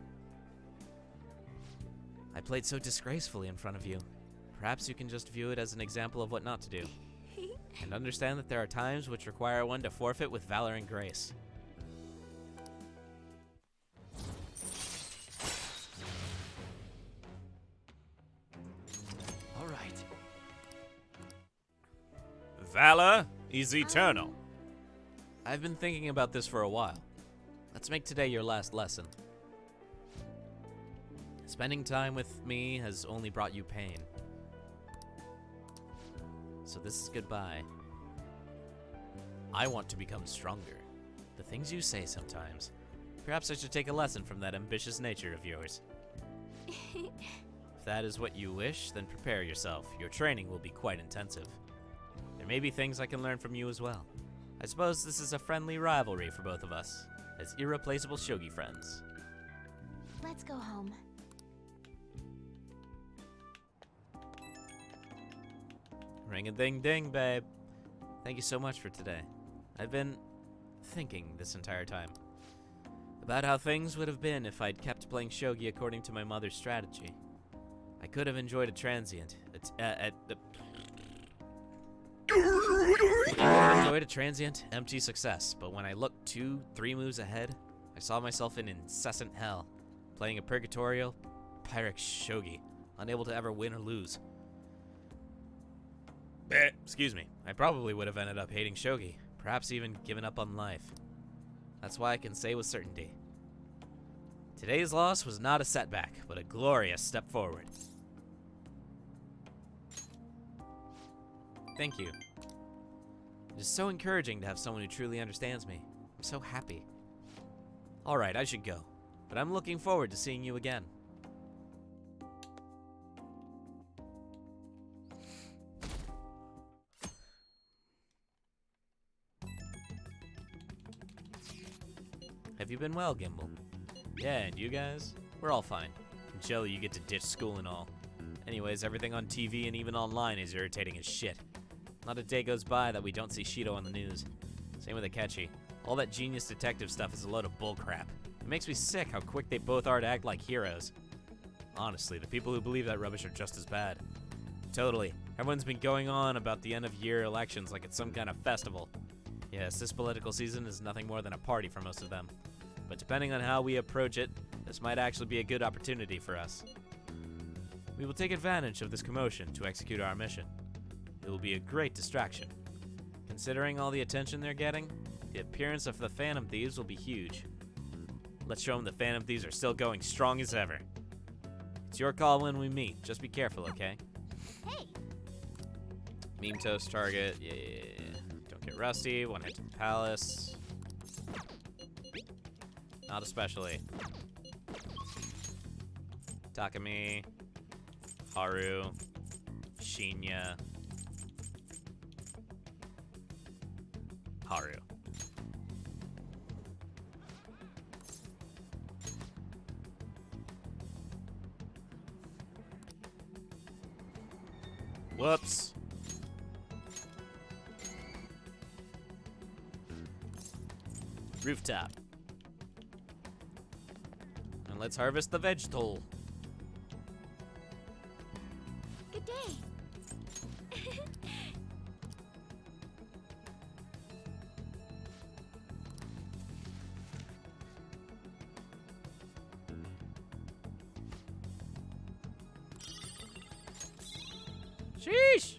I played so disgracefully in front of you. Perhaps you can just view it as an example of what not to do, and understand that there are times which require one to forfeit with valor and grace. All right. Valor is eternal. I've been thinking about this for a while. Let's make today your last lesson. Spending time with me has only brought you pain. So this is goodbye. I want to become stronger. The things you say sometimes. Perhaps I should take a lesson from that ambitious nature of yours. If that is what you wish, then prepare yourself. Your training will be quite intensive. There may be things I can learn from you as well. I suppose this is a friendly rivalry for both of us, as irreplaceable shogi friends. Let's go home. Ring-a-ding-ding, babe. Thank you so much for today. I've been thinking this entire time about how things would have been if I'd kept playing shogi according to my mother's strategy. I could have enjoyed a transient, empty success, but when I looked 2-3 moves ahead, I saw myself in incessant hell, playing a purgatorial, Pyrex shogi, unable to ever win or lose. Excuse me. I probably would have ended up hating shogi, perhaps even given up on life. That's why I can say with certainty, today's loss was not a setback, but a glorious step forward. Thank you. It is so encouraging to have someone who truly understands me. I'm so happy. Alright, I should go, but I'm looking forward to seeing you again. Have you been well, Gimbal? Yeah, and you guys? We're all fine. I'm jelly you get to ditch school and all. Anyways, everything on TV and even online is irritating as shit. Not a day goes by that we don't see Shido on the news. Same with Akechi. All that genius detective stuff is a load of bullcrap. It makes me sick how quick they both are to act like heroes. Honestly, the people who believe that rubbish are just as bad. Totally. Everyone's been going on about the end-of-year elections like it's some kind of festival. Yes, this political season is nothing more than a party for most of them. But depending on how we approach it, this might actually be a good opportunity for us. We will take advantage of this commotion to execute our mission. It will be a great distraction. Considering all the attention they're getting, the appearance of the Phantom Thieves will be huge. Let's show them the Phantom Thieves are still going strong as ever. It's your call when we meet. Just be careful, okay? Hey! Meme toast target. Yeah. Don't get rusty. One hit to the palace. Not especially. Takumi. Haru. Shinya. Haru. Whoops. Rooftop. And let's harvest the vegetable. Good day. Sheesh!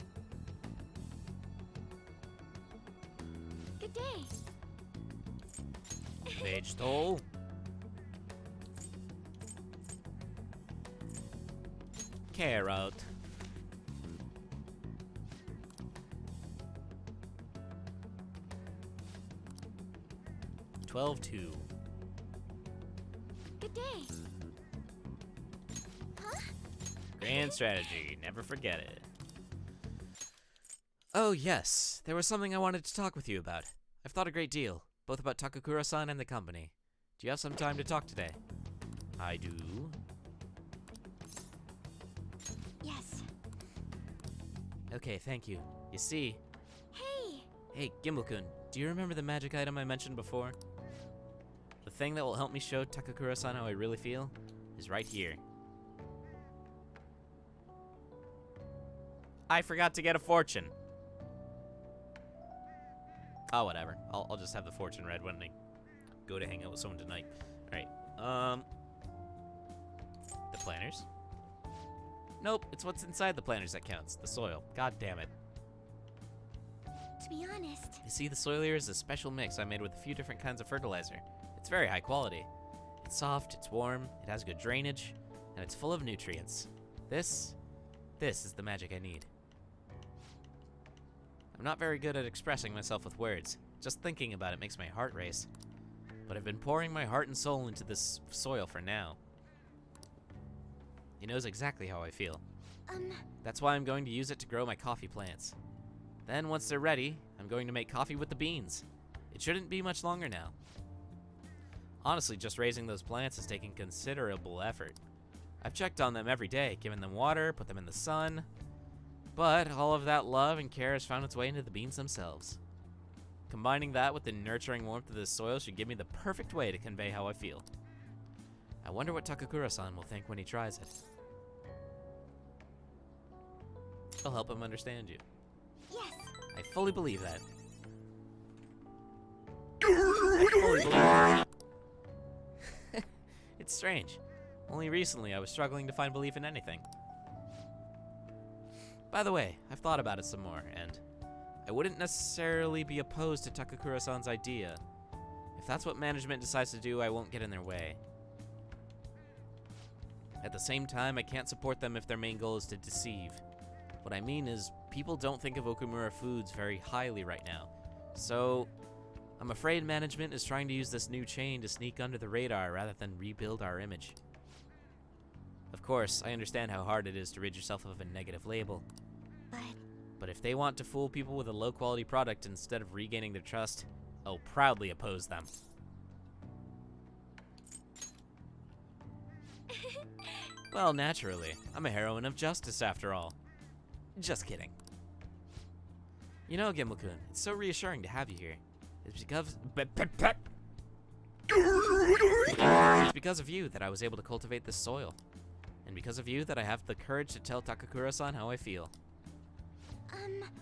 Good day. Vegetable. Carrot. $12.2. Good day. Huh? Grand strategy. Never forget it. Oh, yes. There was something I wanted to talk with you about. I've thought a great deal, both about Takakura-san and the company. Do you have some time to talk today? I do. Yes. Okay, thank you. You see... Hey! Hey, Gimbal-kun, do you remember the magic item I mentioned before? The thing that will help me show Takakura-san how I really feel is right here. I forgot to get a fortune. Oh, whatever. I'll just have the fortune read when I go to hang out with someone tonight. Alright, the planners? Nope, it's what's inside the planners that counts. The soil. God damn it. To be honest, You see, the soil here is a special mix I made with a few different kinds of fertilizer. It's very high quality. It's soft, it's warm, it has good drainage, and it's full of nutrients. This is the magic I need. I'm not very good at expressing myself with words. Just thinking about it makes my heart race. But I've been pouring my heart and soul into this soil for now. He knows exactly how I feel. That's why I'm going to use it to grow my coffee plants. Then, once they're ready, I'm going to make coffee with the beans. It shouldn't be much longer now. Honestly, just raising those plants is taking considerable effort. I've checked on them every day, given them water, put them in the sun. But all of that love and care has found its way into the beans themselves. Combining that with the nurturing warmth of this soil should give me the perfect way to convey how I feel. I wonder what Takakura-san will think when he tries it. I'll help him understand you. yes. I fully believe that. I fully believe that. It's strange. Only recently I was struggling to find belief in anything. By the way, I've thought about it some more, and I wouldn't necessarily be opposed to Takakura-san's idea. If that's what management decides to do, I won't get in their way. At the same time, I can't support them if their main goal is to deceive. What I mean is, people don't think of Okumura Foods very highly right now. So, I'm afraid management is trying to use this new chain to sneak under the radar rather than rebuild our image. Of course, I understand how hard it is to rid yourself of a negative label. But if they want to fool people with a low-quality product instead of regaining their trust, I'll proudly oppose them. Well, naturally. I'm a heroine of justice, after all. Just kidding. You know, Gimbal-kun, it's so reassuring to have you here. It's because of you that I was able to cultivate this soil. And because of you that I have the courage to tell Takakura-san how I feel.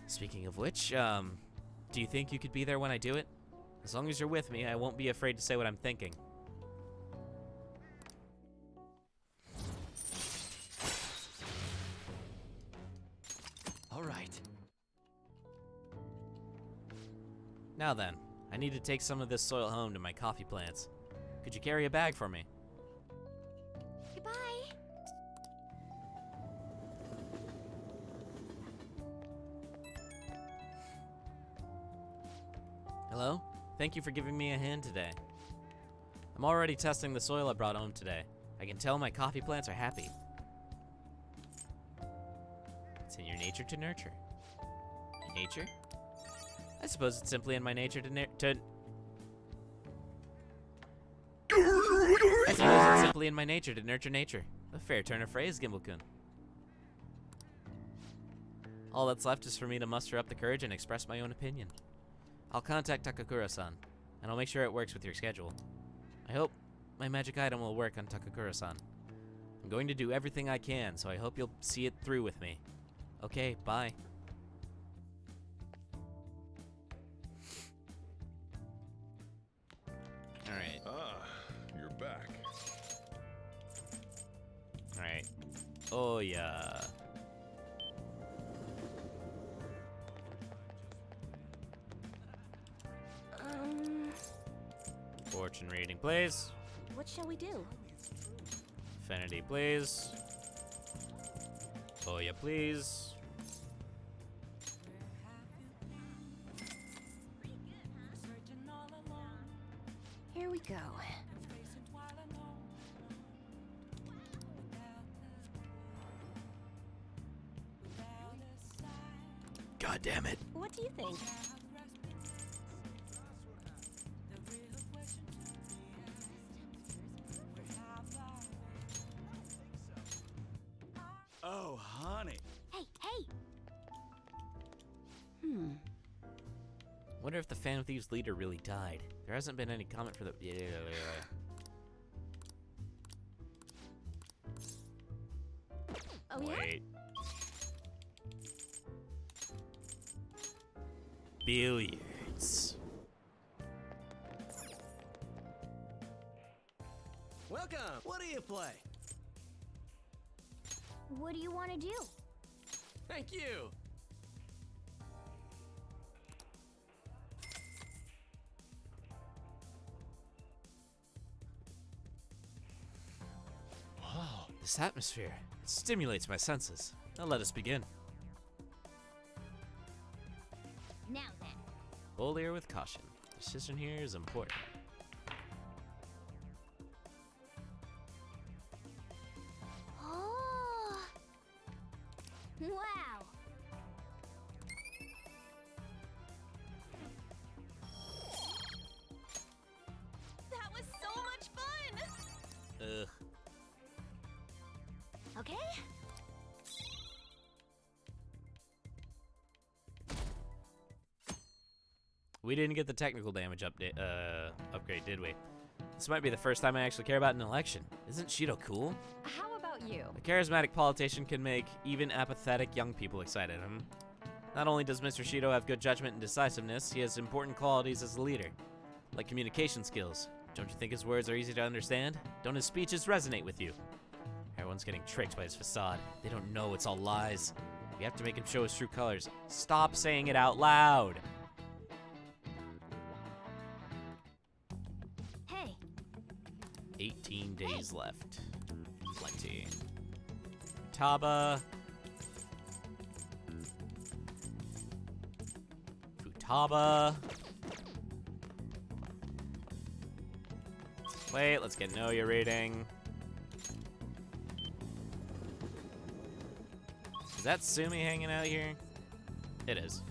Speaking of which, do you think you could be there when I do it? As long as you're with me, I won't be afraid to say what I'm thinking. All right. Now then, I need to take some of this soil home to my coffee plants. Could you carry a bag for me? Goodbye. Hello? Thank you for giving me a hand today. I'm already testing the soil I brought home today. I can tell my coffee plants are happy. It's in your nature to nurture. Nature? I suppose it's simply in my nature I suppose it's simply in my nature to nurture nature. A fair turn of phrase, Gimbal-kun. All that's left is for me to muster up the courage and express my own opinion. I'll contact Takakura-san. and I'll make sure it works with your schedule. I hope my magic item will work on Takakura-san. I'm going to do everything I can, so I hope you'll see it through with me. Okay, bye. Alright. Ah, you're back. Alright. Oh, yeah. Fortune reading, please. What shall we do? Affinity, please. Oh, yeah, please. Here we go. God damn it. What do you think? Oh, honey. Hey, hey! Wonder if the Phantom Thieves leader really died. There hasn't been any comment for the. Oh, yeah? Wait. Billiards. Welcome. What do you play? What do you want to do? Thank you. Wow, this atmosphere. It stimulates my senses. Now let us begin. Now then. Bold here with caution. Decision here is important. Oh! Wow! That was so much fun! Ugh. Okay? We didn't get the technical damage upgrade, did we? This might be the first time I actually care about an election. Isn't Shido cool? How about you? A charismatic politician can make even apathetic young people excited. Not only does Mr. Shido have good judgment and decisiveness, he has important qualities as a leader, like communication skills. Don't you think his words are easy to understand? Don't his speeches resonate with you? Everyone's getting tricked by his facade. They don't know it's all lies. We have to make him show his true colors. Stop saying it out loud. Hey. 18 days left. Plenty. Futaba. Futaba. Wait, let's get know your rating. Is that Sumi hanging out here? It is.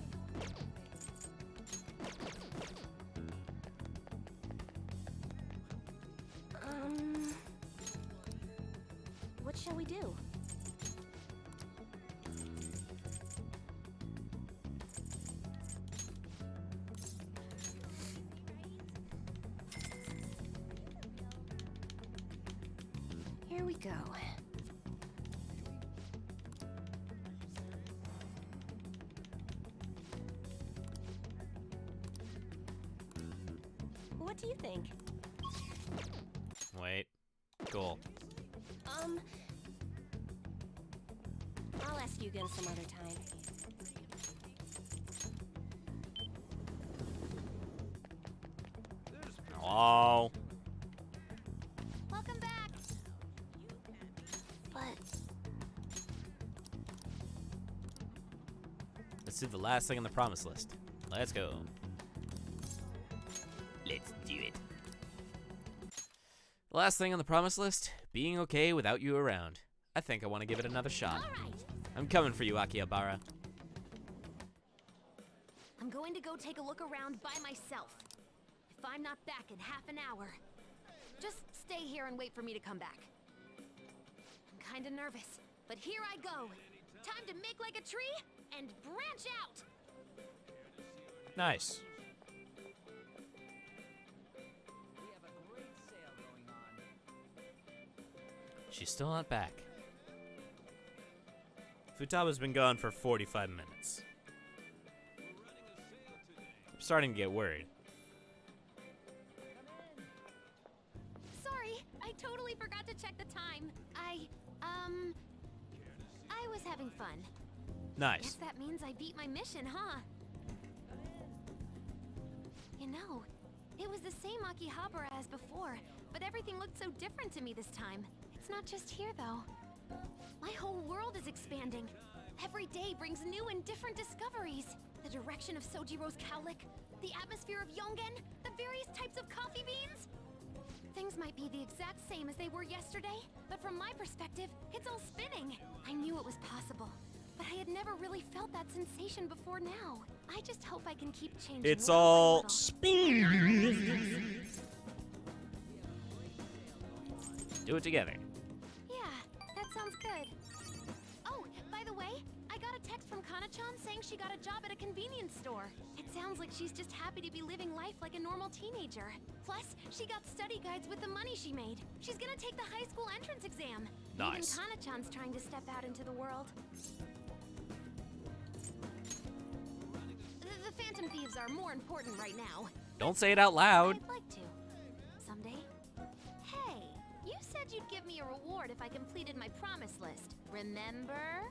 What shall we do? Here we go. What do you think? Wait. Cool. I'll ask you again some other time. Hello? Welcome back. But Let's do the last thing on the promise list. Let's go. Let's do it. The last thing on the promise list, being okay without you around. I think I want to give it another shot. I'm coming for you, Akihabara. I'm going to go take a look around by myself. If I'm not back in half an hour, just stay here and wait for me to come back. I'm kinda nervous, but here I go. Time to make like a tree and branch out! Nice. She's still not back. Futaba's been gone for 45 minutes. I'm starting to get worried. Sorry, I totally forgot to check the time. I was having fun. Nice. Guess that means I beat my mission, huh? You know, it was the same Akihabara as before, but everything looked so different to me this time. It's not just here, though. My whole world is expanding. Every day brings new and different discoveries. The direction of Sojiro's cowlick, the atmosphere of Yongen, the various types of coffee beans. Things might be the exact same as they were yesterday, but from my perspective, it's all spinning. I knew it was possible, but I had never really felt that sensation before now. I just hope I can keep changing. It's all spinning. Do it together. Yeah, that sounds good. Oh, by the way, I got a text from Kana-chan saying she got a job at a convenience store. It sounds like she's just happy to be living life like a normal teenager. Plus, she got study guides with the money she made. She's gonna take the high school entrance exam. Nice. Even Kana-chan's trying to step out into the world. The Phantom Thieves are more important right now. Don't say it out loud. I'd like to. Someday. Hey, you said you'd give me a reward if I completed my promise list. Remember?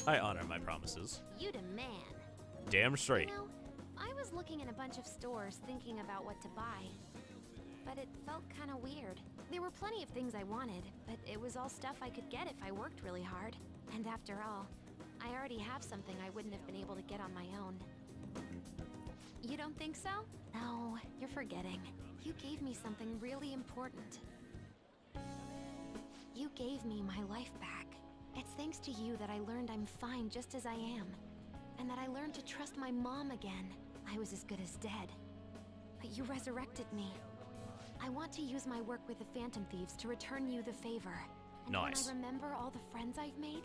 I honor my promises. You demand. Damn straight. You know, I was looking in a bunch of stores thinking about what to buy. But it felt kind of weird. There were plenty of things I wanted, but it was all stuff I could get if I worked really hard. And after all, I already have something I wouldn't have been able to get on my own. You don't think so? No, you're forgetting. You gave me something really important. You gave me my life back. It's thanks to you that I learned I'm fine just as I am. And that I learned to trust my mom again. I was as good as dead. But you resurrected me. I want to use my work with the Phantom Thieves to return you the favor. And nice. when I remember all the friends I've made,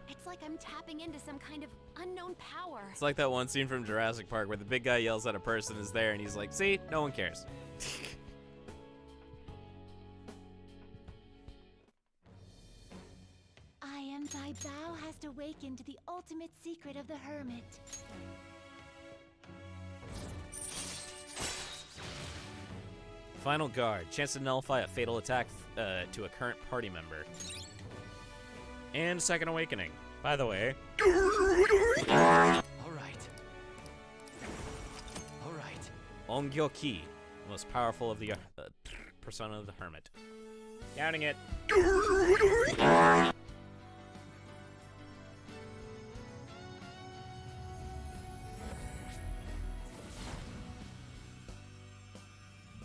it's like I'm tapping into some kind of unknown power. It's like that one scene from Jurassic Park where the big guy yells at a person is there and he's like, see, no one cares. I am thy bow hast awakened to the ultimate secret of the hermit. Final guard. Chance to nullify a fatal attack to a current party member. And second awakening. By the way. Alright. Ongyo-ki. Most powerful of the persona of the hermit. Counting it.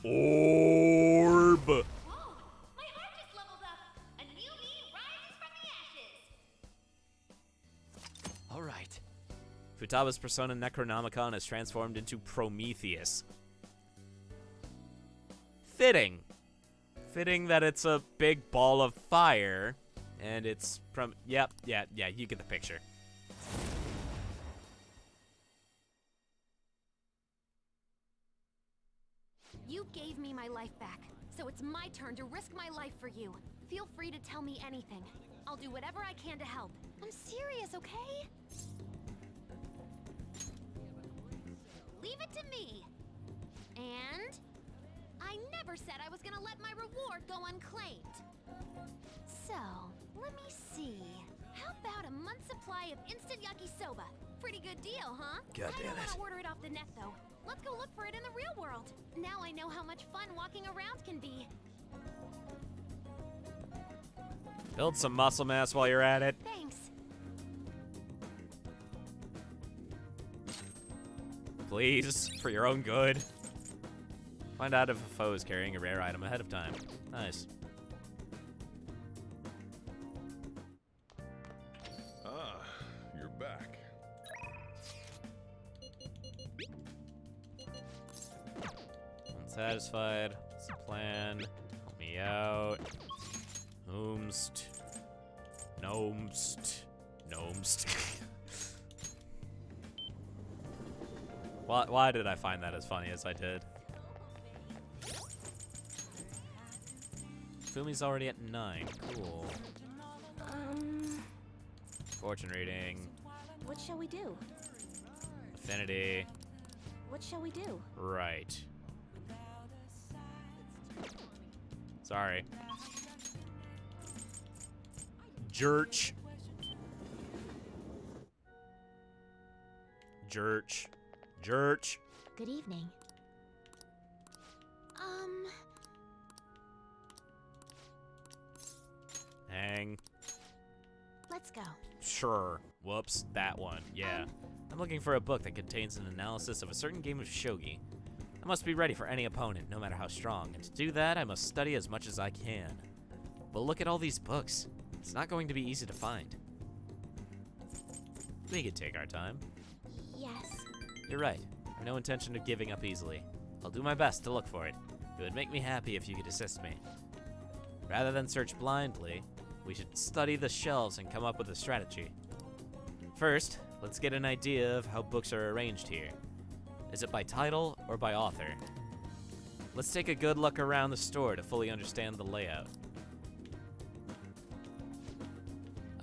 Orb. Whoa! My heart just leveled up! A new me rises from the ashes! Alright. Futaba's persona Necronomicon is transformed into Prometheus. Fitting. Fitting that it's a big ball of fire, and it's from. Yep, yeah, you get the picture. You gave me my life back, so it's my turn to risk my life for you. Feel free to tell me anything. I'll do whatever I can to help. I'm serious, okay? Leave it to me. And I never said I was gonna let my reward go unclaimed. So, let me see. How about a month's supply of instant yakisoba? Pretty good deal, huh? God I damn don't want it. to order it off the net, though. Let's go look for it in the real world. Now I know how much fun walking around can be. Build some muscle mass while you're at it. Thanks. Please, for your own good. Find out if a foe is carrying a rare item ahead of time. Nice. Ah, you're back. Unsatisfied. What's the plan? Help me out. Gnomst. Why did I find that as funny as I did? Fumi's already at 9. Cool. Fortune reading. What shall we do? Affinity. What shall we do? Right. Sorry. Jerch. Jerch. Jerch. Good evening. Hang. Let's go. Sure. Whoops, that one. Yeah. I'm looking for a book that contains an analysis of a certain game of shogi. I must be ready for any opponent, no matter how strong, and to do that, I must study as much as I can. But look at all these books. It's not going to be easy to find. We could take our time. Yes. You're right. I have no intention of giving up easily. I'll do my best to look for it. It would make me happy if you could assist me. Rather than search blindly, we should study the shelves and come up with a strategy. First, let's get an idea of how books are arranged here. Is it by title or by author? Let's take a good look around the store to fully understand the layout.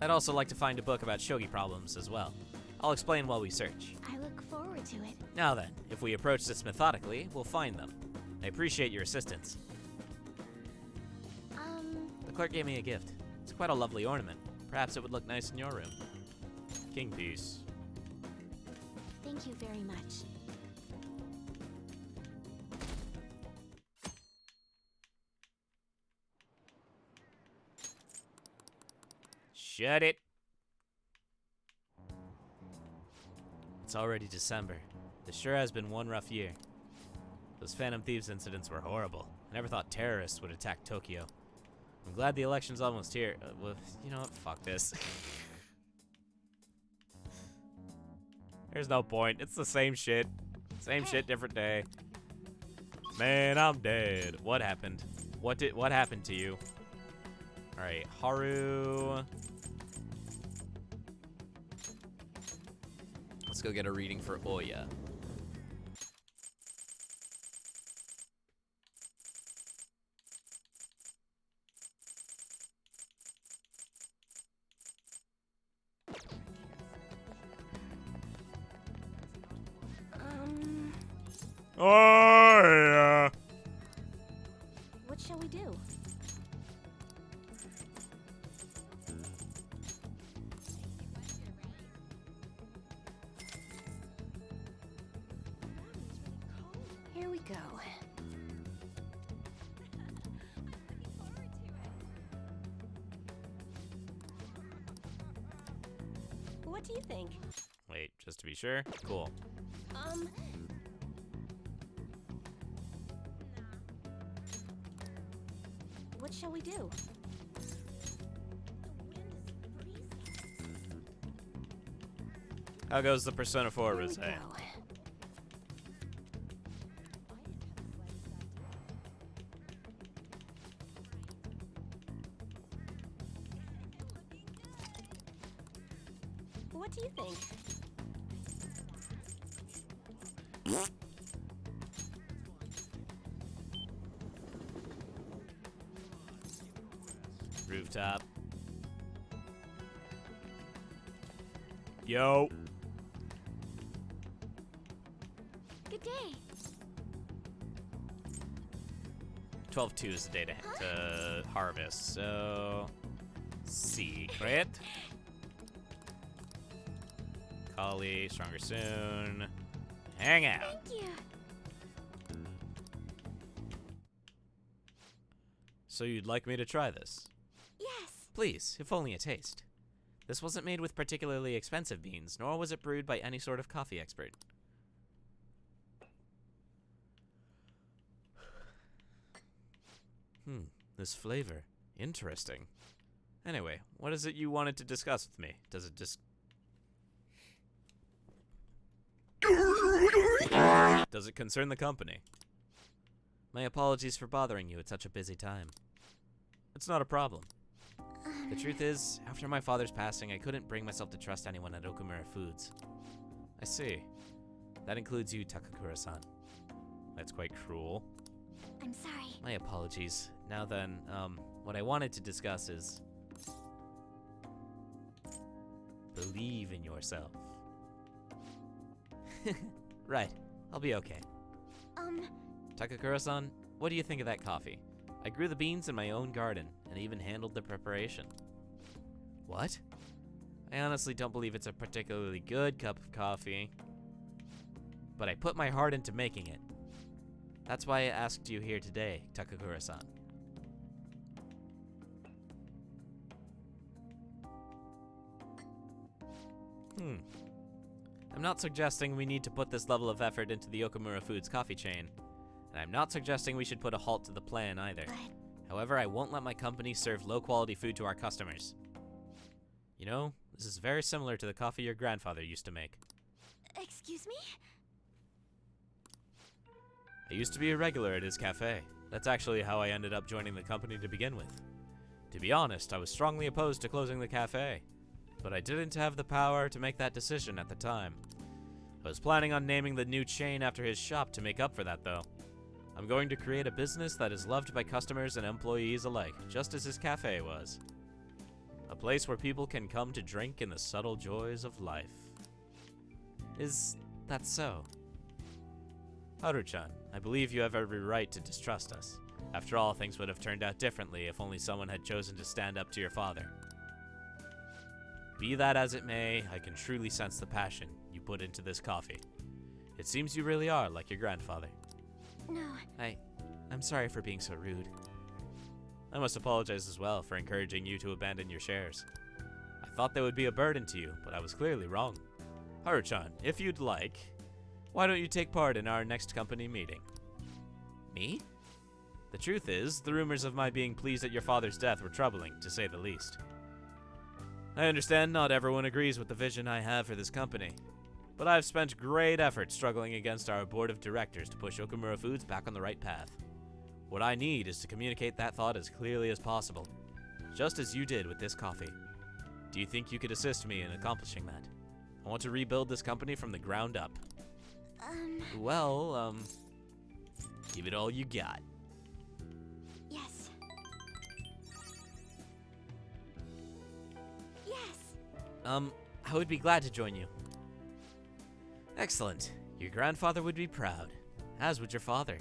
I'd also like to find a book about shogi problems as well. I'll explain while we search. I look forward to it. Now then, if we approach this methodically, we'll find them. I appreciate your assistance. The clerk gave me a gift. It's quite a lovely ornament. Perhaps it would look nice in your room. King piece. Thank you very much. Shut it. It's already December. This sure has been one rough year. Those Phantom Thieves incidents were horrible. I never thought terrorists would attack Tokyo. I'm glad the election's almost here. Well, you know what? Fuck this. There's no point. It's the same shit. Same shit, different day. Man, I'm dead. What happened? What happened to you? Alright, Haru. Let's go get a reading for Oya. What shall we do? Here we go. What do you think? Wait, just to be sure? Cool. What shall we do? How goes the Persona 4 Rose? What do you think? Rooftop. Yo. Good day. 12/2 is the day to harvest, so secret. Kali, stronger soon. Hang out. Thank you. So you'd like me to try this? Yes. Please, if only a taste. This wasn't made with particularly expensive beans, nor was it brewed by any sort of coffee expert. This flavor. Interesting. Anyway, what is it you wanted to discuss with me? Does it just... Does it concern the company? My apologies for bothering you at such a busy time. It's not a problem. The truth is, after my father's passing, I couldn't bring myself to trust anyone at Okumura Foods. I see. That includes you, Takakura-san. That's quite cruel. I'm sorry. My apologies. Now then, what I wanted to discuss is... believe in yourself. Right. I'll be okay. Takakura-san, what do you think of that coffee? I grew the beans in my own garden, and even handled the preparation. What? I honestly don't believe it's a particularly good cup of coffee. But I put my heart into making it. That's why I asked you here today, Takakura-san. I'm not suggesting we need to put this level of effort into the Okamura Foods coffee chain. And I'm not suggesting we should put a halt to the plan either. However, I won't let my company serve low-quality food to our customers. You know, this is very similar to the coffee your grandfather used to make. Excuse me? I used to be a regular at his cafe. That's actually how I ended up joining the company to begin with. To be honest, I was strongly opposed to closing the cafe, but I didn't have the power to make that decision at the time. I was planning on naming the new chain after his shop to make up for that, though. I'm going to create a business that is loved by customers and employees alike, just as his cafe was. A place where people can come to drink in the subtle joys of life. Is that so? Haru-chan, I believe you have every right to distrust us. After all, things would have turned out differently if only someone had chosen to stand up to your father. Be that as it may, I can truly sense the passion you put into this coffee. It seems you really are like your grandfather. No. I'm sorry for being so rude. I must apologize as well for encouraging you to abandon your shares. I thought they would be a burden to you, but I was clearly wrong. Haru-chan, if you'd like, why don't you take part in our next company meeting? Me? The truth is, the rumors of my being pleased at your father's death were troubling, to say the least. I understand not everyone agrees with the vision I have for this company, but I've spent great effort struggling against our board of directors to push Okamura Foods back on the right path. What I need is to communicate that thought as clearly as possible, just as you did with this coffee. Do you think you could assist me in accomplishing that? I want to rebuild this company from the ground up. Well, give it all you got. Yes. Yes. I would be glad to join you. Excellent. Your grandfather would be proud, as would your father.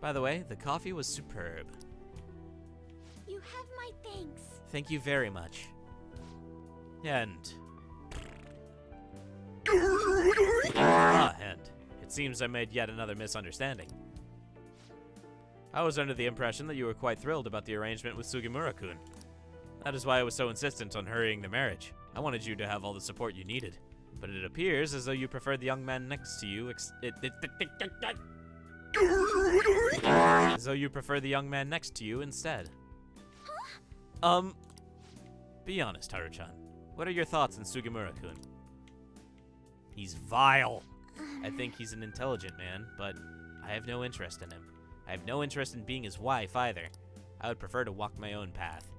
By the way, the coffee was superb. You have my thanks. Thank you very much. And... and it seems I made yet another misunderstanding. I was under the impression that you were quite thrilled about the arrangement with Sugimura-kun. That is why I was so insistent on hurrying the marriage. I wanted you to have all the support you needed. But it appears as though you preferred the young man next to you as though you prefer the young man next to you instead. Huh? Be honest, Haru-chan. What are your thoughts on Sugimura-kun? He's vile. I think he's an intelligent man, but I have no interest in him. I have no interest in being his wife either. I would prefer to walk my own path.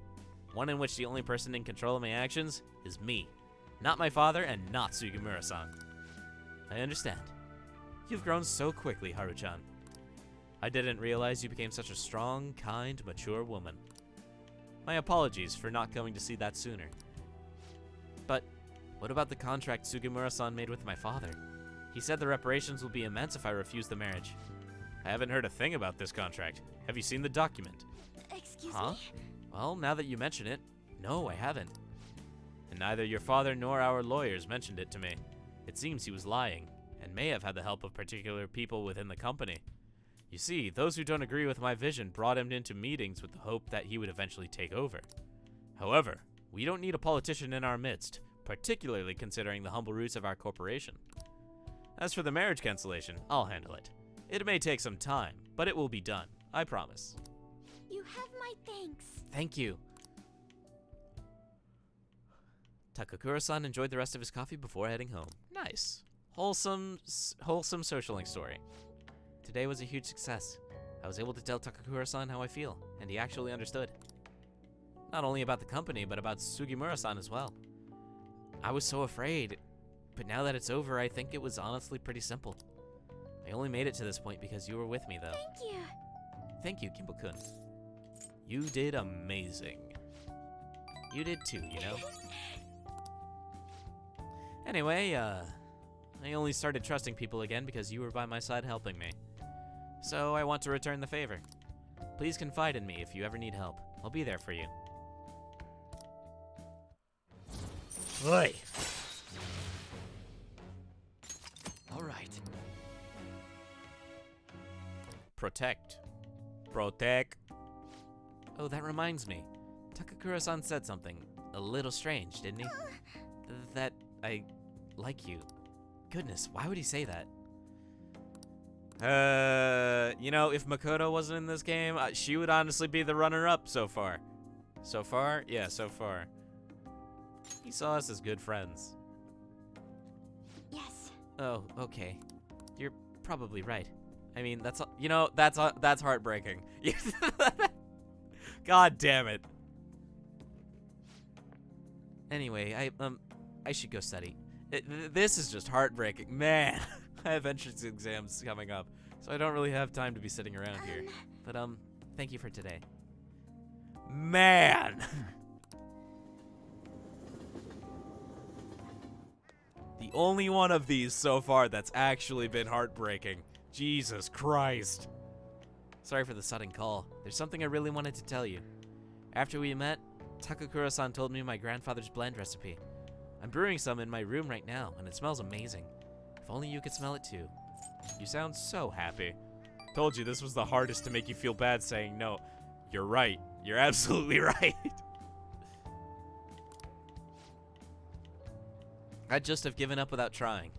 One in which the only person in control of my actions is me. Not my father and not Sugimura-san. I understand. You've grown so quickly, Haru-chan. I didn't realize you became such a strong, kind, mature woman. My apologies for not going to see that sooner. But what about the contract Sugimura-san made with my father? He said the reparations will be immense if I refuse the marriage. I haven't heard a thing about this contract. Have you seen the document? Excuse Huh? me? Well, now that you mention it, no, I haven't. And neither your father nor our lawyers mentioned it to me. It seems he was lying, and may have had the help of particular people within the company. You see, those who don't agree with my vision brought him into meetings with the hope that he would eventually take over. However, we don't need a politician in our midst, particularly considering the humble roots of our corporation. As for the marriage cancellation, I'll handle it. It may take some time, but it will be done, I promise. You have my thanks. Thank you. Takakura-san enjoyed the rest of his coffee before heading home. Nice. Wholesome social link story. Today was a huge success. I was able to tell Takakura-san how I feel, and he actually understood. Not only about the company, but about Sugimura-san as well. I was so afraid, but now that it's over, I think it was honestly pretty simple. I only made it to this point because you were with me, though. Thank you. Thank you, Kimbo-kun. You did amazing. You did too, you know? Anyway, I only started trusting people again because you were by my side helping me. So I want to return the favor. Please confide in me if you ever need help. I'll be there for you. Oi! All right. Protect. Protect. Oh, that reminds me. Takakura-san said something a little strange, didn't he? That I like you. Goodness, why would he say that? You know, if Makoto wasn't in this game, she would honestly be the runner-up so far. So far? Yeah, so far. He saw us as good friends. Yes. Oh, okay. You're probably right. I mean, that's, you know, that's heartbreaking. God damn it. Anyway, I should go study. This is just heartbreaking. Man, I have entrance exams coming up, so I don't really have time to be sitting around here. But, thank you for today. Man! The only one of these so far that's actually been heartbreaking. Jesus Christ. Sorry for the sudden call. There's something I really wanted to tell you. After we met, Takakura-san told me my grandfather's blend recipe. I'm brewing some in my room right now, and it smells amazing. If only you could smell it too. You sound so happy. Told you this was the hardest to make you feel bad saying no. You're right. You're absolutely right. I'd just have given up without trying,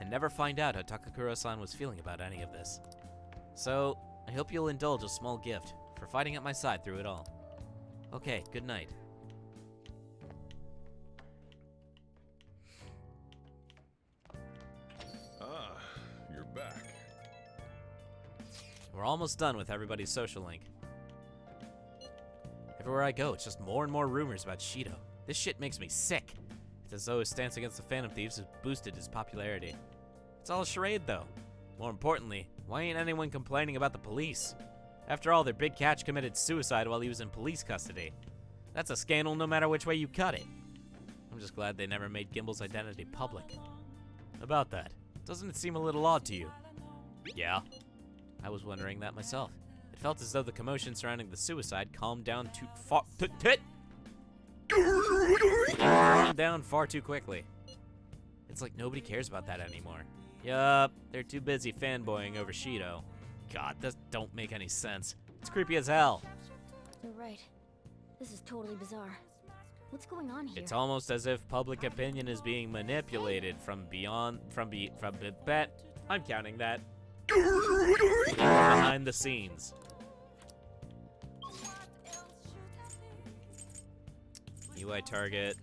and never find out how Takakura-san was feeling about any of this. So, I hope you'll indulge a small gift for fighting at my side through it all. Okay, good night. Ah, you're back. We're almost done with everybody's social link. Everywhere I go, it's just more and more rumors about Shido. This shit makes me sick. It's as though his stance against the Phantom Thieves has boosted his popularity. It's all a charade, though. More importantly, why ain't anyone complaining about the police? After all, their big catch committed suicide while he was in police custody. That's a scandal no matter which way you cut it. I'm just glad they never made Gimble's identity public. About that, doesn't it seem a little odd to you? Yeah, I was wondering that myself. It felt as though the commotion surrounding the suicide calmed down too far. Calmed down far too quickly. It's like nobody cares about that anymore. Yup, they're too busy fanboying over Shido. God, this don't make any sense. It's creepy as hell. You're right. This is totally bizarre. What's going on here? It's almost as if public opinion is being manipulated from I'm counting that. Behind the scenes. UI target.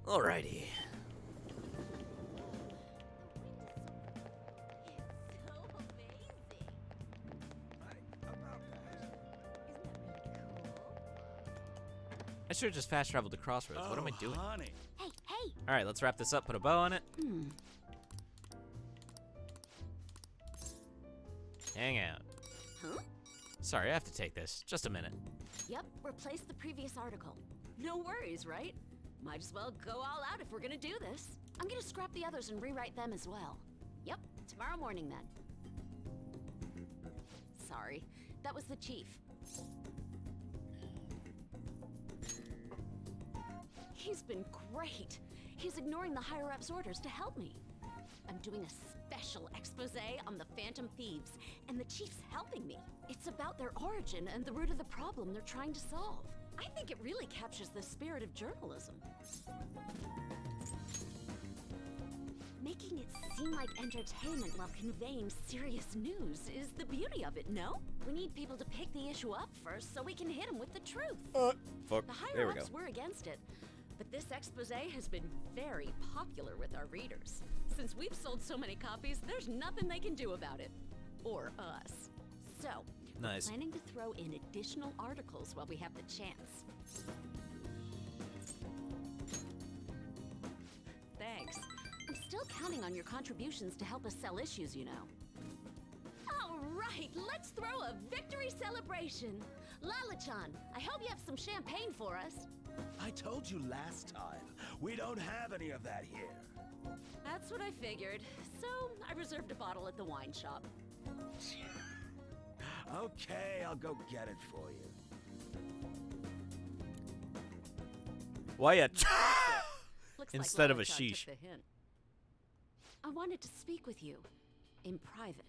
Alrighty. I should have just fast traveled to Crossroads. What am I doing? Honey. Hey, hey! Alright, let's wrap this up. Put a bow on it. Hang out. Huh? Sorry, I have to take this. Just a minute. Yep, replace the previous article. No worries, right? Might as well go all out if we're gonna do this. I'm gonna scrap the others and rewrite them as well. Yep, tomorrow morning then. Sorry, that was the chief. He's been great. He's ignoring the higher-ups' orders to help me. I'm doing a special expose on the Phantom Thieves, and the chief's helping me. It's about their origin and the root of the problem they're trying to solve. I think it really captures the spirit of journalism. Making it seem like entertainment while conveying serious news is the beauty of it, no? We need people to pick the issue up first so we can hit them with the truth. Fuck. The There we go. higher-ups were against it, but this expose has been very popular with our readers. Since we've sold so many copies, there's nothing they can do about it. Or us. So, Nice. we're planning to throw in additional articles while we have the chance. Thanks. still counting on your contributions to help us sell issues, you know. All right, let's throw a victory celebration. Lala-chan, I hope you have some champagne for us. I told you last time, we don't have any of that here. That's what I figured. So, I reserved a bottle at the wine shop. Okay, I'll go get it for you. Why a Looks instead of a Lala-chan sheesh? took the hint. I wanted to speak with you. In private.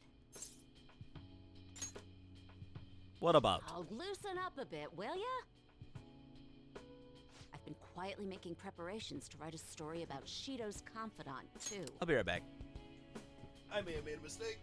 What about? I'll loosen up a bit, will ya? I've been quietly making preparations to write a story about Shido's confidant, too. I'll be right back. I may have made a mistake.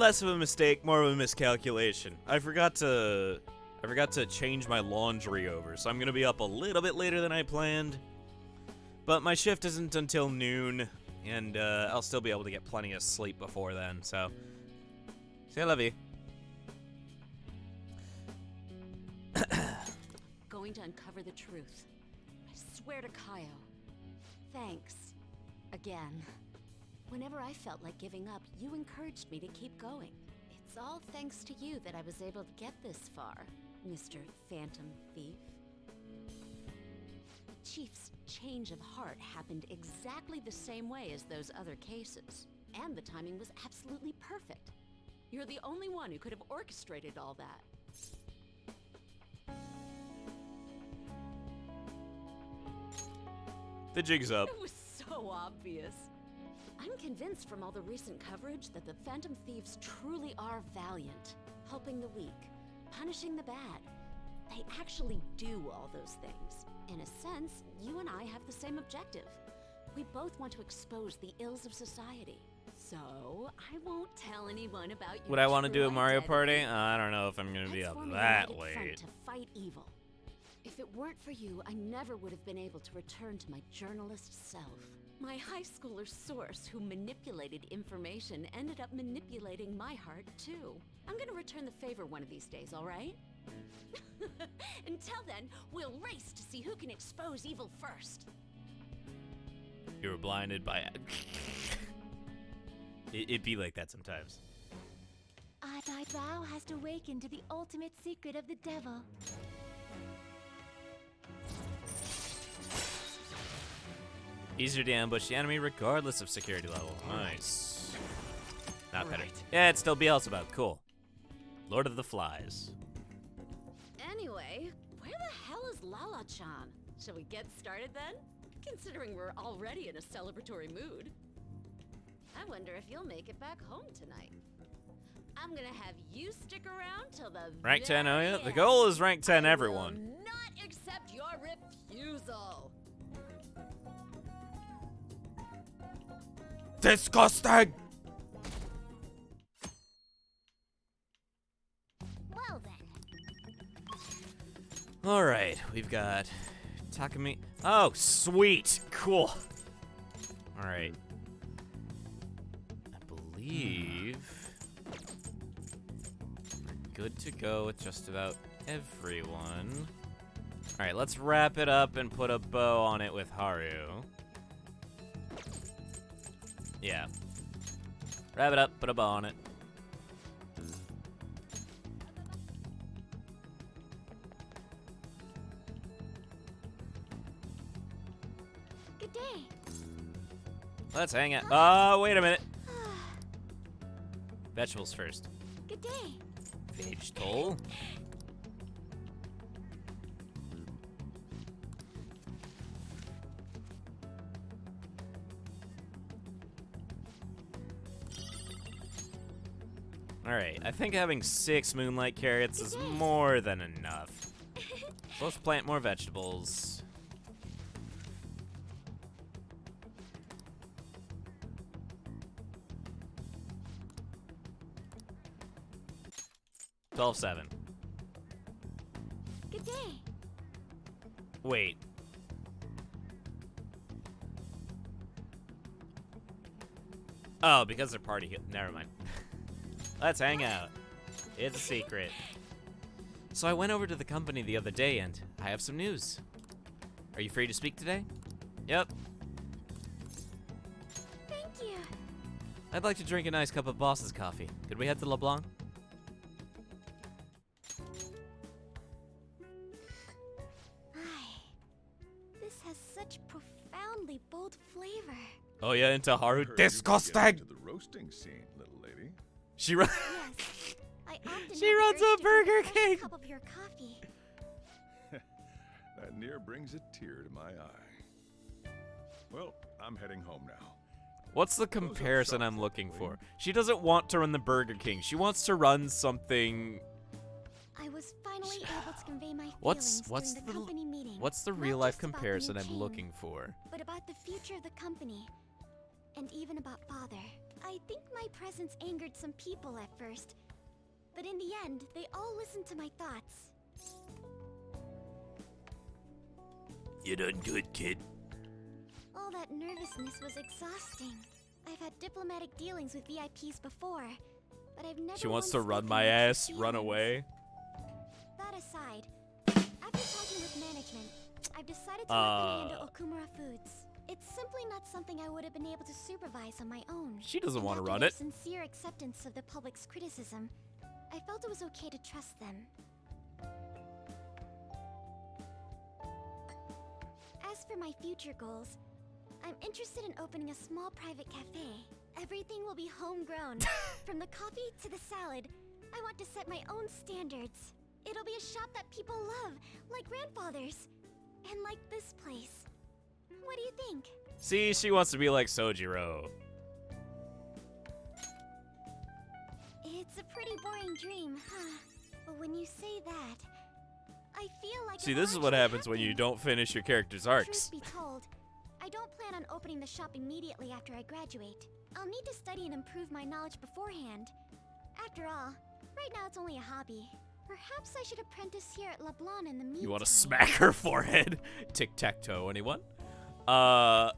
less of a mistake, more of a miscalculation. I forgot to change my laundry over, so I'm gonna be up a little bit later than I planned. But my shift isn't until noon, and I'll still be able to get plenty of sleep before then, so. C'est la vie. Going to uncover the truth. I swear to Kaio. Thanks. Again. Whenever I felt like giving up, you encouraged me to keep going. It's all thanks to you that I was able to get this far, Mr. Phantom Thief. The Chief's change of heart happened exactly the same way as those other cases. And the timing was absolutely perfect. You're the only one who could have orchestrated all that. The jig's up. It was so obvious. I'm convinced from all the recent coverage that the Phantom Thieves truly are valiant, helping the weak, punishing the bad. They actually do all those things. In a sense, you and I have the same objective. We both want to expose the ills of society. So, I won't tell anyone about your Would I want to do a true Mario identity. Party? I don't know if I'm gonna be Let's up form a that united front late. to fight evil. If it weren't for you, I never would have been able to return to my journalist self. My high schooler source who manipulated information ended up manipulating my heart too. I'm gonna return the favor one of these days, all right? Until then, we'll race to see who can expose evil first. You were blinded by it. It'd be like that sometimes. Thy vow hast awakened to the ultimate secret of the devil. Easier to ambush the enemy regardless of security level. Nice. Not better. Yeah, it's still Beelzebub. Cool. Lord of the Flies. Anyway, where the hell is Lala-chan? Shall we get started then? Considering we're already in a celebratory mood. I wonder if you'll make it back home tonight. I'm gonna have you stick around till the Rank 10, oh yeah? very The goal end. is rank 10 I everyone. will not accept your refusal. Disgusting! Well then. Alright, we've got Takumi. Oh, sweet! Cool. Alright. I believe we're good to go with just about everyone. Alright, let's wrap it up and put a bow on it with Haru. Yeah. Wrap it up, put a bow on it. Good day. Let's hang out. Oh, wait a minute. Vegetables first. Good day. Vegetable. Alright, I think having 6 moonlight carrots is more than enough. So let's plant more vegetables. $12.7. Good day. Wait. Oh, because they're party. Never mind. Let's hang out. It's a secret. So I went over to the company the other day and I have some news. Are you free to speak today? Yep. Thank you. I'd like to drink a nice cup of boss's coffee. Could we head to LeBlanc? This has such profoundly bold flavor. Oh yeah, into Haru. Heard you could get Disgusting! into the roasting scene, little lady. She runs. Yes. I often She have the runs urge a to Burger drink a fresh King. cup of your coffee. That near brings a tear to my eye. Well, I'm heading home now. What's the comparison I'm looking for? She doesn't want to run the Burger King. She wants to run something. I was finally able to convey my What's feelings during the company meeting. what's the Not real life just about the comparison new I'm chain, looking for? But about the future of the company. And even about Father. I think my presence angered some people at first, but in the end, they all listened to my thoughts. You done good, kid. All that nervousness was exhausting. I've had diplomatic dealings with VIPs before, but I've never She wants once to run spoken my with ass, her run feelings. away. That aside, after talking with management, I've decided to let them handle Okumura Foods. It's simply not something I would have been able to supervise on my own. She doesn't And want to after run their it. Sincere acceptance of the public's criticism, I felt it was okay to trust them. As for my future goals, I'm interested in opening a small private cafe. Everything will be homegrown. From the coffee to the salad, I want to set my own standards. It'll be a shop that people love, like grandfather's. And like this place. What do you think? See, she wants to be like Sojiro. It's a pretty boring dream, huh? But when you say that, I feel like See, it this is what actually happens when you don't finish your character's arcs. Truth be told, I don't plan on opening the shop immediately after I graduate. I'll need to study and improve my knowledge beforehand. After all, right now it's only a hobby. Perhaps I should apprentice here at LeBlanc in the meantime. You want to smack her forehead? Tic-tac-toe, anyone? The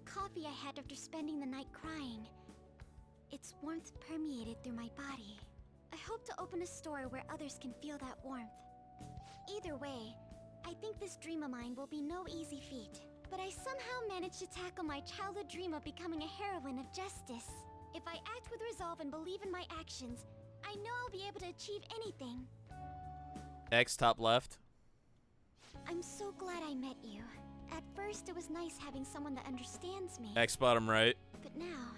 coffee I had after spending the night crying. Its warmth permeated through my body. I hope to open a store where others can feel that warmth. Either way, I think this dream of mine will be no easy feat. But I somehow managed to tackle my childhood dream of becoming a heroine of justice. If I act with resolve and believe in my actions, I know I'll be able to achieve anything. X top left. I'm so glad I met you. At first, it was nice having someone that understands me. X bottom right. But now,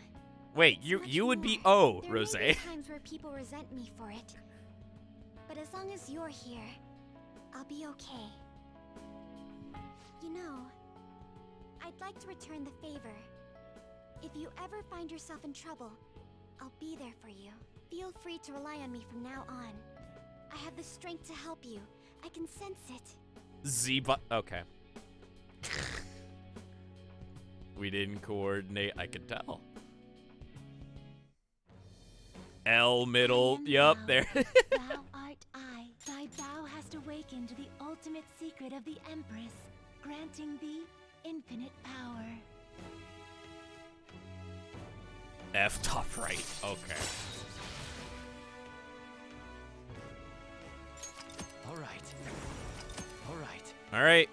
Wait, you would be O, there Rose. may be times where people resent me for it. But as long as you're here, I'll be okay. You know, I'd like to return the favor. If you ever find yourself in trouble, I'll be there for you. Feel free to rely on me from now on. I have the strength to help you. I can sense it. Z but okay. We didn't coordinate, I could tell. L middle, yup, there. Thou art I. Thy bow hast awakened the ultimate secret of the Empress, granting thee infinite power. F top right, okay. All right. Alright.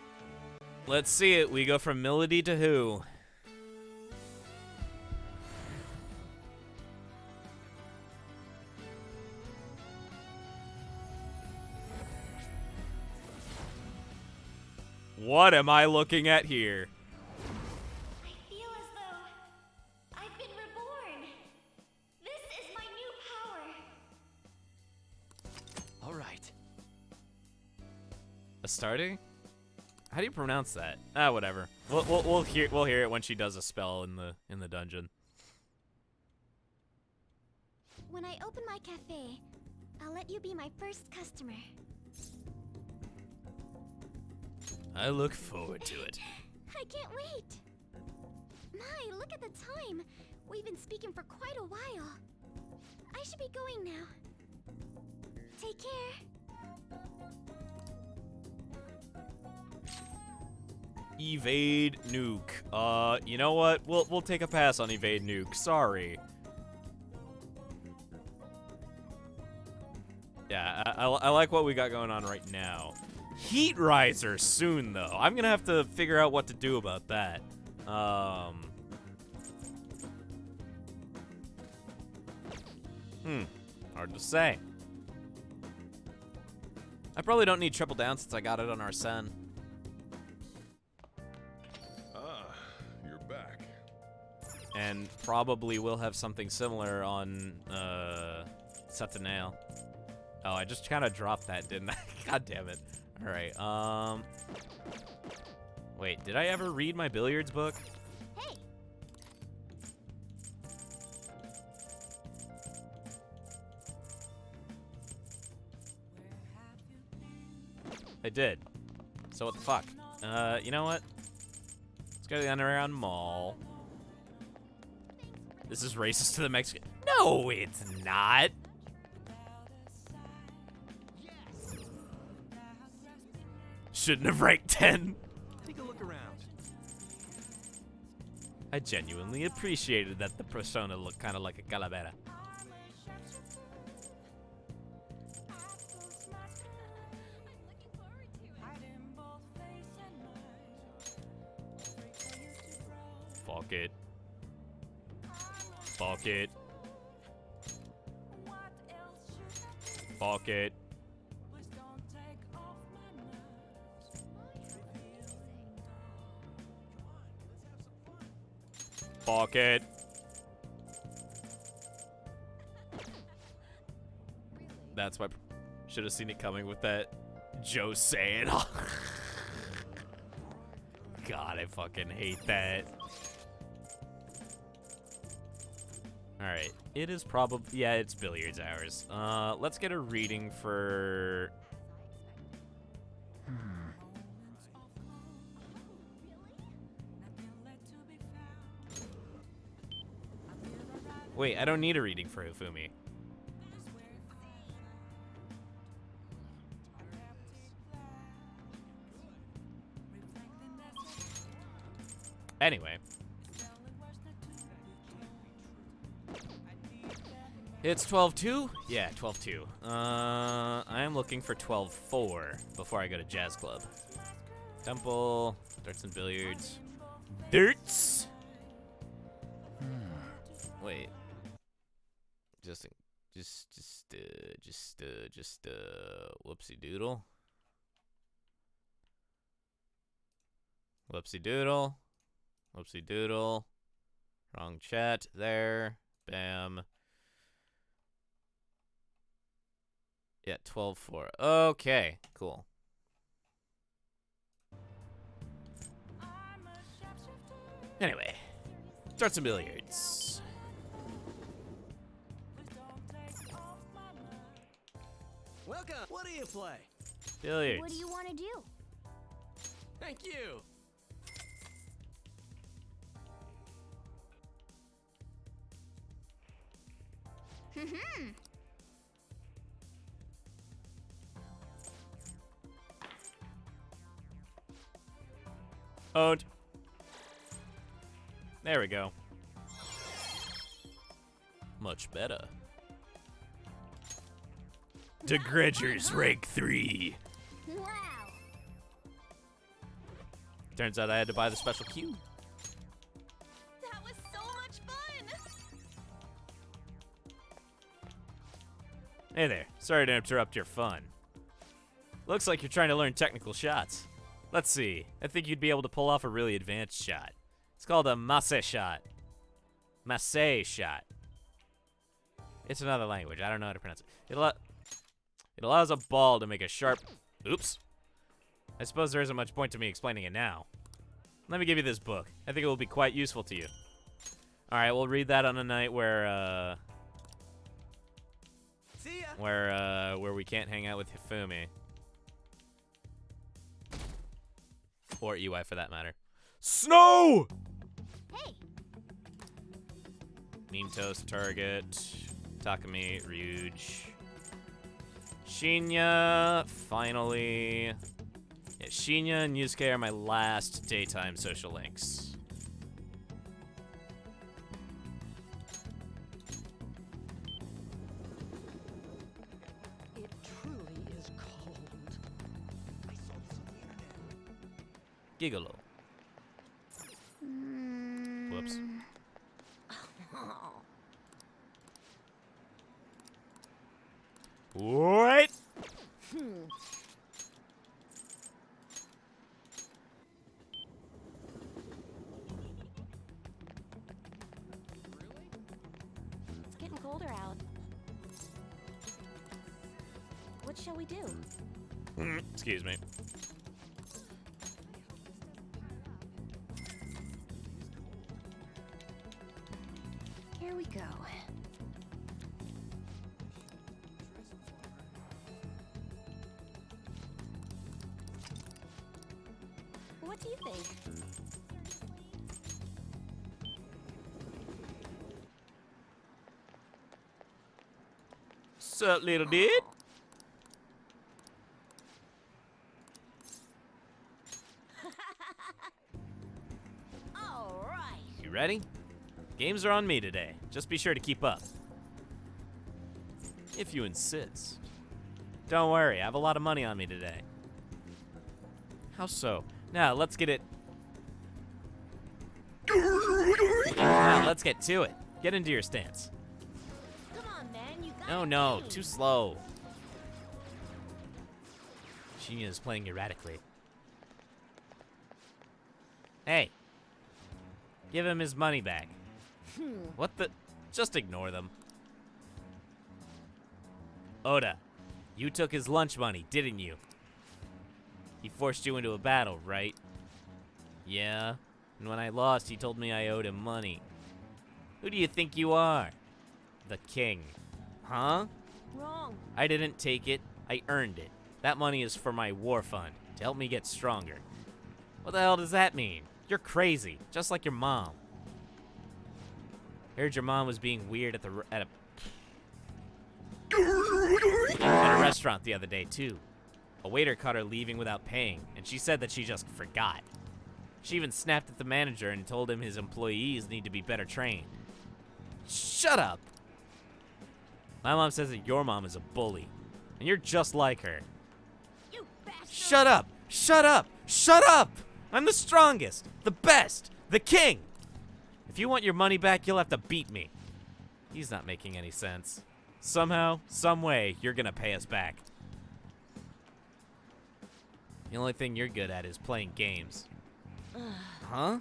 Let's see it. We go from Melody to who? What am I looking at here? I feel as though I've been reborn. This is my new power. All right. Astarte? How do you pronounce that? Ah, whatever. We'll hear it when she does a spell in the dungeon. When I open my cafe, I'll let you be my first customer. I look forward to it. I can't wait. My, look at the time. We've been speaking for quite a while. I should be going now. Take care. Evade nuke. You know what? We'll take a pass on evade nuke. Sorry. Yeah, I like what we got going on right now. Heat riser soon though. I'm gonna have to figure out what to do about that. Hard to say. I probably don't need triple down since I got it on Arsene. Ah, you're back. And probably will have something similar on Satanale. Oh, I just kind of dropped that, didn't I? God damn it. All right. Wait, did I ever read my billiards book? Hey. I did. So what the fuck? You know what? Let's go to the Underground Mall. This is racist to the Mexican. No, it's not. Shouldn't have ranked 10. Take a look around. I genuinely appreciated that the persona looked kind of like a calavera. Fuck it. Fuck it. Fuck it. Fuck it. That's why. Should have seen it coming with that Joe saying. God, I fucking hate that. Alright, it is probably, yeah, it's billiards hours. Let's get a reading for... Wait, I don't need a reading for Hifumi. Anyway. It's 12-2? Yeah, 12-2. I am looking for 12-4 before I go to Jazz Club. Temple, darts and billiards. Darts! Wait. Whoopsie doodle. Whoopsie doodle. Whoopsie doodle. Wrong chat. There. Bam. Yeah, 12-4. Okay, cool. Anyway, start some billiards. Welcome. What do you play? Billiards. What do you want to do? Thank you. Owned. There we go. Much better. The Gredgers rank 3. Wow. Turns out I had to buy the special cue. That was so much fun! Hey there. Sorry to interrupt your fun. Looks like you're trying to learn technical shots. Let's see. I think you'd be able to pull off a really advanced shot. It's called a masse shot. Masse shot. It's another language. I don't know how to pronounce it. It allows a ball to make a sharp... Oops. I suppose there isn't much point to me explaining it now. Let me give you this book. I think it will be quite useful to you. Alright, we'll read that on a night where, See ya. where we can't hang out with Hifumi. Or EY for that matter. Snow! Hey. Meme Toast, Target, Takumi, Ryuj. Shinya, finally. Yeah, Shinya and Yusuke are my last daytime social links. It truly is cold. I saw this on the internet. Gigolo. Whoops. What? It's getting colder out. What shall we do? Excuse me. Here we go. What do you think? Sup, little dude? All right. You ready? Games are on me today. Just be sure to keep up. If you insist. Don't worry, I have a lot of money on me today. How so? Now, let's get it. Now, let's get to it. Get into your stance. Come on, man, you got No, too slow. She is playing erratically. Hey. Give him his money back. What the? Just ignore them. Oda, you took his lunch money, didn't you? He forced you into a battle, right? Yeah. And when I lost, he told me I owed him money. Who do you think you are? The king. Huh? Wrong. I didn't take it. I earned it. That money is for my war fund, to help me get stronger. What the hell does that mean? You're crazy, just like your mom. Heard your mom was being weird at a restaurant the other day, too. A waiter caught her leaving without paying, and she said that she just forgot. She even snapped at the manager and told him his employees need to be better trained. Shut up! My mom says that your mom is a bully, and you're just like her. You bastard! Shut up! Shut up! Shut up! I'm the strongest, the best, the king! If you want your money back, you'll have to beat me. He's not making any sense. Somehow, some way, you're gonna pay us back. The only thing you're good at is playing games. Huh?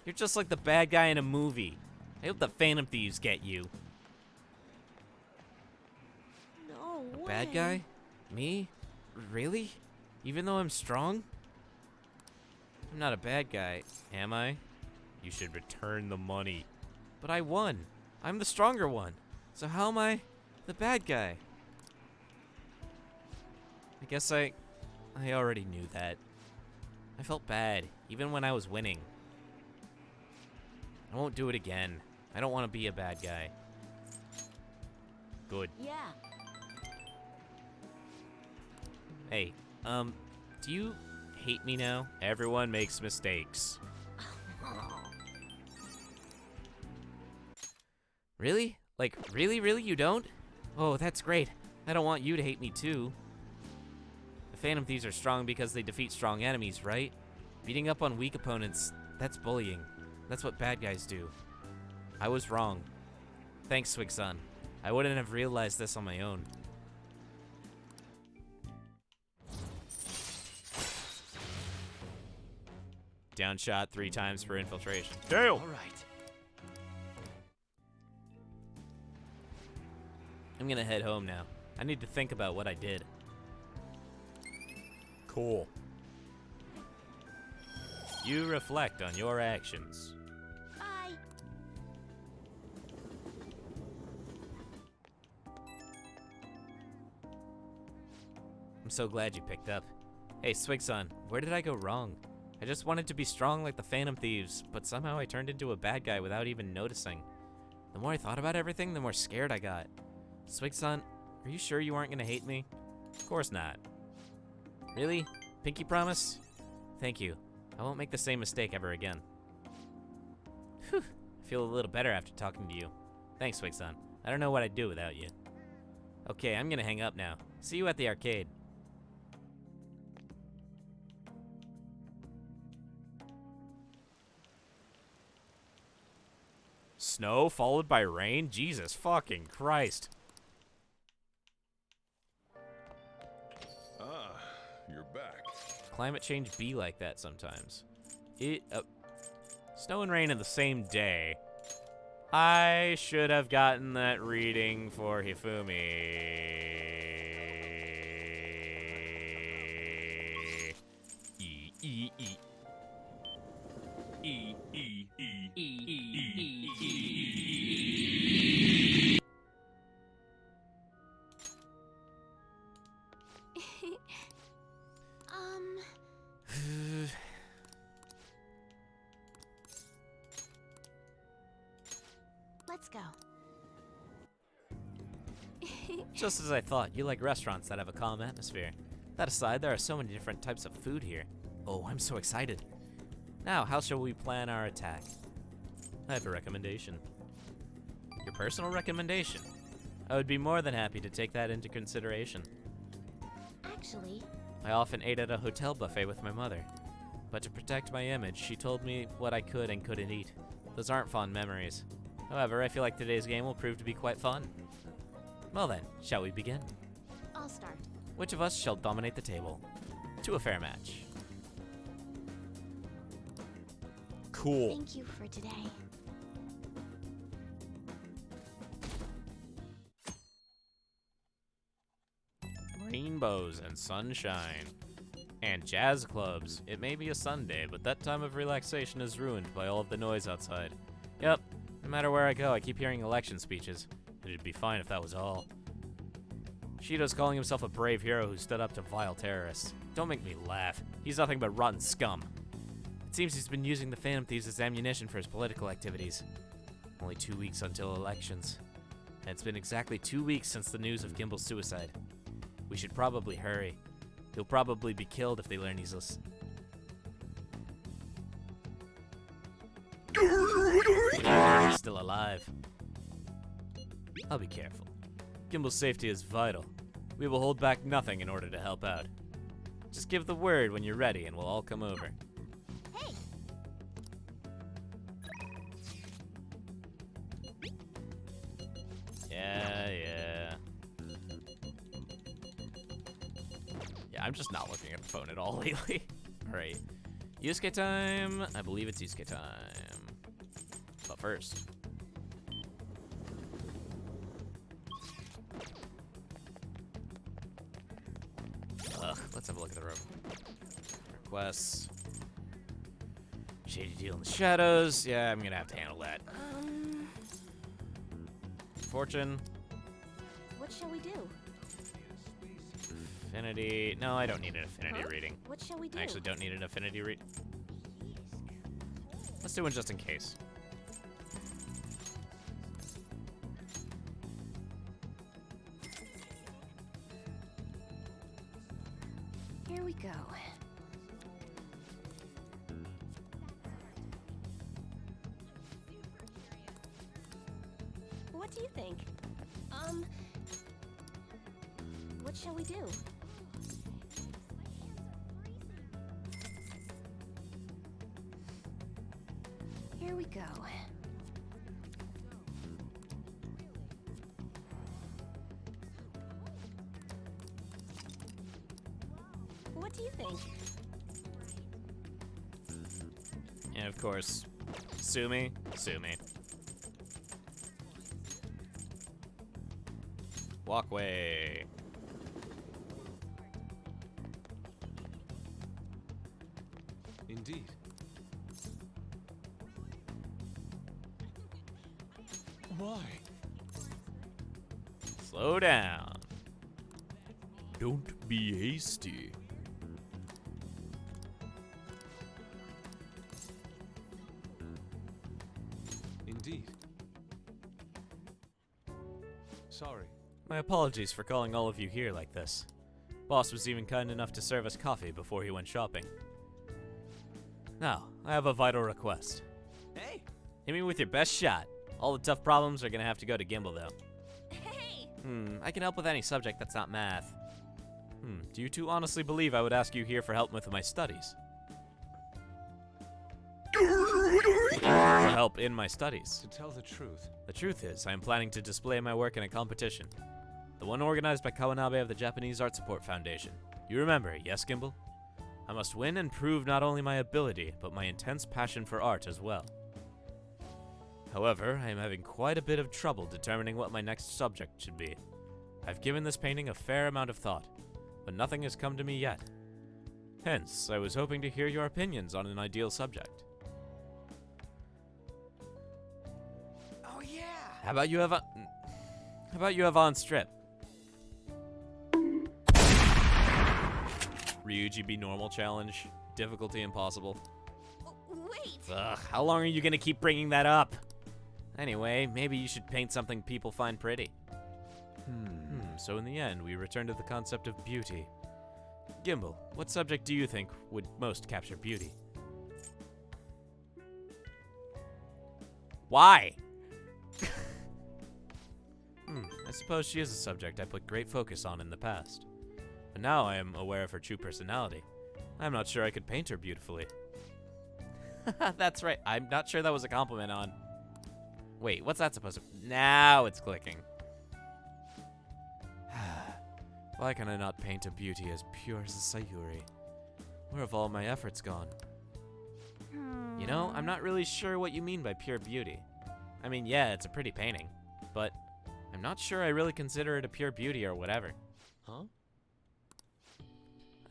You're just like the bad guy in a movie. I hope the Phantom Thieves get you. No way. A bad guy? Me? Really? Even though I'm strong? I'm not a bad guy, am I? You should return the money. But I won. I'm the stronger one. So how am I the bad guy? I guess I already knew that. I felt bad, even when I was winning. I won't do it again. I don't want to be a bad guy. Good. Yeah. Hey, do you hate me now? Everyone makes mistakes. Really? Like, really, you don't? Oh, that's great. I don't want you to hate me too. The Phantom Thieves are strong because they defeat strong enemies, right? Beating up on weak opponents, that's bullying. That's what bad guys do. I was wrong. Thanks, Swig-san. I wouldn't have realized this on my own. Downshot 3 times for infiltration. Dale! All right. I'm gonna head home now. I need to think about what I did. Cool. You reflect on your actions. Bye. I'm so glad you picked up. Hey, Swig-san, where did I go wrong? I just wanted to be strong like the Phantom Thieves, but somehow I turned into a bad guy without even noticing. The more I thought about everything, the more scared I got. Swig-san, are you sure you aren't gonna hate me? Of course not. Really? Pinky promise? Thank you. I won't make the same mistake ever again. Whew. I feel a little better after talking to you. Thanks, Swig-san. I don't know what I'd do without you. Okay, I'm gonna hang up now. See you at the arcade. Snow followed by rain? Jesus fucking Christ. Ah, you're back. Climate change be like that sometimes. Snow and rain in the same day. I should have gotten that reading for Hifumi. Just as I thought, you like restaurants that have a calm atmosphere. That aside, there are so many different types of food here. Oh, I'm so excited. Now, how shall we plan our attack? I have a recommendation. Your personal recommendation? I would be more than happy to take that into consideration. Actually, I often ate at a hotel buffet with my mother. But to protect my image, she told me what I could and couldn't eat. Those aren't fond memories. However, I feel like today's game will prove to be quite fun. Well then, shall we begin? I'll start. Which of us shall dominate the table? To a fair match. Cool. Thank you for today. Rainbows and sunshine. And jazz clubs. It may be a Sunday, but that time of relaxation is ruined by all of the noise outside. Yep, no matter where I go, I keep hearing election speeches. It'd be fine if that was all. Shido's calling himself a brave hero who stood up to vile terrorists. Don't make me laugh. He's nothing but rotten scum. It seems he's been using the Phantom Thieves as ammunition for his political activities. Only 2 weeks until elections. And it's been exactly 2 weeks since the news of Gimble's suicide. We should probably hurry. He'll probably be killed if they learn he's still alive. I'll be careful. Gimble's safety is vital. We will hold back nothing in order to help out. Just give the word when you're ready and we'll all come over. Hey! Yeah. Yeah, I'm just not looking at the phone at all lately. Alright. Yusuke time. I believe it's Yusuke time. But first. Let's have a look at the room. Requests. Shady deal in the shadows. Yeah, I'm gonna have to handle that. Fortune. What shall we do? Affinity. No, I don't need an affinity reading. What shall we do? I actually don't need an affinity read. Let's do one just in case. Here we go. What do you think? What shall we do? Here we go. What do you think? And of course, sue me. Walkway. Indeed. Why? Slow down. Don't be hasty. Indeed. Sorry. My apologies for calling all of you here like this. Boss was even kind enough to serve us coffee before he went shopping. Now, I have a vital request. Hey! Hit me with your best shot. All the tough problems are gonna have to go to Gimble, though. Hey! I can help with any subject that's not math. Do you two honestly believe I would ask you here for help with my studies? For help in my studies. To tell the truth. The truth is, I am planning to display my work in a competition. The one organized by Kawanabe of the Japanese Art Support Foundation. You remember, yes, Gimble? I must win and prove not only my ability, but my intense passion for art as well. However, I am having quite a bit of trouble determining what my next subject should be. I've given this painting a fair amount of thought, but nothing has come to me yet. Hence, I was hoping to hear your opinions on an ideal subject. Oh yeah. How about you have on strip? Ryuji be normal challenge. Difficulty impossible. Wait! Ugh, how long are you gonna keep bringing that up? Anyway, maybe you should paint something people find pretty. so in the end, we return to the concept of beauty. Gimbal, what subject do you think would most capture beauty? Why? I suppose she is a subject I put great focus on in the past. But now I am aware of her true personality. I'm not sure I could paint her beautifully. That's right, I'm not sure that was a compliment on... Wait, what's that supposed to... Now it's clicking. Why can I not paint a beauty as pure as a Sayuri? Where have all my efforts gone? You know, I'm not really sure what you mean by pure beauty. I mean, yeah, it's a pretty painting, but I'm not sure I really consider it a pure beauty or whatever. Huh?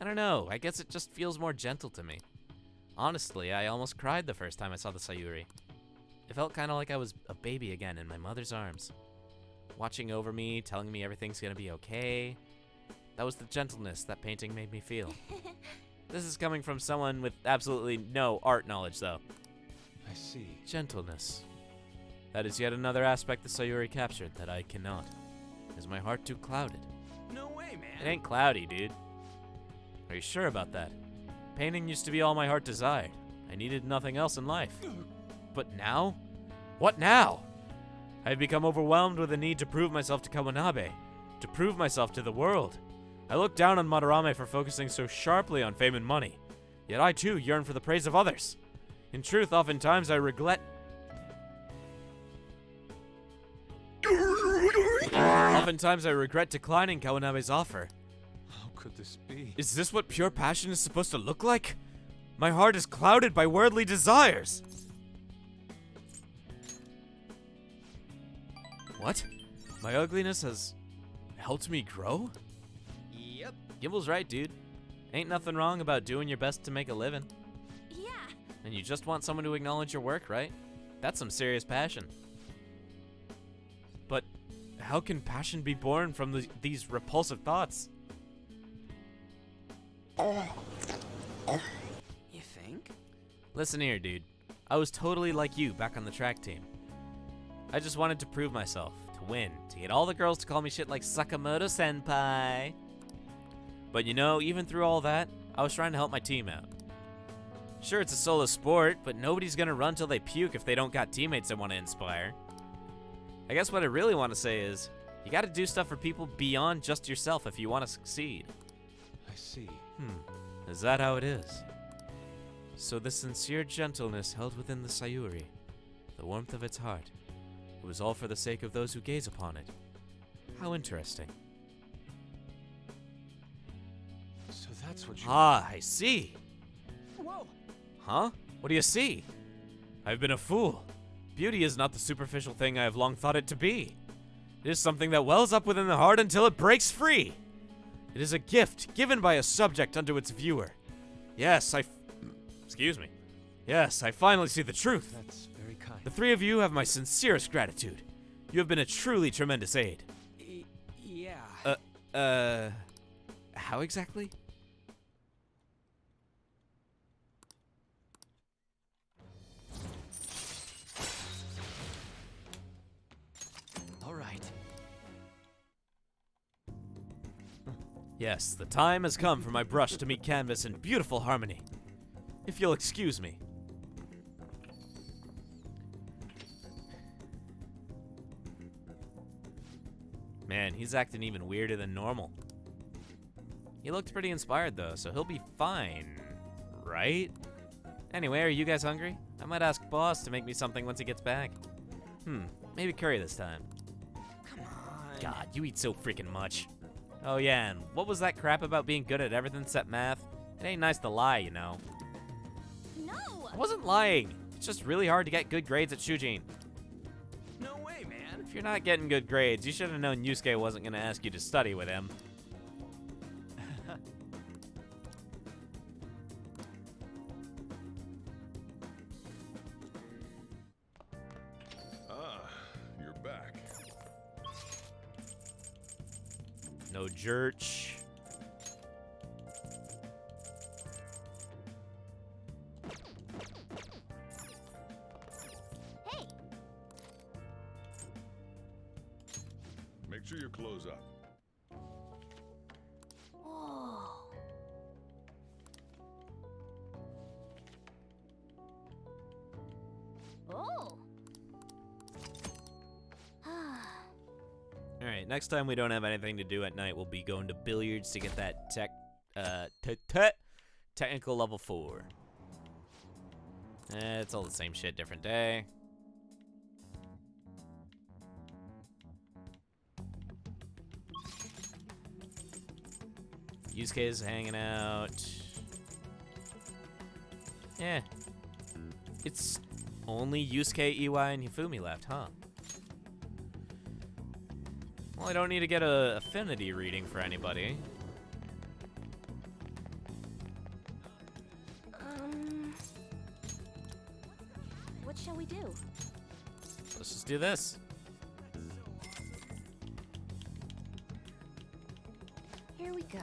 I don't know, I guess it just feels more gentle to me. Honestly, I almost cried the first time I saw the Sayuri. It felt kind of like I was a baby again in my mother's arms. Watching over me, telling me everything's gonna be okay. That was the gentleness that painting made me feel. This is coming from someone with absolutely no art knowledge, though. I see. Gentleness. That is yet another aspect the Sayuri captured that I cannot. Is my heart too clouded? No way, man. It ain't cloudy, dude. Are you sure about that? Painting used to be all my heart desired. I needed nothing else in life. But now? What now? I have become overwhelmed with the need to prove myself to Kawanabe, to prove myself to the world. I look down on Madarame for focusing so sharply on fame and money, yet I too yearn for the praise of others. In truth, oftentimes I regret... Oftentimes I regret declining Kawanabe's offer. How could this be? Is this what pure passion is supposed to look like? My heart is clouded by worldly desires. What? My ugliness has helped me grow? Yep. Gimbal's right, dude. Ain't nothing wrong about doing your best to make a living. Yeah. And you just want someone to acknowledge your work, right? That's some serious passion. But how can passion be born from these repulsive thoughts? You think? Listen here, dude. I was totally like you back on the track team. I just wanted to prove myself, to win, to get all the girls to call me shit like Sakamoto-senpai. But you know, even through all that, I was trying to help my team out. Sure, it's a solo sport, but nobody's gonna run till they puke if they don't got teammates that want to inspire. I guess what I really want to say is, you gotta do stuff for people beyond just yourself if you want to succeed. I see. Is that how it is? So the sincere gentleness held within the Sayuri, the warmth of its heart, it was all for the sake of those who gaze upon it. How interesting. So that's what you... Ah, I see. Whoa. Huh? What do you see? I've been a fool. Beauty is not the superficial thing I have long thought it to be. It is something that wells up within the heart until it breaks free. It is a gift given by a subject unto its viewer. Yes, excuse me. Yes, I finally see the truth. That's very kind. The three of you have my sincerest gratitude. You have been a truly tremendous aid. Yeah. How exactly? All right. Yes, the time has come for my brush to meet canvas in beautiful harmony. If you'll excuse me. Man, he's acting even weirder than normal. He looked pretty inspired though, so he'll be fine, right? Anyway, are you guys hungry? I might ask Boss to make me something once he gets back. Maybe curry this time. Come on. God, you eat so freaking much. Oh yeah, and what was that crap about being good at everything except math? It ain't nice to lie, you know. No! I wasn't lying. It's just really hard to get good grades at Shujin. No way, man. If you're not getting good grades, you should have known Yusuke wasn't gonna ask you to study with him. You're back. No jerch. Hey! Make sure you close up. Oh. Alright, next time we don't have anything to do at night, we'll be going to billiards to get that technical level 4. It's all the same shit, different day. Yusuke's hanging out. Yeah. It's only Yusuke, Iwai, and Hifumi left, huh? Well, I don't need to get a affinity reading for anybody. What shall we do? Let's just do this. Here we go.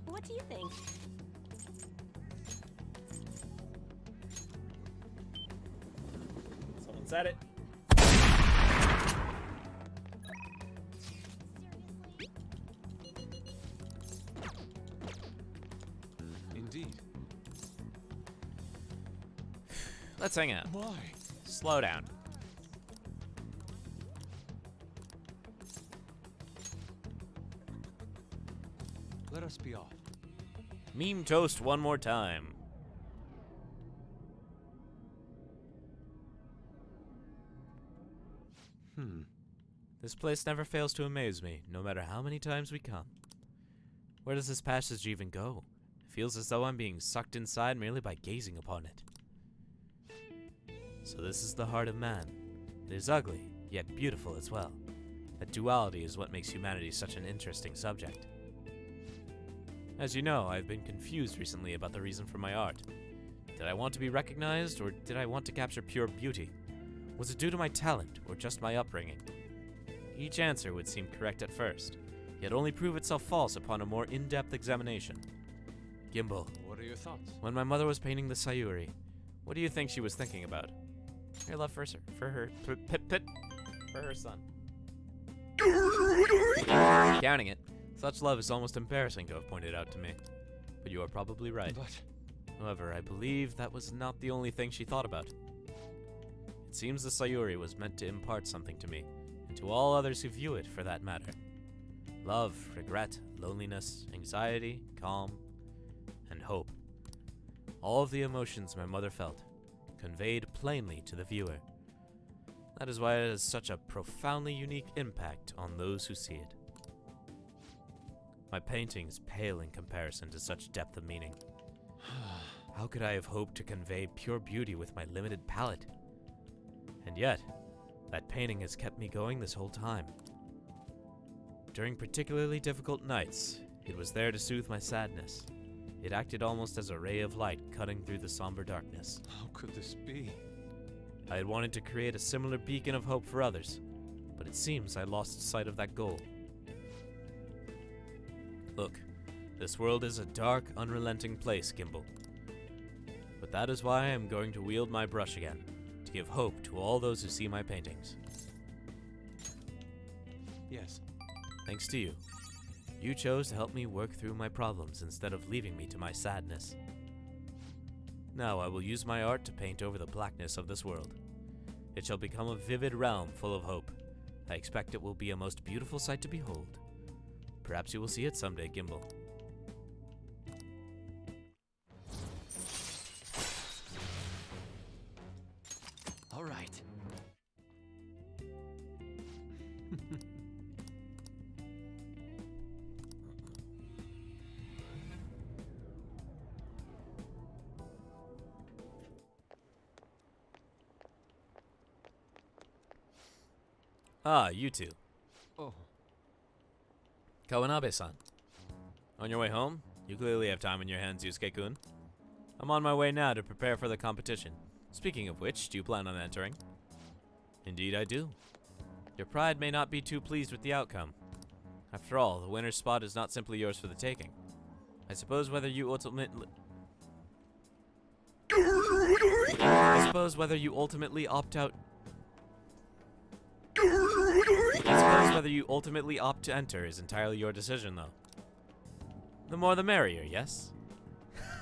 What do you think? Someone said it. Indeed. Let's hang out. Why? Slow down. Let us be off. Meme toast one more time. This place never fails to amaze me, no matter how many times we come. Where does this passage even go? It feels as though I'm being sucked inside merely by gazing upon it. So this is the heart of man. It is ugly, yet beautiful as well. That duality is what makes humanity such an interesting subject. As you know, I've been confused recently about the reason for my art. Did I want to be recognized, or did I want to capture pure beauty? Was it due to my talent, or just my upbringing? Each answer would seem correct at first, yet only prove itself false upon a more in-depth examination. Gimbal. What are your thoughts? When my mother was painting the Sayuri, what do you think she was thinking about? Her love for her son. Counting it, such love is almost embarrassing to have pointed out to me. But you are probably right. However, I believe that was not the only thing she thought about. It seems the Sayuri was meant to impart something to me, and to all others who view it for that matter. Love, regret, loneliness, anxiety, calm, and hope. All of the emotions my mother felt, conveyed plainly to the viewer. That is why it has such a profoundly unique impact on those who see it. My paintings pale in comparison to such depth of meaning. How could I have hoped to convey pure beauty with my limited palette? And yet, that painting has kept me going this whole time. During particularly difficult nights, it was there to soothe my sadness. It acted almost as a ray of light cutting through the somber darkness. How could this be? I had wanted to create a similar beacon of hope for others, but it seems I lost sight of that goal. Look, this world is a dark, unrelenting place, Gimbal. But that is why I am going to wield my brush again, to give hope to all those who see my paintings. Yes. Thanks to you. You chose to help me work through my problems instead of leaving me to my sadness. Now I will use my art to paint over the blackness of this world. It shall become a vivid realm full of hope. I expect it will be a most beautiful sight to behold. Perhaps you will see it someday, Gimbal. All right. Ah, you two. Oh. Kawanabe-san. On your way home? You clearly have time in your hands, Yusuke-kun. I'm on my way now to prepare for the competition. Speaking of which, do you plan on entering? Indeed I do. Your pride may not be too pleased with the outcome. After all, the winner's spot is not simply yours for the taking. I suppose whether you ultimately opt out... I suppose whether you ultimately opt to enter is entirely your decision, though. The more the merrier, yes?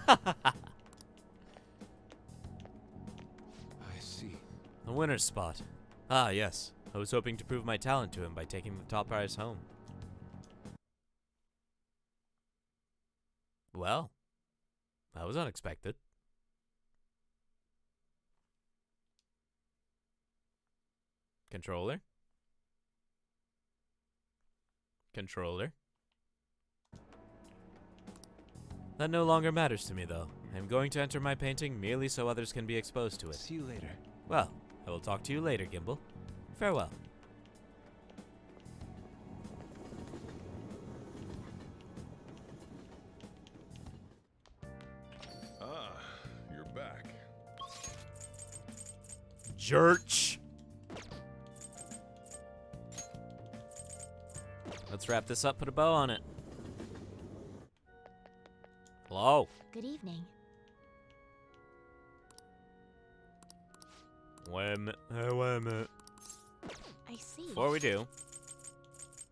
I see. The winner's spot. Ah, yes. I was hoping to prove my talent to him by taking the top prize home. Well, that was unexpected. Controller? Controller? That no longer matters to me, though. I am going to enter my painting merely so others can be exposed to it. See you later. Well, I will talk to you later, Gimbal. Farewell. Ah, you're back. Church. Let's wrap this up, put a bow on it. Hello. Good evening. Wait a minute. I see. Before we do,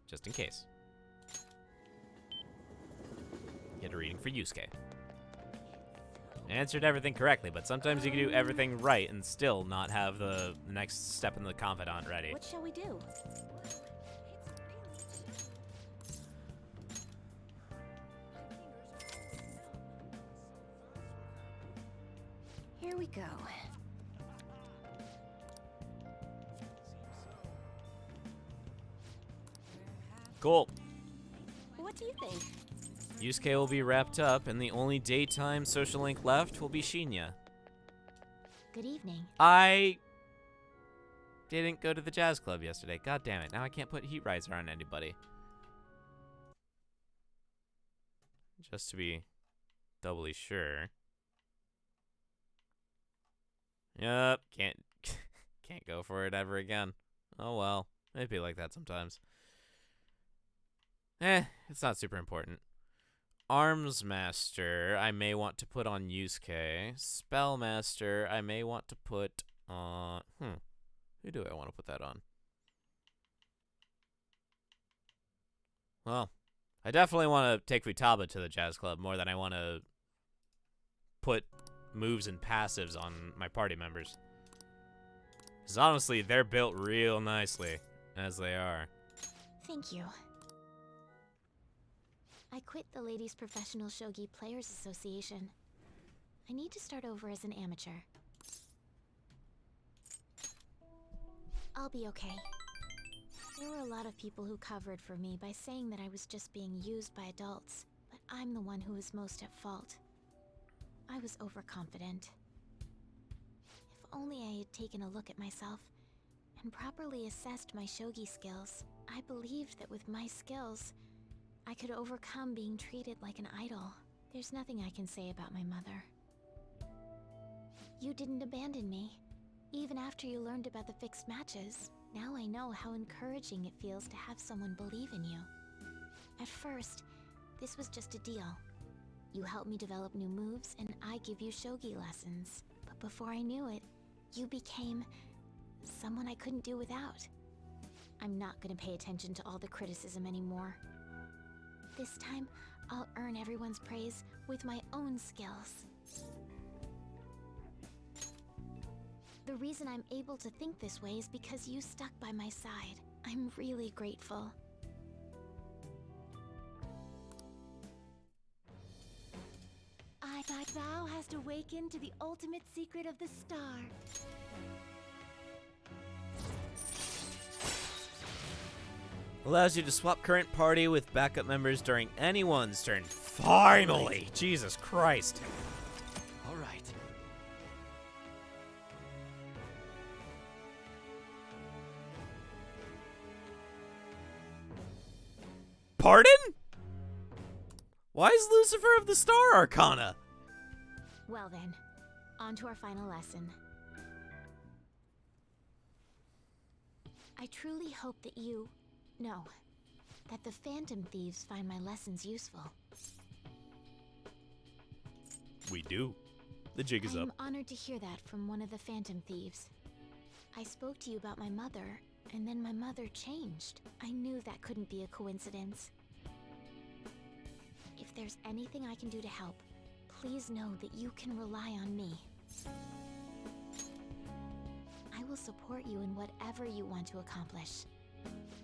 just in case, get a reading for Yusuke. I answered everything correctly, but sometimes you can do everything right and still not have the next step in the confidant ready. What shall we do? Here we go. Cool. What do you think? Yusuke will be wrapped up, and the only daytime social link left will be Shinya. Good evening. I didn't go to the jazz club yesterday. God damn it. Now I can't put Heat Riser on anybody. Just to be doubly sure. Yup, can't go for it ever again. Oh well, it'd be like that sometimes. It's not super important. Arms Master, I may want to put on Yusuke. Spellmaster, I may want to put on... Who do I want to put that on? Well, I definitely want to take Futaba to the jazz club more than I want to put moves and passives on my party members. Because honestly, they're built real nicely, as they are. Thank you. I quit the Ladies Professional Shogi Players Association. I need to start over as an amateur. I'll be okay. There were a lot of people who covered for me by saying that I was just being used by adults, but I'm the one who was most at fault. I was overconfident. If only I had taken a look at myself and properly assessed my shogi skills, I believed that with my skills, I could overcome being treated like an idol. There's nothing I can say about my mother. You didn't abandon me, even after you learned about the fixed matches. Now I know how encouraging it feels to have someone believe in you. At first, this was just a deal. You helped me develop new moves, and I give you shogi lessons. But before I knew it, you became someone I couldn't do without. I'm not gonna pay attention to all the criticism anymore. This time, I'll earn everyone's praise with my own skills. The reason I'm able to think this way is because you stuck by my side. I'm really grateful. Thy vow has awakened to the ultimate secret of the star. Allows you to swap current party with backup members during anyone's turn. Finally! Jesus Christ. All right. Pardon? Why is Lucifer of the Star Arcana? Well then, on to our final lesson. I truly hope that that the Phantom Thieves find my lessons useful. We do. The jig is up. I'm honored to hear that from one of the Phantom Thieves. I spoke to you about my mother, And then my mother changed. I knew that couldn't be a coincidence. If there's anything I can do to help, please know that you can rely on me. I will support you in whatever you want to accomplish.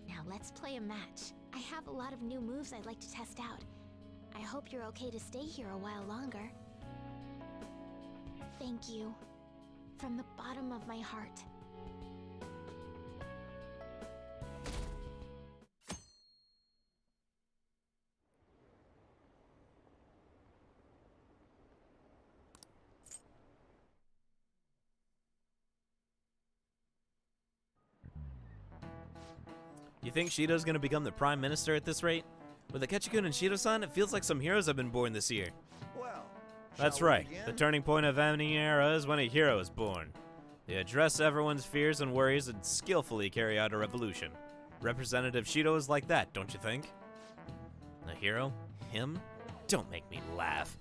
Now let's play a match. I have a lot of new moves I'd like to test out. I hope you're okay to stay here a while longer. Thank you. From the bottom of my heart. You think Shido's gonna become the Prime Minister at this rate? With Akechi-kun and Shido-san, it feels like some heroes have been born this year. Well, that's right. The turning point of any era is when a hero is born. They address everyone's fears and worries and skillfully carry out a revolution. Representative Shido is like that, don't you think? A hero? Him? Don't make me laugh.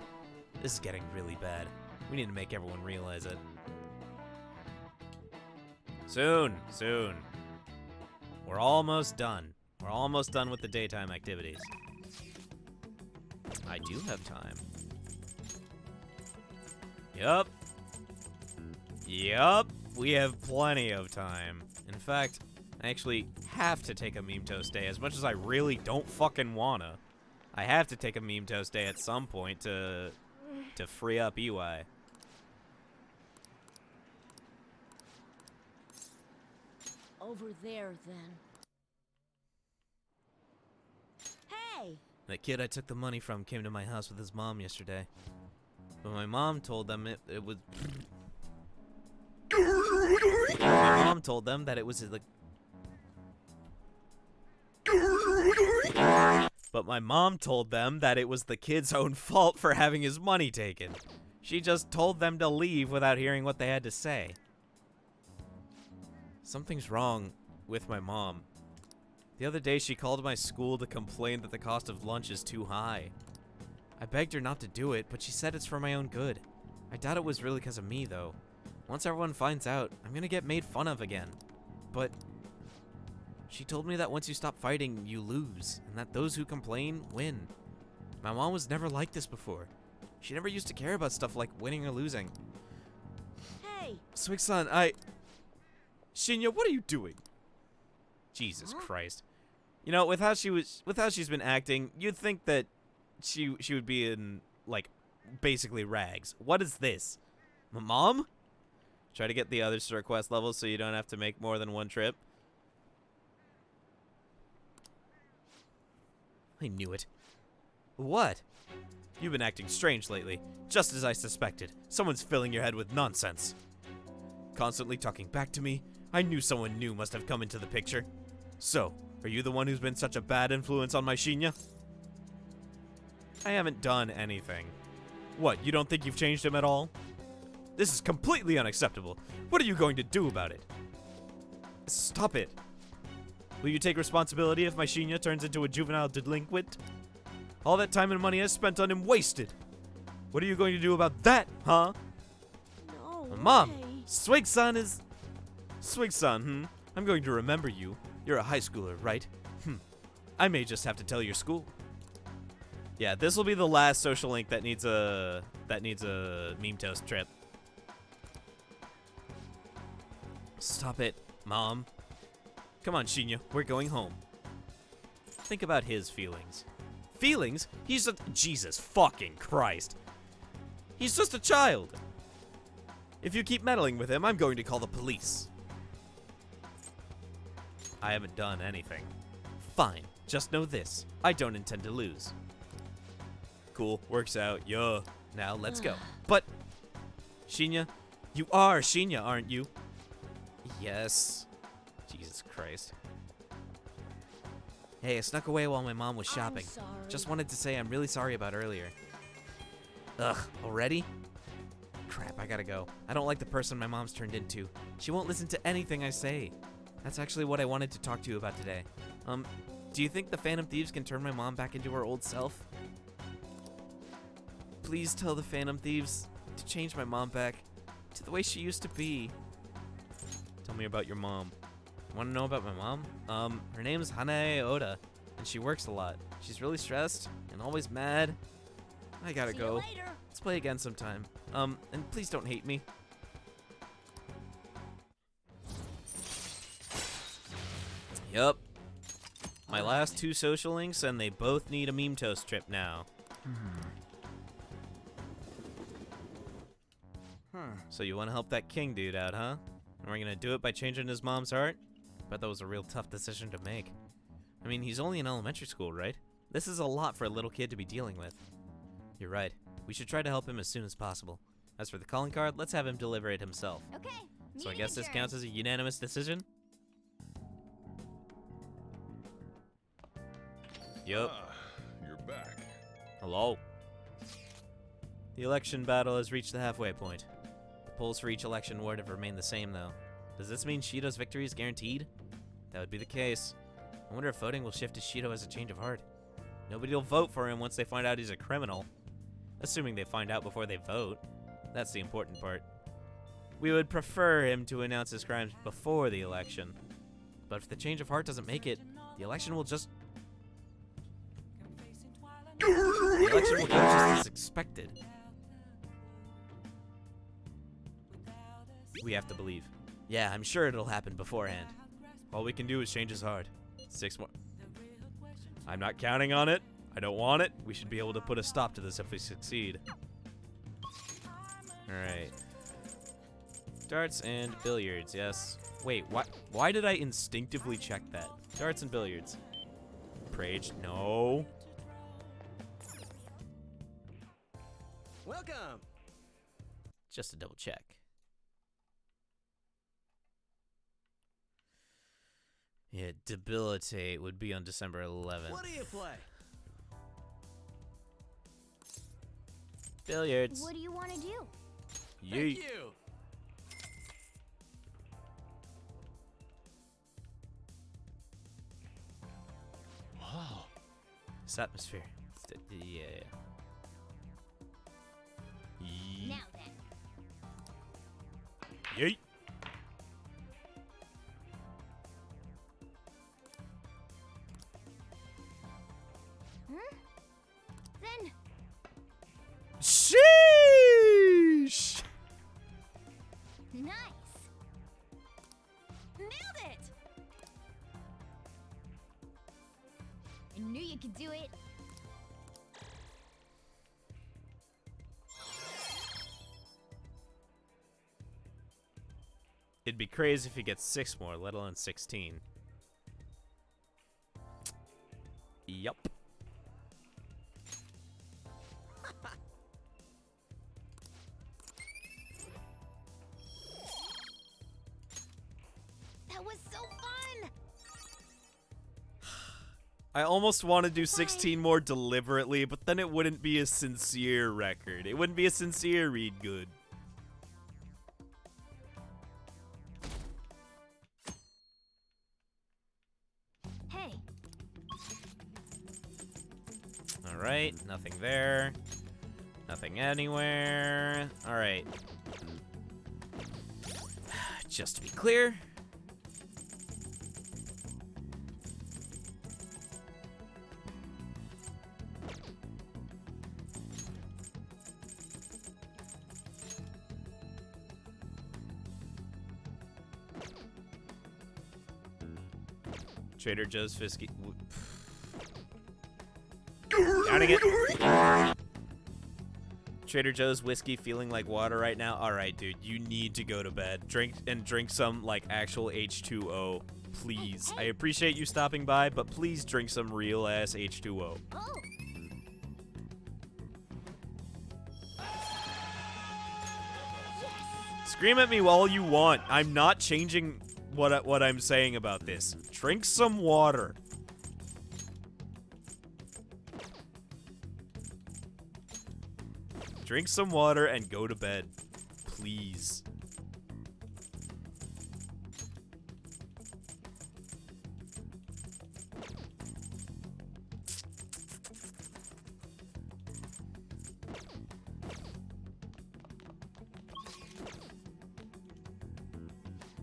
This is getting really bad. We need to make everyone realize it. Soon. We're almost done. We're almost done with the daytime activities. I do have time. Yup, we have plenty of time. In fact, I actually have to take a meme toast day as much as I really don't fucking wanna. I have to take a meme toast day at some point to free up EY. Over there, then. Hey! That kid I took the money from came to my house with his mom yesterday. But my mom told them it was... My mom told them that it was like... But my mom told them that it was the kid's own fault for having his money taken. She just told them to leave without hearing what they had to say. Something's wrong with my mom. The other day she called my school to complain that the cost of lunch is too high. I begged her not to do it, but she said it's for my own good. I doubt it was really because of me, though. Once everyone finds out, I'm gonna get made fun of again. But she told me that once you stop fighting, you lose, and that those who complain win. My mom was never like this before. She never used to care about stuff like winning or losing. Hey! Swig-san, Shinya, what are you doing? Jesus Christ. You know, with how she's been acting, you'd think that she would be in, like, basically rags. What is this? Mom? Try to get the others to request levels so you don't have to make more than one trip. I knew it. What? You've been acting strange lately, just as I suspected. Someone's filling your head with nonsense. Constantly talking back to me. I knew someone new must have come into the picture. So, are you the one who's been such a bad influence on my Shinya? I haven't done anything. What, you don't think you've changed him at all? This is completely unacceptable. What are you going to do about it? Stop it. Will you take responsibility if my Shinya turns into a juvenile delinquent? All that time and money I spent on him wasted. What are you going to do about that, huh? No Mom, way. Swig-san is... Swig-san, I'm going to remember you. You're a high schooler, right? I may just have to tell your school. Yeah, this will be the last social link that needs a meme toast trip. Stop it, Mom. Come on, Shinya, we're going home. Think about his feelings. Feelings? He's a... Jesus fucking Christ. He's just a child. If you keep meddling with him, I'm going to call the police. I haven't done anything. Fine, just know this. I don't intend to lose. Cool, works out, yeah. Now let's go. But, Shinya, you are Shinya, aren't you? Yes. Jesus Christ. Hey, I snuck away while my mom was shopping. I'm sorry. Just wanted to say I'm really sorry about earlier. Ugh, already? Crap, I gotta go. I don't like the person my mom's turned into. She won't listen to anything I say. That's actually what I wanted to talk to you about today. Do you think the Phantom Thieves can turn my mom back into her old self? Please tell the Phantom Thieves to change my mom back to the way she used to be. Tell me about your mom. Want to know about my mom? Her name's Hanae Oda, and she works a lot. She's really stressed and always mad. I gotta See go. you later. Let's play again sometime. And please don't hate me. Yup. My last 2 social links, and they both need a meme toast trip now. So you want to help that king dude out, huh? And we're gonna do it by changing his mom's heart? Bet that was a real tough decision to make. I mean, he's only in elementary school, right? This is a lot for a little kid to be dealing with. You're right. We should try to help him as soon as possible. As for the calling card, let's have him deliver it himself. Okay. So I guess this counts as a unanimous decision? Yup. You're back. Hello. The election battle has reached the halfway point. The polls for each election ward have remained the same, though. Does this mean Shido's victory is guaranteed? That would be the case. I wonder if voting will shift to Shido as a change of heart. Nobody will vote for him once they find out he's a criminal. Assuming they find out before they vote. That's the important part. We would prefer him to announce his crimes before the election. But if the change of heart doesn't make it, the election will just... The election will go just as expected. We have to believe. Yeah, I'm sure it'll happen beforehand. All we can do is change his heart. 6 more. I'm not counting on it. I don't want it. We should be able to put a stop to this if we succeed. Alright. Darts and billiards, yes. Wait, why did I instinctively check that? Darts and billiards. Prage, no. Welcome. Just to double check. Yeah, debilitate would be on December 11th. What do you play? Billiards. What do you want to do? Yeet. Thank you. Wow. This atmosphere. Yeah. Yeet. Now then. Yeet. Then Sheesh! nice. Nailed it. I knew you could do it. It'd be crazy if he gets 6 more, let alone 16. Yup. That was so fun. I almost want to do 16 more deliberately, but then it wouldn't be a sincere record. It wouldn't be a sincere read good. Hey. Alright, nothing there. Nothing anywhere. Alright. Just to be clear. Trader Joe's Fisky. Counting it. Trader Joe's whiskey feeling like water right now. All right, dude, you need to go to bed. Drink some like actual H2O, please. I appreciate you stopping by, but please drink some real ass H2O. Oh. Scream at me all you want. I'm not changing what I'm saying about this. Drink some water. Drink some water and go to bed. Please.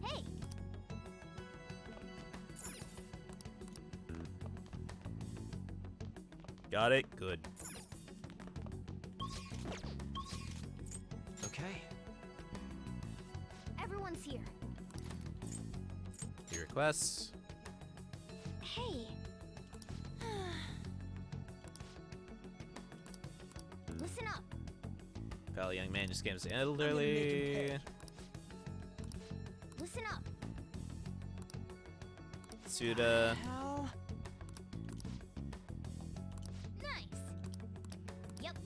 Hey. Got it? Good. Okay. Everyone's here. Your requests. Hey. Listen up. Pal, young man just games make him elderly. pay. Listen up. Suda. Hell. Nice. Yep.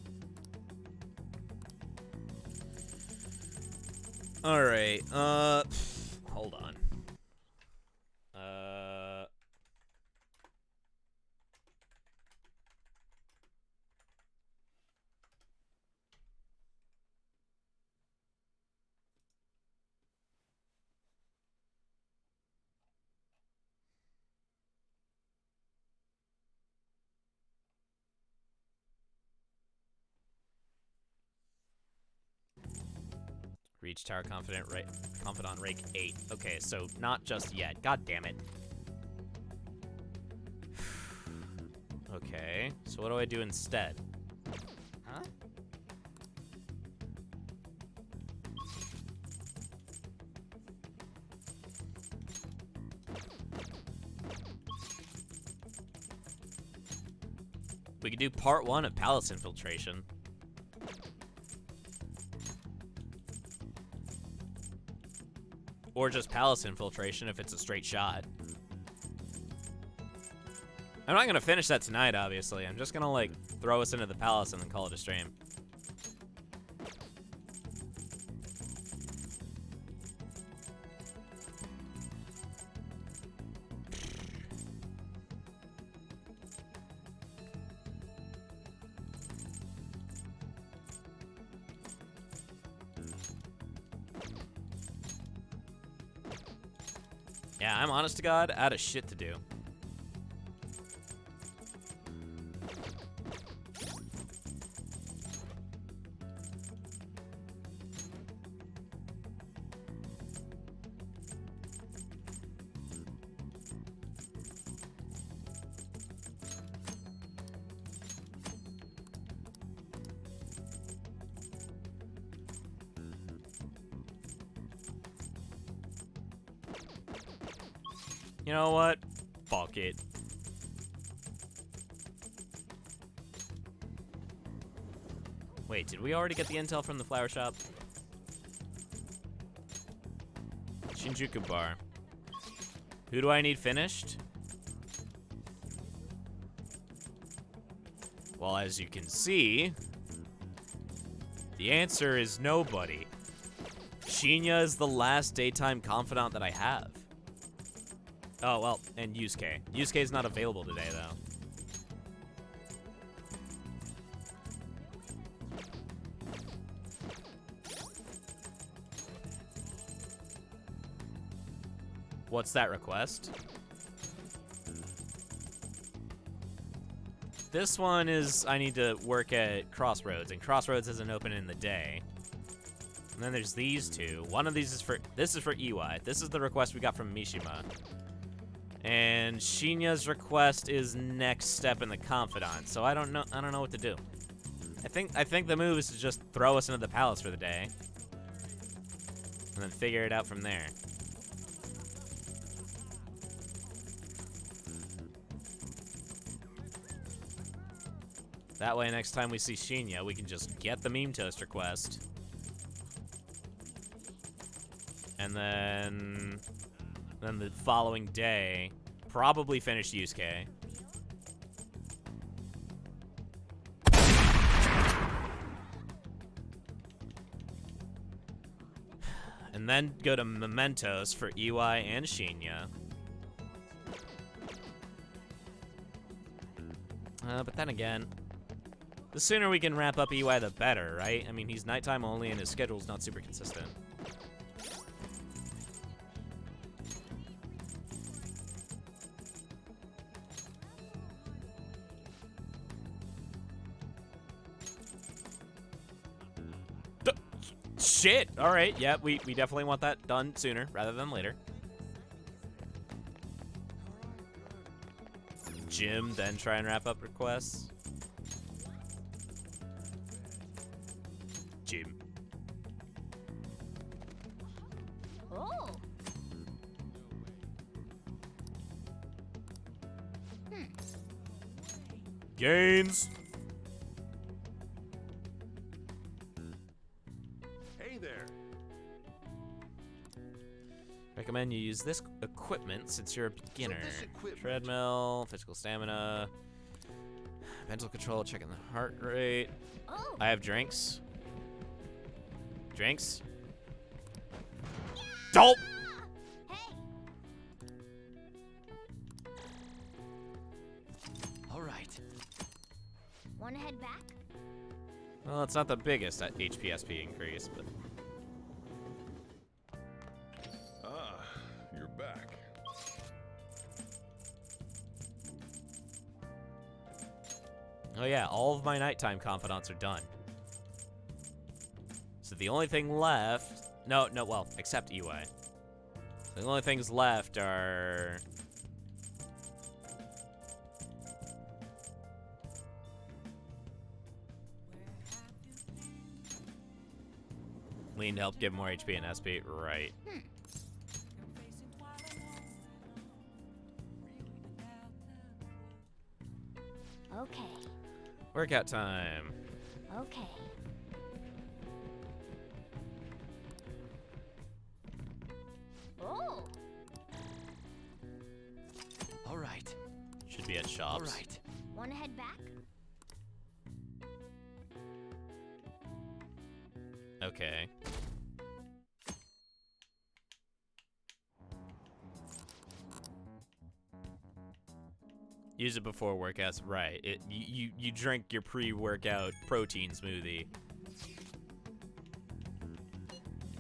All right. Hold on. Reach Tower Confidant rank 8. Okay, so not just yet. God damn it. Okay, so what do I do instead? Huh? We could do part 1 of Palace Infiltration. Or just Palace Infiltration if it's a straight shot. I'm not gonna finish that tonight, obviously. I'm just gonna, like, throw us into the Palace and then call it a stream. Yeah, I'm honest to God, out of shit to do. You know what? Fuck it. Wait, did we already get the intel from the flower shop? Shinjuku Bar. Who do I need finished? Well, as you can see, the answer is nobody. Shinya is the last daytime confidant that I have. Oh, well, and Yusuke. Yusuke is not available today, though. What's that request? This one is I need to work at Crossroads, and Crossroads isn't open in the day. And then there's these two. One of these is for, this is for EY. This is the request we got from Mishima. And Shinya's request is next step in the Confidant, so I don't know what to do. I think the move is to just throw us into the palace for the day. And then figure it out from there. That way next time we see Shinya, we can just get the meme toast request. And then the following day, probably finish Yusuke. And then go to Mementos for EY and Shinya. But then again, the sooner we can wrap up EY, the better, right? I mean, he's nighttime only and his schedule's not super consistent. Shit! Alright, yeah, we definitely want that done sooner rather than later. Gym, then try and wrap up requests. Jim. Oh. Gains. Hey there. Recommend you use this equipment since you're a beginner. Treadmill, physical stamina, mental control, checking the heart rate. Oh. I have drinks. Drinks. Dope. All right. Wanna head back? Well, it's not the biggest HPSP increase, but Ah, you're back. oh yeah, all of my nighttime confidants are done. So the only thing left, well, except Iwai. The only things left are Lean to help give more HP and SP, right? Okay. Workout time. Okay. Oh. All right. Should be at shops. All right. Wanna head back? Okay. Use it before workouts, right? You drink your pre-workout protein smoothie.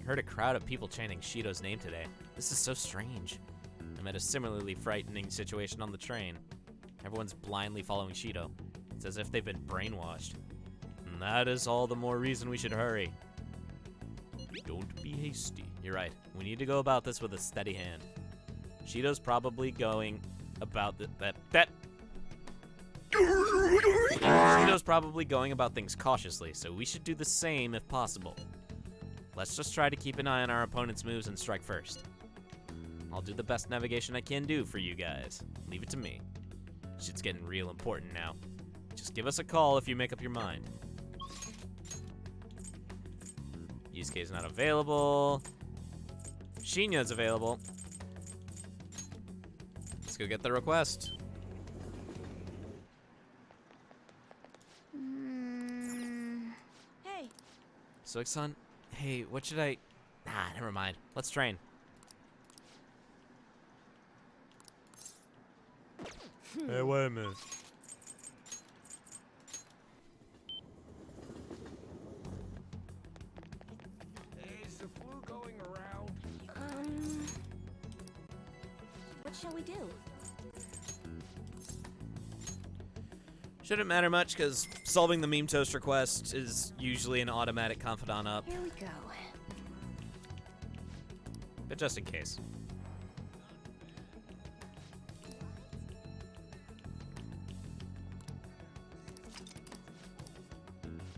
Heard a crowd of people chanting Shido's name today. This is so strange. I'm at a similarly frightening situation on the train. Everyone's blindly following Shido. It's as if they've been brainwashed. And that is all the more reason we should hurry. Don't be hasty. You're right. We need to go about this with a steady hand. Shido's probably going about Shido's probably going about things cautiously, so we should do the same if possible. Let's just try to keep an eye on our opponent's moves and strike first. I'll do the best navigation I can do for you guys. Leave it to me. Shit's getting real important now. Just give us a call if you make up your mind. Yusuke's not available. Shinya's available. Let's go get the request. Hey. Soik-san, hey, what should I... Nah, never mind. Let's train. Hey, wait a minute. Is the flu going around? What shall we do? Shouldn't matter much, because solving the meme toast request is usually an automatic confidant up. Here we go. But just in case.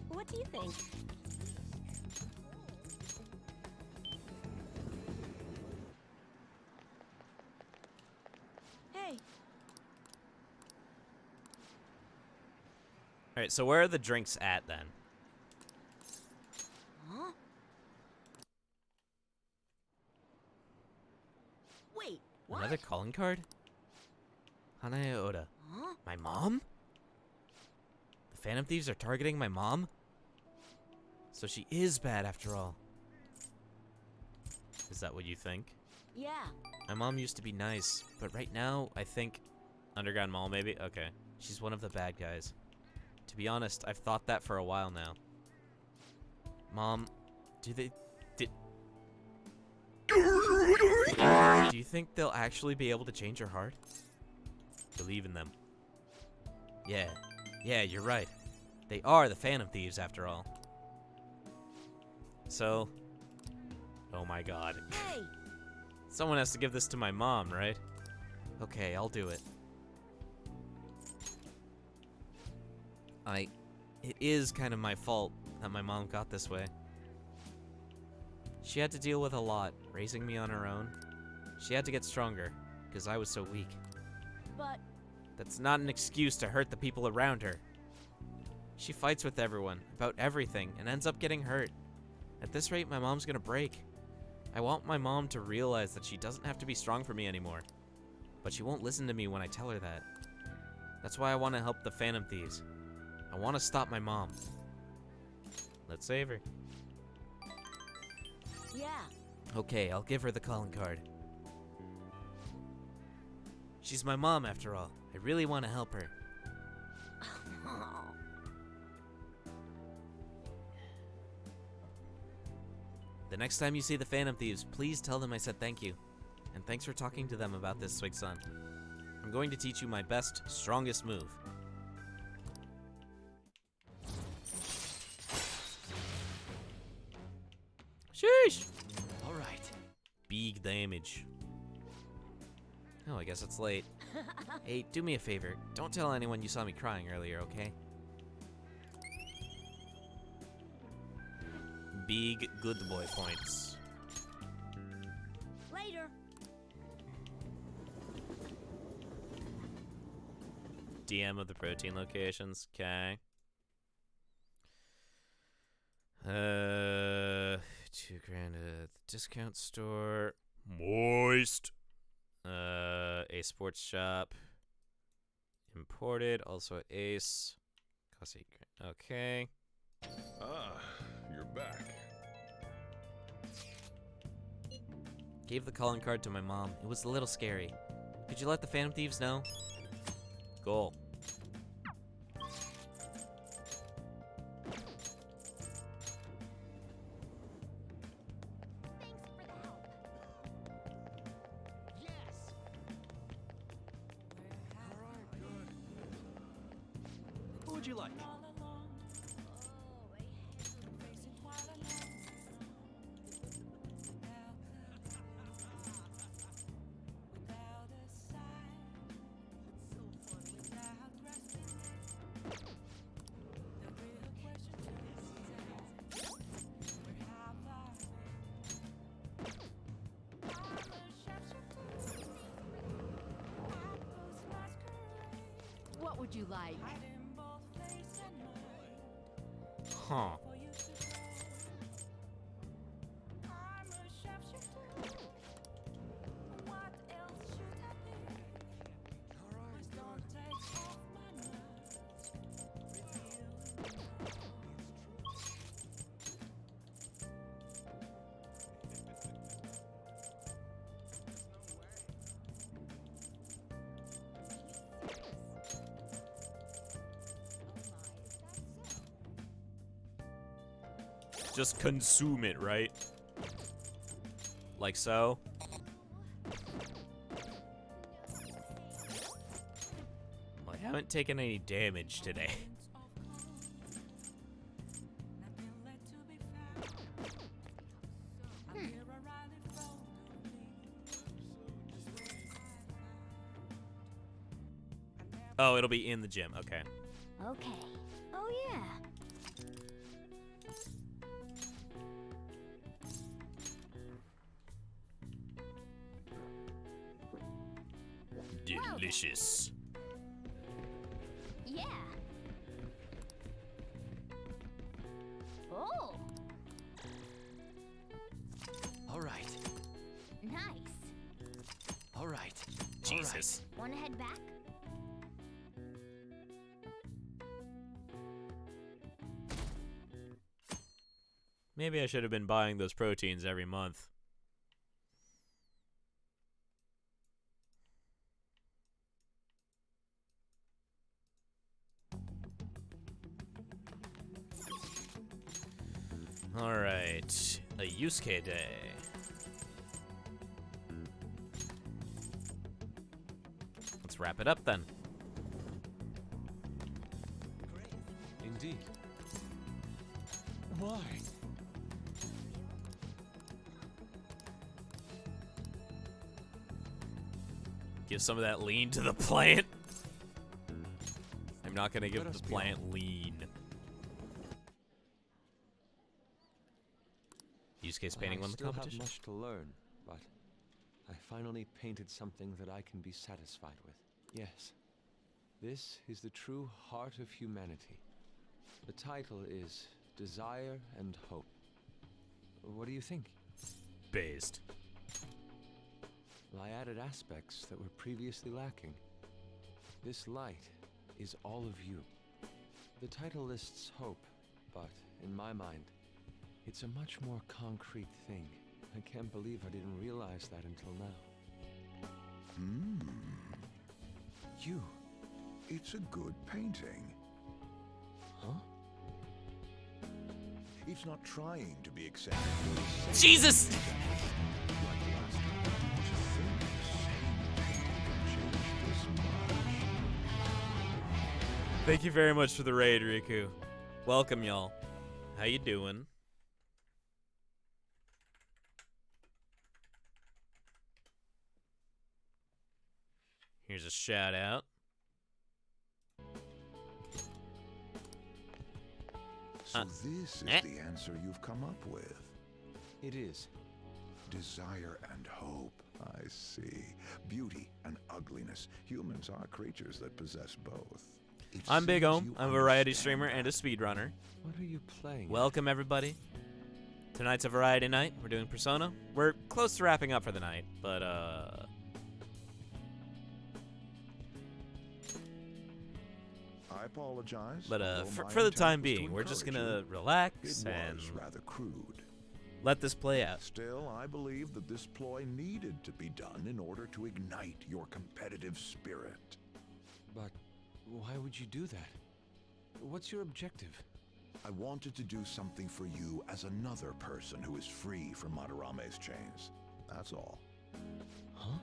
What do you think? Hey. Alright, so where are the drinks at then? Huh? Wait, what? Another calling card? Hanae Oda. Huh? My mom? The Phantom Thieves are targeting my mom? So she is bad after all. Is that what you think? Yeah. My mom used to be nice, but right now, I think... Underground Mall, maybe? Okay. She's one of the bad guys. To be honest, I've thought that for a while now. Mom, do you think they'll actually be able to change her heart? Believe in them. Yeah, you're right. They are the Phantom Thieves after all. So, oh my god. Hey. Someone has to give this to my mom, right? Okay, I'll do it. It is kind of my fault that my mom got this way. She had to deal with a lot, raising me on her own. She had to get stronger, because I was so weak. But That's not an excuse to hurt the people around her. She fights with everyone, about everything, and ends up getting hurt. At this rate, my mom's gonna break. I want my mom to realize that she doesn't have to be strong for me anymore. But she won't listen to me when I tell her that. That's why I want to help the Phantom Thieves. I want to stop my mom. Let's save her. yeah, Okay, I'll give her the calling card. She's my mom, after all. I really want to help her. The next time you see the Phantom Thieves, please tell them I said thank you. And thanks for talking to them about this, Swig-san. I'm going to teach you my best, strongest move. Sheesh! Alright. Big damage. Oh, I guess it's late. Hey, do me a favor. Don't tell anyone you saw me crying earlier, okay? Big good boy points. later. DM of the protein locations, okay. 2 grand at the discount store. Moist. A sports shop. Imported, also at Ace. Cost 8 grand. Okay. Ah, you're back. Gave the calling card to my mom. It was a little scary. Could you let the Phantom Thieves know? Goal. What would you like? What would you like? Huh. Just consume it, right? Like so. Well, I haven't taken any damage today. Oh, it'll be in the gym. Okay. Okay. Oh, yeah. Delicious. Yeah. Oh, Alright. nice. Alright. Jesus. Want to head back? Maybe I should have been buying those proteins every month. Alright, a Yusuke day. Let's wrap it up then. Indeed. Why? Give some of that lean to the plant. I'm not gonna give the plant lean. just case painting won the competition. I still have much to learn, but I finally painted something that I can be satisfied with. Yes, this is the true heart of humanity. The title is Desire and Hope. What do you think? Based. Well, I added aspects that were previously lacking. This light is all of you. The title lists hope, but in my mind, it's a much more concrete thing. I can't believe I didn't realize that until now. You. It's a good painting. Huh? It's not trying to be eccentric. Jesus! Thank you very much for the raid, Riku. Welcome, y'all. How you doing? Here's a shout out. So this is the answer you've come up with. It is. Desire and hope. I see. Beauty and ugliness. Humans are creatures that possess both. I'm Big Ohm. I'm a variety streamer and a speedrunner. What are you playing? Welcome, everybody. Tonight's a variety night. We're doing Persona. We're close to wrapping up for the night, but I apologize. But although for my the intent time was to being, we're just encourage gonna you. relax It and was rather crude. let this play out. Still, I believe that this ploy needed to be done in order to ignite your competitive spirit. But why would you do that? What's your objective? I wanted to do something for you as another person who is free from Madarame's chains. That's all. Huh?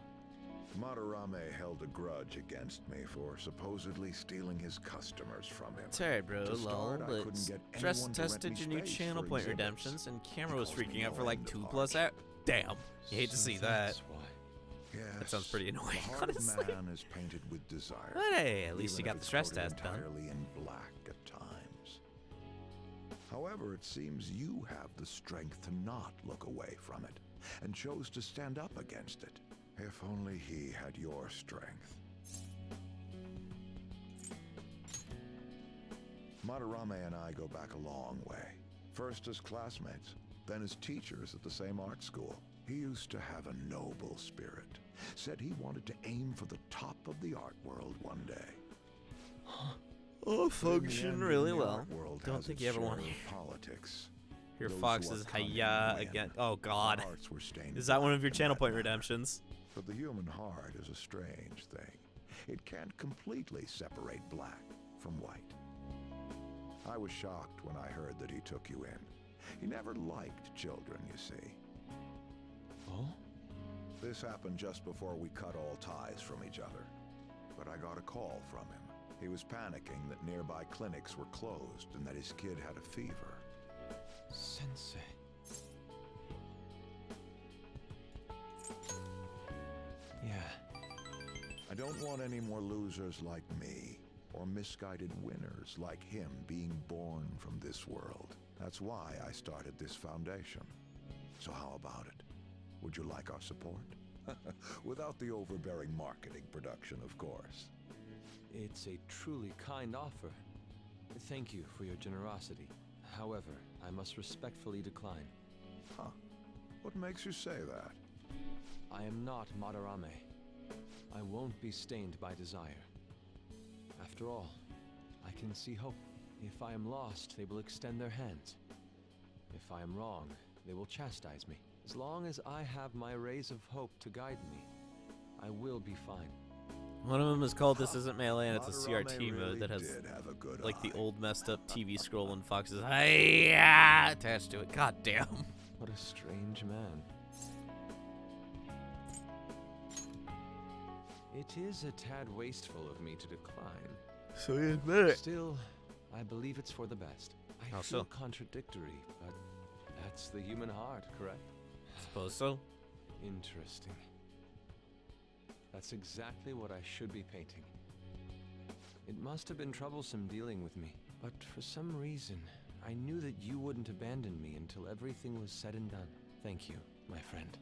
Madarame held a grudge against me for supposedly stealing his customers from him. It's alright, bro. To start, I couldn't Let's get stress anyone to rent tested me your new space channel for point exhibits. redemptions, and camera was It caused me freaking out no for like end of 2+ hours. Damn, you hate to see that. That's why. Yes, That sounds pretty annoying, the heart honestly. of man is painted with desire. But hey, at least even you if got the it's stress coated test done. entirely in black at times. However, it seems you have the strength to not look away from it, and chose to stand up against it. If only he had your strength. Madarame and I go back a long way. First as classmates, then as teachers at the same art school. He used to have a noble spirit. Said he wanted to aim for the top of the art world one day. Oh, function really the well. art world Don't has think its you ever want to share of politics. hear Those who Fox's are cunning hiya win. again. Oh God, Our hearts were stained is that one black of your in channel that point manner. redemptions? But the human heart is a strange thing. It can't completely separate black from white. I was shocked when I heard that he took you in. He never liked children, you see. Oh? This happened just before we cut all ties from each other. But I got a call from him. He was panicking that nearby clinics were closed and that his kid had a fever. Sensei. Yeah. I don't want any more losers like me, or misguided winners like him being born from this world. That's why I started this foundation. So how about it? Would you like our support? Without the overbearing marketing production, of course. It's a truly kind offer. Thank you for your generosity. However, I must respectfully decline. Huh. What makes you say that? I am not Madarame. I won't be stained by desire. After all, I can see hope. If I am lost, they will extend their hands. If I am wrong, they will chastise me. As long as I have my rays of hope to guide me, I will be fine. One of them is called This Isn't Melee, and it's a Madarame CRT really mode that has did have a good like the eye. old messed up TV scroll and Fox's hiya attached to it. God damn. What a strange man. It is a tad wasteful of me to decline. So you admit it. Still, I believe it's for the best. I How feel so? contradictory, but that's the human heart, correct? Suppose so. Interesting. That's exactly what I should be painting. It must have been troublesome dealing with me, but for some reason, I knew that you wouldn't abandon me until everything was said and done. Thank you, my friend.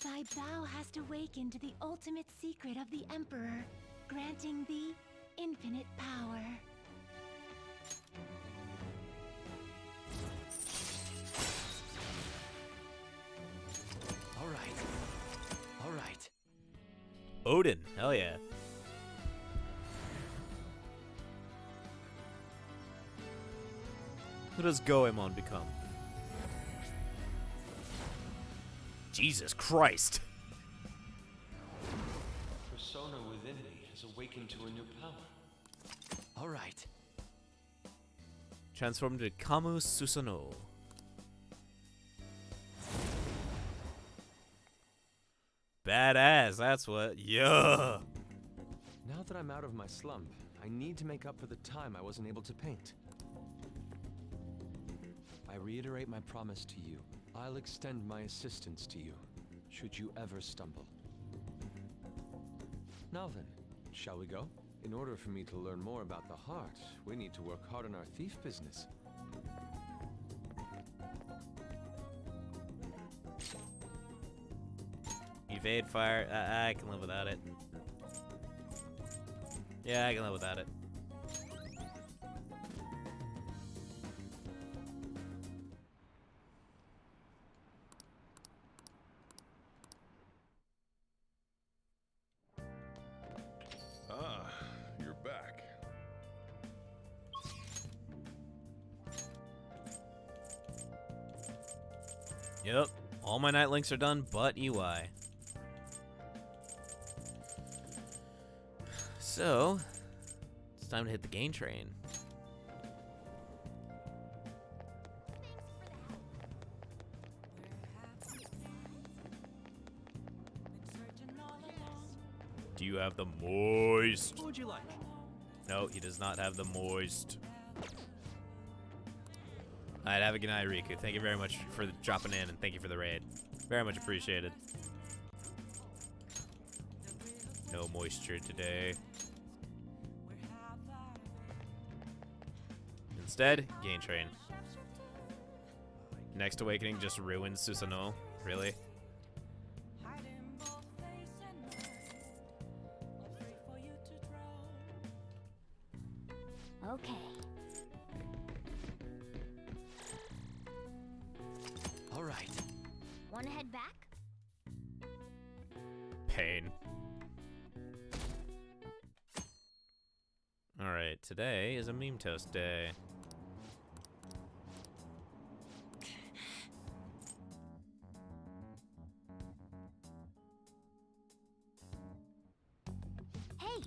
Thy bow hast awakened to the ultimate secret of the Emperor, granting thee infinite power. All right. All right. Odin, hell yeah. Who does Goemon become? Jesus Christ. Persona within me has awakened to a new power. All right. Transformed to Kamu Susanoo. Badass, that's what. Yeah. Now that I'm out of my slump, I need to make up for the time I wasn't able to paint. I reiterate my promise to you. I'll extend my assistance to you, should you ever stumble. Now then, shall we go? In order for me to learn more about the heart, we need to work hard on our thief business. Evade fire. I can live without it. Yeah, I can live without it. Ah, you're back. Yep, all my night links are done but UI. So, it's time to hit the gain train. Do you have the moist? What would you like? No, he does not have the moist. Alright, have a good night, Riku. Thank you very much for dropping in, and thank you for the raid. Very much appreciated. No moisture today. Instead, gain train. Next awakening just ruins Susanoo. Really? Okay. All right. Wanna head back? Pain. Alright, today is a meme toast day. Hey!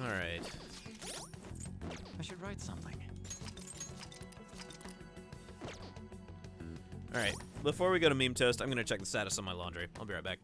Alright. I should write something. Alright, before we go to meme toast, I'm gonna check the status on my laundry. I'll be right back.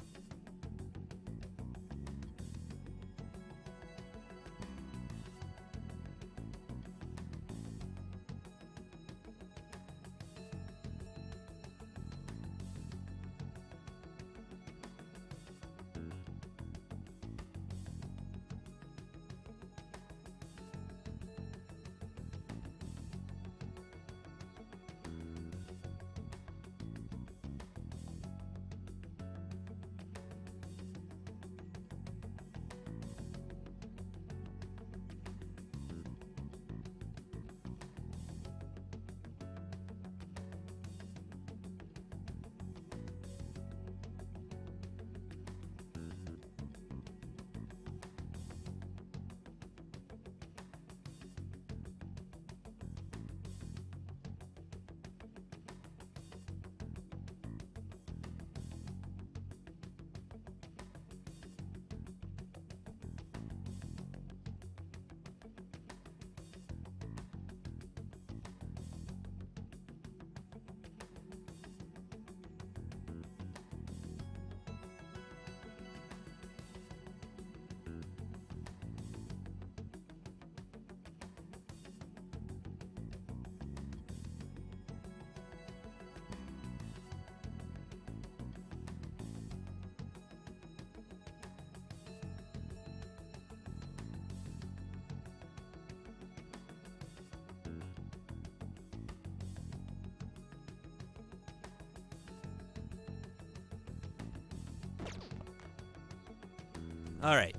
Alright.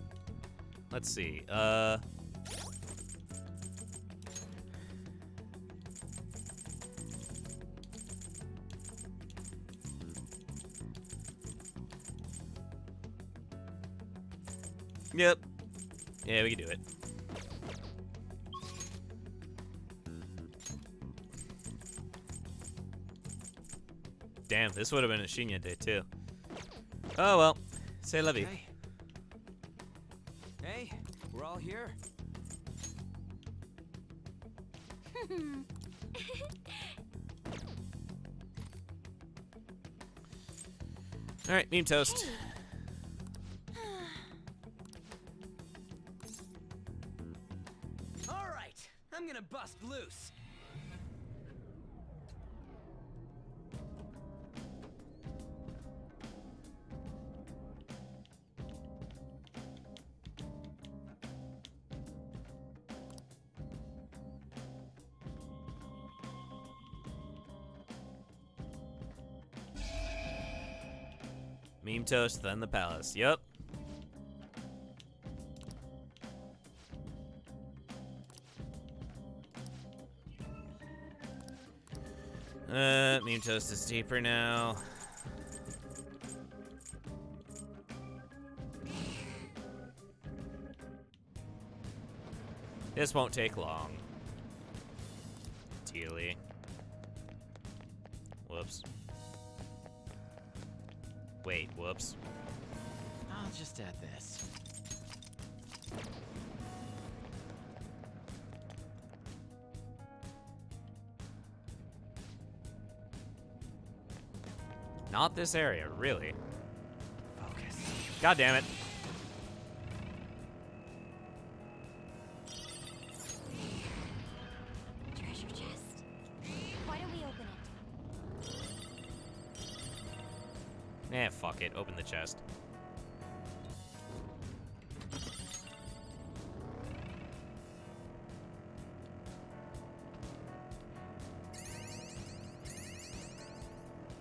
Let's see. Yep. Yeah, we can do it. Damn, this would have been a Shinya day too. Oh well. C'est la vie. Hey, we're all here. Alright, meme toast. Alright, I'm gonna bust loose. Meme toast, then the palace. Yep. Meme toast is deeper now. This won't take long. Teely. Whoops. Wait, whoops. I'll just add this. Not this area, really. Focus. God damn it. Treasure chest. Why don't we open it? Eh, fuck it. Open the chest.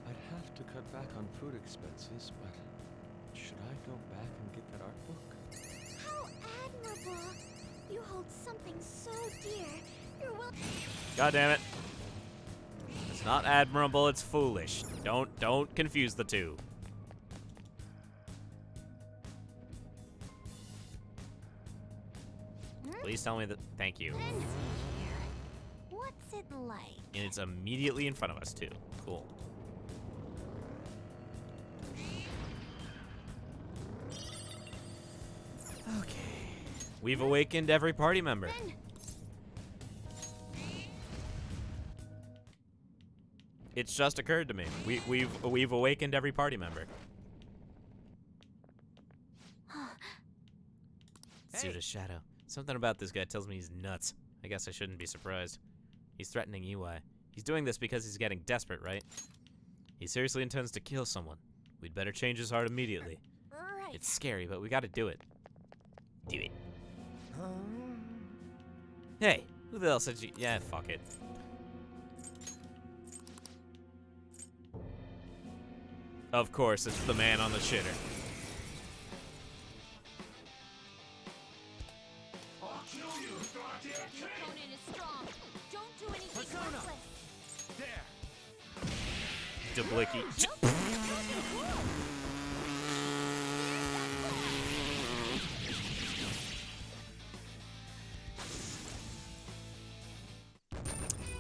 I'd have to cut back on food expenses, but should I go back and get that art book? How admirable! You hold something so dear. You're well. God damn it. It's not admirable, it's foolish. Don't confuse the two. Please tell me that. Thank you. What's it like? And it's immediately in front of us, too. Cool. Okay. We've awakened every party member. It's just occurred to me. We've awakened every party member. Suda's shadow. Something about this guy tells me he's nuts. I guess I shouldn't be surprised. He's threatening UI. He's doing this because he's getting desperate, right? He seriously intends to kill someone. We'd better change his heart immediately. Right. It's scary, but we gotta do it. Do it. Hey, who the hell said you? Yeah, fuck it. Of course, it's the man on the shitter. Conan is strong. Don't do anything Persona. reckless. There. Dublicki.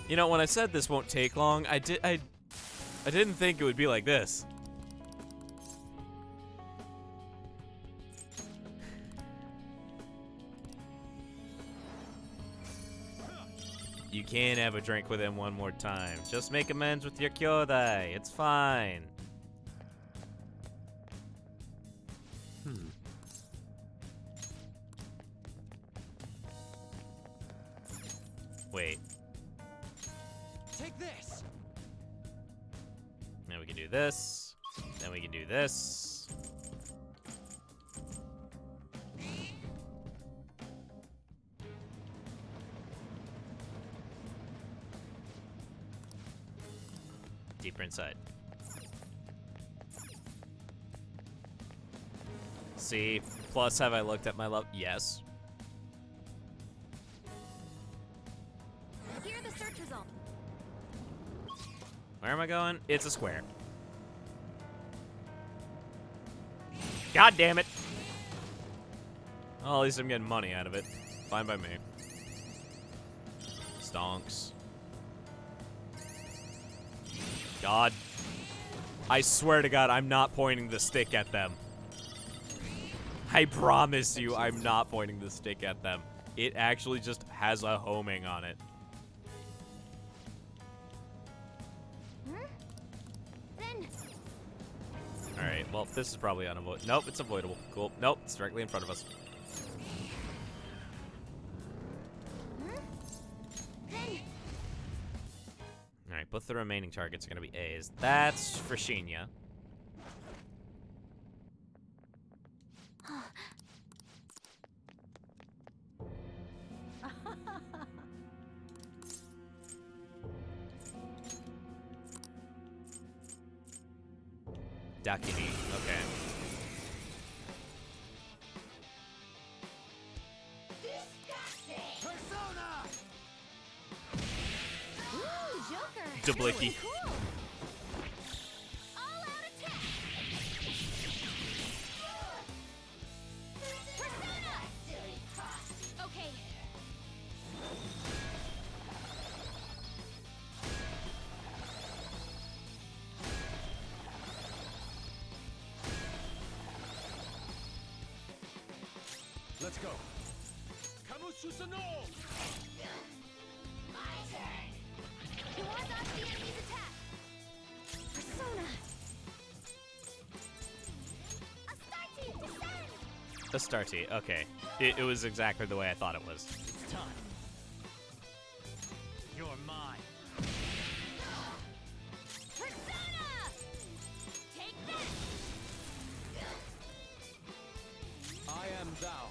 You know, when I said this won't take long, I didn't think it would be like this. You can have a drink with him one more time. Just make amends with your kyodai. It's fine. Wait. Take this. Now we can do this. Then we can do this. Deeper inside. see. Plus, have I looked at my love? Yes. Here are the search results. Where am I going? It's a square. God damn it. Well, at least I'm getting money out of it. Fine by me. Stonks. God. I swear to God, I'm not pointing the stick at them. I promise you, I'm not pointing the stick at them. It actually just has a homing on it. Alright, well, this is probably unavoidable. Nope, it's avoidable. Cool. Nope, it's directly in front of us. Alright, both the remaining targets are going to be A's. That's for Shinya. Dakini, okay. Ooh, Joker. Dublicki. Cool. All out attack. Persona. Okay. Let's go. Kamususano! My turn. You want to dodge the enemy's attack. Persona. Astarte, descend. Astarte, okay. It was exactly the way I thought it was. It's time. You're mine. Persona. Take that. I am thou.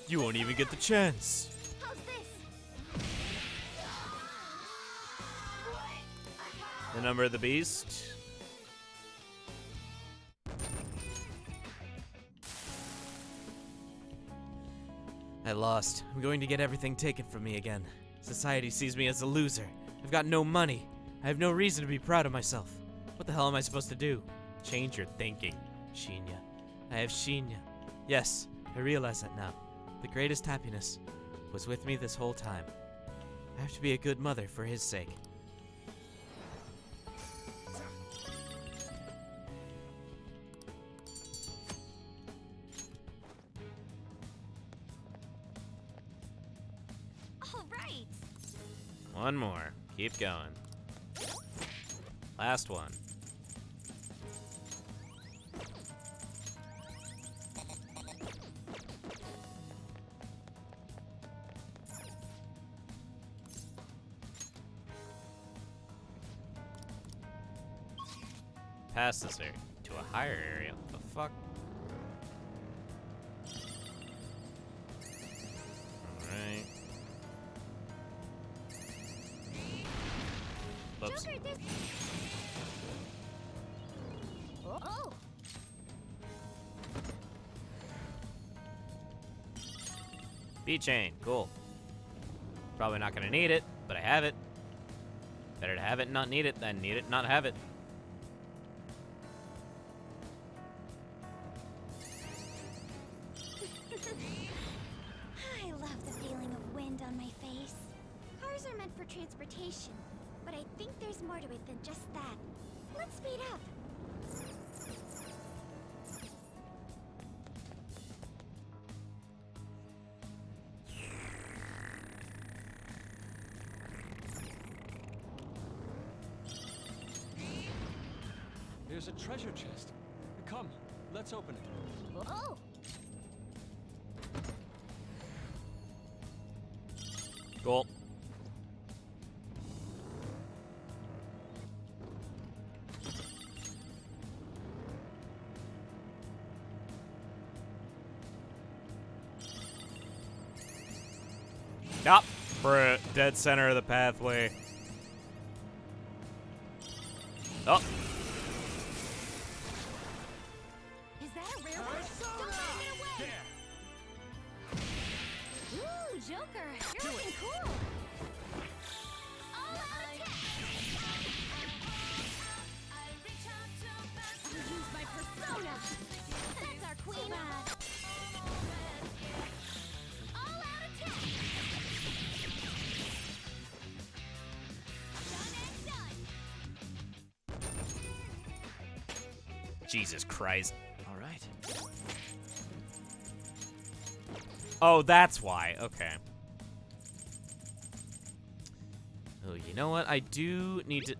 You won't even get the chance. How's this? The number of the beast. I lost. I'm going to get everything taken from me again. Society sees me as a loser. I've got no money. I have no reason to be proud of myself. What the hell am I supposed to do? Change your thinking, Shinya. I have Shinya. Yes, I realize that now. The greatest happiness was with me this whole time. I have to be a good mother for his sake. All right. One more. Keep going. Last one. Past this area to a higher area. What the fuck? Alright. Whoops. Joker, this. Oh. B-chain, cool. Probably not gonna need it, but I have it. Better to have it and not need it than need it and not have it. I love the feeling of wind on my face. Cars are meant for transportation, but I think there's more to it than just that. Let's speed up. There's a treasure chest. Come, let's open it. Oh. Cool. Yup. We're dead center of the pathway. Oh. Is that a rare one? Don't give it away! Ooh, Joker, you're looking cool. All out attack! I'll use my persona. That's our queen. All out attack! Jesus Christ. All right. Oh, that's why. Okay. Oh, you know what? I do need to...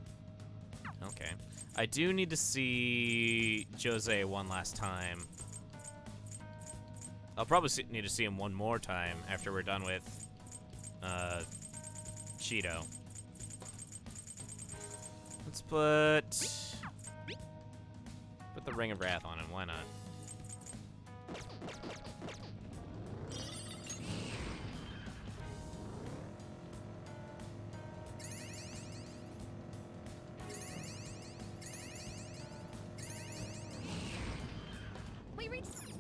Okay. I do need to see Jose one last time. I'll probably need to see him one more time after we're done with Cheeto. Let's put the Ring of Wrath on him. Why not?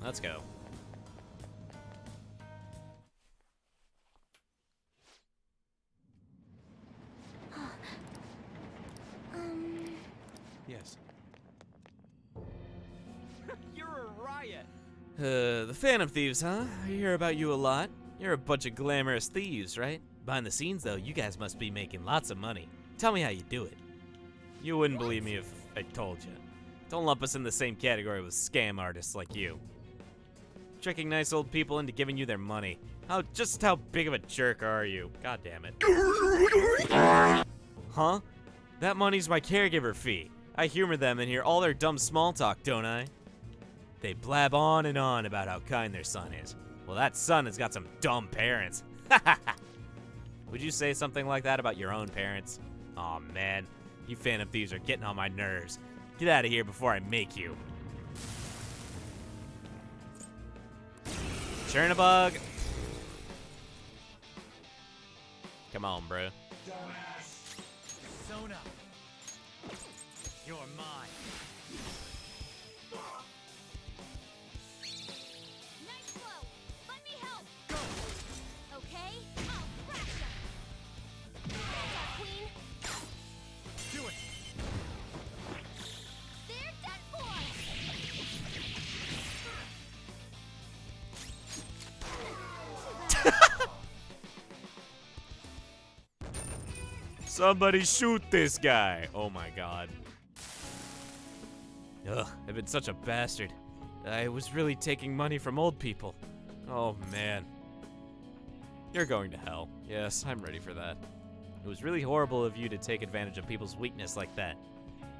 Let's go. Yes. You're a riot. The Phantom Thieves, huh? I hear about you a lot. You're a bunch of glamorous thieves, right? Behind the scenes, though, you guys must be making lots of money. Tell me how you do it. You wouldn't believe me if I told you. Don't lump us in the same category with scam artists like you. Tricking nice old people into giving you their money. Just how big of a jerk are you? God damn it. Huh? That money's my caregiver fee. I humor them and hear all their dumb small talk, don't I? They blab on and on about how kind their son is. Well, that son has got some dumb parents. Would you say something like that about your own parents? Aw, man. You Phantom Thieves are getting on my nerves. Get out of here before I make you. Chernabug. Come on, bro. Sona. You're mine. Nice blow. Let me help. Go. Okay, I'll crash them. That's our queen. Do it. They're done for. Somebody shoot this guy. Oh my god. Ugh, I've been such a bastard. I was really taking money from old people. Oh man. You're going to hell. Yes, I'm ready for that. It was really horrible of you to take advantage of people's weakness like that.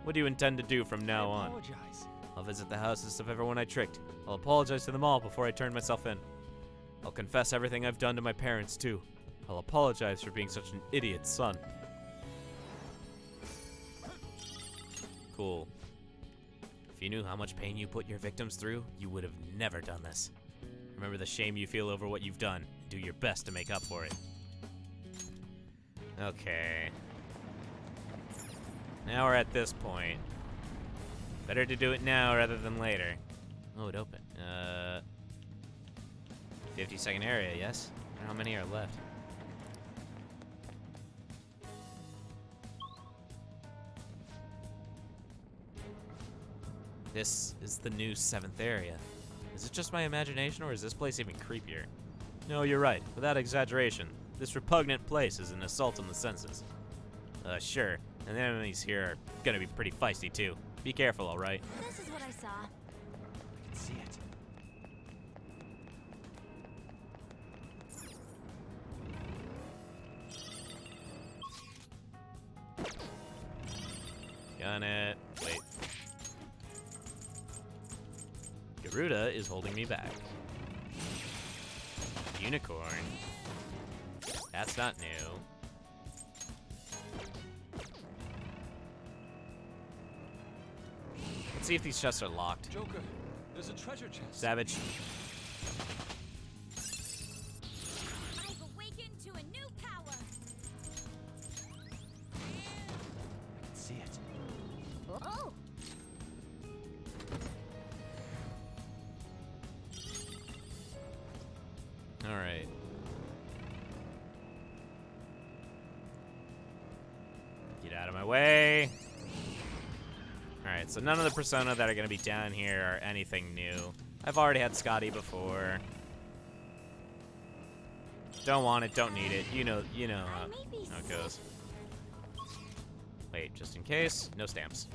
What do you intend to do from now on? Apologize. I'll visit the houses of everyone I tricked. I'll apologize to them all before I turn myself in. I'll confess everything I've done to my parents too. I'll apologize for being such an idiot son. Cool. If you knew how much pain you put your victims through, you would have never done this. Remember the shame you feel over what you've done, and do your best to make up for it. Okay. Now we're at this point. Better to do it now rather than later. Oh, it opened. 50-second area, yes? I wonder how many are left. This is the new 7th area. Is it just my imagination, or is this place even creepier? No, you're right. Without exaggeration, this repugnant place is an assault on the senses. Sure. And the enemies here are gonna be pretty feisty, too. Be careful, alright? This is what I saw. I can see it. Got it. Wait. Garuda is holding me back. Unicorn. That's not new. Let's see if these chests are locked. Joker, there's a treasure chest. Savage. I've awakened to a new power. I can see it. Oh, Alright. Get out of my way. Alright, so none of the Persona that are going to be down here are anything new. I've already had Scotty before. Don't want it, don't need it. You know how it goes. Wait, just in case, no stamps.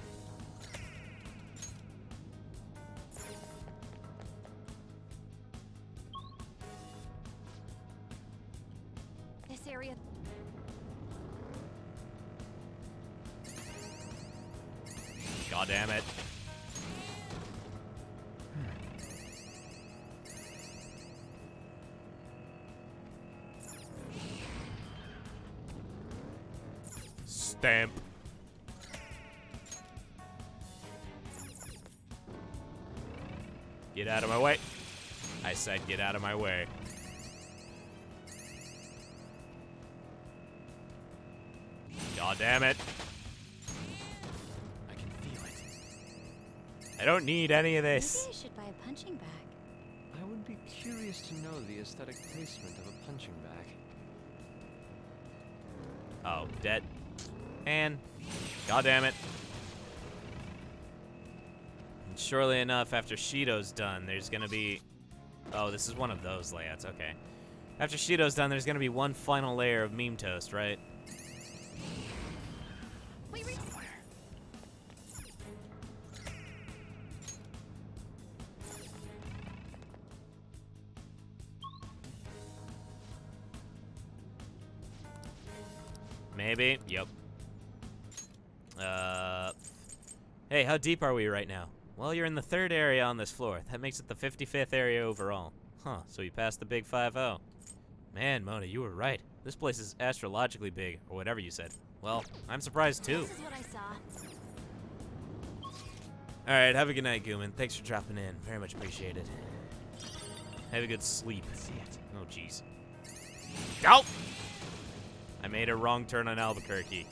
This area. God damn it. Stamp. Get out of my way. I said get out of my way. God damn it. I can feel it. I don't need any of this. Maybe I should buy a punching bag. I would be curious to know the aesthetic placement of a punching bag. Oh, dead. And god damn it. And surely enough, after Shido's done, there's gonna be... Oh, this is one of those layouts, okay. After Shido's done, there's gonna be one final layer of meme toast, right? Maybe. Yep. Hey, how deep are we right now? Well, you're in the 3rd area on this floor. That makes it the 55th area overall. Huh, so you passed the big 5-0. Man, Mona, you were right. This place is astrologically big, or whatever you said. Well, I'm surprised too. This is what I saw. Alright, have a good night, Gooman. Thanks for dropping in. Very much appreciated. Have a good sleep. See it. Oh, jeez. Go! I made a wrong turn on Albuquerque.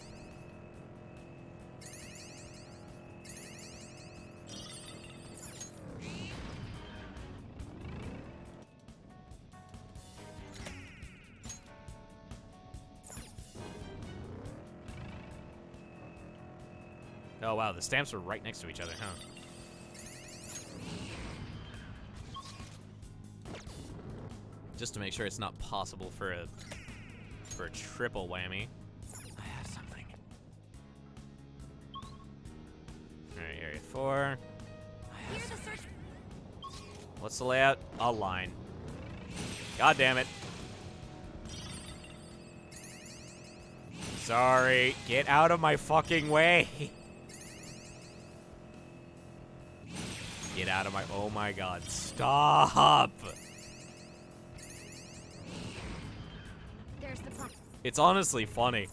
Oh wow, the stamps are right next to each other, huh? Just to make sure it's not possible for a triple whammy. I have something. Alright, area 4. What's the layout? A line. God damn it. Sorry. Get out of my fucking way. Get out of my... Oh my god. Stop. There's the plan. It's honestly funny.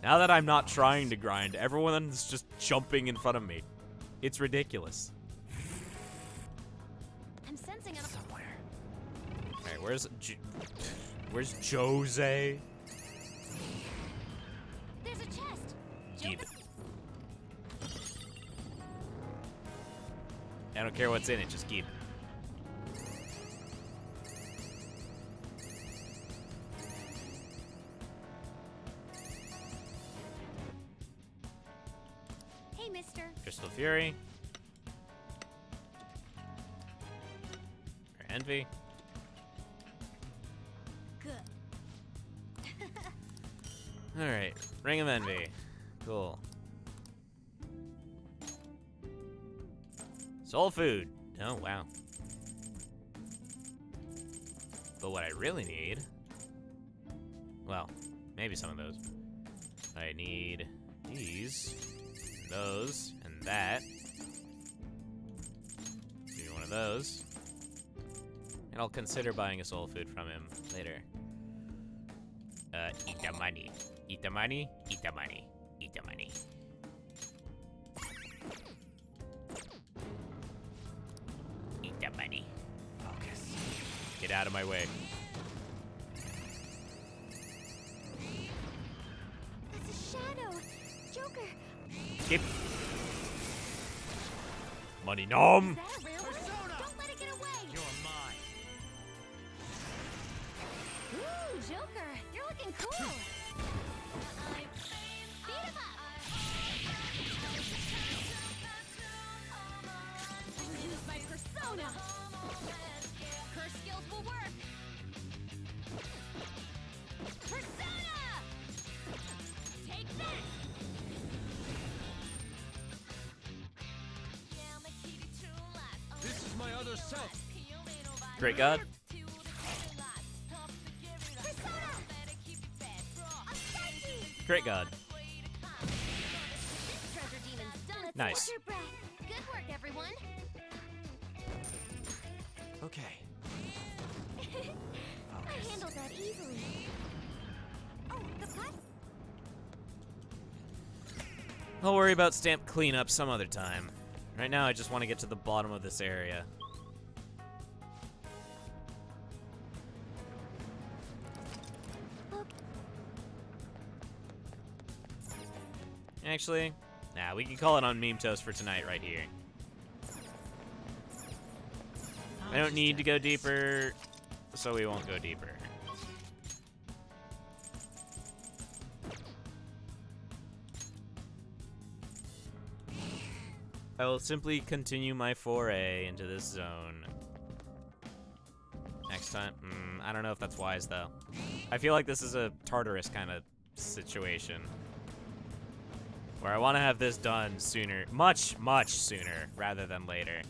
Now that I'm not trying to grind, everyone's just jumping in front of me. It's ridiculous. I'm sensing it somewhere. Alright, where's Jose? There's a chest. Keep it. I don't care what's in it, just keep it. Hey, mister. Crystal Fury. Or Envy. Good. Alright, Ring of Envy. Cool. Soul food. Oh, wow. But what I really need... Well, maybe some of those. I need these, and those, and that. Maybe one of those. And I'll consider buying a soul food from him later. Eat the money. Eat the money. Eat the money. Eat the money. Eat the money. Focus. Get out of my way. That's a shadow. Joker. Skip. Money nom. Don't let it get away. You're Joker, you're looking cool. Beat him up. I'll use my persona. Her skills will work. Persona! Take that! This is my other self. Great God. Great God. Treasure demon's done. Nice. Your breath. Good work, everyone. Okay. I handled that easily. Oh, the platform. I'll worry about stamp cleanup some other time. Right now, I just want to get to the bottom of this area. Actually, nah, we can call it on Meme Toast for tonight right here. I don't need to go deeper, so we won't go deeper. I will simply continue my foray into this zone. Next time, I don't know if that's wise though. I feel like this is a Tartarus kind of situation. Where I want to have this done sooner, much, much sooner, rather than later.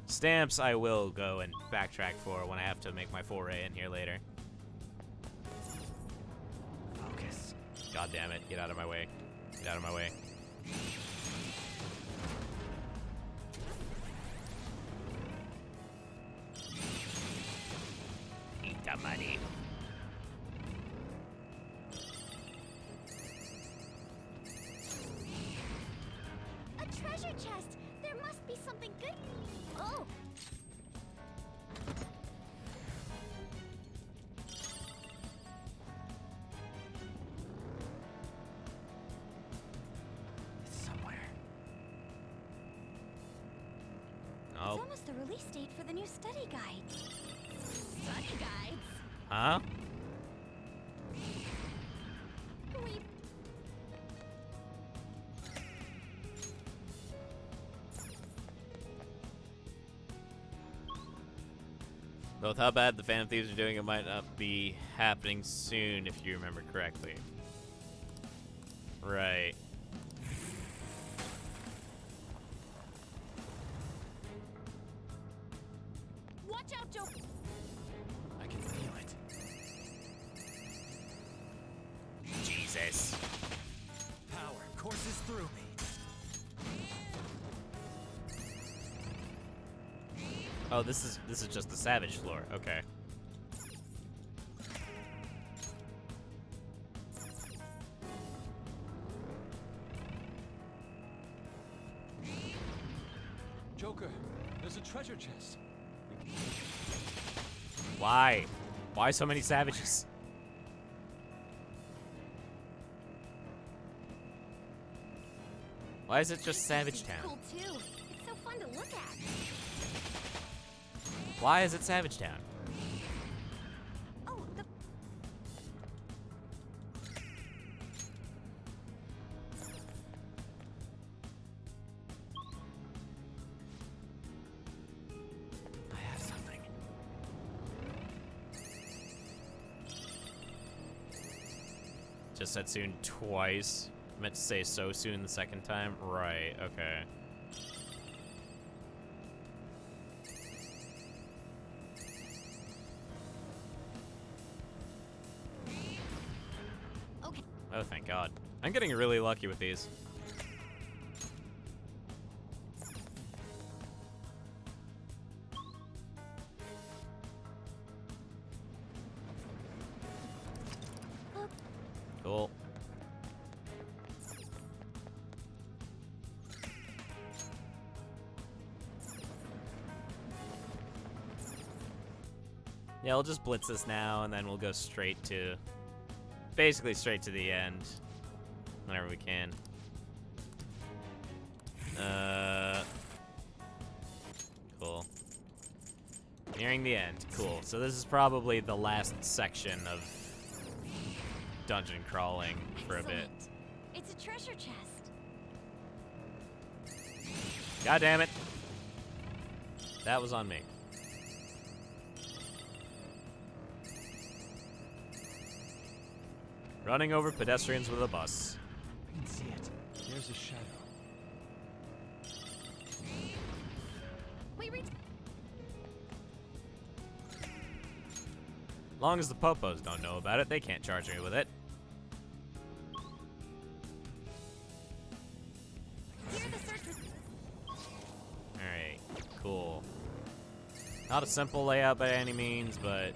Stamps I will go and backtrack for when I have to make my foray in here later. Focus. God damn it, get out of my way. Get out of my way. Eat the money. A treasure chest. There must be something good. Oh. It's somewhere. Oh. It's almost the release date for the new study guide. Study guides. Huh? We Both how bad the Phantom Thieves are doing, it might not be happening soon, if you remember correctly. Right. Watch out, Joker. I can feel it. Jesus. Power courses through me. Oh, this is just the Savage floor. Okay. Joker, there's a treasure chest. Why? Why so many savages? Why is it just Savage Town? Cool too. It's so fun to look at. Why is it Savage Town? Oh, the I have something. Just said soon twice. Meant to say so soon the second time. Right, okay. Okay. Oh, thank God. I'm getting really lucky with these. Cool. Yeah, we'll just blitz this now, and then we'll go straight to... basically straight to the end. Whenever we can. Cool. Nearing the end. Cool. So this is probably the last section of dungeon crawling for a bit. It's a treasure chest. God damn it. That was on me. Running over pedestrians with a bus. I can see it. There's a shadow. Long as the popos don't know about it, they can't charge me with it. Alright, cool. Not a simple layout by any means, but...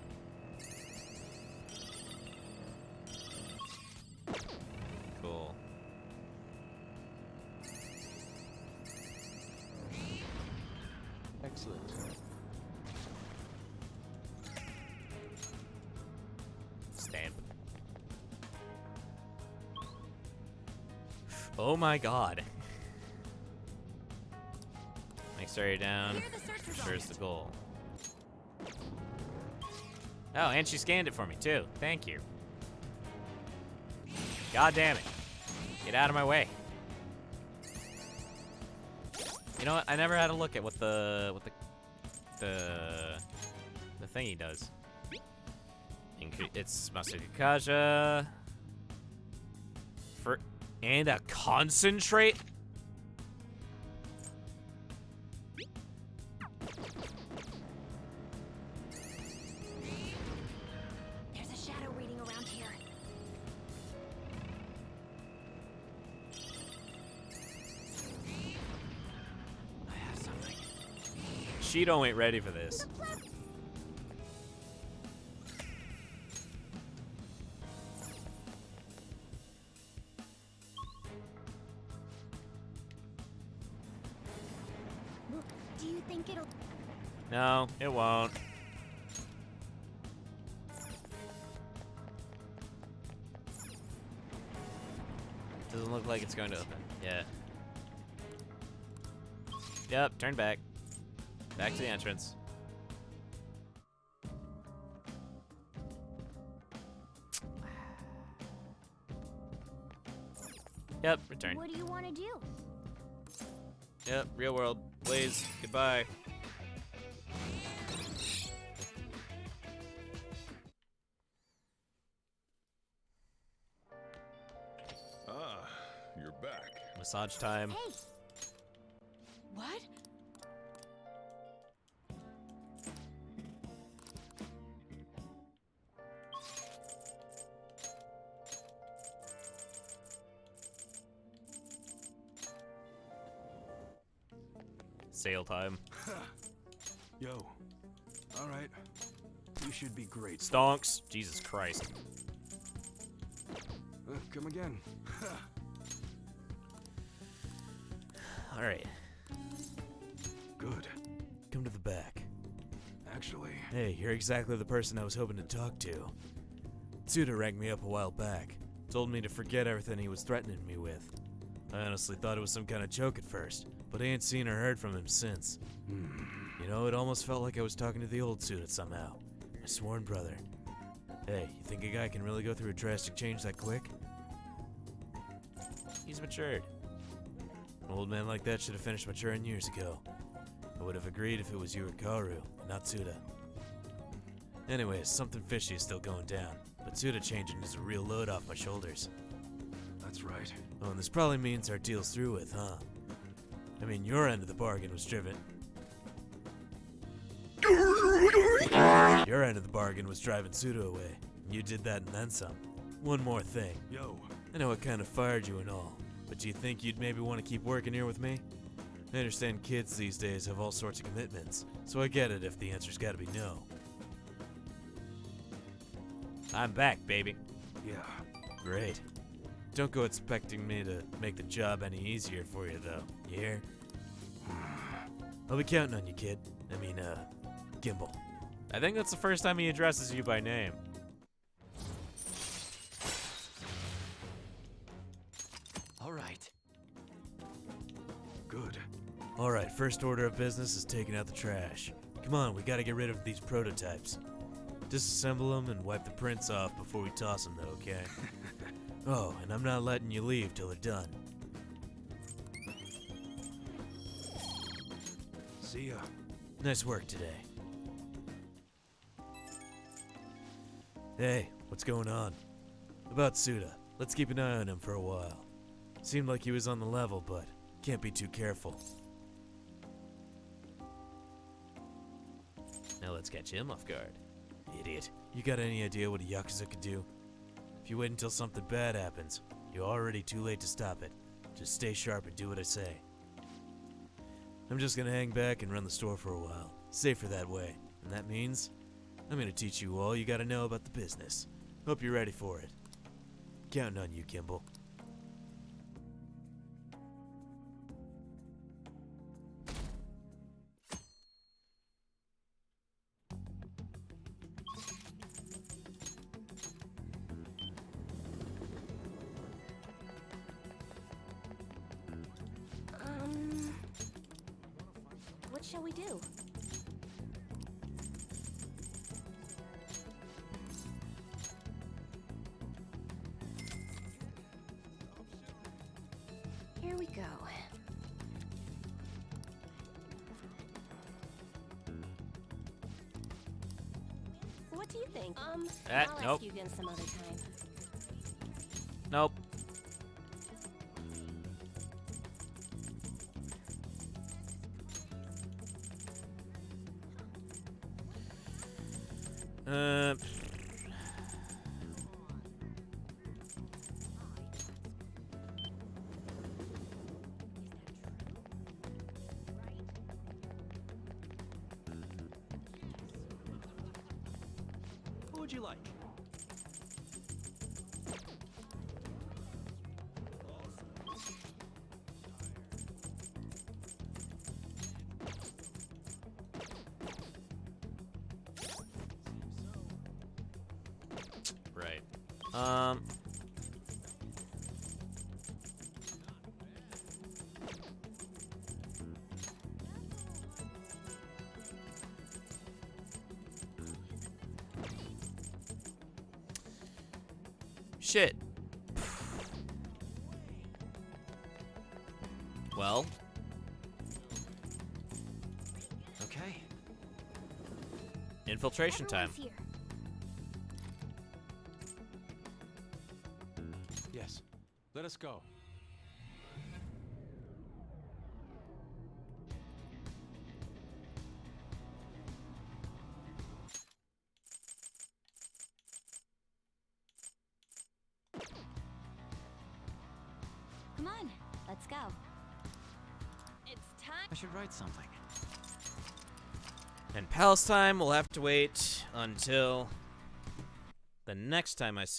cool. Excellent. Stamp. Oh my god. Next area down. Sure is the goal. Oh, and she scanned it for me too. Thank you. God damn it. Get out of my way. You know what? I never had a look at what the thingy does. It's Masukikaja. And a concentrate? There's a shadow waiting around here. I have something. Shido ain't ready for this. Do you think it'll... No, it won't. Doesn't look like it's going to open. Yeah. Yep, turn back. Back to the entrance. Yep, return. What do you want to do? Yep, real world. Please, goodbye. Ah, you're back. Massage time. Hey! What? Sale time. Yo. All right. We should be great. Stonks. Jesus Christ. Come again. All right. Good. Come to the back. Actually. Hey, you're exactly the person I was hoping to talk to. Tsuda rang me up a while back. Told me to forget everything he was threatening me with. I honestly thought it was some kind of joke at first, but I ain't seen or heard from him since. You know, it almost felt like I was talking to the old Tsuda somehow. My sworn brother. Hey, you think a guy can really go through a drastic change that quick? He's matured. An old man like that should have finished maturing years ago. I would have agreed if it was you or Kaoru, and not Tsuda. Anyways, something fishy is still going down, but Tsuda changing is a real load off my shoulders. That's right. Oh, and this probably means our deal's through with, huh? I mean, your end of the bargain was driven. Your end of the bargain was driving Tsuda away. You did that and then some. One more thing. Yo. I know it kind of fired you and all, but do you think you'd maybe want to keep working here with me? I understand kids these days have all sorts of commitments, so I get it if the answer's gotta be no. I'm back, baby. Yeah. Great. Don't go expecting me to make the job any easier for you, though. You hear? I'll be counting on you, kid. I mean, Gimbal. I think that's the first time he addresses you by name. All right. Good. Alright, first order of business is taking out the trash. Come on, we gotta get rid of these prototypes. Disassemble them and wipe the prints off before we toss them, though, okay? Oh, and I'm not letting you leave till they're done. See ya. Nice work today. Hey, what's going on? About Suda, let's keep an eye on him for a while. Seemed like he was on the level, but can't be too careful. Now let's catch him off guard. Idiot. You got any idea what a Yakuza could do? If you wait until something bad happens, you're already too late to stop it. Just stay sharp and do what I say. I'm just gonna hang back and run the store for a while. Safer that way. And that means I'm gonna teach you all you gotta know about the business. Hope you're ready for it. Counting on you, Kimball. What shall we do? Here we go. What do you think? I'll nope. ask you again some other time. Nope. What would you like? Right. Shit. Well. Okay. Infiltration time. Everyone's here. Yes. Let us go. Come on, let's go. It's time. I should write something. And Palestine will have to wait until the next time I see